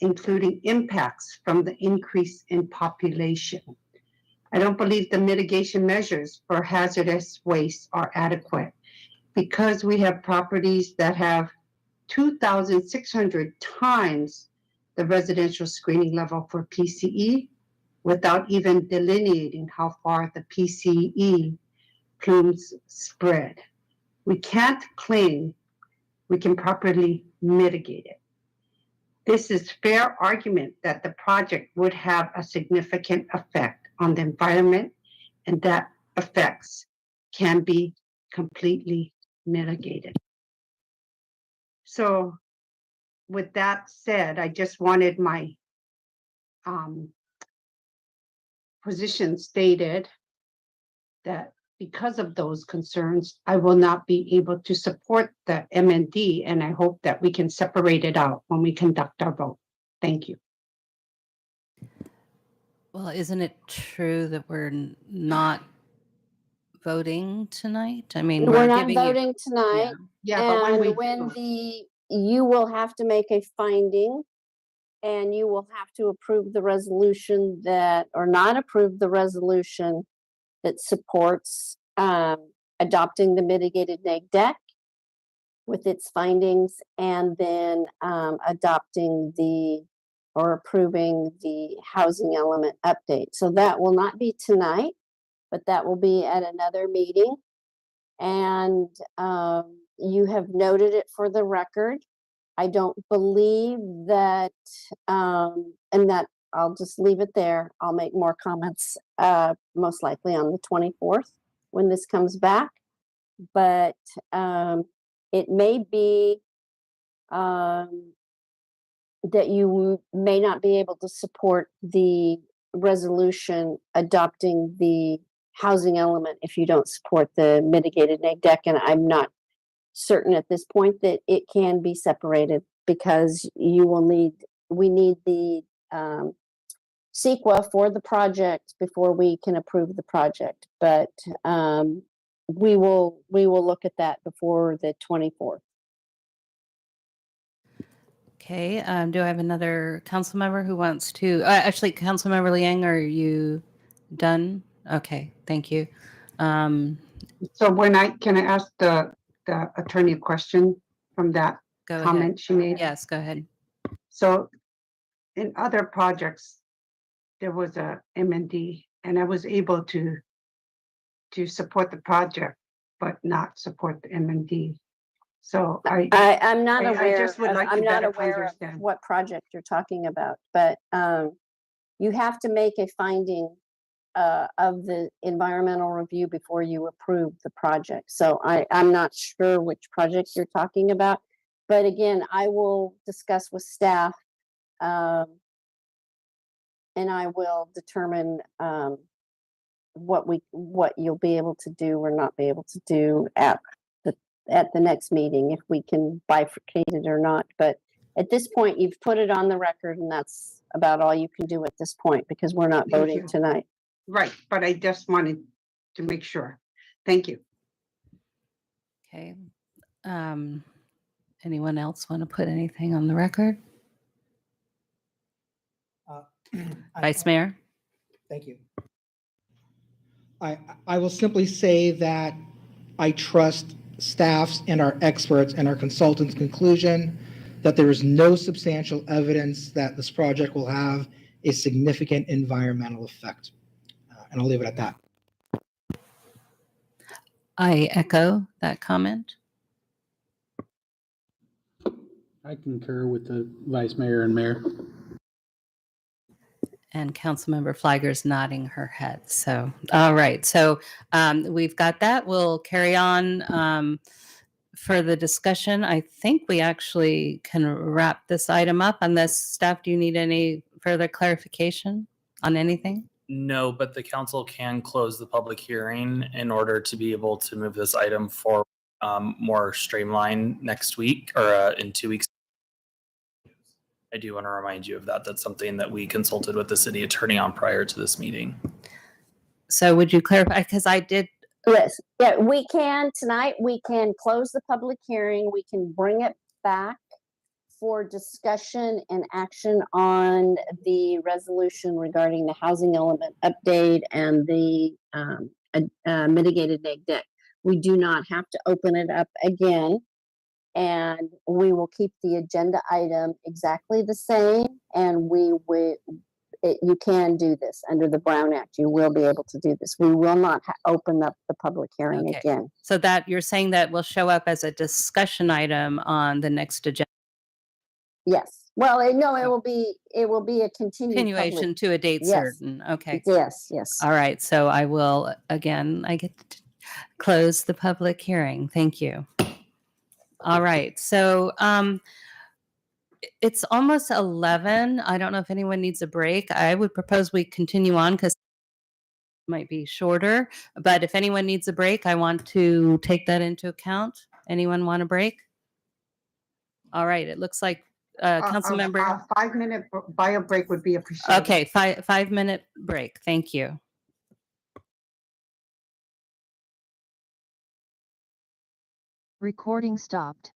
including impacts from the increase in population. I don't believe the mitigation measures for hazardous waste are adequate because we have properties that have 2,600 times the residential screening level for PCE without even delineating how far the PCE plumes spread. We can't claim we can properly mitigate it. This is fair argument that the project would have a significant effect on the environment, and that effects can be completely mitigated. So with that said, I just wanted my position stated that because of those concerns, I will not be able to support the MND, and I hope that we can separate it out when we conduct our vote. Thank you. Well, isn't it true that we're not voting tonight? I mean, We're not giving you- voting tonight. Yeah, but when we when do- you will have to make a finding, and you will have to approve the resolution that, or not approve the resolution that supports adopting the mitigated neg deck with its findings, and then adopting or approving the housing element update. So that will not be tonight, but that will be at another meeting. And you have noted it for the record. I don't believe that, and that I'll just leave it there. I'll make more comments most likely on the 24th when this comes back. But it may be that you may not be able to support the resolution adopting the housing element if you don't support the mitigated neg deck. And I'm not certain at this point that it can be separated, because we need the CEQA for the project before we can approve the project. But we will look at that before the 24th. Okay, do I have another council member who wants to, actually, Councilmember Liang, are you done? Okay, thank you. So can I ask the attorney a question from that Go comment ahead. she made? Yes, go ahead. So in other projects, there was a MND, and I was able to support the project, but not support the MND. So I'm not I aware. just would like to I'm not better aware of understand. what project you're talking about, but you have to make a finding of the environmental review before you approve the project. So I'm not sure which project you're talking about, but again, I will discuss with staff, and I will determine what you'll be able to do or not be able to do at the next meeting, if we can bifurcate it or not. But at this point, you've put it on the record, and that's about all you can do at this point, because we're not Thank voting you. tonight. Right, but I just wanted to make sure. Thank you. Okay. Anyone else want to put anything on the record? Vice Mayor? Thank you. I will simply say that I trust staff's and our experts and our consultants' conclusion that there is no substantial evidence that this project will have a significant environmental effect. And I'll leave it at that. I echo that comment. I concur with the vice mayor and mayor. And Councilmember Fliger's nodding her head. So, all right. So we've got that. We'll carry on for the discussion. I think we actually can wrap this item up unless staff, do you need any further clarification on anything? No, but the council can close the public hearing in order to be able to move this item for more streamlined next week or in 2 weeks. I do want to remind you of that. That's something that we consulted with the city attorney on prior to this meeting. So would you clarify? Because I did. Yes, yeah, we can tonight, we can close the public hearing, we can bring it back for discussion and action on the resolution regarding the housing element update and the mitigated neg deck. We do not have to open it up again, and we will keep the agenda item exactly the same, and you can do this under the Brown Act. You will be able to do this. We will not open up the public hearing Okay. again. So that you're saying that will show up as a discussion item on the next agenda. Yes. Well, it will be a Continuation to a date certain. Okay. Yes, yes. All right. So I will, again, I get to close the public hearing. Thank you. All right. So it's almost 11. I don't know if anyone needs a break. I would propose we continue on because it might be shorter. But if anyone needs a break, I want to take that into account. Anyone want a break? All right. It looks like Councilmember. A 5-minute bio break would be appreciated. Okay, 5-minute break. Thank you. Recording stopped.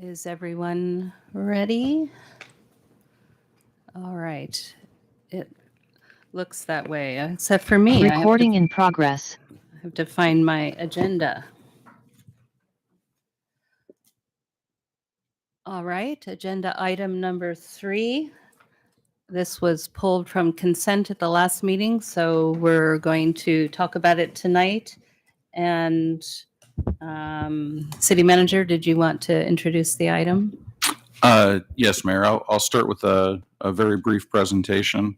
Is everyone ready? All right. It looks that way, except for me. Recording in progress. I have to find my agenda. All right, agenda item number 3. This was pulled from consent at the last meeting, so we're going to talk about it tonight. And City Manager, did you want to introduce the item? Yes, Mayor. I'll start with a very brief presentation.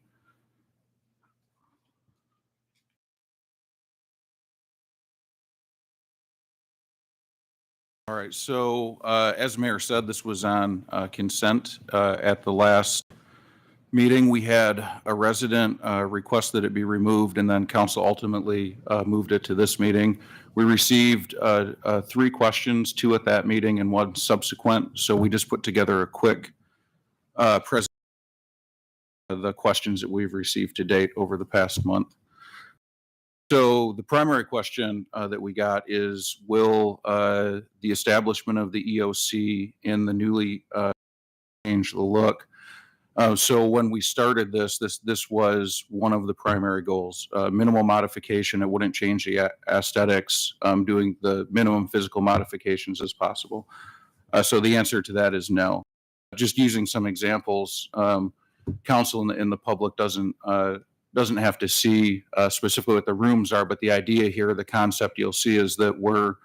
All right. So as Mayor said, this was on consent at the last meeting. We had a resident request that it be removed, and then council ultimately moved it to this meeting. We received 3 questions, 2 at that meeting and 1 subsequent. So we just put together a quick presentation of the questions that we've received to date over the past month. So the primary question that we got is, will the establishment of the EOC in the newly change the look? So when we started this was one of the primary goals. Minimal modification, it wouldn't change the aesthetics, doing the minimum physical modifications as possible. So the answer to that is no. Just using some examples, council and the public doesn't have to see specifically what the rooms are, but the idea here, the concept you'll see is that we're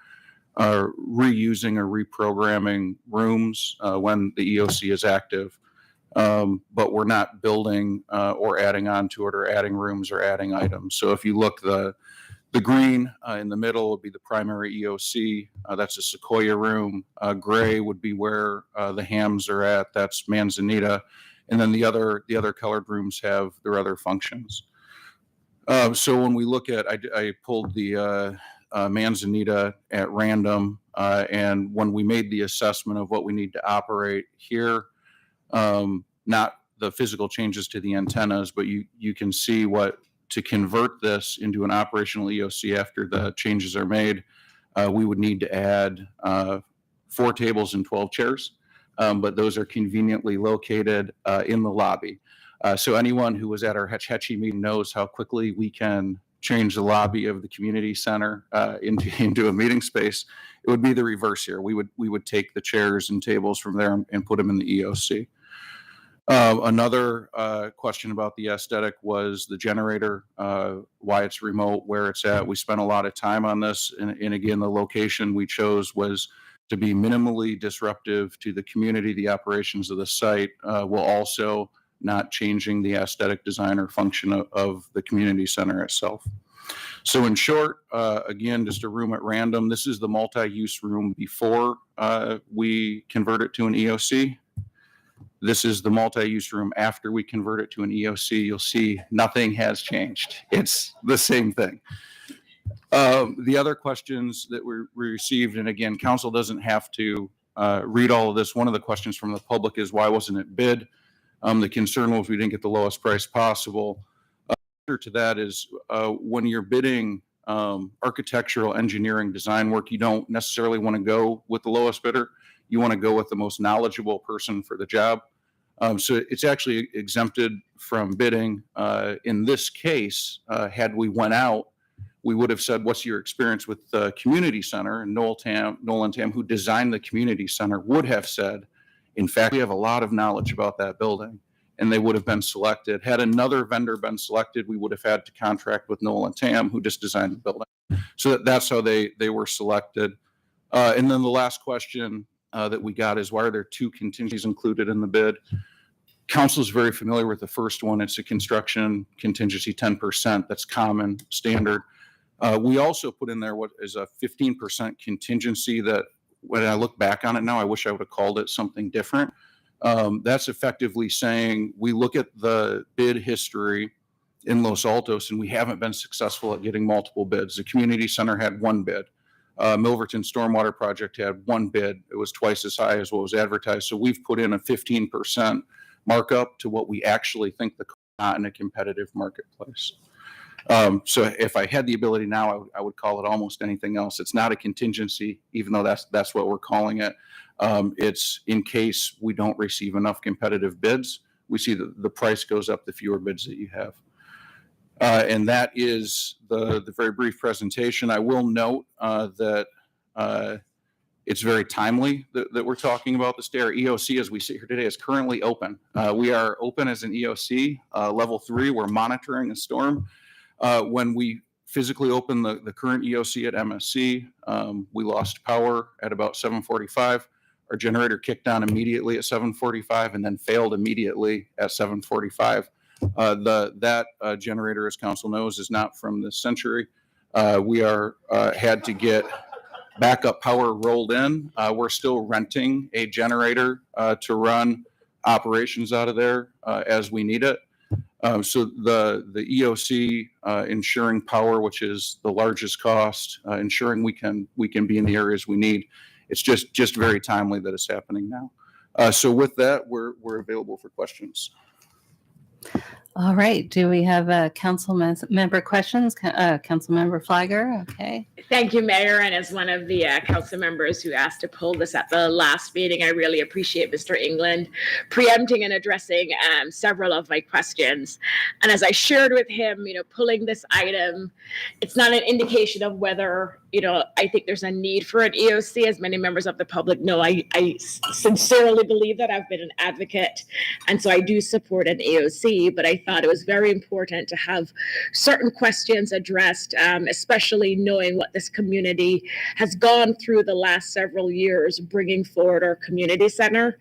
reusing or reprogramming rooms when the EOC is active, but we're not building or adding on to it or adding rooms or adding items. So if you look, the green in the middle would be the primary EOC. That's a Sequoia room. Gray would be where the hams are at. That's Manzanita. And then the other colored rooms have their other functions. So when we look at, I pulled the Manzanita at random, and when we made the assessment of what we need to operate here, not the physical changes to the antennas, but you can see what, to convert this into an operational EOC after the changes are made, we would need to add 4 tables and 12 chairs. But those are conveniently located in the lobby. So anyone who was at our Hetch Hetchy meeting knows how quickly we can change the lobby of the community center into a meeting space. It would be the reverse here. We would take the chairs and tables from there and put them in the EOC. Another question about the aesthetic was the generator, why it's remote, where it's at. We spent a lot of time on this, and again, the location we chose was to be minimally disruptive to the community, the operations of the site, while also not changing the aesthetic design or function of the community center itself. So in short, again, just a room at random. This is the multi-use room before we convert it to an EOC. This is the multi-use room after we convert it to an EOC. You'll see nothing has changed. It's the same thing. The other questions that we received, and again, council doesn't have to read all of this. One of the questions from the public is, why wasn't it bid? The concern was we didn't get the lowest price possible. Answer to that is, when you're bidding architectural, engineering, design work, you don't necessarily want to go with the lowest bidder. You want to go with the most knowledgeable person for the job. So it's actually exempted from bidding. In this case, had we went out, we would have said, what's your experience with the community center? And Nolan Tam, who designed the community center, would have said, in fact, we have a lot of knowledge about that building, and they would have been selected. Had another vendor been selected, we would have had to contract with Nolan Tam, who just designed the building. So that's how they were selected. And then the last question that we got is, why are there 2 contingencies included in the bid? Council is very familiar with the first one. It's a construction contingency, 10%. That's common, standard. We also put in there what is a 15% contingency that, when I look back on it now, I wish I would have called it something different. That's effectively saying we look at the bid history in Los Altos, and we haven't been successful at getting multiple bids. The community center had 1 bid. Milverton Stormwater Project had 1 bid. It was twice as high as what was advertised. So we've put in a 15% markup to what we actually think the cost in a competitive marketplace. So if I had the ability now, I would call it almost anything else. It's not a contingency, even though that's what we're calling it. It's in case we don't receive enough competitive bids, we see that the price goes up the fewer bids that you have. And that is the very brief presentation. I will note that it's very timely that we're talking about this day. Our EOC, as we sit here today, is currently open. We are open as an EOC, level 3. We're monitoring a storm. When we physically opened the current EOC at MSC, we lost power at about 7:45. Our generator kicked on immediately at 7:45 and then failed immediately at 7:45. That generator, as council knows, is not from this century. We had to get backup power rolled in. We're still renting a generator to run operations out of there as we need it. So the EOC ensuring power, which is the largest cost, ensuring we can be in the areas we need. It's just very timely that it's happening now. So with that, we're available for questions. All right. Do we have council member questions? Council member Flagger. Okay. Thank you, Mayor. And as one of the council members who asked to pull this at the last meeting, I really appreciate Mr. England preempting and addressing several of my questions. And as I shared with him, pulling this item, it's not an indication of whether, I think there's a need for an EOC. As many members of the public know, I sincerely believe that. I've been an advocate. And so I do support an EOC, but I thought it was very important to have certain questions addressed, especially knowing what this community has gone through the last several years, bringing forward our community center.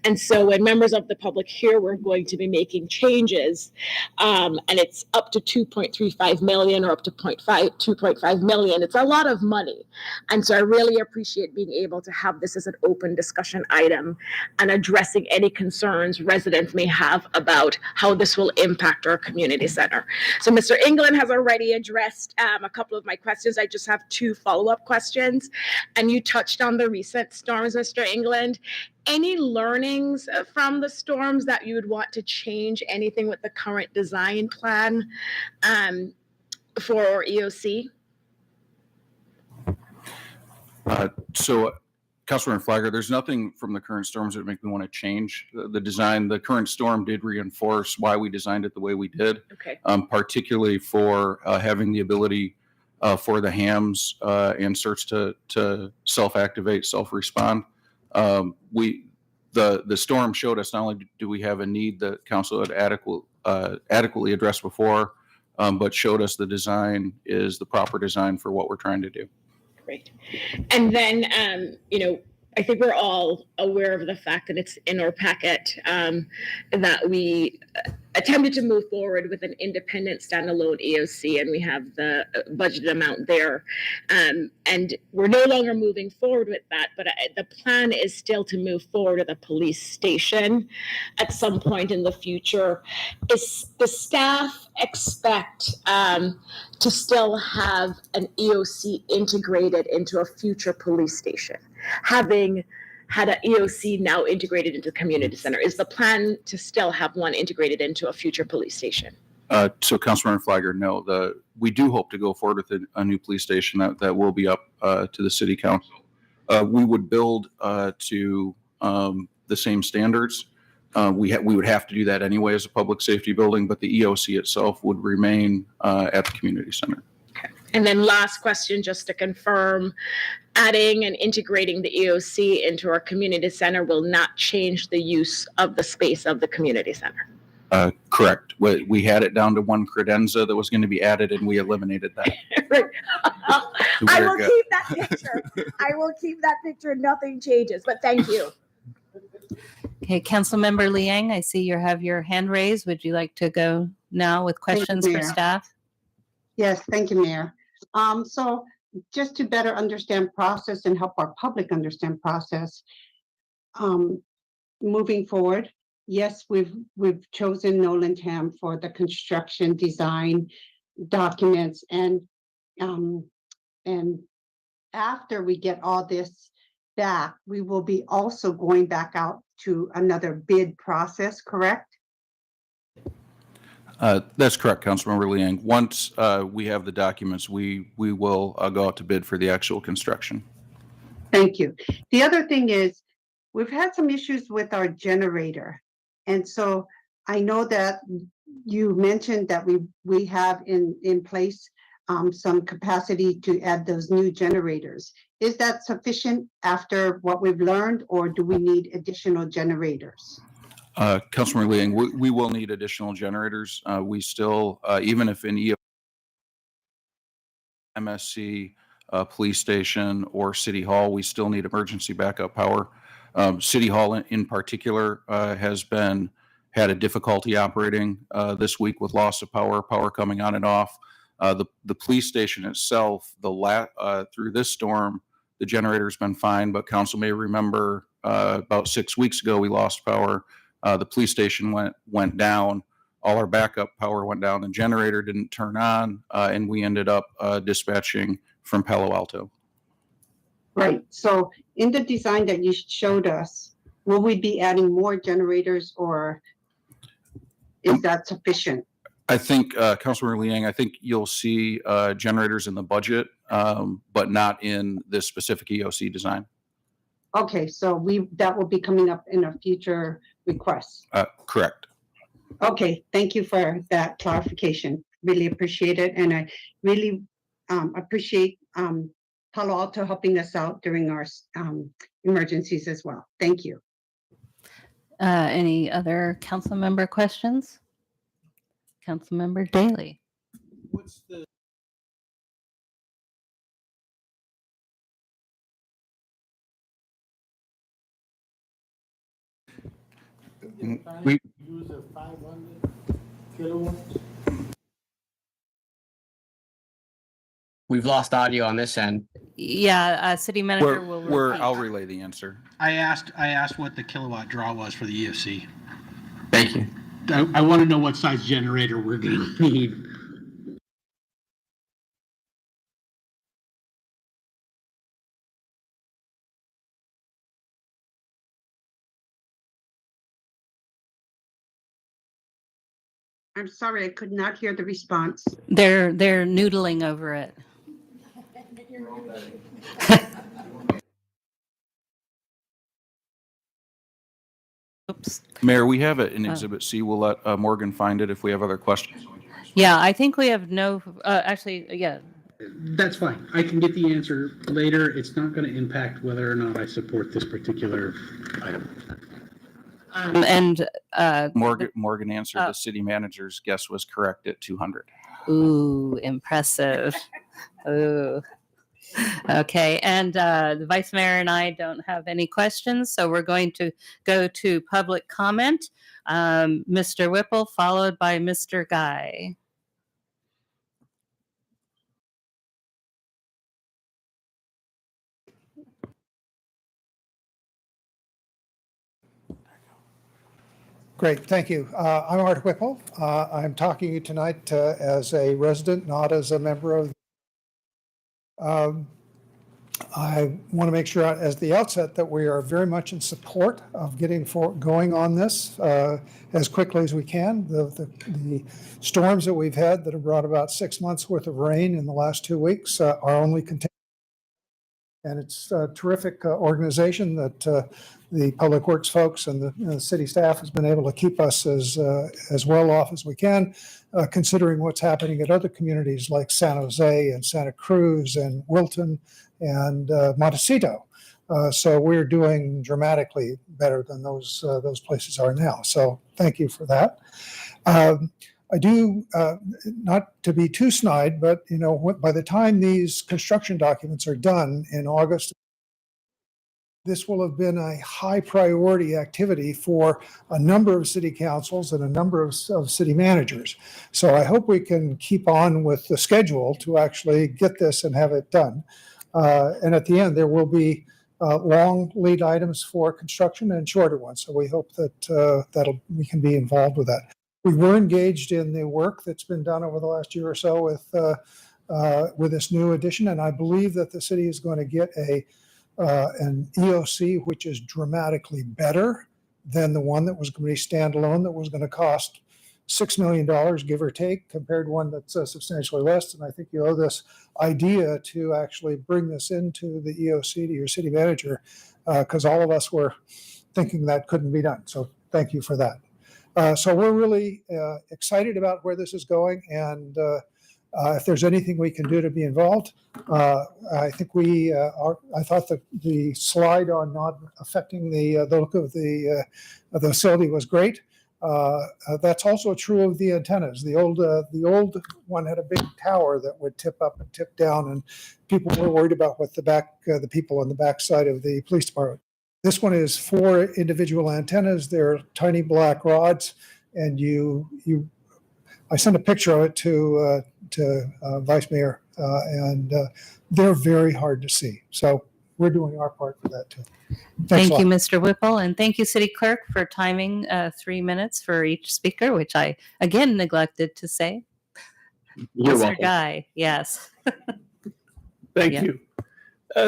And so when members of the public hear we're going to be making changes, and it's up to 2.35 million or up to 2.5 million, it's a lot of money. And so I really appreciate being able to have this as an open discussion item and addressing any concerns residents may have about how this will impact our community center. So Mr. England has already addressed a couple of my questions. I just have 2 follow-up questions. And you touched on the recent storms, Mr. England. Any learnings from the storms that you would want to change anything with the current design plan for our EOC? So, Councilor Flagger, there's nothing from the current storms that make me want to change the design. The current storm did reinforce why we designed it the way we did, okay. Particularly for having the ability for the hams and certs to self-activate, self-respond. The storm showed us not only do we have a need that council had adequately addressed before, but showed us the design is the proper design for what we're trying to do. Great. And then, I think we're all aware of the fact that it's in our packet that we attempted to move forward with an independent standalone EOC, and we have the budgeted amount there. And we're no longer moving forward with that, but the plan is still to move forward with a police station at some point in the future. Is the staff expect to still have an EOC integrated into a future police station? Having had an EOC now integrated into the community center, is the plan to still have one integrated into a future police station? So, Councilmember Flagger, no. We do hope to go forward with a new police station that will be up to the city council. We would build to the same standards. We would have to do that anyway as a public safety building, but the EOC itself would remain at the community center. Okay. And then last question, just to confirm, adding and integrating the EOC into our community center will not change the use of the space of the community center. Correct. We had it down to one credenza that was going to be added, and we eliminated that. I will keep that picture. I will keep that picture. Nothing changes, but thank you. Okay, Councilmember Liang, I see you have your hand raised. Would you like to go now with questions for staff? Yes, thank you, Mayor. So just to better understand process and help our public understand process, moving forward, yes, we've chosen Nolan Tam for the construction design documents, and after we get all this back, we will be also going back out to another bid process, correct? That's correct, Councilmember Liang. Once we have the documents, we will go out to bid for the actual construction. Thank you. The other thing is, we've had some issues with our generator. And so I know that you mentioned that we have in place some capacity to add those new generators. Is that sufficient after what we've learned, or do we need additional generators? Councilmember Liang, we will need additional generators. We still, even if in MSC, police station, or City Hall, we still need emergency backup power. City Hall in particular has had a difficulty operating this week with loss of power coming on and off. The police station itself, through this storm, the generator's been fine, but council may remember about 6 weeks ago we lost power. The police station went down. All our backup power went down. The generator didn't turn on, and we ended up dispatching from Palo Alto. Right. So in the design that you showed us, will we be adding more generators, or is that sufficient? I think, Councilmember Liang, I think you'll see generators in the budget, but not in this specific EOC design. Okay, so that will be coming up in a future request. Correct. Okay, thank you for that clarification. Really appreciate it. And I really appreciate Palo Alto helping us out during our emergencies as well. Thank you. Any other council member questions? Councilmember Daly. What's the We use a 500 kilowatts? we've lost audio on this end. Yeah, city manager will. I'll relay the answer. I asked what the kilowatt draw was for the EFC. Thank you. I want to know what size generator we're going to need. I'm sorry, I could not hear the response. They're noodling over it. Oops. Mayor, we have it in Exhibit C. We'll let Morgan find it if we have other questions. Yeah, I think we have no, actually, yeah. That's fine. I can get the answer later. It's not going to impact whether or not I support this particular item. Morgan answered the city manager's guess was correct at 200. Ooh, impressive. Ooh. Okay, and the vice mayor and I don't have any questions, so we're going to go to public comment. Mr. Whipple, followed by Mr. Guy. Great, thank you. I'm Art Whipple. I'm talking to you tonight as a resident, not as a member of. I want to make sure at the outset that we are very much in support of getting going on this as quickly as we can. The storms that we've had that have brought about 6 months worth of rain in the last 2 weeks are only continuing. And it's a terrific organization that the Public Works folks and the city staff has been able to keep us as well off as we can, considering what's happening at other communities like San Jose and Santa Cruz and Wilton and Montecito. So we're doing dramatically better than those places are now. So thank you for that. I do, not to be too snide, but by the time these construction documents are done in August, this will have been a high priority activity for a number of city councils and a number of city managers. So I hope we can keep on with the schedule to actually get this and have it done. And at the end, there will be long lead items for construction and shorter ones. So we hope that we can be involved with that. We were engaged in the work that's been done over the last year or so with this new addition, and I believe that the city is going to get an EOC which is dramatically better than the one that was going to be standalone, that was going to cost $6 million, give or take, compared to one that's substantially less. And I think you owe this idea to actually bring this into the EOC, to your city manager, because all of us were thinking that couldn't be done. So thank you for that. So we're really excited about where this is going, and if there's anything we can do to be involved, I think we are. I thought the slide on not affecting the look of the facility was great. That's also true of the antennas. The old one had a big tower that would tip up and tip down, and people were worried about what the people on the back side of the police department. This one is 4 individual antennas. They're tiny black rods, and I sent a picture of it to Vice Mayor, and they're very hard to see. So we're doing our part for that too. Thanks Thank you, Mr. Whipple, and thank you, City Clerk, for timing 3 minutes for each speaker, which I again neglected to say. You're Mr. welcome. Guy, yes. Thank Yeah. you.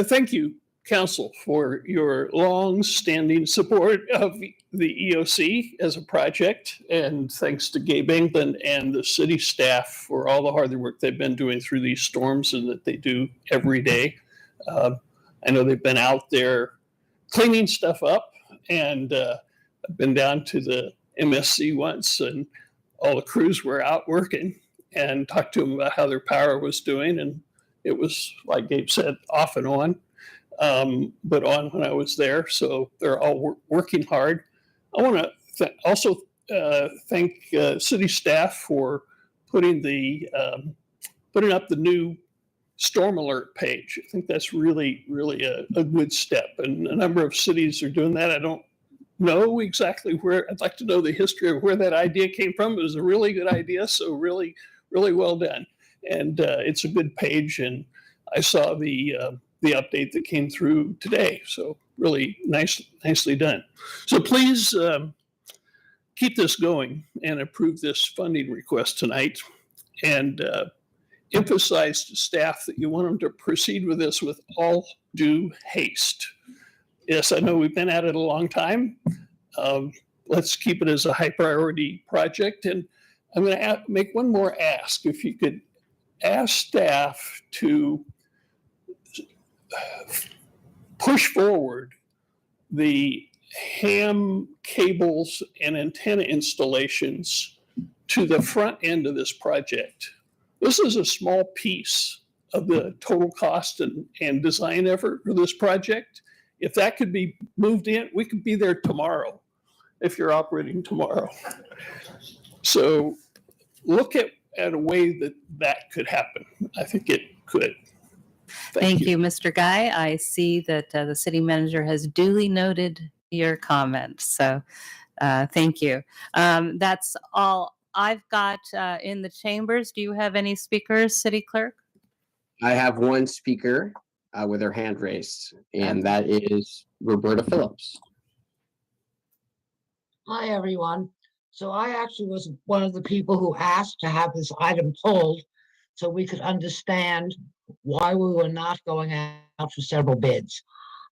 Thank you, Council, for your long-standing support of the EOC as a project. And thanks to Gabe England and the city staff for all the hard work they've been doing through these storms and that they do every day. I know they've been out there cleaning stuff up, and I've been down to the MSC once, and all the crews were out working, and talked to them about how their power was doing. And it was, like Gabe said, off and on, but on when I was there. So they're all working hard. I want to also thank city staff for putting up the new storm alert page. I think that's really, really a good step. And a number of cities are doing that. I don't know exactly where. I'd like to know the history of where that idea came from. It was a really good idea. So really, really well done. And it's a good page. And I saw the update that came through today. So really nicely done. So please keep this going and approve this funding request tonight. And emphasize to staff that you want them to proceed with this with all due haste. Yes, I know we've been at it a long time. Let's keep it as a high priority project. And I'm going to make one more ask. If you could ask staff to push forward the ham cables and antenna installations to the front end of this project. This is a small piece of the total cost and design effort for this project. If that could be moved in, we could be there tomorrow if you're operating tomorrow. So look at a way that could happen. I think it could. Thank you, Mr. Guy. I see that the city manager has duly noted your comment. So thank you. That's all I've got in the chambers. Do you have any speakers, City Clerk? I have one speaker with her hand raised, and that is Roberta Phillips. Hi, everyone. So I actually was one of the people who asked to have this item pulled so we could understand why we were not going out for several bids.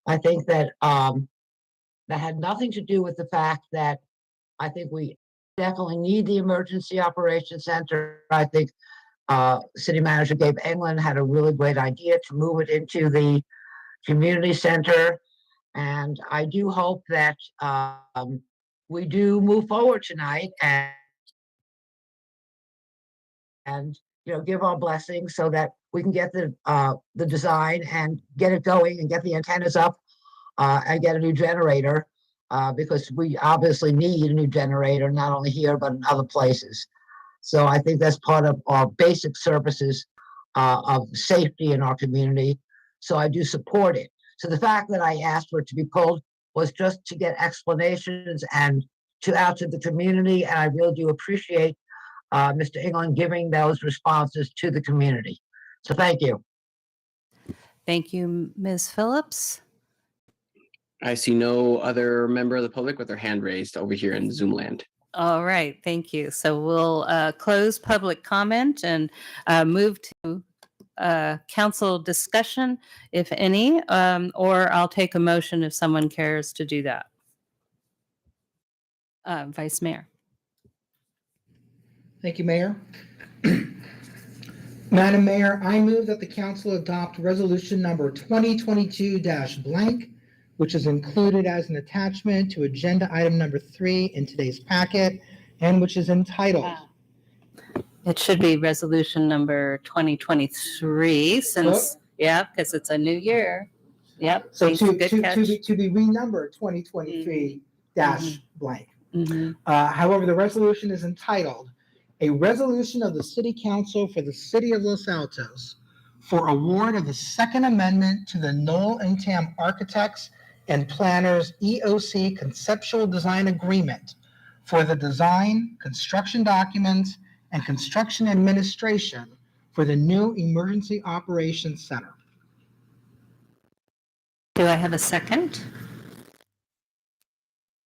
I think that that had nothing to do with the fact that I think we definitely need the Emergency Operations Center. I think City Manager Gabe England had a really great idea to move it into the community center. And I do hope that we do move forward tonight and give our blessings so that we can get the design and get it going and get the antennas up and get a new generator. Because we obviously need a new generator, not only here, but in other places. So I think that's part of our basic services of safety in our community. So I do support it. So the fact that I asked for it to be pulled was just to get explanations and out to the community. And I really do appreciate Mr. England giving those responses to the community. So thank you. Thank you, Ms. Phillips. I see no other member of the public with their hand raised over here in Zoom land. All right, thank you. So we'll close public comment and move to council discussion, if any, or I'll take a motion if someone cares to do that. Vice Mayor. Thank you, Mayor. Madam Mayor, I move that the council adopt resolution number 2022 blank, which is included as an attachment to agenda item number 3 in today's packet, and which is entitled. It should be resolution number 2023 since, yeah, because it's a new year. Yep. So thanks, good catch. to be renumbered 2023 dash blank. Mhm. However, the resolution is entitled, "A Resolution of the City Council for the City of Los Altos for award of the Second Amendment to the Knoll and Tam Architects and Planners EOC Conceptual Design Agreement for the design, construction documents, and construction administration for the new Emergency Operations Center." Do I have a second?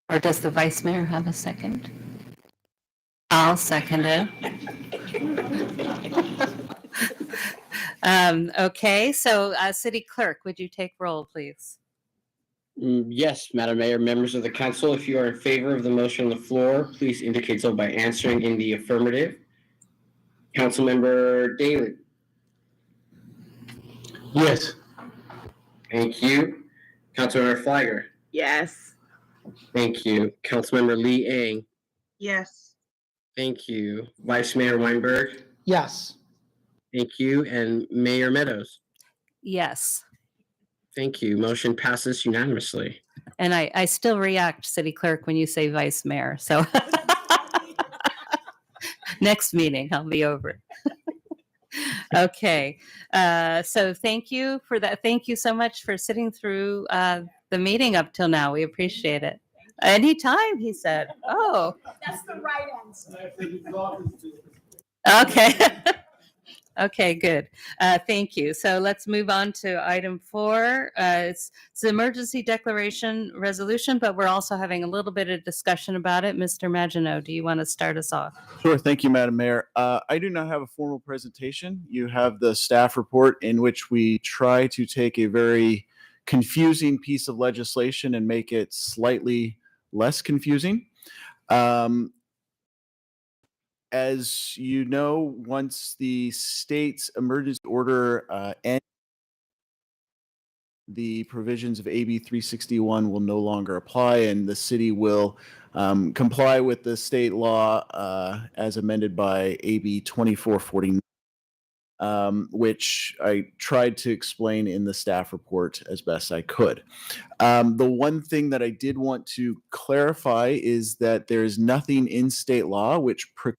Or does the vice mayor have a second? I'll second it. Okay, so city clerk, would you take roll, please? Yes, Madam Mayor, members of the council, if you are in favor of the motion on the floor, please indicate so by answering in the affirmative. Councilmember Daley. Yes. Thank you. Councilmember Flagger. Yes. Thank you. Councilmember Lee Ang. Yes. Thank you. Vice Mayor Weinberg. Yes. Thank you. And Mayor Meadows. Yes. Thank you. Motion passes unanimously. And I still react, city clerk, when you say vice mayor. So next meeting, I'll be over. Okay. So thank you for that. Thank you so much for sitting through the meeting up till now. We appreciate it. Anytime, he said. Oh. That's the right answer. Okay. Okay, good. Thank you. So let's move on to item 4. It's an emergency declaration resolution, but we're also having a little bit of discussion about it. Mr. Maginot, do you want to start us off? Sure. Thank you, Madam Mayor. I do not have a formal presentation. You have the staff report in which we try to take a very confusing piece of legislation and make it slightly less confusing. As you know, once the state's emergency order ends, the provisions of AB 361 will no longer apply, and the city will comply with the state law as amended by AB 2449, which I tried to explain in the staff report as best I could. The one thing that I did want to clarify is that there is nothing in state law which precludes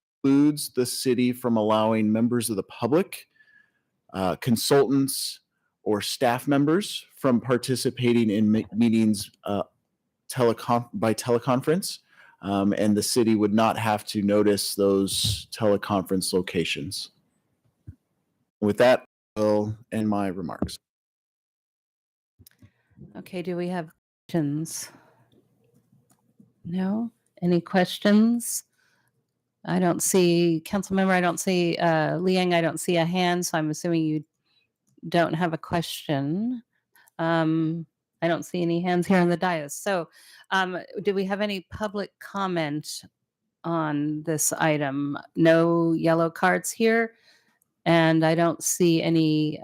the city from allowing members of the public, consultants, or staff members from participating in meetings by teleconference, and the city would not have to notice those teleconference locations. With that, I'll end my remarks. Okay, do we have questions? No? Any questions? I don't see, council member, I don't see, Liang, I don't see a hand, so I'm assuming you don't have a question. I don't see any hands here on the dais. So do we have any public comment on this item? No yellow cards here, and I don't see any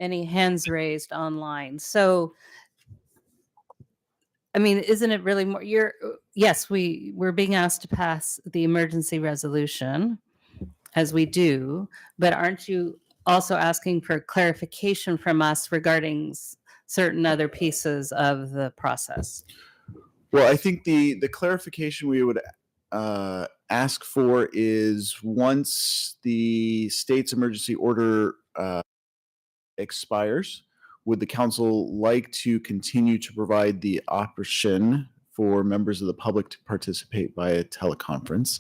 hands raised online. So I mean, isn't it really more, yes, we're being asked to pass the emergency resolution, as we do, but aren't you also asking for clarification from us regarding certain other pieces of the process? Well, I think the clarification we would ask for is once the state's emergency order expires, would the council like to continue to provide the option for members of the public to participate via teleconference?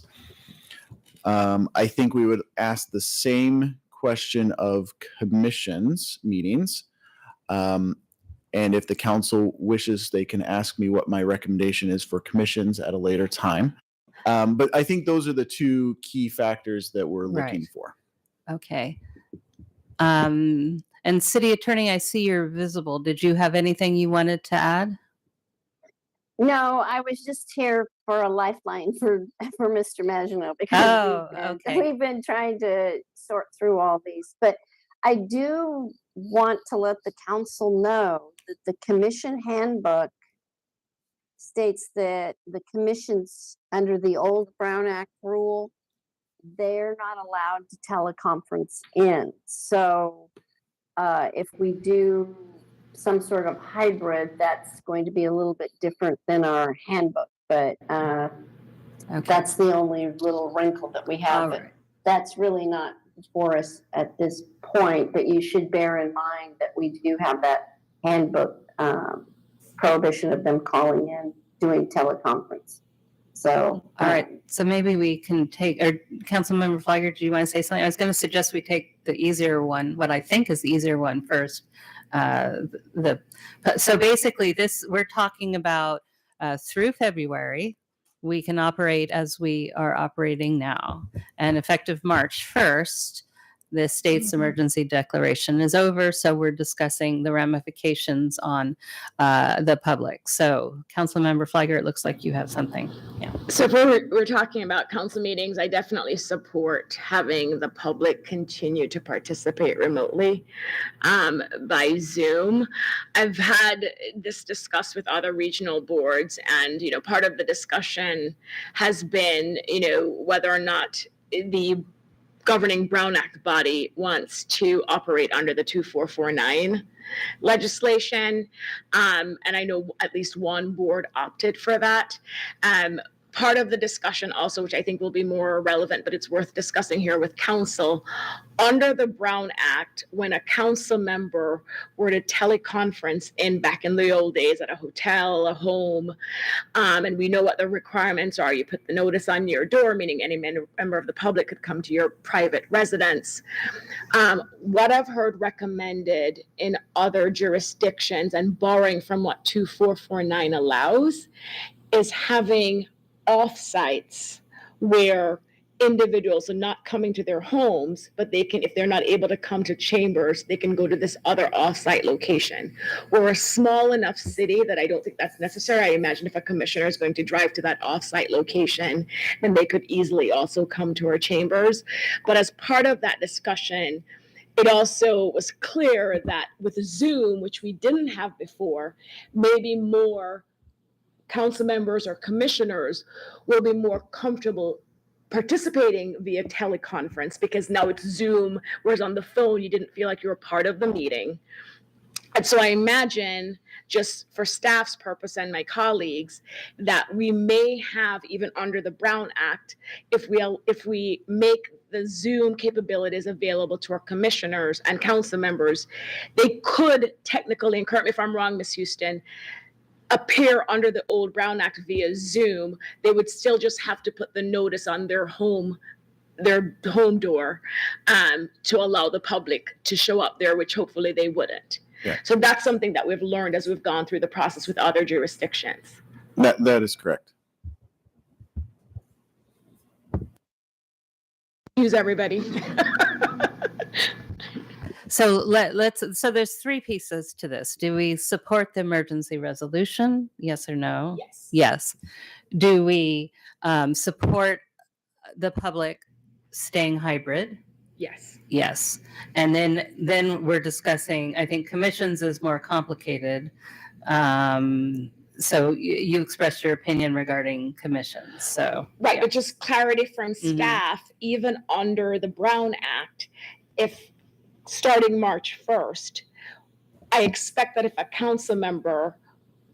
I think we would ask the same question of commissions meetings. And if the council wishes, they can ask me what my recommendation is for commissions at a later time. But I think those are the two key factors that we're looking for. Okay. And City Attorney, I see you're visible. Did you have anything you wanted to add? No, I was just here for a lifeline for Mr. Maginot because Oh, okay. we've been trying to sort through all these. But I do want to let the council know that the commission handbook states that the commissions under the old Brown Act rule, they're not allowed to teleconference in. So if we do some sort of hybrid, that's going to be a little bit different than our handbook. But that's the only little wrinkle that we have. All But right. that's really not for us at this point. But you should bear in mind that we do have that handbook prohibition of them calling in, doing teleconference. So, All right. So maybe we can take, or Councilmember Flagger, do you want to say something? I was going to suggest we take the easier one, what I think is the easier one first. So basically this, we're talking about through February, we can operate as we are operating now. And effective March 1st, the state's emergency declaration is over. So we're discussing the ramifications on the public. So Councilmember Flagger, it looks like you have something. Yeah. So if we're talking about council meetings, I definitely support having the public continue to participate remotely by Zoom. I've had this discussed with other regional boards, and part of the discussion has been whether or not the governing Brown Act body wants to operate under the 2449 legislation. And I know at least one board opted for that. Part of the discussion also, which I think will be more relevant, but it's worth discussing here with council, under the Brown Act, when a council member were to teleconference back in the old days at a hotel, a home, and we know what the requirements are. You put the notice on your door, meaning any member of the public could come to your private residence. What I've heard recommended in other jurisdictions, and borrowing from what 2449 allows, is having off-sites where individuals are not coming to their homes, but they can, if they're not able to come to chambers, they can go to this other off-site location. We're a small enough city that I don't think that's necessary. I imagine if a commissioner is going to drive to that off-site location, then they could easily also come to our chambers. But as part of that discussion, it also was clear that with Zoom, which we didn't have before, maybe more council members or commissioners will be more comfortable participating via teleconference because now it's Zoom, whereas on the phone, you didn't feel like you were part of the meeting. And so I imagine, just for staff's purpose and my colleagues, that we may have, even under the Brown Act, if we make the Zoom capabilities available to our commissioners and council members, they could technically, and correct me if I'm wrong, Ms. Houston, appear under the old Brown Act via Zoom. They would still just have to put the notice on their home door to allow the public to show up there, which hopefully they wouldn't. Yeah. So that's something that we've learned as we've gone through the process with other jurisdictions. That is correct. Use everybody. So so there's three pieces to this. Do we support the emergency resolution? Yes or no? Yes. Yes. Do we support the public staying hybrid? Yes. Yes. And then we're discussing, I think commissions is more complicated. So you expressed your opinion regarding commissions. So Right, yeah. but just clarity from Mhm. staff, even under the Brown Act, if starting March 1st, I expect that if a council member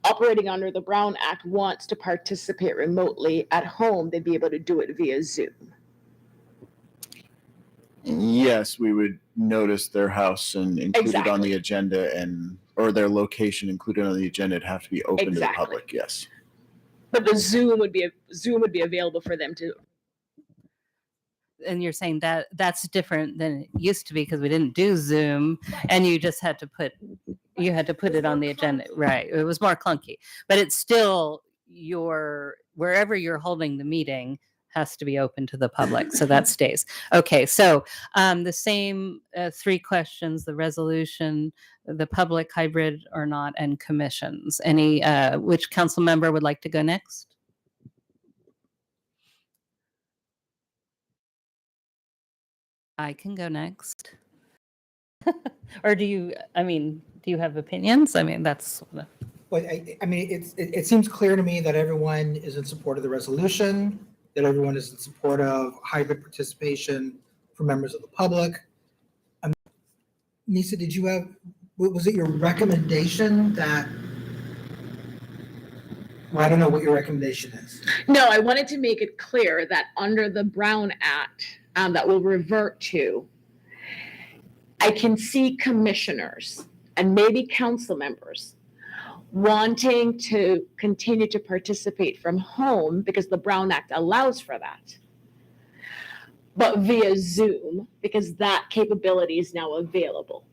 operating under the Brown Act wants to participate remotely at home, they'd be able to do it via Zoom. Yes, we would notice their house and include it on the agenda, or their location included on the agenda. It'd have to be open to the public. Yes. But the Zoom would be available for them to. And you're saying that that's different than it used to be because we didn't do Zoom, and you just had to put it on the agenda. Right. It was more clunky, but it's still wherever you're holding the meeting has to be open to the public. So that stays. Okay, so the same 3 questions, the resolution, the public, hybrid or not, and commissions. Any, which council member would like to go next? I can go next. Or do you have opinions? I mean, that's. Well, I mean, it seems clear to me that everyone is in support of the resolution, that everyone is in support of hybrid participation for members of the public. Nisa, was it your recommendation that, well, I don't know what your recommendation is. No, I wanted to make it clear that under the Brown Act, that will revert to, I can see commissioners and maybe council members wanting to continue to participate from home because the Brown Act allows for that, but via Zoom, because that capability is now available.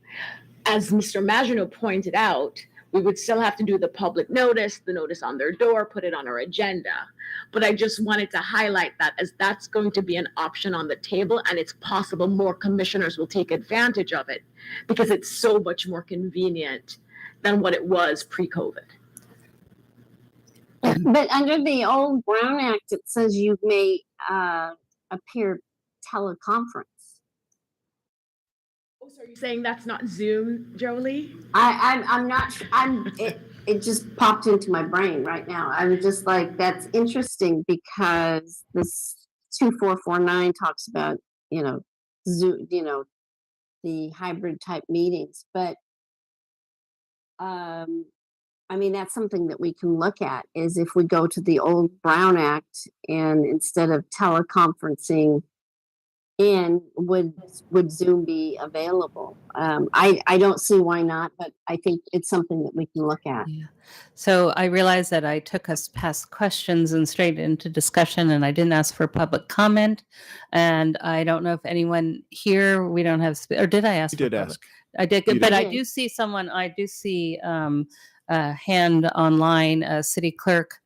As Mr. Maginot pointed out, we would still have to do the public notice, the notice on their door, put it on our agenda. But I just wanted to highlight that, as that's going to be an option on the table, and it's possible more commissioners will take advantage of it because it's so much more convenient than what it was pre-COVID. But under the old Brown Act, it says you may appear teleconference. Oh, so you're saying that's not Zoom, Jolie? I'm not sure. It just popped into my brain right now. I was just like, that's interesting because this 2449 talks about, Zoom, the hybrid type meetings. But I mean, that's something that we can look at, is if we go to the old Brown Act and instead of teleconferencing in, would Zoom be available? I don't see why not, but I think it's something that we can look at. Yeah. So I realized that I took us past questions and straight into discussion, and I didn't ask for public comment. And I don't know if anyone here, we don't have, or did I ask? You did ask. I did, You but did. I do see someone, a hand online, city clerk.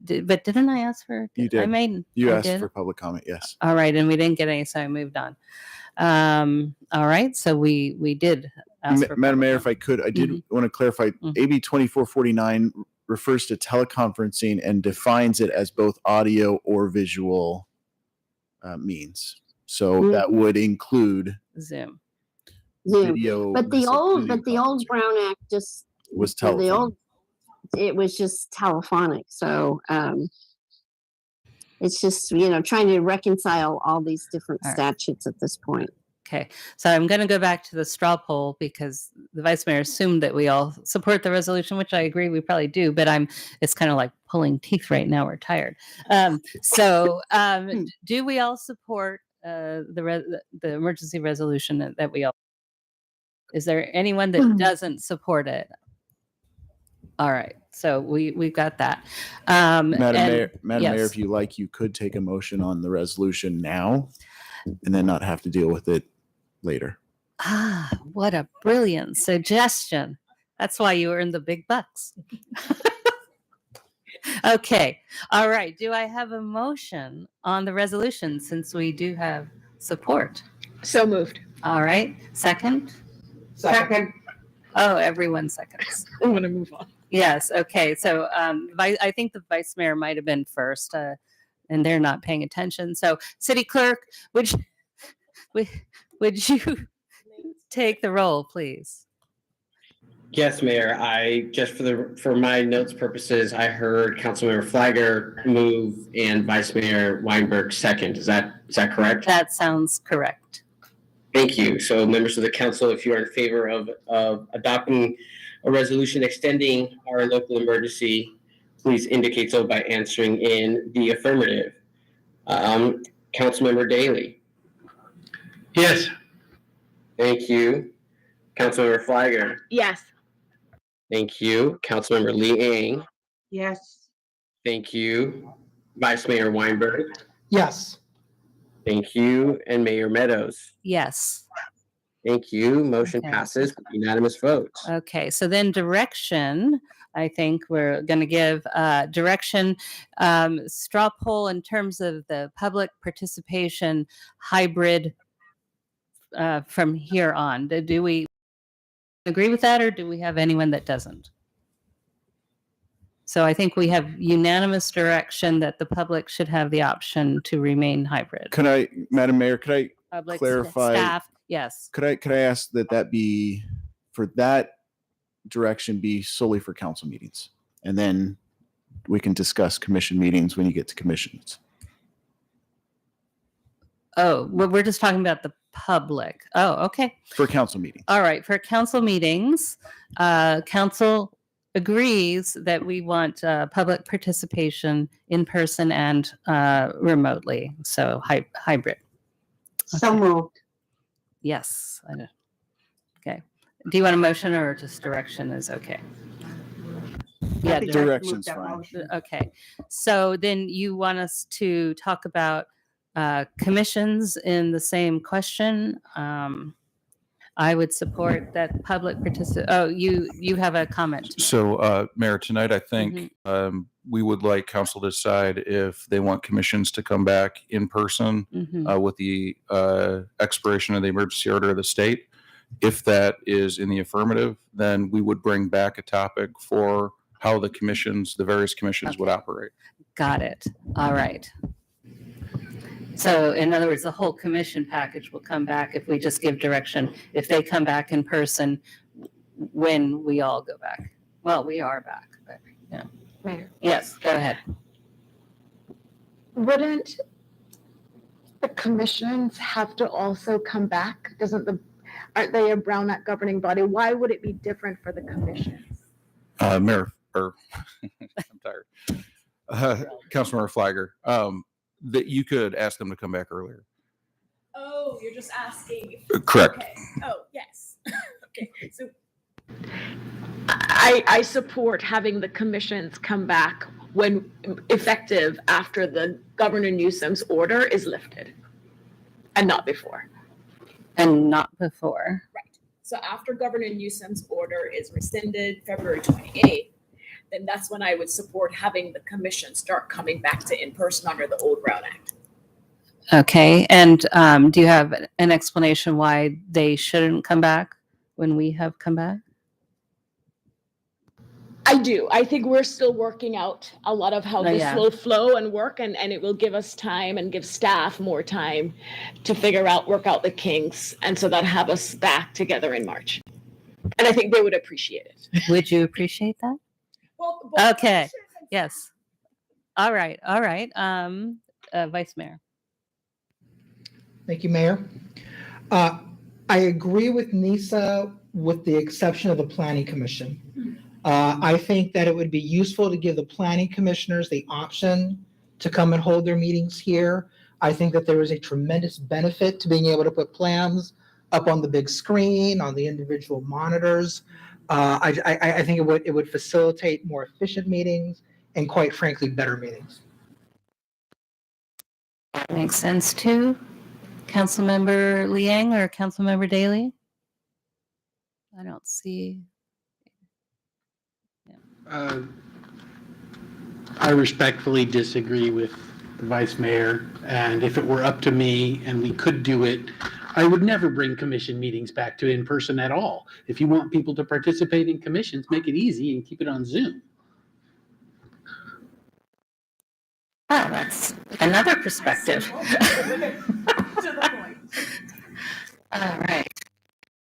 But didn't I ask for? You did. I asked did? for public comment, yes. All right, and we didn't get any, so I moved on. All right, so we did ask for Madam public Mayor, comment. if I could, I did Mm-hmm. want to clarify, AB 2449 refers to teleconferencing and defines it as both audio or visual means. So that would include Zoom. video. But the old Brown Act just was for the telephone. old, it was just telephonic. So it's just, trying to reconcile all these different All right. statutes at this point. Okay, so I'm going to go back to the straw poll because the vice mayor assumed that we all support the resolution, which I agree we probably do, but it's kind of like pulling teeth right now. We're tired. Do we all support the emergency resolution that we all? Is there anyone that doesn't support it? All right, so we've got that. Madam yes. Mayor, if you like, you could take a motion on the resolution now and then not have to deal with it later. Ah, what a brilliant suggestion. That's why you earn the big bucks. Okay. All right. Do I have a motion on the resolution since we do have support? So moved. All right. Second? Second. Oh, everyone seconds. I want to move on. Yes. Okay. So I think the vice mayor might have been first, and they're not paying attention. So, city clerk, would you take the roll, please? Yes, Mayor. I just for my notes purposes, I heard Councilmember Flagger move and Vice Mayor Weinberg second. Is that correct? That sounds correct. Thank you. So, members of the council, if you are in favor of adopting a resolution extending our local emergency, please indicate so by answering in the affirmative. Councilmember Daley. Yes. Thank you. Councilmember Flagger. Yes. Thank you. Councilmember Liang. Yes. Thank you. Vice Mayor Weinberg. Yes. Thank you. And Mayor Meadows. Yes. Thank you. Motion Okay. passes with unanimous votes. Okay. So then direction I think we're going to give direction, straw poll in terms of the public participation hybrid from here on. Do we agree with that, or do we have anyone that doesn't? So I think we have unanimous direction that the public should have the option to remain hybrid. Could I, Madam Mayor, could I Public clarify? staff, yes. Could I ask that be for that direction be solely for council meetings, and then we can discuss commission meetings when you get to commissions. Oh, well, we're just talking about the public. Oh, okay. For council meetings. All right. For council meetings, council agrees that we want public participation in person and remotely. So hybrid. So moved. Yes. I know. Okay. Do you want a motion or just direction is okay? Yeah, Direction's fine. Okay. So then you want us to talk about commissions in the same question. I would support that public participate. Oh, you have a comment. So, Mayor, tonight I think we would like council to decide if they want commissions to come back in person with the expiration of the emergency order of the state. If that is in the affirmative, then we would bring back a topic for how the commissions, the various commissions would operate. Got it. All right. So in other words, the whole commission package will come back if we just give direction. If they come back in person, when we all go back. Well, we are back. But, yeah. Mayor. Yes, go ahead. Wouldn't the commissions have to also come back? Aren't they a Brown Act governing body? Why would it be different for the commissions? Mayor, or I'm tired. Councilmember Flagger, that you could ask them to come back earlier. Oh, you're just asking. Correct. Okay. Oh, yes. Okay. So I support having the commissions come back when effective after the Governor Newsom's order is lifted and not before. And not before. Right. So after Governor Newsom's order is rescinded February 28th, then that's when I would support having the commission start coming back to in-person under the old Brown Act. Okay. And do you have an explanation why they shouldn't come back when we have come back? I do. I think we're still working out a lot of how this will flow and work, and it will give us time and give staff more time to work out the kinks, and so that have us back together in March. And I think they would appreciate it. Would you appreciate that? Well, okay. Yes. All right. All right. Vice Mayor. Thank you, Mayor. I agree with Nisa with the exception of the Planning Commission. I think that it would be useful to give the planning commissioners the option to come and hold their meetings here. I think that there is a tremendous benefit to being able to put plans up on the big screen, on the individual monitors. I think it would facilitate more efficient meetings and, quite frankly, better meetings. That makes sense too. Councilmember Liang or Councilmember Daley? I don't see. I respectfully disagree with the vice mayor, and if it were up to me and we could do it, I would never bring commission meetings back to in person at all. If you want people to participate in commissions, make it easy and keep it on Zoom. Oh, that's another perspective. All right.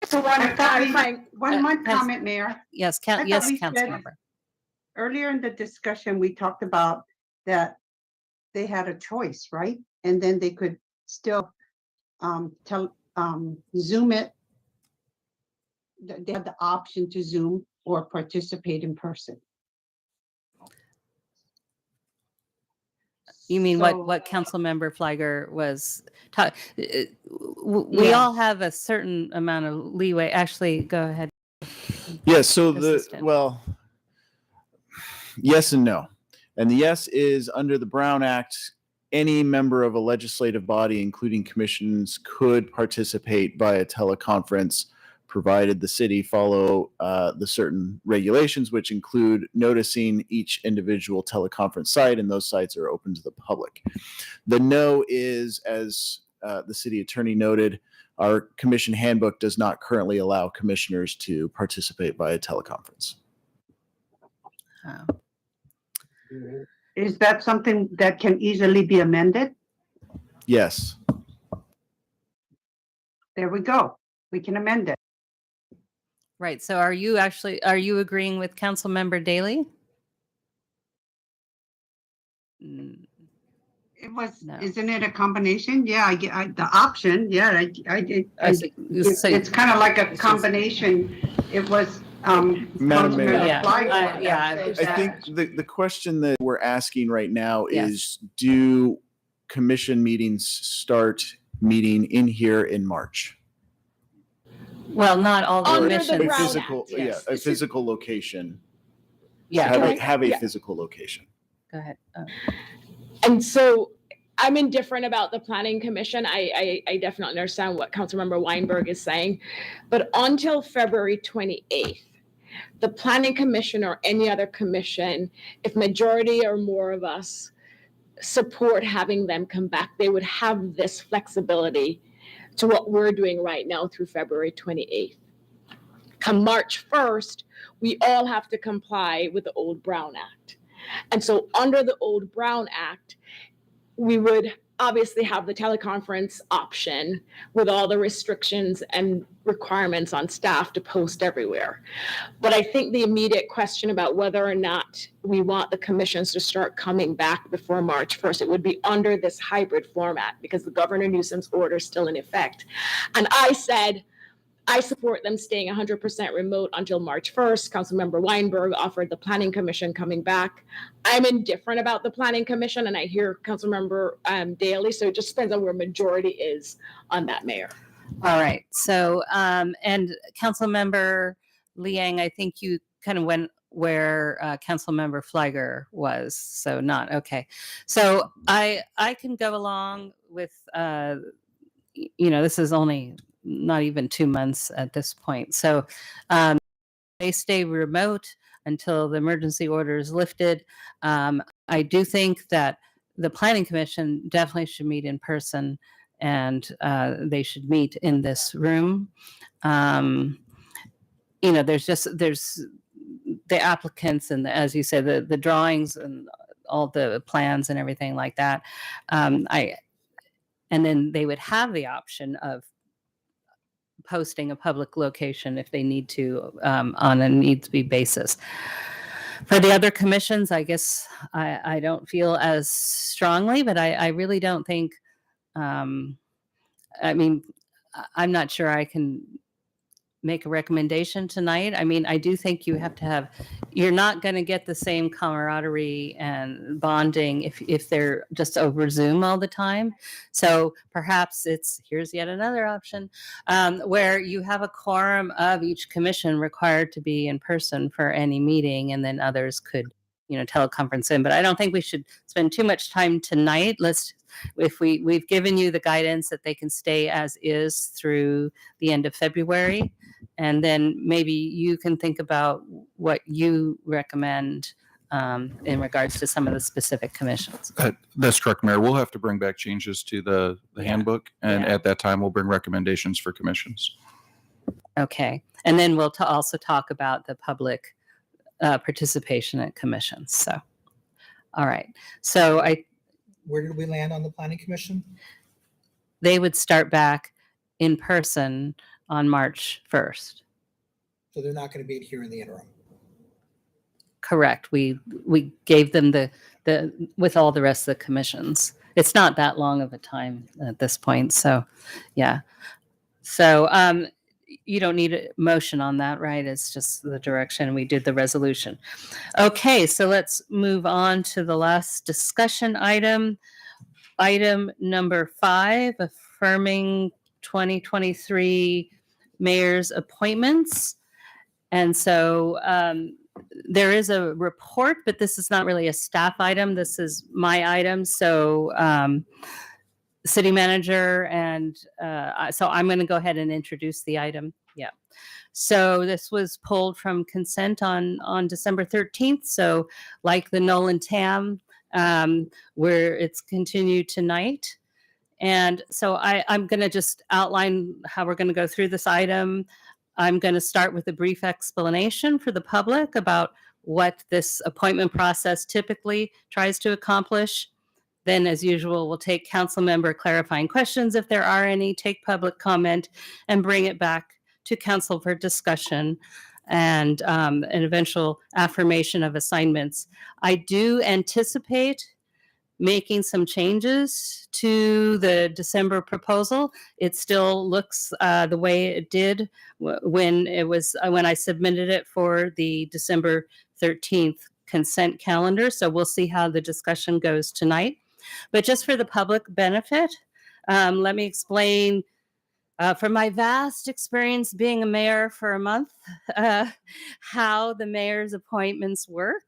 So one more comment, Mayor. Yes, I thought yes, we said Councilmember. Earlier in the discussion, we talked about that they had a choice, right? And then they could still Zoom it. They have the option to Zoom or participate in person. You mean So- what Councilmember Flagger was talking? We all have a certain amount of leeway. Actually, go ahead. Yeah, so Assistant. yes and no. And the yes is under the Brown Act, any member of a legislative body, including commissions, could participate by a teleconference provided the city follow the certain regulations, which include noticing each individual teleconference site, and those sites are open to the public. The no is, as the city attorney noted, our commission handbook does not currently allow commissioners to participate by a teleconference. Is that something that can easily be amended? Yes. There we go. We can amend it. Right. So are you agreeing with Councilmember Daley? It was, No. isn't it a combination? Yeah, I get the option. Yeah, it's kind of like a combination. It was, Madam Mayor. Councilmember I think the question that we're asking right now Yes. is, do commission meetings start meeting in here in March? Well, not all the Under the commissions. Brown Physical, Act, yes. a physical location. Yeah. Have a Yeah. physical location. Go ahead. Oh. And so I'm indifferent about the planning commission. I definitely understand what Councilmember Weinberg is saying. But until February 28th, the planning commission or any other commission, if majority or more of us support having them come back, they would have this flexibility to what we're doing right now through February 28th. Come March 1st, we all have to comply with the old Brown Act. And so under the old Brown Act, we would obviously have the teleconference option with all the restrictions and requirements on staff to post everywhere. But I think the immediate question about whether or not we want the commissions to start coming back before March 1st, it would be under this hybrid format because the governor nuisance order is still in effect. And I said, I support them staying 100% remote until March 1st. Councilmember Weinberg offered the planning commission coming back. I'm indifferent about the planning commission, and I hear Councilmember Daley, so it just depends on where majority is on that, Mayor. All right. So, and Councilmember Liang, I think you kind of went where Councilmember Fliger was. So not okay. So I can go along with, this is only not even 2 months at this point. So they stay remote until the emergency order is lifted. I do think that the Planning Commission definitely should meet in person, and they should meet in this room. There's the applicants and as you said, the drawings and all the plans and everything like that. And then they would have the option of posting a public location if they need to on a needs-be basis. For the other commissions, I guess I don't feel as strongly, but I really don't think, I'm not sure I can make a recommendation tonight. I do think you have to you're not going to get the same camaraderie and bonding if they're just over Zoom all the time. So perhaps here's yet another option where you have a quorum of each commission required to be in person for any meeting, and then others could, teleconference in. But I don't think we should spend too much time tonight. We've given you the guidance that they can stay as is through the end of February. And then maybe you can think about what you recommend in regards to some of the specific commissions. That's correct, Mayor. We'll have to bring back changes to the handbook, and at that time, we'll bring recommendations for commissions. Okay. And then we'll also talk about the public participation at commissions. So, all right. So Where did we land on the planning commission? They would start back in person on March 1st. So they're not going to be here in the interim. Correct. We gave them the with all the rest of the commissions. It's not that long of a time at this point. So, yeah. So you don't need a motion on that, right? It's just the direction. We did the resolution. Okay, so let's move on to the last discussion item. Item number 5, affirming 2023 mayor's appointments. And so there is a report, but this is not really a staff item. This is my item. So city manager, and so I'm going to go ahead and introduce the item. Yeah. So this was pulled from consent on December 13th. So like the Nolan Tam, where it's continued tonight. And so I'm going to just outline how we're going to go through this item. I'm going to start with a brief explanation for the public about what this appointment process typically tries to accomplish. Then, as usual, we'll take council member clarifying questions if there are any, take public comment, and bring it back to council for discussion and an eventual affirmation of assignments. I do anticipate making some changes to the December proposal. It still looks the way it did when I submitted it for the December 13th consent calendar. So we'll see how the discussion goes tonight. But just for the public benefit, let me explain from my vast experience being a mayor for a month, how the mayor's appointments work.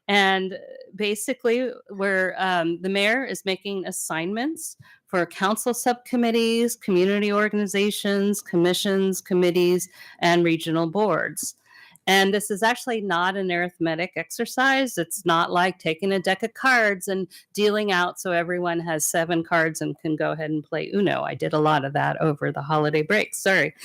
And basically, where the mayor is making assignments for council subcommittees, community organizations, commissions, committees, and regional boards. And this is actually not an arithmetic exercise. It's not like taking a deck of cards and dealing out so everyone has 7 cards and can go ahead and play Uno. I did a lot of that over the holiday break, sorry.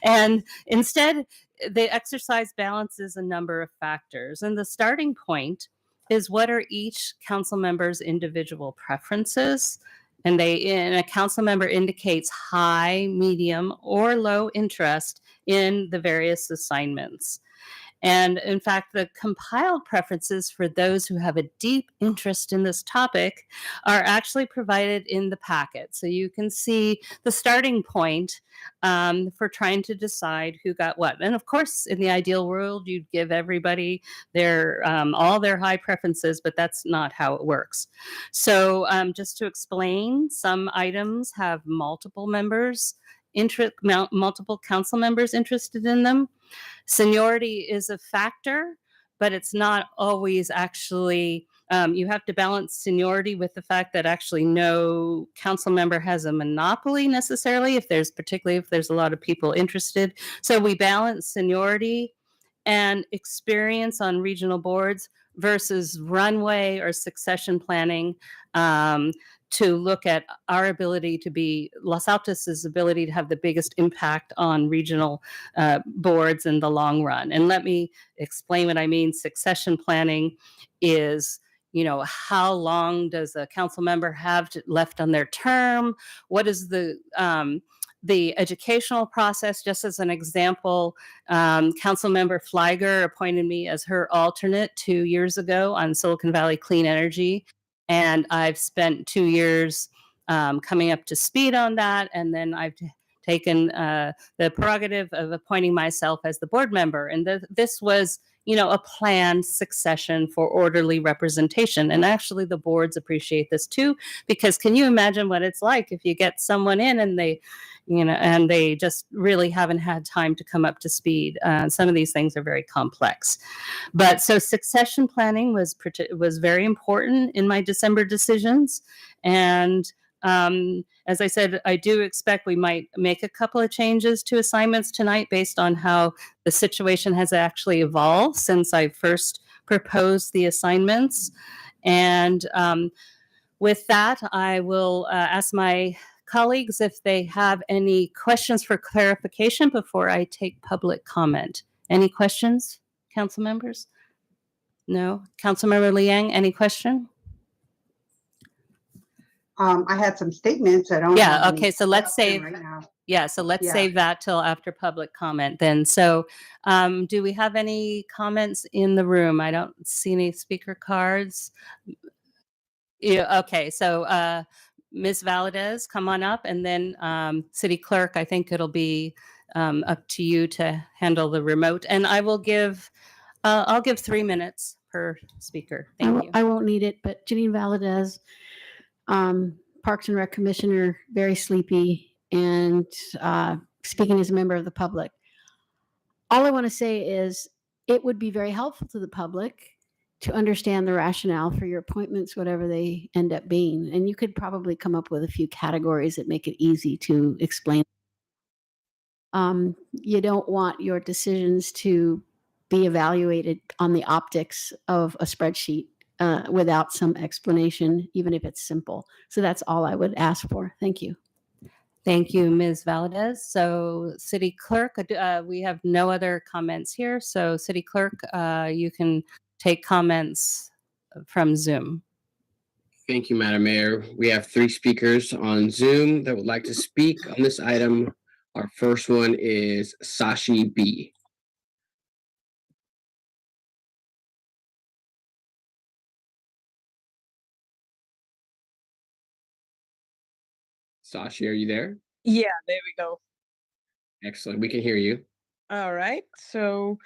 And instead, the exercise balances a number of factors. And the starting point is what are each council member's individual preferences? And a council member indicates high, medium, or low interest in the various assignments. And in fact, the compiled preferences for those who have a deep interest in this topic are actually provided in the packet. So you can see the starting point for trying to decide who got what. And of course, in the ideal world, you'd give everybody their all their high preferences, but that's not how it works. So just to explain, some items have multiple council members interested in them. Seniority is a factor, but it's not always actually, you have to balance seniority with the fact that actually no council member has a monopoly necessarily, particularly if there's a lot of people interested. So we balance seniority and experience on regional boards versus runway or succession planning, to look at our ability to be Los Altos' ability to have the biggest impact on regional boards in the long run. And let me explain what I mean. Succession planning is, how long does a council member have left on their term? What is the educational process? Just as an example, Councilmember Fliger appointed me as her alternate 2 years ago on Silicon Valley Clean Energy. And I've spent 2 years coming up to speed on that. And then I've taken the prerogative of appointing myself as the board member. And this was, a planned succession for orderly representation. And actually the boards appreciate this too, because can you imagine what it's like if you get someone in and they just really haven't had time to come up to speed. Some of these things are very complex. But so succession planning was very important in my December decisions. And as I said, I do expect we might make a couple of changes to assignments tonight based on how the situation has actually evolved since I first proposed the assignments. And with that, I will ask my colleagues if they have any questions for clarification before I take public comment. Any questions, council members? No? Councilmember Liang, any question? I had some statements. I don't. Yeah. have Okay. any So let's save. right now. Yeah. So let's Yeah. save that till after public comment then. So do we have any comments in the room? I don't see any speaker cards. Yeah. Okay. So Ms. Valadez, come on up, and then City Clerk, I think it'll be up to you to handle the remote. And I will I'll give 3 minutes per speaker. Thank you. I won't need it, but Janine Valadez, Parks and Rec Commissioner, very sleepy, and speaking as a member of the public. All I want to say is it would be very helpful to the public to understand the rationale for your appointments, whatever they end up being. And you could probably come up with a few categories that make it easy to explain. You don't want your decisions to be evaluated on the optics of a spreadsheet without some explanation, even if it's simple. So that's all I would ask for. Thank you. Thank you, Ms. Valadez. So City Clerk, we have no other comments here. So City Clerk, you can take comments from Zoom. Thank you, Madam Mayor. We have 3 speakers on Zoom that would like to speak on this item. Our first one is Sashi B. Sashi, are you there? Yeah, there we go. Excellent. We can hear you. All right. So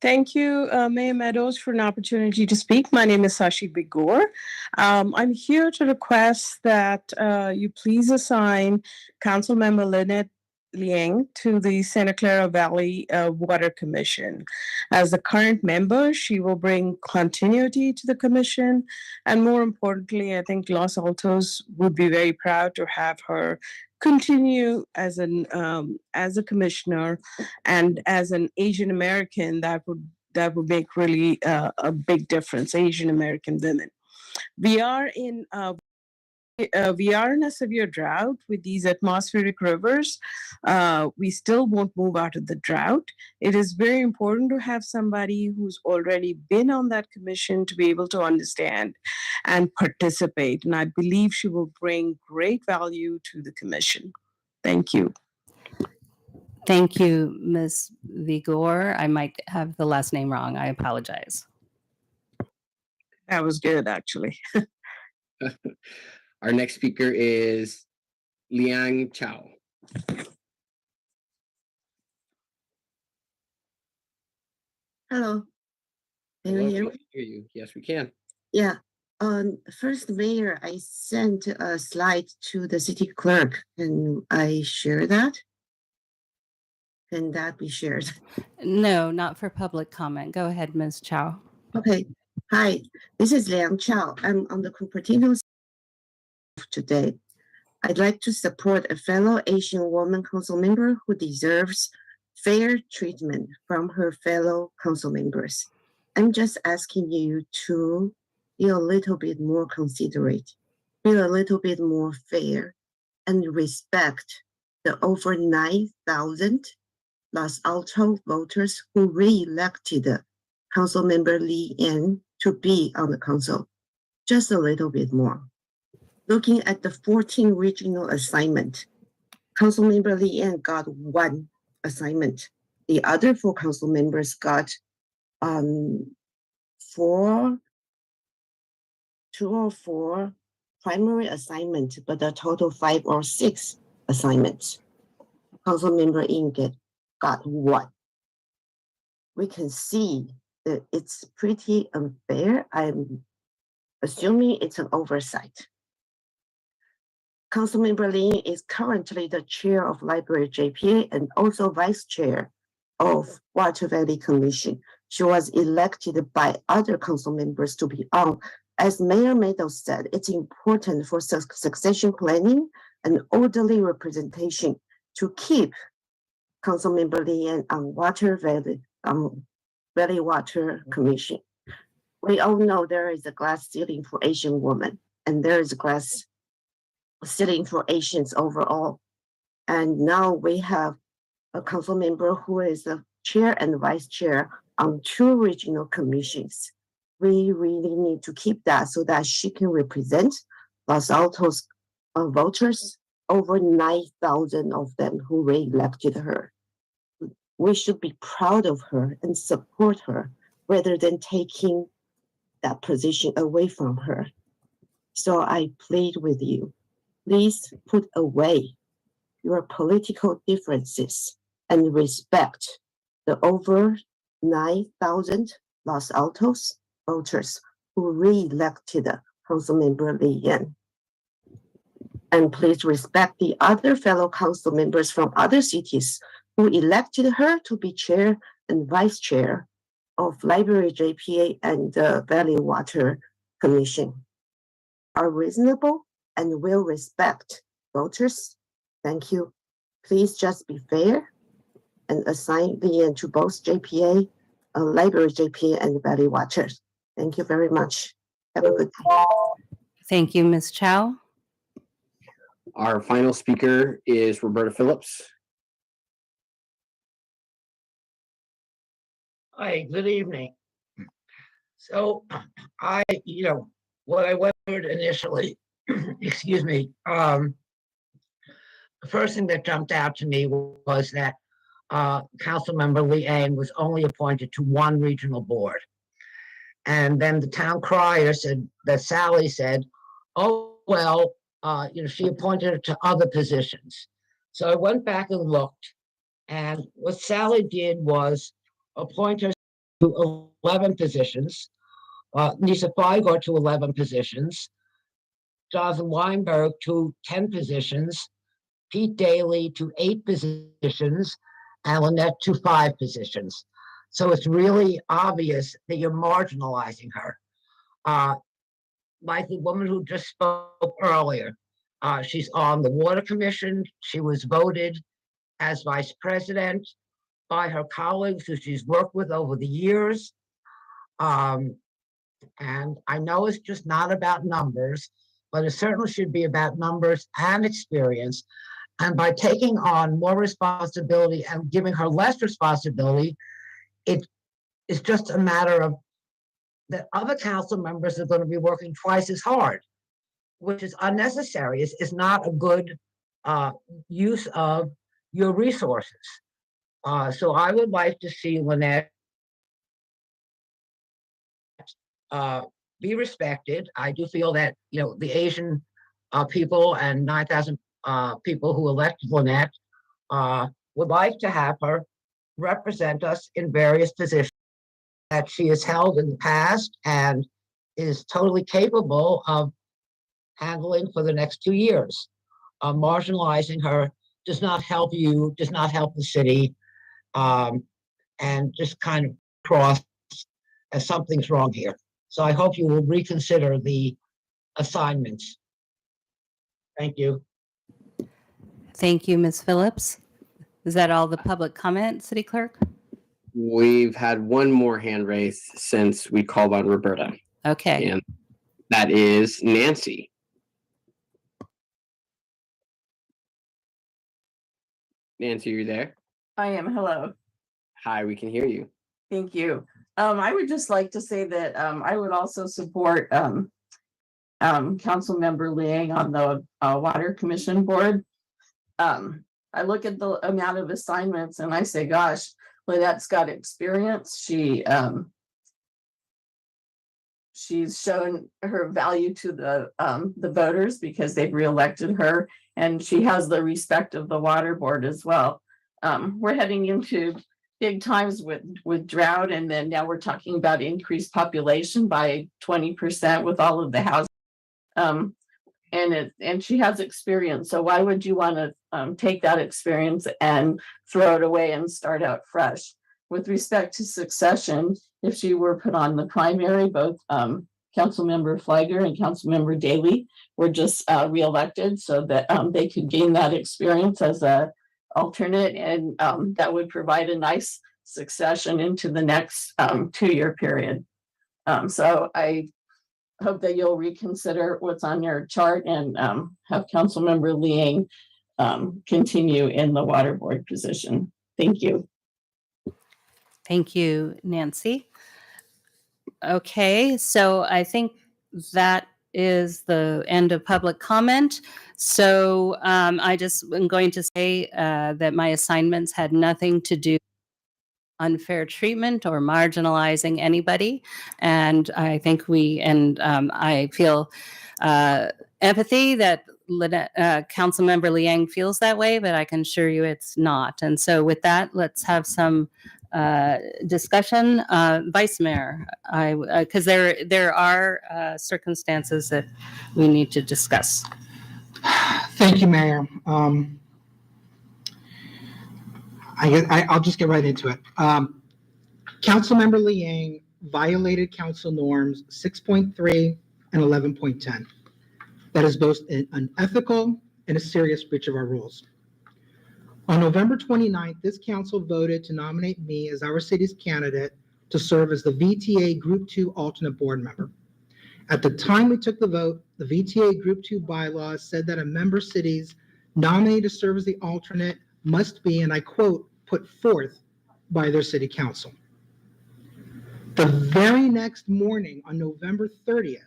thank you, Mayor Meadows, for an opportunity to speak. My name is Sashi Bigor. I'm here to request that you please assign Councilmember Lynette Liang to the Santa Clara Valley Water Commission. As the current member, she will bring continuity to the commission. And more importantly, I think Los Altos would be very proud to have her continue as a commissioner, and as an Asian American, that would make really a big difference. Asian American women. We are in a severe drought with these atmospheric rivers. We still won't move out of the drought. It is very important to have somebody who's already been on that commission to be able to understand and participate. And I believe she will bring great value to the commission. Thank you. Thank you, Ms. Vigor. I might have the last name wrong. I apologize. That was good, actually. Our next speaker is Liang Chao. Hello. Can you Hello, hear we me? can hear you. Yes, we can. Yeah. First, Mayor, I sent a slide to the city clerk. Can I share that? Can that be shared? No, not for public comment. Go ahead, Ms. Chow. Okay. Hi, this is Liang Chao. I'm on the Cupertino today. I'd like to support a fellow Asian woman council member who deserves fair treatment from her fellow council members. I'm just asking you to be a little bit more considerate, be a little bit more fair, and respect the over 9,000 Los Altos voters who re-elected Councilmember Lee Yan to be on the council. Just a little bit more. Looking at the 14 regional assignment, Councilmember Lee Yan got 1 assignment. The other 4 council members got 2 or 4 primary assignments, but a total 5 or 6 assignments. Councilmember Yin got 1. We can see that it's pretty unfair. I'm assuming it's an oversight. Councilmember Lin is currently the chair of Library JPA and also vice chair of Water Valley Commission. She was elected by other council members to be on. As Mayor Meadows said, it's important for succession planning and orderly representation to keep Councilmember Lin on Water Valley Water Commission. We all know there is a glass ceiling for Asian women, and there is a glass ceiling for Asians overall. And now we have a council member who is the chair and vice chair on 2 regional commissions. We really need to keep that so that she can represent Los Altos voters, over 9,000 of them who re-elected her. We should be proud of her and support her rather than taking that position away from her. So I plead with you, please put away your political differences and respect the over 9,000 Los Altos voters who re-elected Councilmember Lee Yan. And please respect the other fellow council members from other cities who elected her to be chair and vice chair of Library JPA and the Valley Water Commission are reasonable and will respect voters. Thank you. Please just be fair and assign Leanne to both JPA, Library JPA and Valley Water. Thank you very much. Have a good day. Thank you, Ms. Chow. Our final speaker is Roberta Phillips. Hi, good evening. So what I wondered initially, excuse me, the first thing that jumped out to me was that Councilmember Liang was only appointed to one regional board. And then the town crier said that Sally said, oh, well, she appointed her to other positions. So I went back and looked, and what Sally did was appoint her to 11 positions, Nisa Feigor to 11 positions, Jonathan Weinberg to 10 positions, Pete Daly to 8 positions, and Lynette to 5 positions. So it's really obvious that you're marginalizing her. Like the woman who just spoke earlier, she's on the Water Commission. She was voted as vice president by her colleagues who she's worked with over the years. And I know it's just not about numbers, but it certainly should be about numbers and experience. And by taking on more responsibility and giving her less responsibility, it is just a matter of that other council members are going to be working twice as hard, which is unnecessary. It's not a good use of your resources. So I would like to see Lynette be respected. I do feel that, the Asian people and 9,000 people who elected Lynette would like to have her represent us in various positions that she has held in the past and is totally capable of handling for the next 2 years. Marginalizing her does not help you, does not help the city, and just kind of cross as something's wrong here. So I hope you will reconsider the assignments. Thank you. Thank you, Ms. Phillips. Is that all the public comment, City Clerk? We've had one more hand raised since we called on Roberta. Okay. And that is Nancy. Nancy, are you there? I am. Hello. Hi, we can hear you. Thank you. I would just like to say that I would also support Councilmember Liang on the Water Commission Board. I look at the amount of assignments and I say, gosh, Lynette's got experience. She's shown her value to the voters because they've reelected her, and she has the respect of the water board as well. We're heading into big times with drought, and then now we're talking about increased population by 20% with all of the housing. And she has experience. So why would you want to take that experience and throw it away and start out fresh? With respect to succession, if she were put on the primary, both Councilmember Flagler and Councilmember Daly were just reelected so that they could gain that experience as a alternate, and that would provide a nice succession into the next 2-year period. So I hope that you'll reconsider what's on your chart and have Councilmember Liang continue in the water board position. Thank you. Thank you, Nancy. Okay, so I think that is the end of public comment. So I just am going to say that my assignments had nothing to do with unfair treatment or marginalizing anybody. And I think I feel empathy that Councilmember Liang feels that way, but I can assure you it's not. And so with that, let's have some discussion. Vice Mayor, because there are circumstances that we need to discuss. Thank you, Mayor. I'll just get right into it. Councilmember Liang violated council norms 6.3 and 11.10. That is both an unethical and a serious breach of our rules. On November 29th, this council voted to nominate me as our city's candidate to serve as the VTA Group 2 alternate board member. At the time we took the vote, the VTA Group 2 bylaws said that a member city's nominee to serve as the alternate must be, and I quote, put forth by their city council. The very next morning, on November 30th,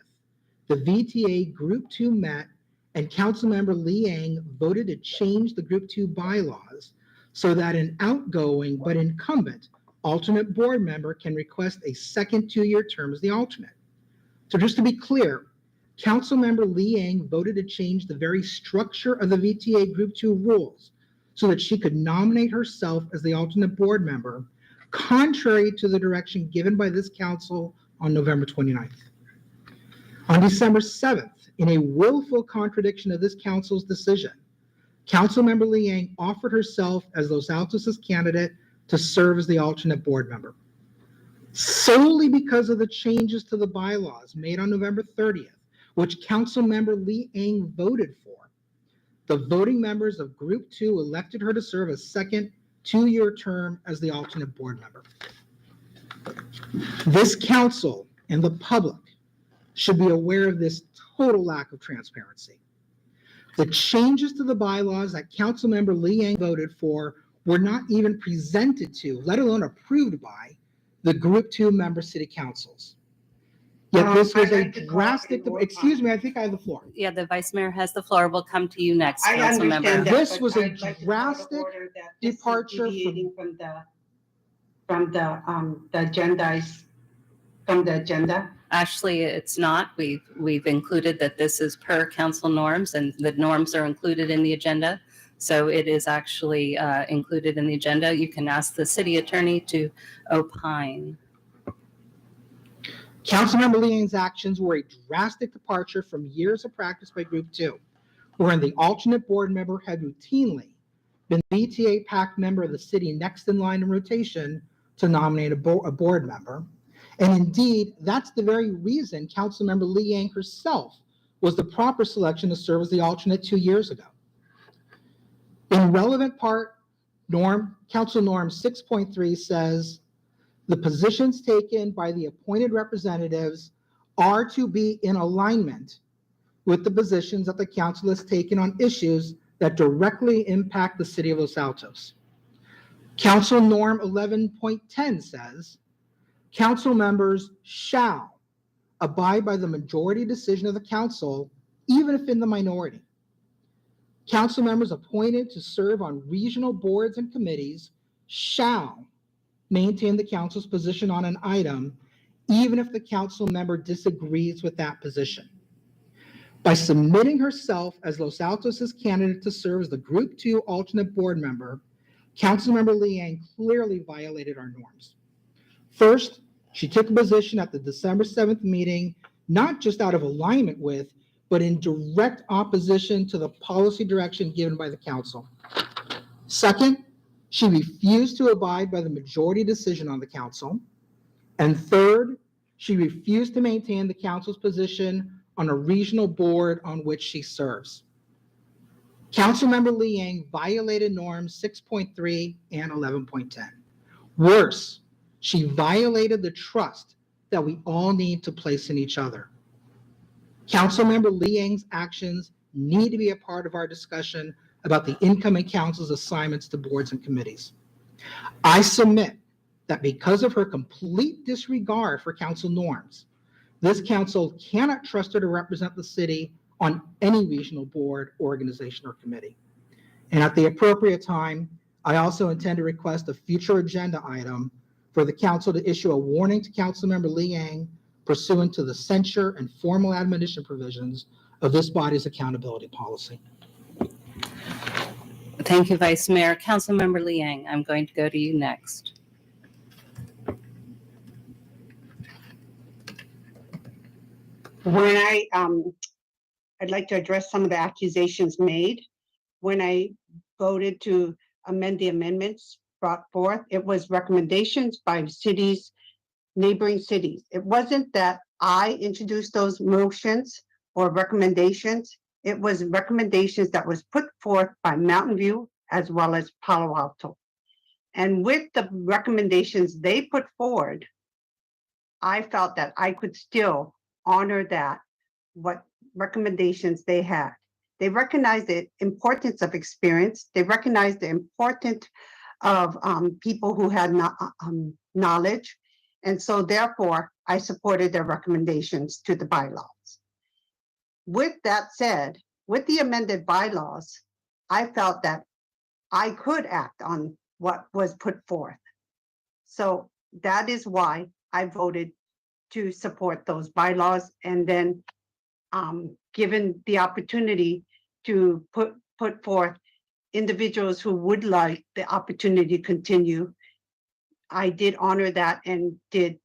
the VTA Group 2 met and Councilmember Liang voted to change the Group 2 bylaws so that an outgoing but incumbent alternate board member can request a second 2-year term as the alternate. So just to be clear, Councilmember Liang voted to change the very structure of the VTA Group 2 rules so that she could nominate herself as the alternate board member, contrary to the direction given by this council on November 29th. On December 7th, in a willful contradiction of this council's decision, Councilmember Liang offered herself as Los Altos' candidate to serve as the alternate board member. Solely because of the changes to the bylaws made on November 30th, which Councilmember Liang voted for, the voting members of Group 2 elected her to serve a second 2-year term as the alternate board member. This council and the public should be aware of this total lack of transparency. The changes to the bylaws that Councilmember Liang voted for were not even presented to, let alone approved by, the Group 2 member city councils. Yet this was a drastic, excuse me, I think I have the floor. Yeah, the vice mayor has the floor. We'll come to you next, I council member. understand that. This but was a I'd like to call to drastic order that this is departure deviating from the agenda. Actually, it's not. We've included that this is per council norms, and the norms are included in the agenda. So it is actually included in the agenda. You can ask the city attorney to opine. Councilmember Liang's actions were a drastic departure from years of practice by Group 2, wherein the alternate board member had routinely been the VTA PAC member of the city next in line in rotation to nominate a board member. And indeed, that's the very reason Councilmember Liang herself was the proper selection to serve as the alternate 2 years ago. In relevant part, Council Norm 6.3 says, the positions taken by the appointed representatives are to be in alignment with the positions that the council has taken on issues that directly impact the city of Los Altos. Council Norm 11.10 says, council members shall abide by the majority decision of the council, even if in the minority. Council members appointed to serve on regional boards and committees shall maintain the council's position on an item, even if the council member disagrees with that position. By submitting herself as Los Altos' candidate to serve as the Group 2 alternate board member, Councilmember Liang clearly violated our norms. First, she took a position at the December 7th meeting, not just out of alignment with, but in direct opposition to the policy direction given by the council. Second, she refused to abide by the majority decision on the council. And third, she refused to maintain the council's position on a regional board on which she serves. Councilmember Liang violated norms 6.3 and 11.10. Worse, she violated the trust that we all need to place in each other. Councilmember Liang's actions need to be a part of our discussion about the incoming council's assignments to boards and committees. I submit that because of her complete disregard for council norms, this council cannot trust her to represent the city on any regional board, organization, or committee. And at the appropriate time, I also intend to request a future agenda item for the council to issue a warning to Councilmember Liang pursuant to the censure and formal admonition provisions of this body's accountability policy. Thank you, Vice Mayor. Councilmember Liang, I'm going to go to you next. When I'd like to address some of the accusations made. When I voted to amend the amendments brought forth. It was recommendations by cities, neighboring cities. It wasn't that I introduced those motions or recommendations. It was recommendations that was put forth by Mountain View as well as Palo Alto. And with the recommendations they put forward, I felt that I could still honor that, what recommendations they had. They recognized the importance of experience. They recognized the importance of people who had knowledge. And so therefore, I supported their recommendations to the bylaws. With that said, with the amended bylaws, I felt that I could act on what was put forth. So that is why I voted to support those bylaws, and then given the opportunity to put forth individuals who would like the opportunity to continue, I did honor that and did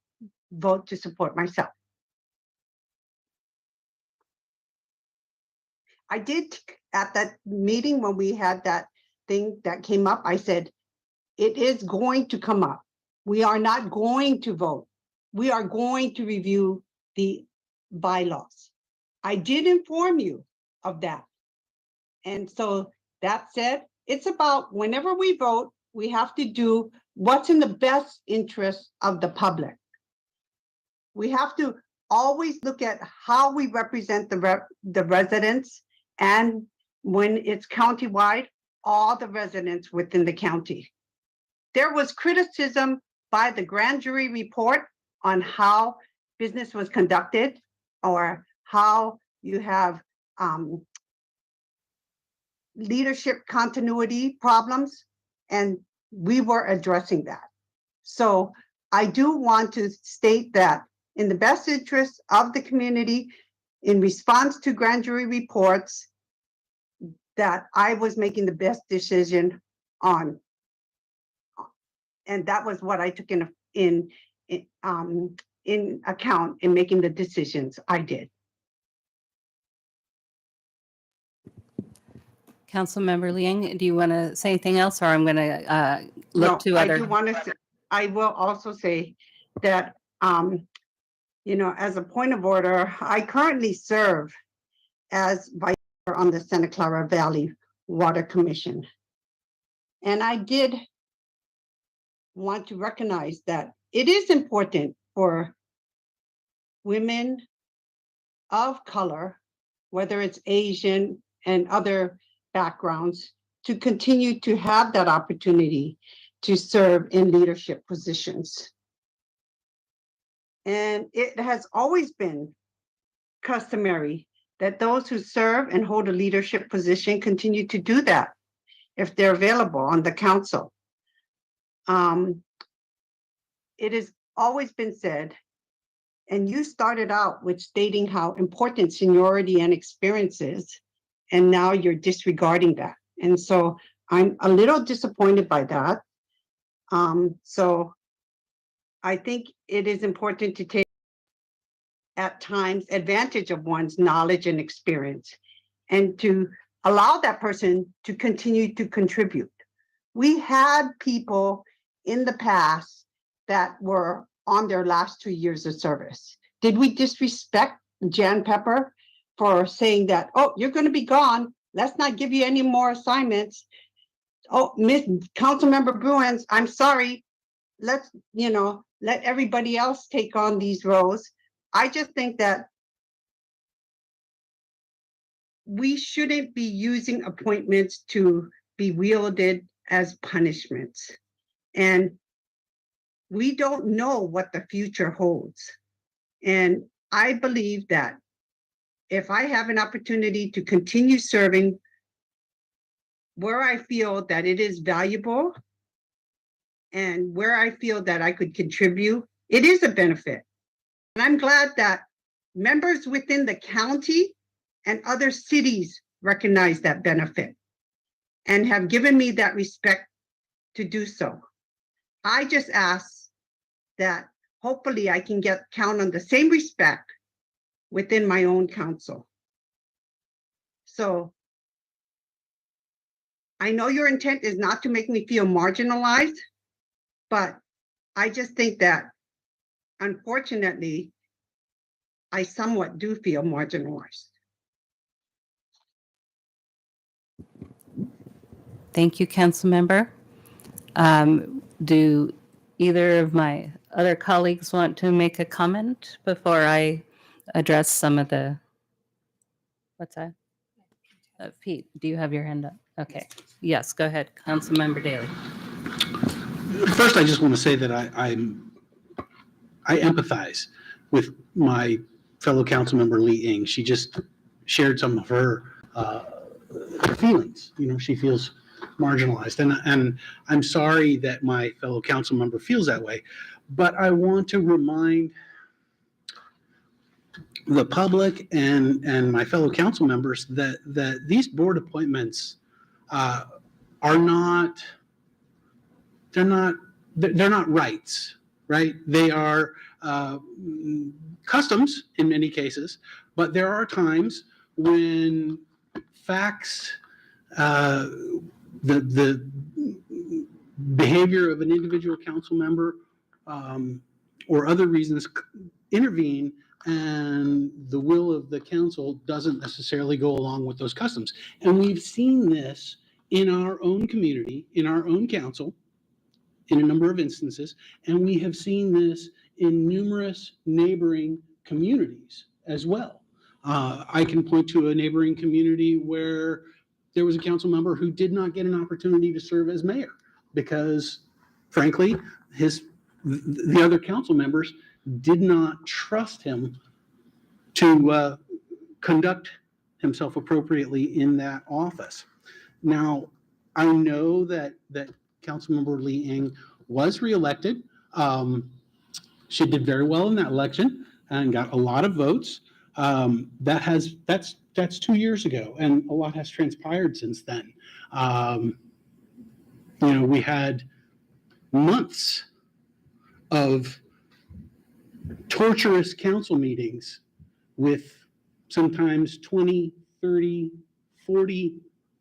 vote to support myself. I did, at that meeting when we had that thing that came up, I said, it is going to come up. We are not going to vote. We are going to review the bylaws. I did inform you of that. And so that said, it's about whenever we vote, we have to do what's in the best interest of the public. We have to always look at how we represent the residents, and when it's countywide, all the residents within the county. There was criticism by the grand jury report on how business was conducted, or how you have leadership continuity problems, and we were addressing that. So I do want to state that in the best interest of the community, in response to grand jury reports, that I was making the best decision on. And that was what I took in account in making the decisions I did. Councilmember Liang, do you want to say anything else, or I'm going to look to I other? do want to say, I will also say that, as a point of order, I currently serve as vice chair on the Santa Clara Valley Water Commission. And I did want to recognize that it is important for women of color, whether it's Asian and other backgrounds, to continue to have that opportunity to serve in leadership positions. And it has always been customary that those who serve and hold a leadership position continue to do that if they're available on the council. It has always been said, and you started out with stating how important seniority and experience is, and now you're disregarding that. And so I'm a little disappointed by that. So I think it is important to take, at times, advantage of one's knowledge and experience, and to allow that person to continue to contribute. We had people in the past that were on their last 2 years of service. Did we disrespect Jan Pepper for saying that, oh, you're going to be gone, let's not give you any more assignments? Oh, Miss Councilmember Bruins, I'm sorry, let's, let everybody else take on these roles. I just think that we shouldn't be using appointments to be wielded as punishments. And we don't know what the future holds. And I believe that if I have an opportunity to continue serving where I feel that it is valuable and where I feel that I could contribute, it is a benefit. And I'm glad that members within the county and other cities recognize that benefit and have given me that respect to do so. I just ask that hopefully I can count on the same respect within my own council. So I know your intent is not to make me feel marginalized, but I just think that unfortunately, I somewhat do feel marginalized. Thank you, council member. Do either of my other colleagues want to make a comment before I address some of the, what's that? Pete, do you have your hand up? Okay. Yes, go ahead, council member Daley. First, I just want to say that I empathize with my fellow council member Lee Ing. She just shared some of her feelings. You know, she feels marginalized, and I'm sorry that my fellow council member feels that way. But I want to remind the public and my fellow council members that these board appointments are not they're not rights, right? They are customs in many cases, but there are times when facts, the behavior of an individual council member or other reasons intervene, and the will of the council doesn't necessarily go along with those customs. And we've seen this in our own community, in our own council, in a number of instances, and we have seen this in numerous neighboring communities as well. I can point to a neighboring community where there was a council member who did not get an opportunity to serve as mayor because, frankly, the other council members did not trust him to conduct himself appropriately in that office. Now, I know that Councilmember Lee Ing was reelected. She did very well in that election and got a lot of votes. That's 2 years ago, and a lot has transpired since then. We had months of torturous council meetings with sometimes 20, 30, 40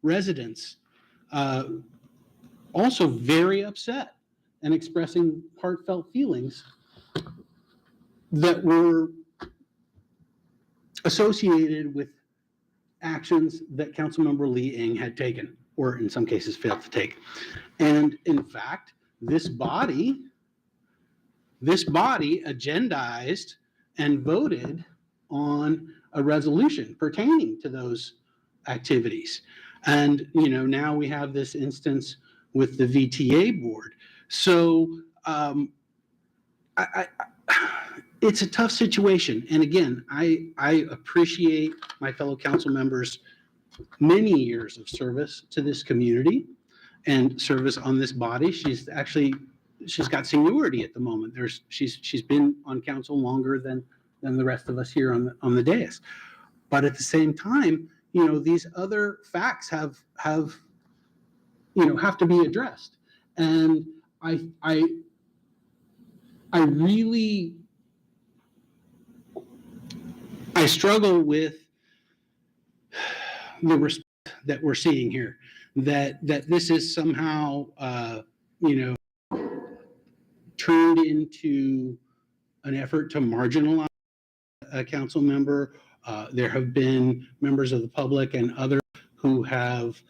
residents also very upset and expressing heartfelt feelings that were associated with actions that Councilmember Lee Ing had taken, or in some cases failed to take. And in fact, this body agendized and voted on a resolution pertaining to those activities. And, now we have this instance with the VTA board. So it's a tough situation. And again, I appreciate my fellow council members' many years of service to this community and service on this body. She's got seniority at the moment. She's been on council longer than the rest of us here on the dais. But at the same time, these other facts have to be addressed. And I really struggle with the respect that we're seeing here, that this is somehow turned into an effort to marginalize a council member. There have been members of the public and others who have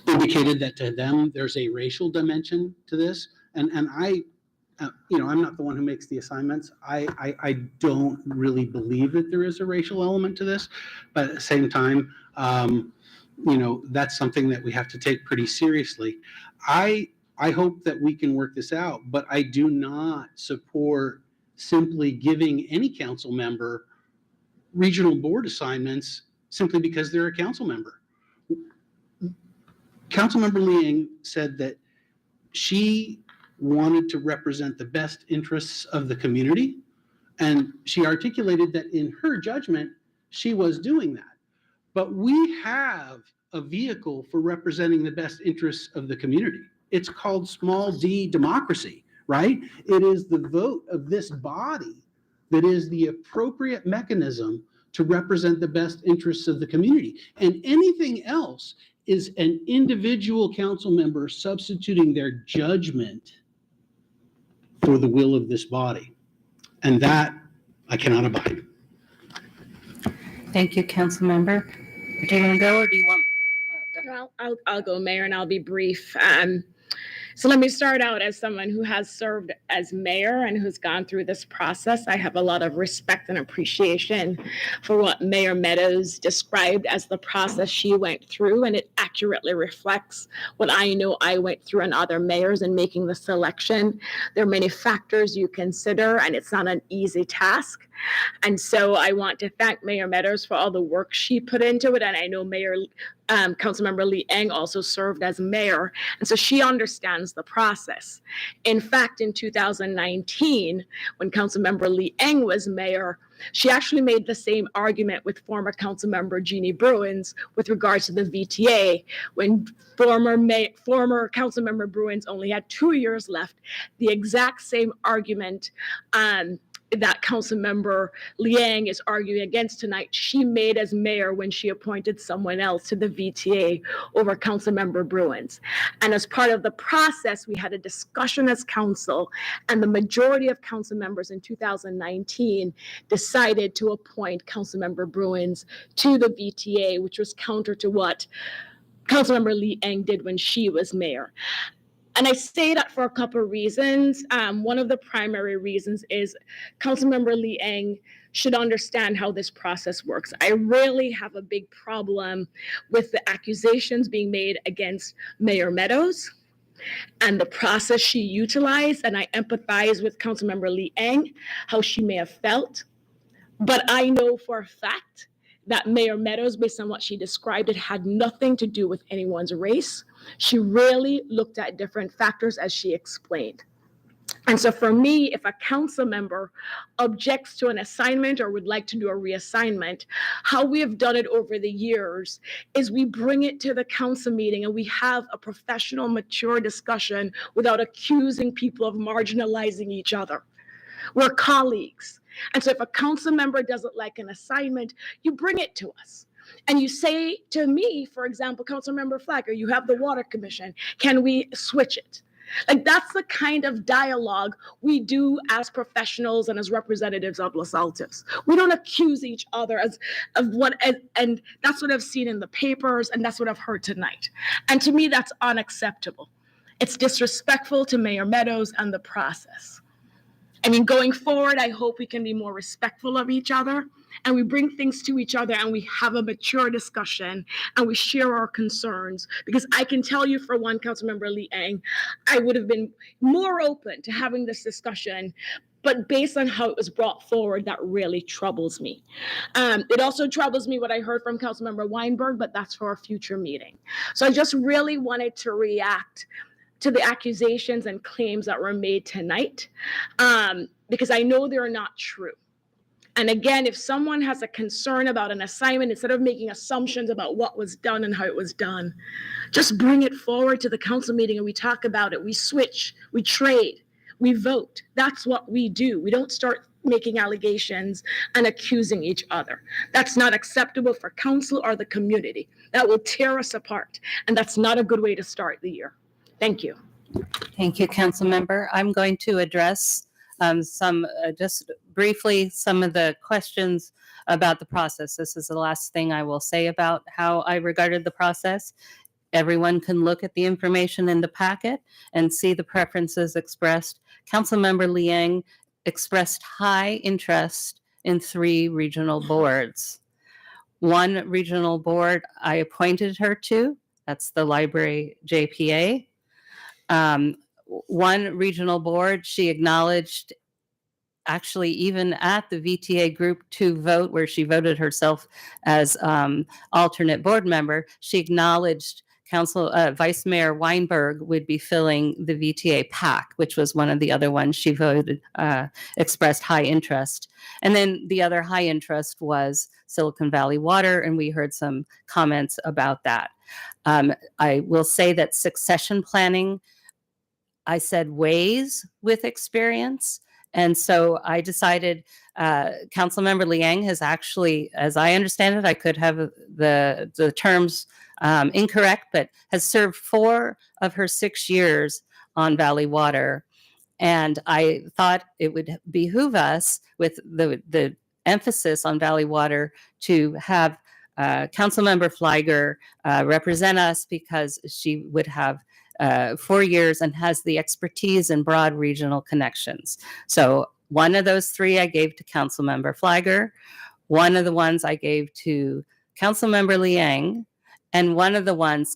indicated that to them there's a racial dimension to this. And I'm not the one who makes the assignments. I don't really believe that there is a racial element to this, but at the same time, that's something that we have to take pretty seriously. I hope that we can work this out, but I do not support simply giving any council member regional board assignments simply because they're a council member. Councilmember Lee Ing said that she wanted to represent the best interests of the community, and she articulated that in her judgment, she was doing that. But we have a vehicle for representing the best interests of the community. It's called small d democracy, right? It is the vote of this body that is the appropriate mechanism to represent the best interests of the community. And anything else is an individual council member substituting their judgment for the will of this body. And that I cannot abide. Thank you, council member. Do you want to go or do you want? Well, I'll go, Mayor, and I'll be brief. So let me start out as someone who has served as mayor and who's gone through this process. I have a lot of respect and appreciation for what Mayor Meadows described as the process she went through, and it accurately reflects what I know I went through and other mayors in making the selection. There are many factors you consider, and it's not an easy task. And so I want to thank Mayor Meadows for all the work she put into it, and I know Councilmember Lee Eng also served as mayor, and so she understands the process. In fact, in 2019, when Councilmember Lee Eng was mayor, she actually made the same argument with former Councilmember Jeannie Bruins with regards to the VTA. When former Councilmember Bruins only had 2 years left, the exact same argument that Councilmember Liang is arguing against tonight, she made as mayor when she appointed someone else to the VTA over Councilmember Bruins. And as part of the process, we had a discussion as council, and the majority of council members in 2019 decided to appoint Councilmember Bruins to the VTA, which was counter to what Councilmember Lee Eng did when she was mayor. And I say that for a couple of reasons. One of the primary reasons is Councilmember Lee Eng should understand how this process works. I really have a big problem with the accusations being made against Mayor Meadows and the process she utilized. And I empathize with Councilmember Lee Eng, how she may have felt. But I know for a fact that Mayor Meadows, based on what she described, it had nothing to do with anyone's race. She really looked at different factors as she explained. And so for me, if a council member objects to an assignment or would like to do a reassignment, how we have done it over the years is we bring it to the council meeting and we have a professional, mature discussion without accusing people of marginalizing each other. We're colleagues. And so if a council member doesn't like an assignment, you bring it to us. And you say to me, for example, Councilmember Flagger, you have the Water Commission. Can we switch it? Like, that's the kind of dialogue we do as professionals and as representatives of Los Altos. We don't accuse each other and that's what I've seen in the papers, and that's what I've heard tonight. And to me, that's unacceptable. It's disrespectful to Mayor Meadows and the process. I mean, going forward, I hope we can be more respectful of each other and we bring things to each other and we have a mature discussion and we share our concerns. Because I can tell you, for one, Councilmember Lee Eng, I would have been more open to having this discussion, but based on how it was brought forward, that really troubles me. It also troubles me what I heard from Councilmember Weinberg, but that's for a future meeting. So I just really wanted to react to the accusations and claims that were made tonight, because I know they're not true. And again, if someone has a concern about an assignment, instead of making assumptions about what was done and how it was done, just bring it forward to the council meeting and we talk about it. We switch, we trade, we vote. That's what we do. We don't start making allegations and accusing each other. That's not acceptable for council or the community. That will tear us apart. And that's not a good way to start the year. Thank you. Thank you, council member. I'm going to address just briefly some of the questions about the process. This is the last thing I will say about how I regarded the process. Everyone can look at the information in the packet and see the preferences expressed. Councilmember Liang expressed high interest in 3 regional boards. One regional board I appointed her to, that's the library JPA. One regional board she acknowledged, actually even at the VTA Group 2 vote where she voted herself as alternate board member, she acknowledged Vice Mayor Weinberg would be filling the VTA PAC, which was one of the other ones she voted, expressed high interest. And then the other high interest was Silicon Valley Water, and we heard some comments about that. I will say that succession planning, I said ways with experience, And so I decided, Councilmember Liang has actually, as I understand it, I could have the terms incorrect, but has served 4 of her 6 years on Valley Water. And I thought it would behoove us, with the emphasis on Valley Water, to have Councilmember Fliger represent us, because she would have 4 years and has the expertise and broad regional connections. So one of those 3 I gave to Councilmember Fliger. One of the ones I gave to Councilmember Liang. And one of the ones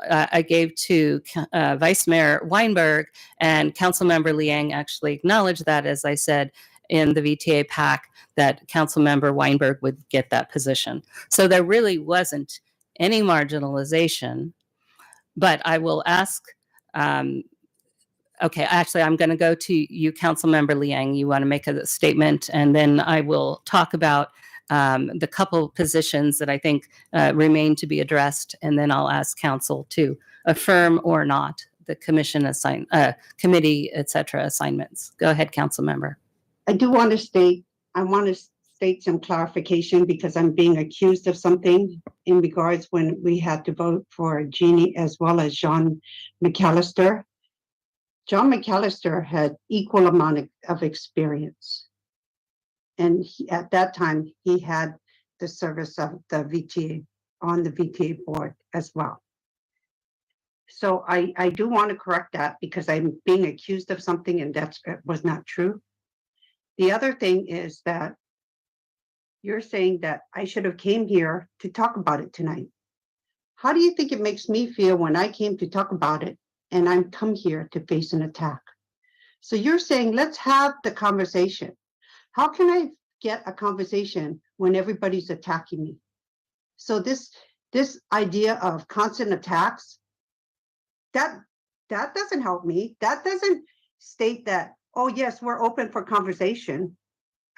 I gave to Vice Mayor Weinberg, and Councilmember Liang actually acknowledged that, as I said in the VTA pack, that Councilmember Weinberg would get that position. So there really wasn't any marginalization, but I will ask, okay, actually, I'm going to go to you, Councilmember Liang. You want to make a statement, and then I will talk about the couple positions that I think remain to be addressed, and then I'll ask council to affirm or not the committee, et cetera, assignments. Go ahead, council member. I want to state some clarification, because I'm being accused of something in regards when we had to vote for Jeannie as well as John McAllister. John McAllister had equal amount of experience. And at that time, he had the service of the VTA, on the VTA board as well. So I do want to correct that, because I'm being accused of something, and that was not true. The other thing is that you're saying that I should have came here to talk about it tonight. How do you think it makes me feel when I came to talk about it and I'm come here to face an attack? So you're saying, let's have the conversation. How can I get a conversation when everybody's attacking me? So this idea of constant attacks, that doesn't help me. That doesn't state that, oh yes, we're open for conversation.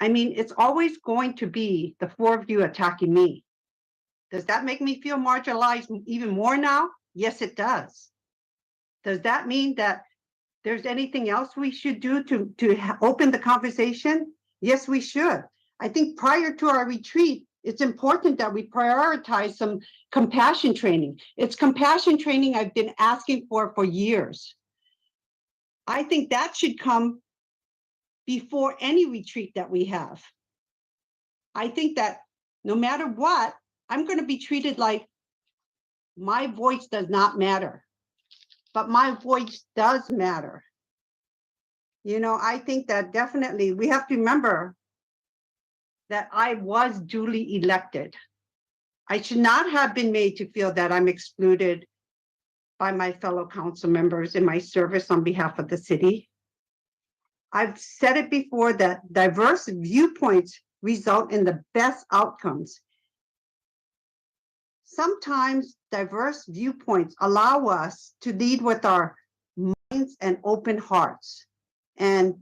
I mean, it's always going to be the 4 of you attacking me. Does that make me feel marginalized even more now? Yes, it does. Does that mean that there's anything else we should do to open the conversation? Yes, we should. I think prior to our retreat, it's important that we prioritize some compassion training. It's compassion training I've been asking for years. I think that should come before any retreat that we have. I think that no matter what, I'm going to be treated like my voice does not matter, but my voice does matter. You know, I think that definitely we have to remember that I was duly elected. I should not have been made to feel that I'm excluded by my fellow council members in my service on behalf of the city. I've said it before that diverse viewpoints result in the best outcomes. Sometimes diverse viewpoints allow us to lead with our minds and open hearts. And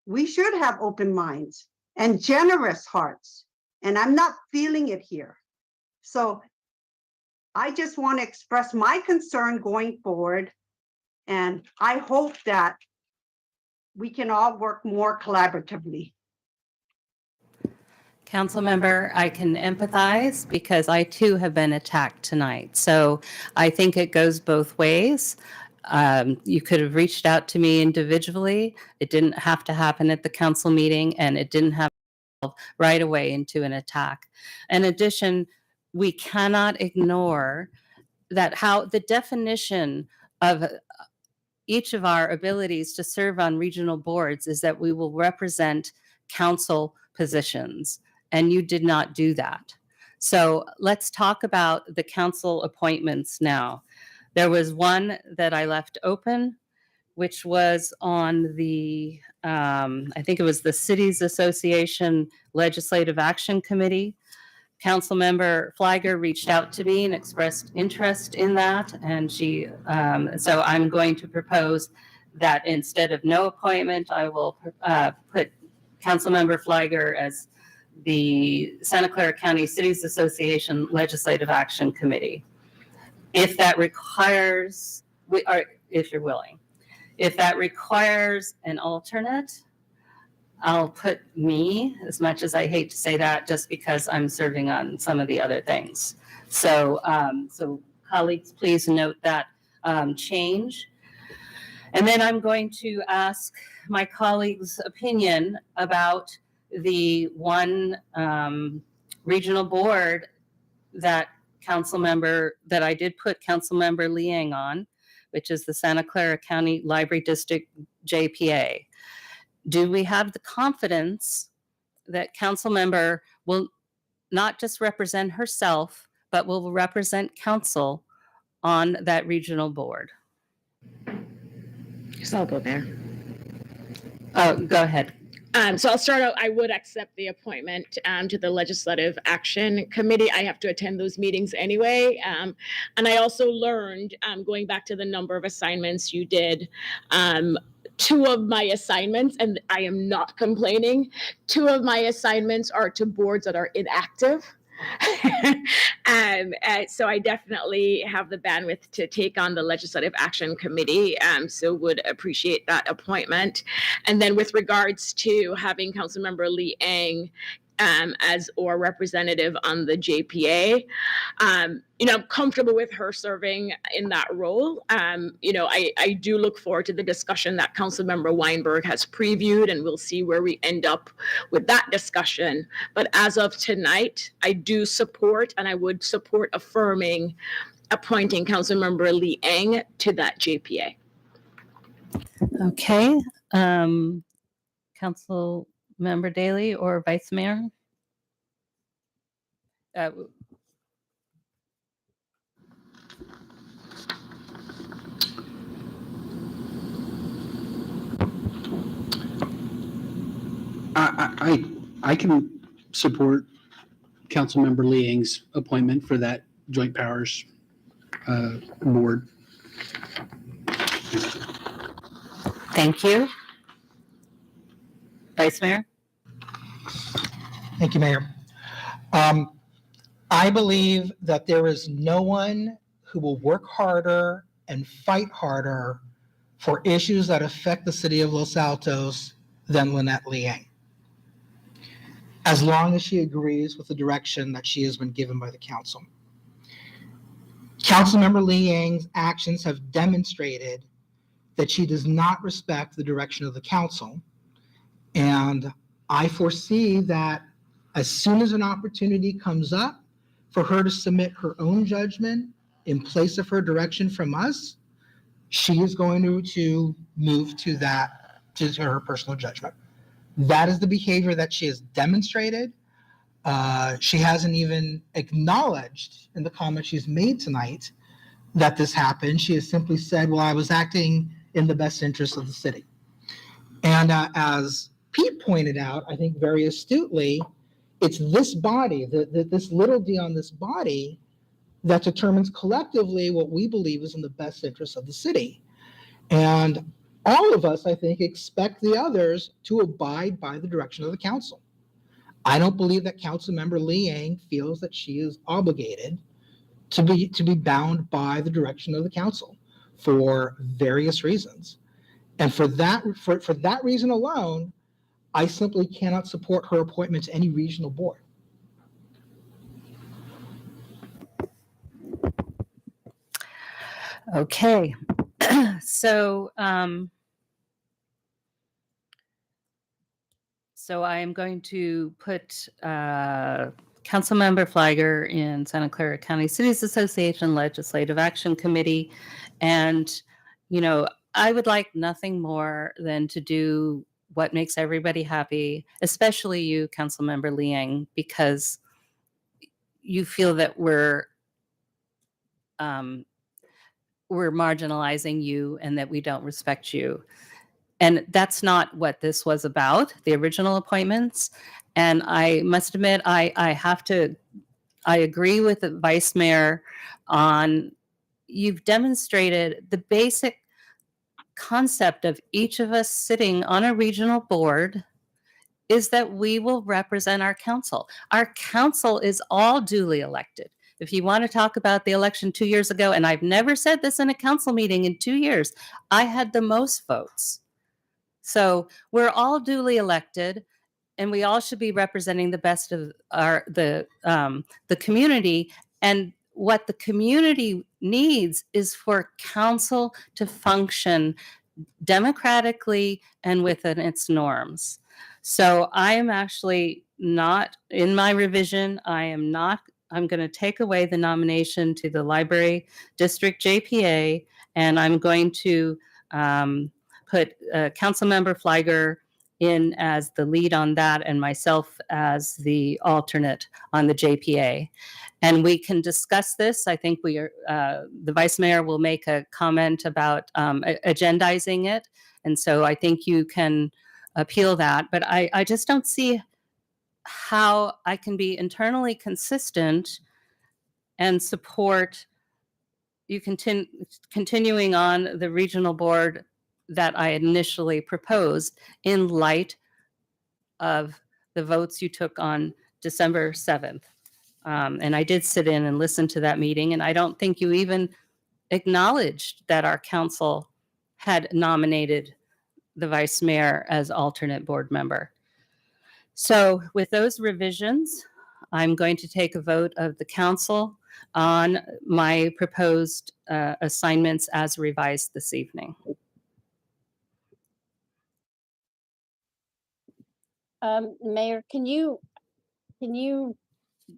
we should have open minds and generous hearts. And I'm not feeling it here. So I just want to express my concern going forward. And I hope that we can all work more collaboratively. Council member, I can empathize, because I too have been attacked tonight. So I think it goes both ways. You could have reached out to me individually. It didn't have to happen at the council meeting, and it didn't have to evolve right away into an attack. In addition, we cannot ignore that how the definition of each of our abilities to serve on regional boards is that we will represent council positions, and you did not do that. So let's talk about the council appointments now. There was one that I left open, which was on the, I think it was the Cities Association Legislative Action Committee. Councilmember Fliger reached out to me and expressed interest in that, and she, so I'm going to propose that instead of no appointment, I will put Councilmember Fliger as the Santa Clara County Cities Association Legislative Action Committee. If that requires, if you're willing, if that requires an alternate, I'll put me, as much as I hate to say that, just because I'm serving on some of the other things. So, so colleagues, please note that change. And then I'm going to ask my colleagues' opinion about the one regional board that I did put council member Liang on, which is the Santa Clara County Library District JPA. Do we have the confidence that council member will not just represent herself, but will represent council on that regional board? So I'll go there. Go ahead. So I'll start out, I would accept the appointment to the Legislative Action Committee. I have to attend those meetings anyway. And I also learned, going back to the number of assignments you did, 2 of my assignments, and I am not complaining, 2 of my assignments are to boards that are inactive. So I definitely have the bandwidth to take on the Legislative Action Committee, so would appreciate that appointment. And then with regards to having Councilmember Liang as or representative on the JPA, I'm comfortable with her serving in that role. I do look forward to the discussion that Councilmember Weinberg has previewed, and we'll see where we end up with that discussion. But as of tonight, I do support, and I would support appointing Councilmember Liang to that JPA. Okay. Council Member Daley or Vice Mayor? I can support Councilmember Liang's appointment for that Joint Powers board. Thank you. Vice Mayor? Thank you, Mayor. I believe that there is no one who will work harder and fight harder for issues that affect the city of Los Altos than Lynette Liang, as long as she agrees with the direction that she has been given by the council. Councilmember Liang's actions have demonstrated that she does not respect the direction of the council, and I foresee that as soon as an opportunity comes up for her to submit her own judgment in place of her direction from us, she is going to move to her personal judgment. That is the behavior that she has demonstrated. She hasn't even acknowledged in the comments she's made tonight that this happened. She has simply said, well, I was acting in the best interest of the city. And as Pete pointed out, I think very astutely, it's this body, this little d on this body, that determines collectively what we believe is in the best interest of the city. And all of us, I think, expect the others to abide by the direction of the council. I don't believe that Councilmember Liang feels that she is obligated to be bound by the direction of the council for various reasons. And for that reason alone, I simply cannot support her appointment to any regional board. Okay. So I am going to put Councilmember Flagger in Santa Clara County Cities Association Legislative Action Committee. And, I would like nothing more than to do what makes everybody happy, especially you, Councilmember Liang, because you feel that we're marginalizing you and that we don't respect you. And that's not what this was about, the original appointments. And I must admit, I agree with the Vice Mayor on, you've demonstrated the basic concept of each of us sitting on a regional board is that we will represent our council. Our council is all duly elected. If you want to talk about the election 2 years ago, and I've never said this in a council meeting in 2 years, I had the most votes. So we're all duly elected, and we all should be representing the best of the community. And what the community needs is for council to function democratically and within its norms. So I am actually not in my revision. I'm going to take away the nomination to the Library District JPA, and I'm going to put Councilmember Fliger in as the lead on that and myself as the alternate on the JPA. And we can discuss this. I think the vice mayor will make a comment about agendizing it. And so I think you can appeal that. But I just don't see how I can be internally consistent and support you continuing on the regional board that I initially proposed in light of the votes you took on December 7th. And I did sit in and listen to that meeting, and I don't think you even acknowledged that our council had nominated the vice mayor as alternate board member. So with those revisions, I'm going to take a vote of the council on my proposed assignments as revised this evening. Mayor, can you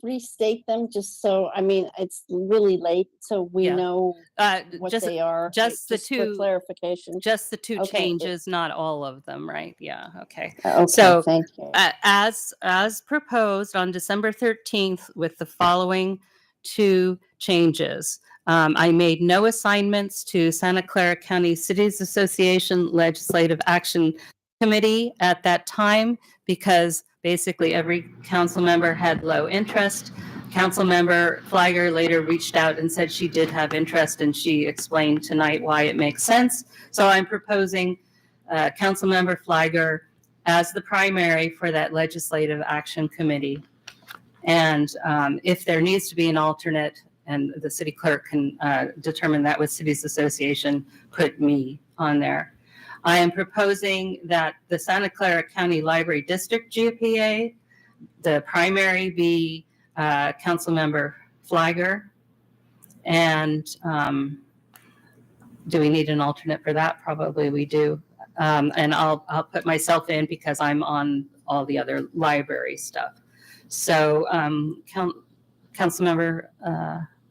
restate them just so, I mean, it's really late, so we know what they are. Just the for two clarification. Just the two Okay. changes, not all of them, right? Yeah, okay. Okay, So thank you. as proposed on December 13th with the following two changes. I made no assignments to Santa Clara County Cities Association Legislative Action Committee at that time because basically every council member had low interest. Councilmember Fliger later reached out and said she did have interest, and she explained tonight why it makes sense. So I'm proposing Councilmember Fliger as the primary for that Legislative Action Committee. And if there needs to be an alternate, and the city clerk can determine that with Cities Association, put me on there. I am proposing that the Santa Clara County Library District GPA, the primary be Councilmember Fliger. And do we need an alternate for that? Probably we do. And I'll put myself in because I'm on all the other library stuff. So Councilmember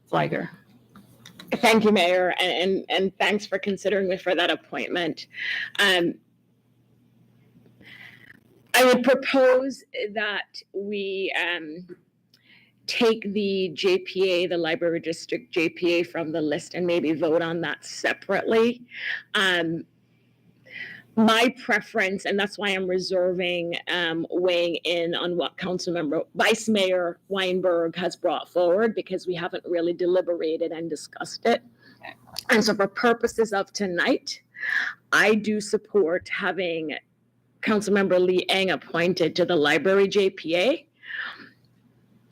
Fliger. Thank you, Mayor, and thanks for considering me for that appointment. I would propose that we take the JPA, the Library District JPA, from the list and maybe vote on that separately. My preference, and that's why I'm reserving weighing in on what Vice Mayor Weinberg has brought forward, because we haven't really deliberated and discussed it. And so for purposes of tonight, I do support having Councilmember Lee Eng appointed to the Library JPA.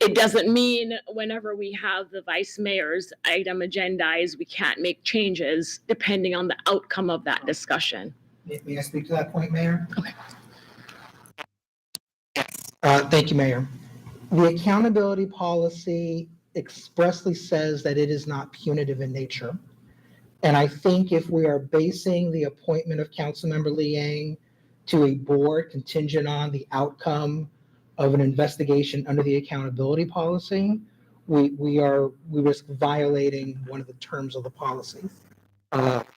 It doesn't mean whenever we have the vice mayor's item agendized, we can't make changes depending on the outcome of that discussion. May I speak to that point, Mayor? Okay. Thank you, Mayor. The accountability policy expressly says that it is not punitive in nature. And I think if we are basing the appointment of Councilmember Liang to a board contingent on the outcome of an investigation under the accountability policy, we risk violating one of the terms of the policy.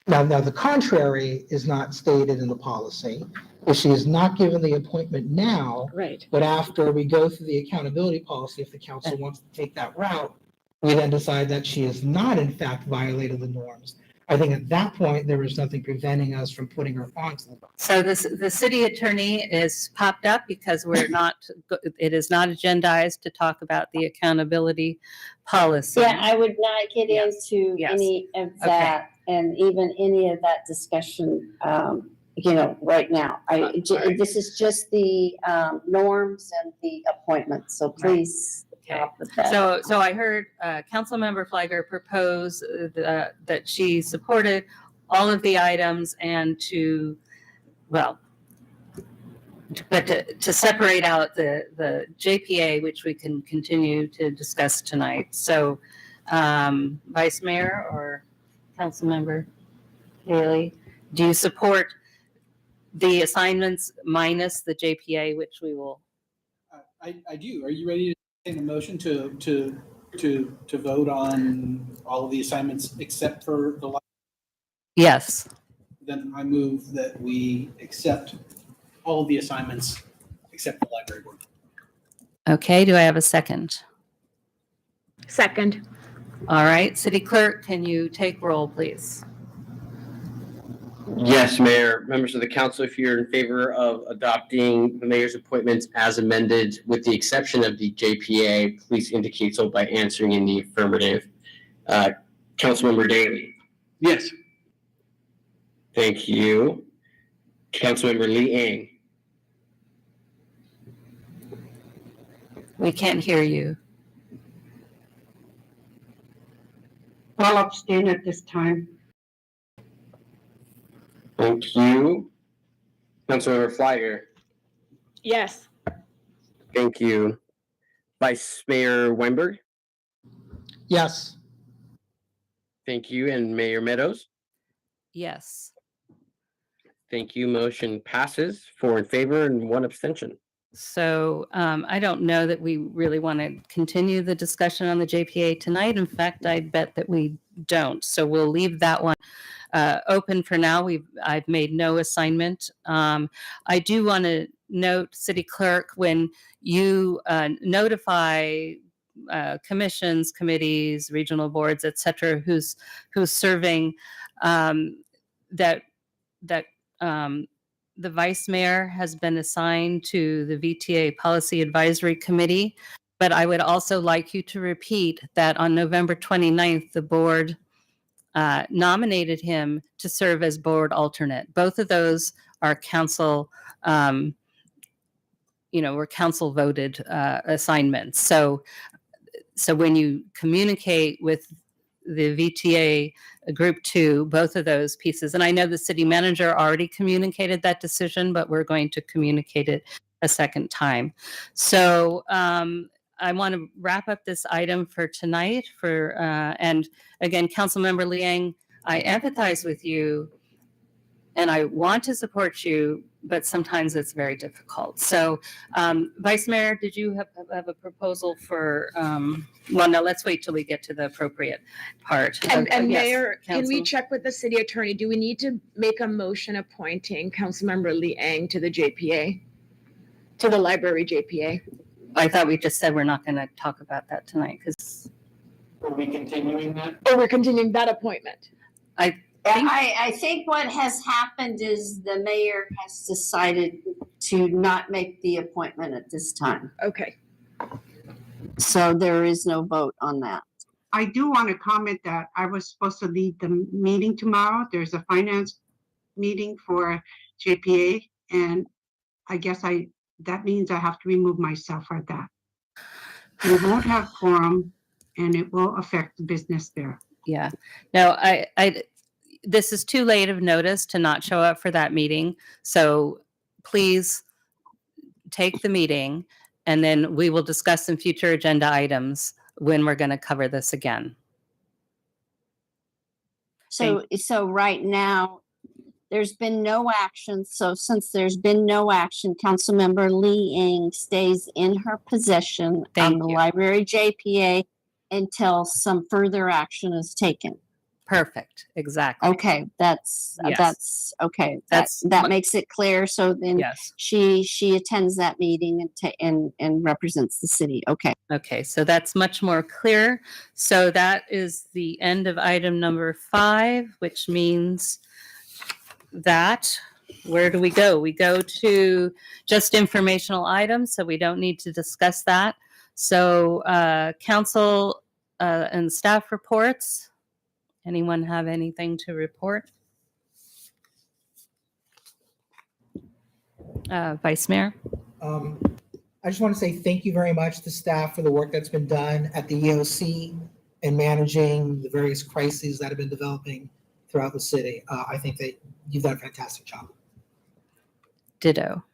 Now the contrary is not stated in the policy. If she is not given the appointment now, right, but after we go through the accountability policy, if the council wants to take that route, we then decide that she has not in fact violated the norms. I think at that point, there is nothing preventing us from putting her onto the bus. So the city attorney is popped up because it is not agendized to talk about the accountability policy. Yeah, I would not get into any of that and even any of that discussion, right now. This is just the norms and the appointments. So please. Okay. So I heard Councilmember Fliger propose that she supported all of the items and but to separate out the JPA, which we can continue to discuss tonight. So, Vice Mayor or Councilmember Haley, do you support the assignments minus the JPA, which we will? I do. Are you ready to take a motion to vote on all of the assignments except for the? Yes. Then I move that we accept all of the assignments except the library board. Okay, do I have a second? Second. All right, City Clerk, can you take roll, please? Yes, Mayor. Members of the council, if you're in favor of adopting the mayor's appointments as amended, with the exception of the JPA, please indicate so by answering in the affirmative. Councilmember Daley. Yes. Thank you. Councilmember Lee Eng. We can't hear you. I'll abstain at this time. Thank you. Councilmember Flyer. Yes. Thank you. Vice Mayor Weinberg. Yes. Thank you. And Mayor Meadows. Yes. Thank you. Motion passes 4 in favor and 1 abstention. So I don't know that we really want to continue the discussion on the JPA tonight. In fact, I bet that we don't. So we'll leave that one open for now. I've made no assignment. I do want to note, City Clerk, when you notify commissions, committees, regional boards, et cetera, who's serving, that the vice mayor has been assigned to the VTA Policy Advisory Committee, but I would also like you to repeat that on November 29th, the board nominated him to serve as board alternate. Both of those are council, were council voted assignments. So when you communicate with the VTA Group 2, both of those pieces, and I know the city manager already communicated that decision, but we're going to communicate it a second time. So I want to wrap up this item for tonight. And again, Councilmember Liang, I empathize with you, and I want to support you, but sometimes it's very difficult. So, Vice Mayor, did you have a proposal for? Well, no, let's wait till we get to the appropriate part. And Yes, Mayor, can we Council? check with the city attorney? Do we need to make a motion appointing Councilmember Liang to the JPA, to the library JPA? I thought we just said we're not going to talk about that tonight because. Are we continuing that? Or we're continuing that appointment? I think what has happened is the mayor has decided to not make the appointment at this time. Okay. So there is no vote on that. I do want to comment that I was supposed to lead the meeting tomorrow. There's a finance meeting for JPA, and I guess that means I have to remove myself for that. We won't have quorum, and it will affect the business there. Yeah. No, this is too late of notice to not show up for that meeting. So please take the meeting, and then we will discuss some future agenda items when we're going to cover this again. So right now, there's been no action. So since there's been no action, Councilmember Lee Eng stays in her position on the library JPA until some further action is taken. Perfect. Exactly. Okay, that's okay. That makes it clear. So then she attends that meeting and represents the city. Okay. Okay, so that's much more clear. So that is the end of item number 5, which means that where do we go? We go to just informational items, so we don't need to discuss that. So council and staff reports. Anyone have anything to report? Vice Mayor? I just want to say thank you very much to staff for the work that's been done at the EOC in managing the various crises that have been developing throughout the city. I think that you've done a fantastic job. Ditto.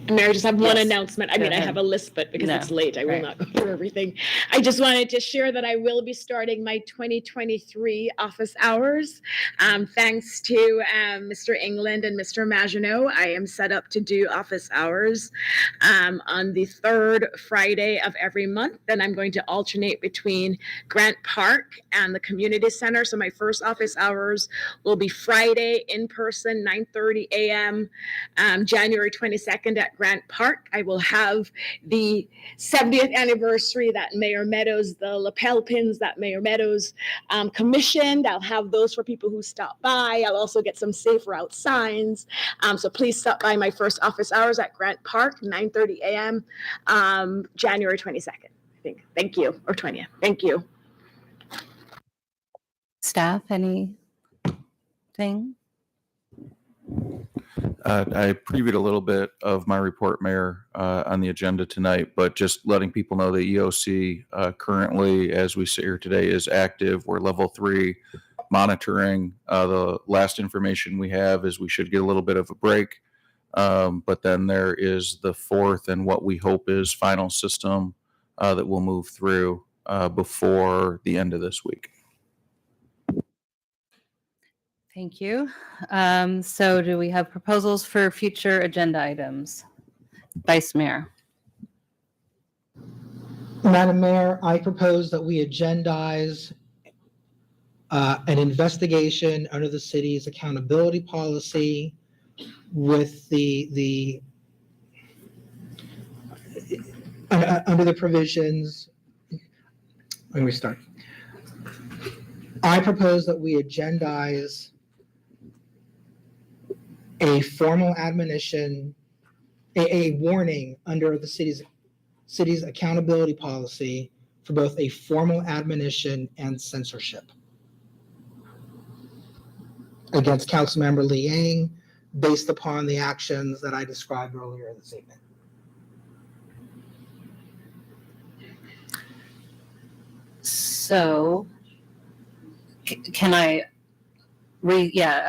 Mayor, I just have one Yes, announcement. I go mean, I ahead. have a list, but because No, it's late, I will right. not go through everything. I just wanted to share that I will be starting my 2023 office hours. Thanks to Mr. England and Mr. Maginot, I am set up to do office hours on the third Friday of every month. Then I'm going to alternate between Grant Park and the community center. So my first office hours will be Friday in person, 9:30 a.m. January 22nd at Grant Park. I will have the 70th anniversary that Mayor Meadows, the lapel pins that Mayor Meadows commissioned. I'll have those for people who stop by. I'll also get some safe route signs. So please stop by my first office hours at Grant Park, 9:30 a.m. January 22nd, I think. Thank you, or 20th. Thank you. Staff, anything? I previewed a little bit of my report, Mayor, on the agenda tonight, but just letting people know the EOC currently, as we sit here today, is active. We're level 3 monitoring. The last information we have is we should get a little bit of a break, but then there is the 4th and what we hope is final system that will move through before the end of this week. Thank you. So do we have proposals for future agenda items? Vice Mayor. Madam Mayor, I propose that we agendize an investigation under the city's accountability policy with under the provisions. Let me start. I propose that we agendize a formal admonition, a warning under the city's accountability policy for both a formal admonition and censorship against Councilmember Liang based upon the actions that I described earlier this evening. So can I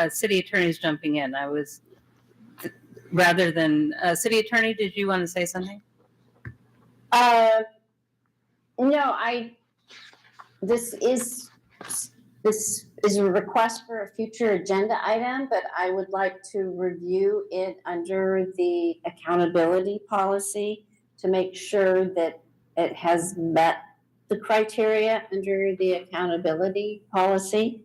city attorney's jumping in. I was rather than city attorney, did you want to say something? No, this is a request for a future agenda item, but I would like to review it under the accountability policy to make sure that it has met the criteria under the accountability policy.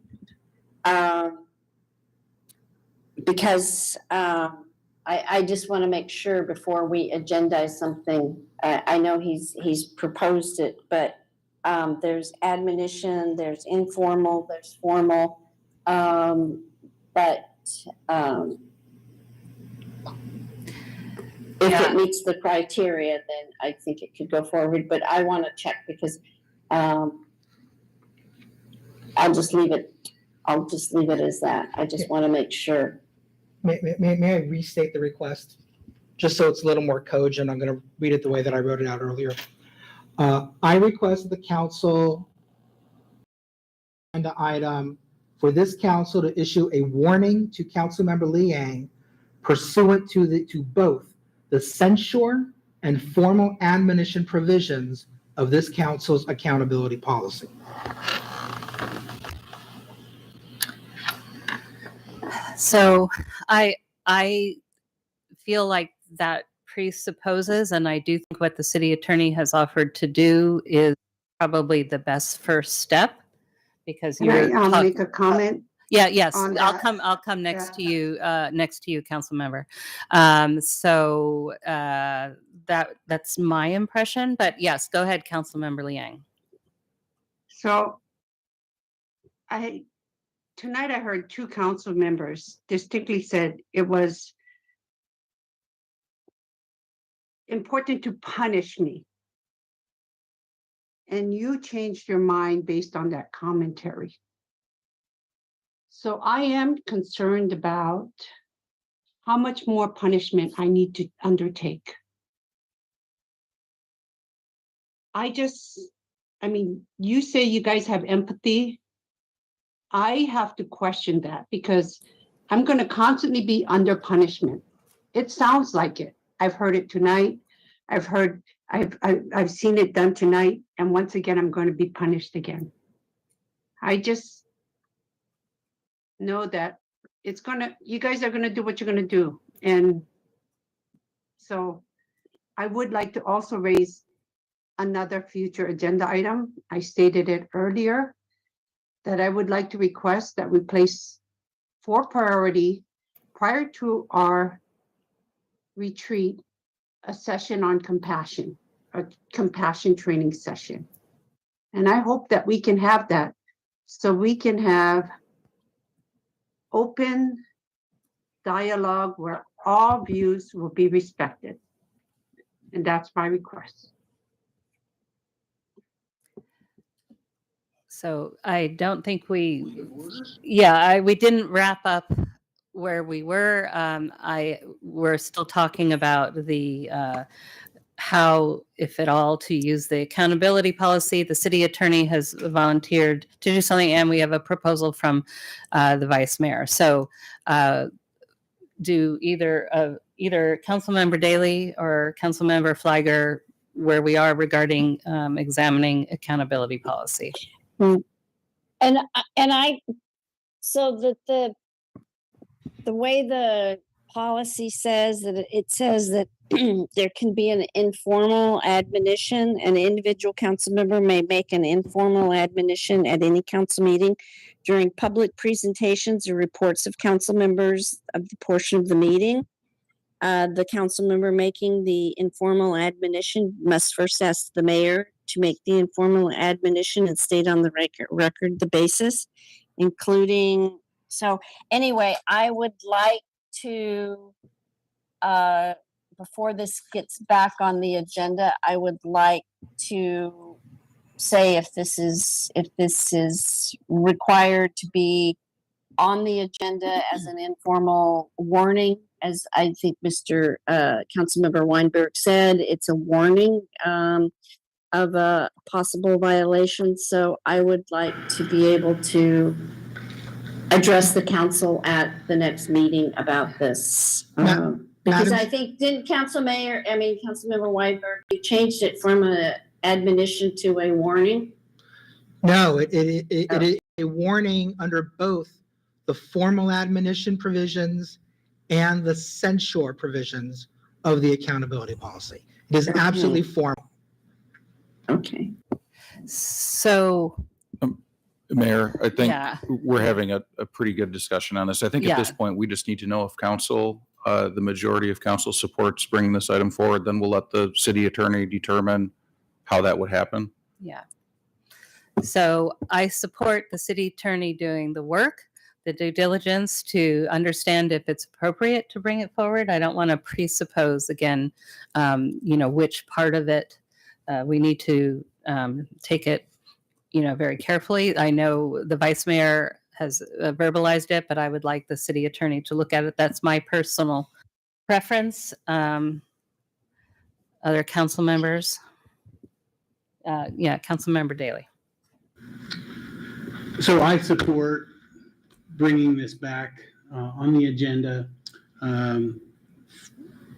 Because I just want to make sure before we agendize something. I know he's proposed it, but there's admonition, there's informal, there's formal, but if it meets the criteria, then I think it could go forward. But I want to check because I'll just leave it as that. I just want to make sure. May I restate the request? Just so it's a little more cogent, I'm going to read it the way that I wrote it out earlier. I request the council agenda item for this council to issue a warning to Councilmember Liang pursuant to both the censure and formal admonition provisions of this council's accountability policy. So I feel like that presupposes, and I do think what the city attorney has offered to do is probably the best first step, because Can I make a comment? Yes, on I'll that? come next to you, council member. So that's my impression, but yes, go ahead, council member Liang. So tonight I heard 2 council members distinctly said it was important to punish me. And you changed your mind based on that commentary. So I am concerned about how much more punishment I need to undertake. You say you guys have empathy. I have to question that because I'm going to constantly be under punishment. It sounds like it. I've heard it tonight. I've seen it done tonight, and once again, I'm going to be punished again. I just know that you guys are gonna do what you're gonna do. And so I would like to also raise another future agenda item. I stated it earlier that I would like to request that we place for priority prior to our retreat, a session on compassion, a compassion training session. And I hope that we can have that so we can have open dialogue where all views will be respected. And that's my request. So I don't think we didn't wrap up where we were. We're still talking about the how, if at all, to use the accountability policy. The city attorney has volunteered to do something, and we have a proposal from the vice mayor. So do either Councilmember Daley or Councilmember Flagger where we are regarding examining accountability policy? And I, so that the way the policy says that it says that there can be an informal admonition. An individual council member may make an informal admonition at any council meeting during public presentations or reports of council members of the portion of the meeting. The council member making the informal admonition must first ask the mayor to make the informal admonition and state on the record the basis, including. So anyway, I would like to, before this gets back on the agenda, I would like to say if this is required to be on the agenda as an informal warning, as I think Mr. Councilmember Weinberg said, it's a warning of a possible violation. So I would like to be able to address the council at the next meeting about this. Because I think, didn't Councilmember Weinberg, you changed it from an admonition to a warning? No, it is a warning under both the formal admonition provisions and the censure provisions of the accountability policy. It is absolutely formal. Okay. So, Mayor, I think Yeah. we're having a pretty good discussion on this. I think at this Yeah. point, we just need to know if council, the majority of council supports bringing this item forward, then we'll let the city attorney determine how that would happen. Yeah. So I support the city attorney doing the work, the due diligence to understand if it's appropriate to bring it forward. I don't want to presuppose again, which part of it we need to take it, very carefully. I know the vice mayor has verbalized it, but I would like the city attorney to look at it. That's my personal preference. Other council members? Councilmember Daley. So I support bringing this back on the agenda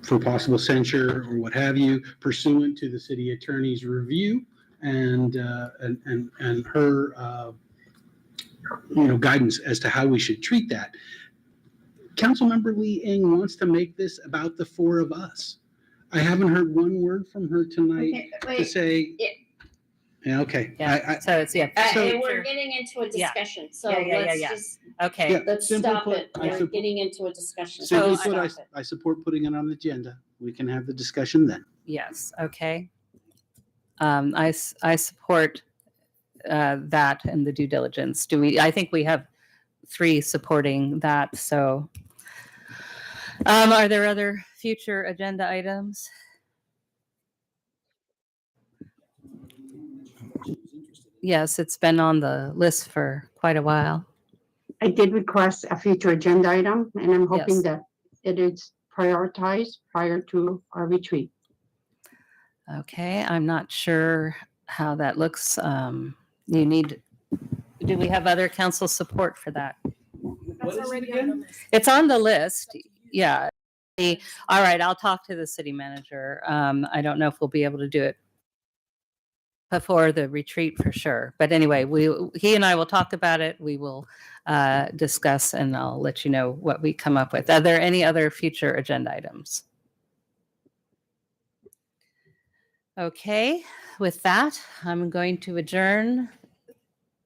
for possible censure or what have you, pursuant to the city attorney's review and her guidance as to how we should treat that. Councilmember Lee Ing wants to make this about the four of us. I haven't heard one word from her tonight to say. Yeah, okay. Yeah. So it's We're getting into a discussion. So let's just okay. let's stop it. We're getting into a discussion. So I support putting it on the agenda. We can have the discussion then. Yes. Okay. I support that and the due diligence. I think we have 3 supporting that. So are there other future agenda items? Yes, it's been on the list for quite a while. I did request a future agenda item, and I'm hoping Yes. that it is prioritized prior to our retreat. Okay, I'm not sure how that looks. Do we have other council support for that? That's already on the list. It's on the list. Yeah. All right, I'll talk to the city manager. I don't know if we'll be able to do it before the retreat for sure. But anyway, he and I will talk about it. We will discuss, and I'll let you know what we come up with. Are there any other future agenda items? Okay, with that, I'm going to adjourn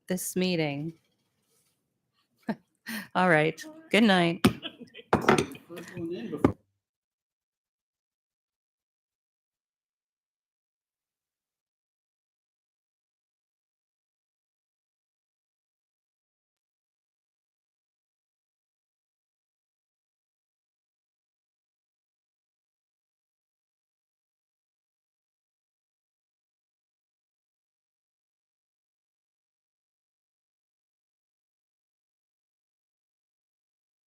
this meeting. All right, good night.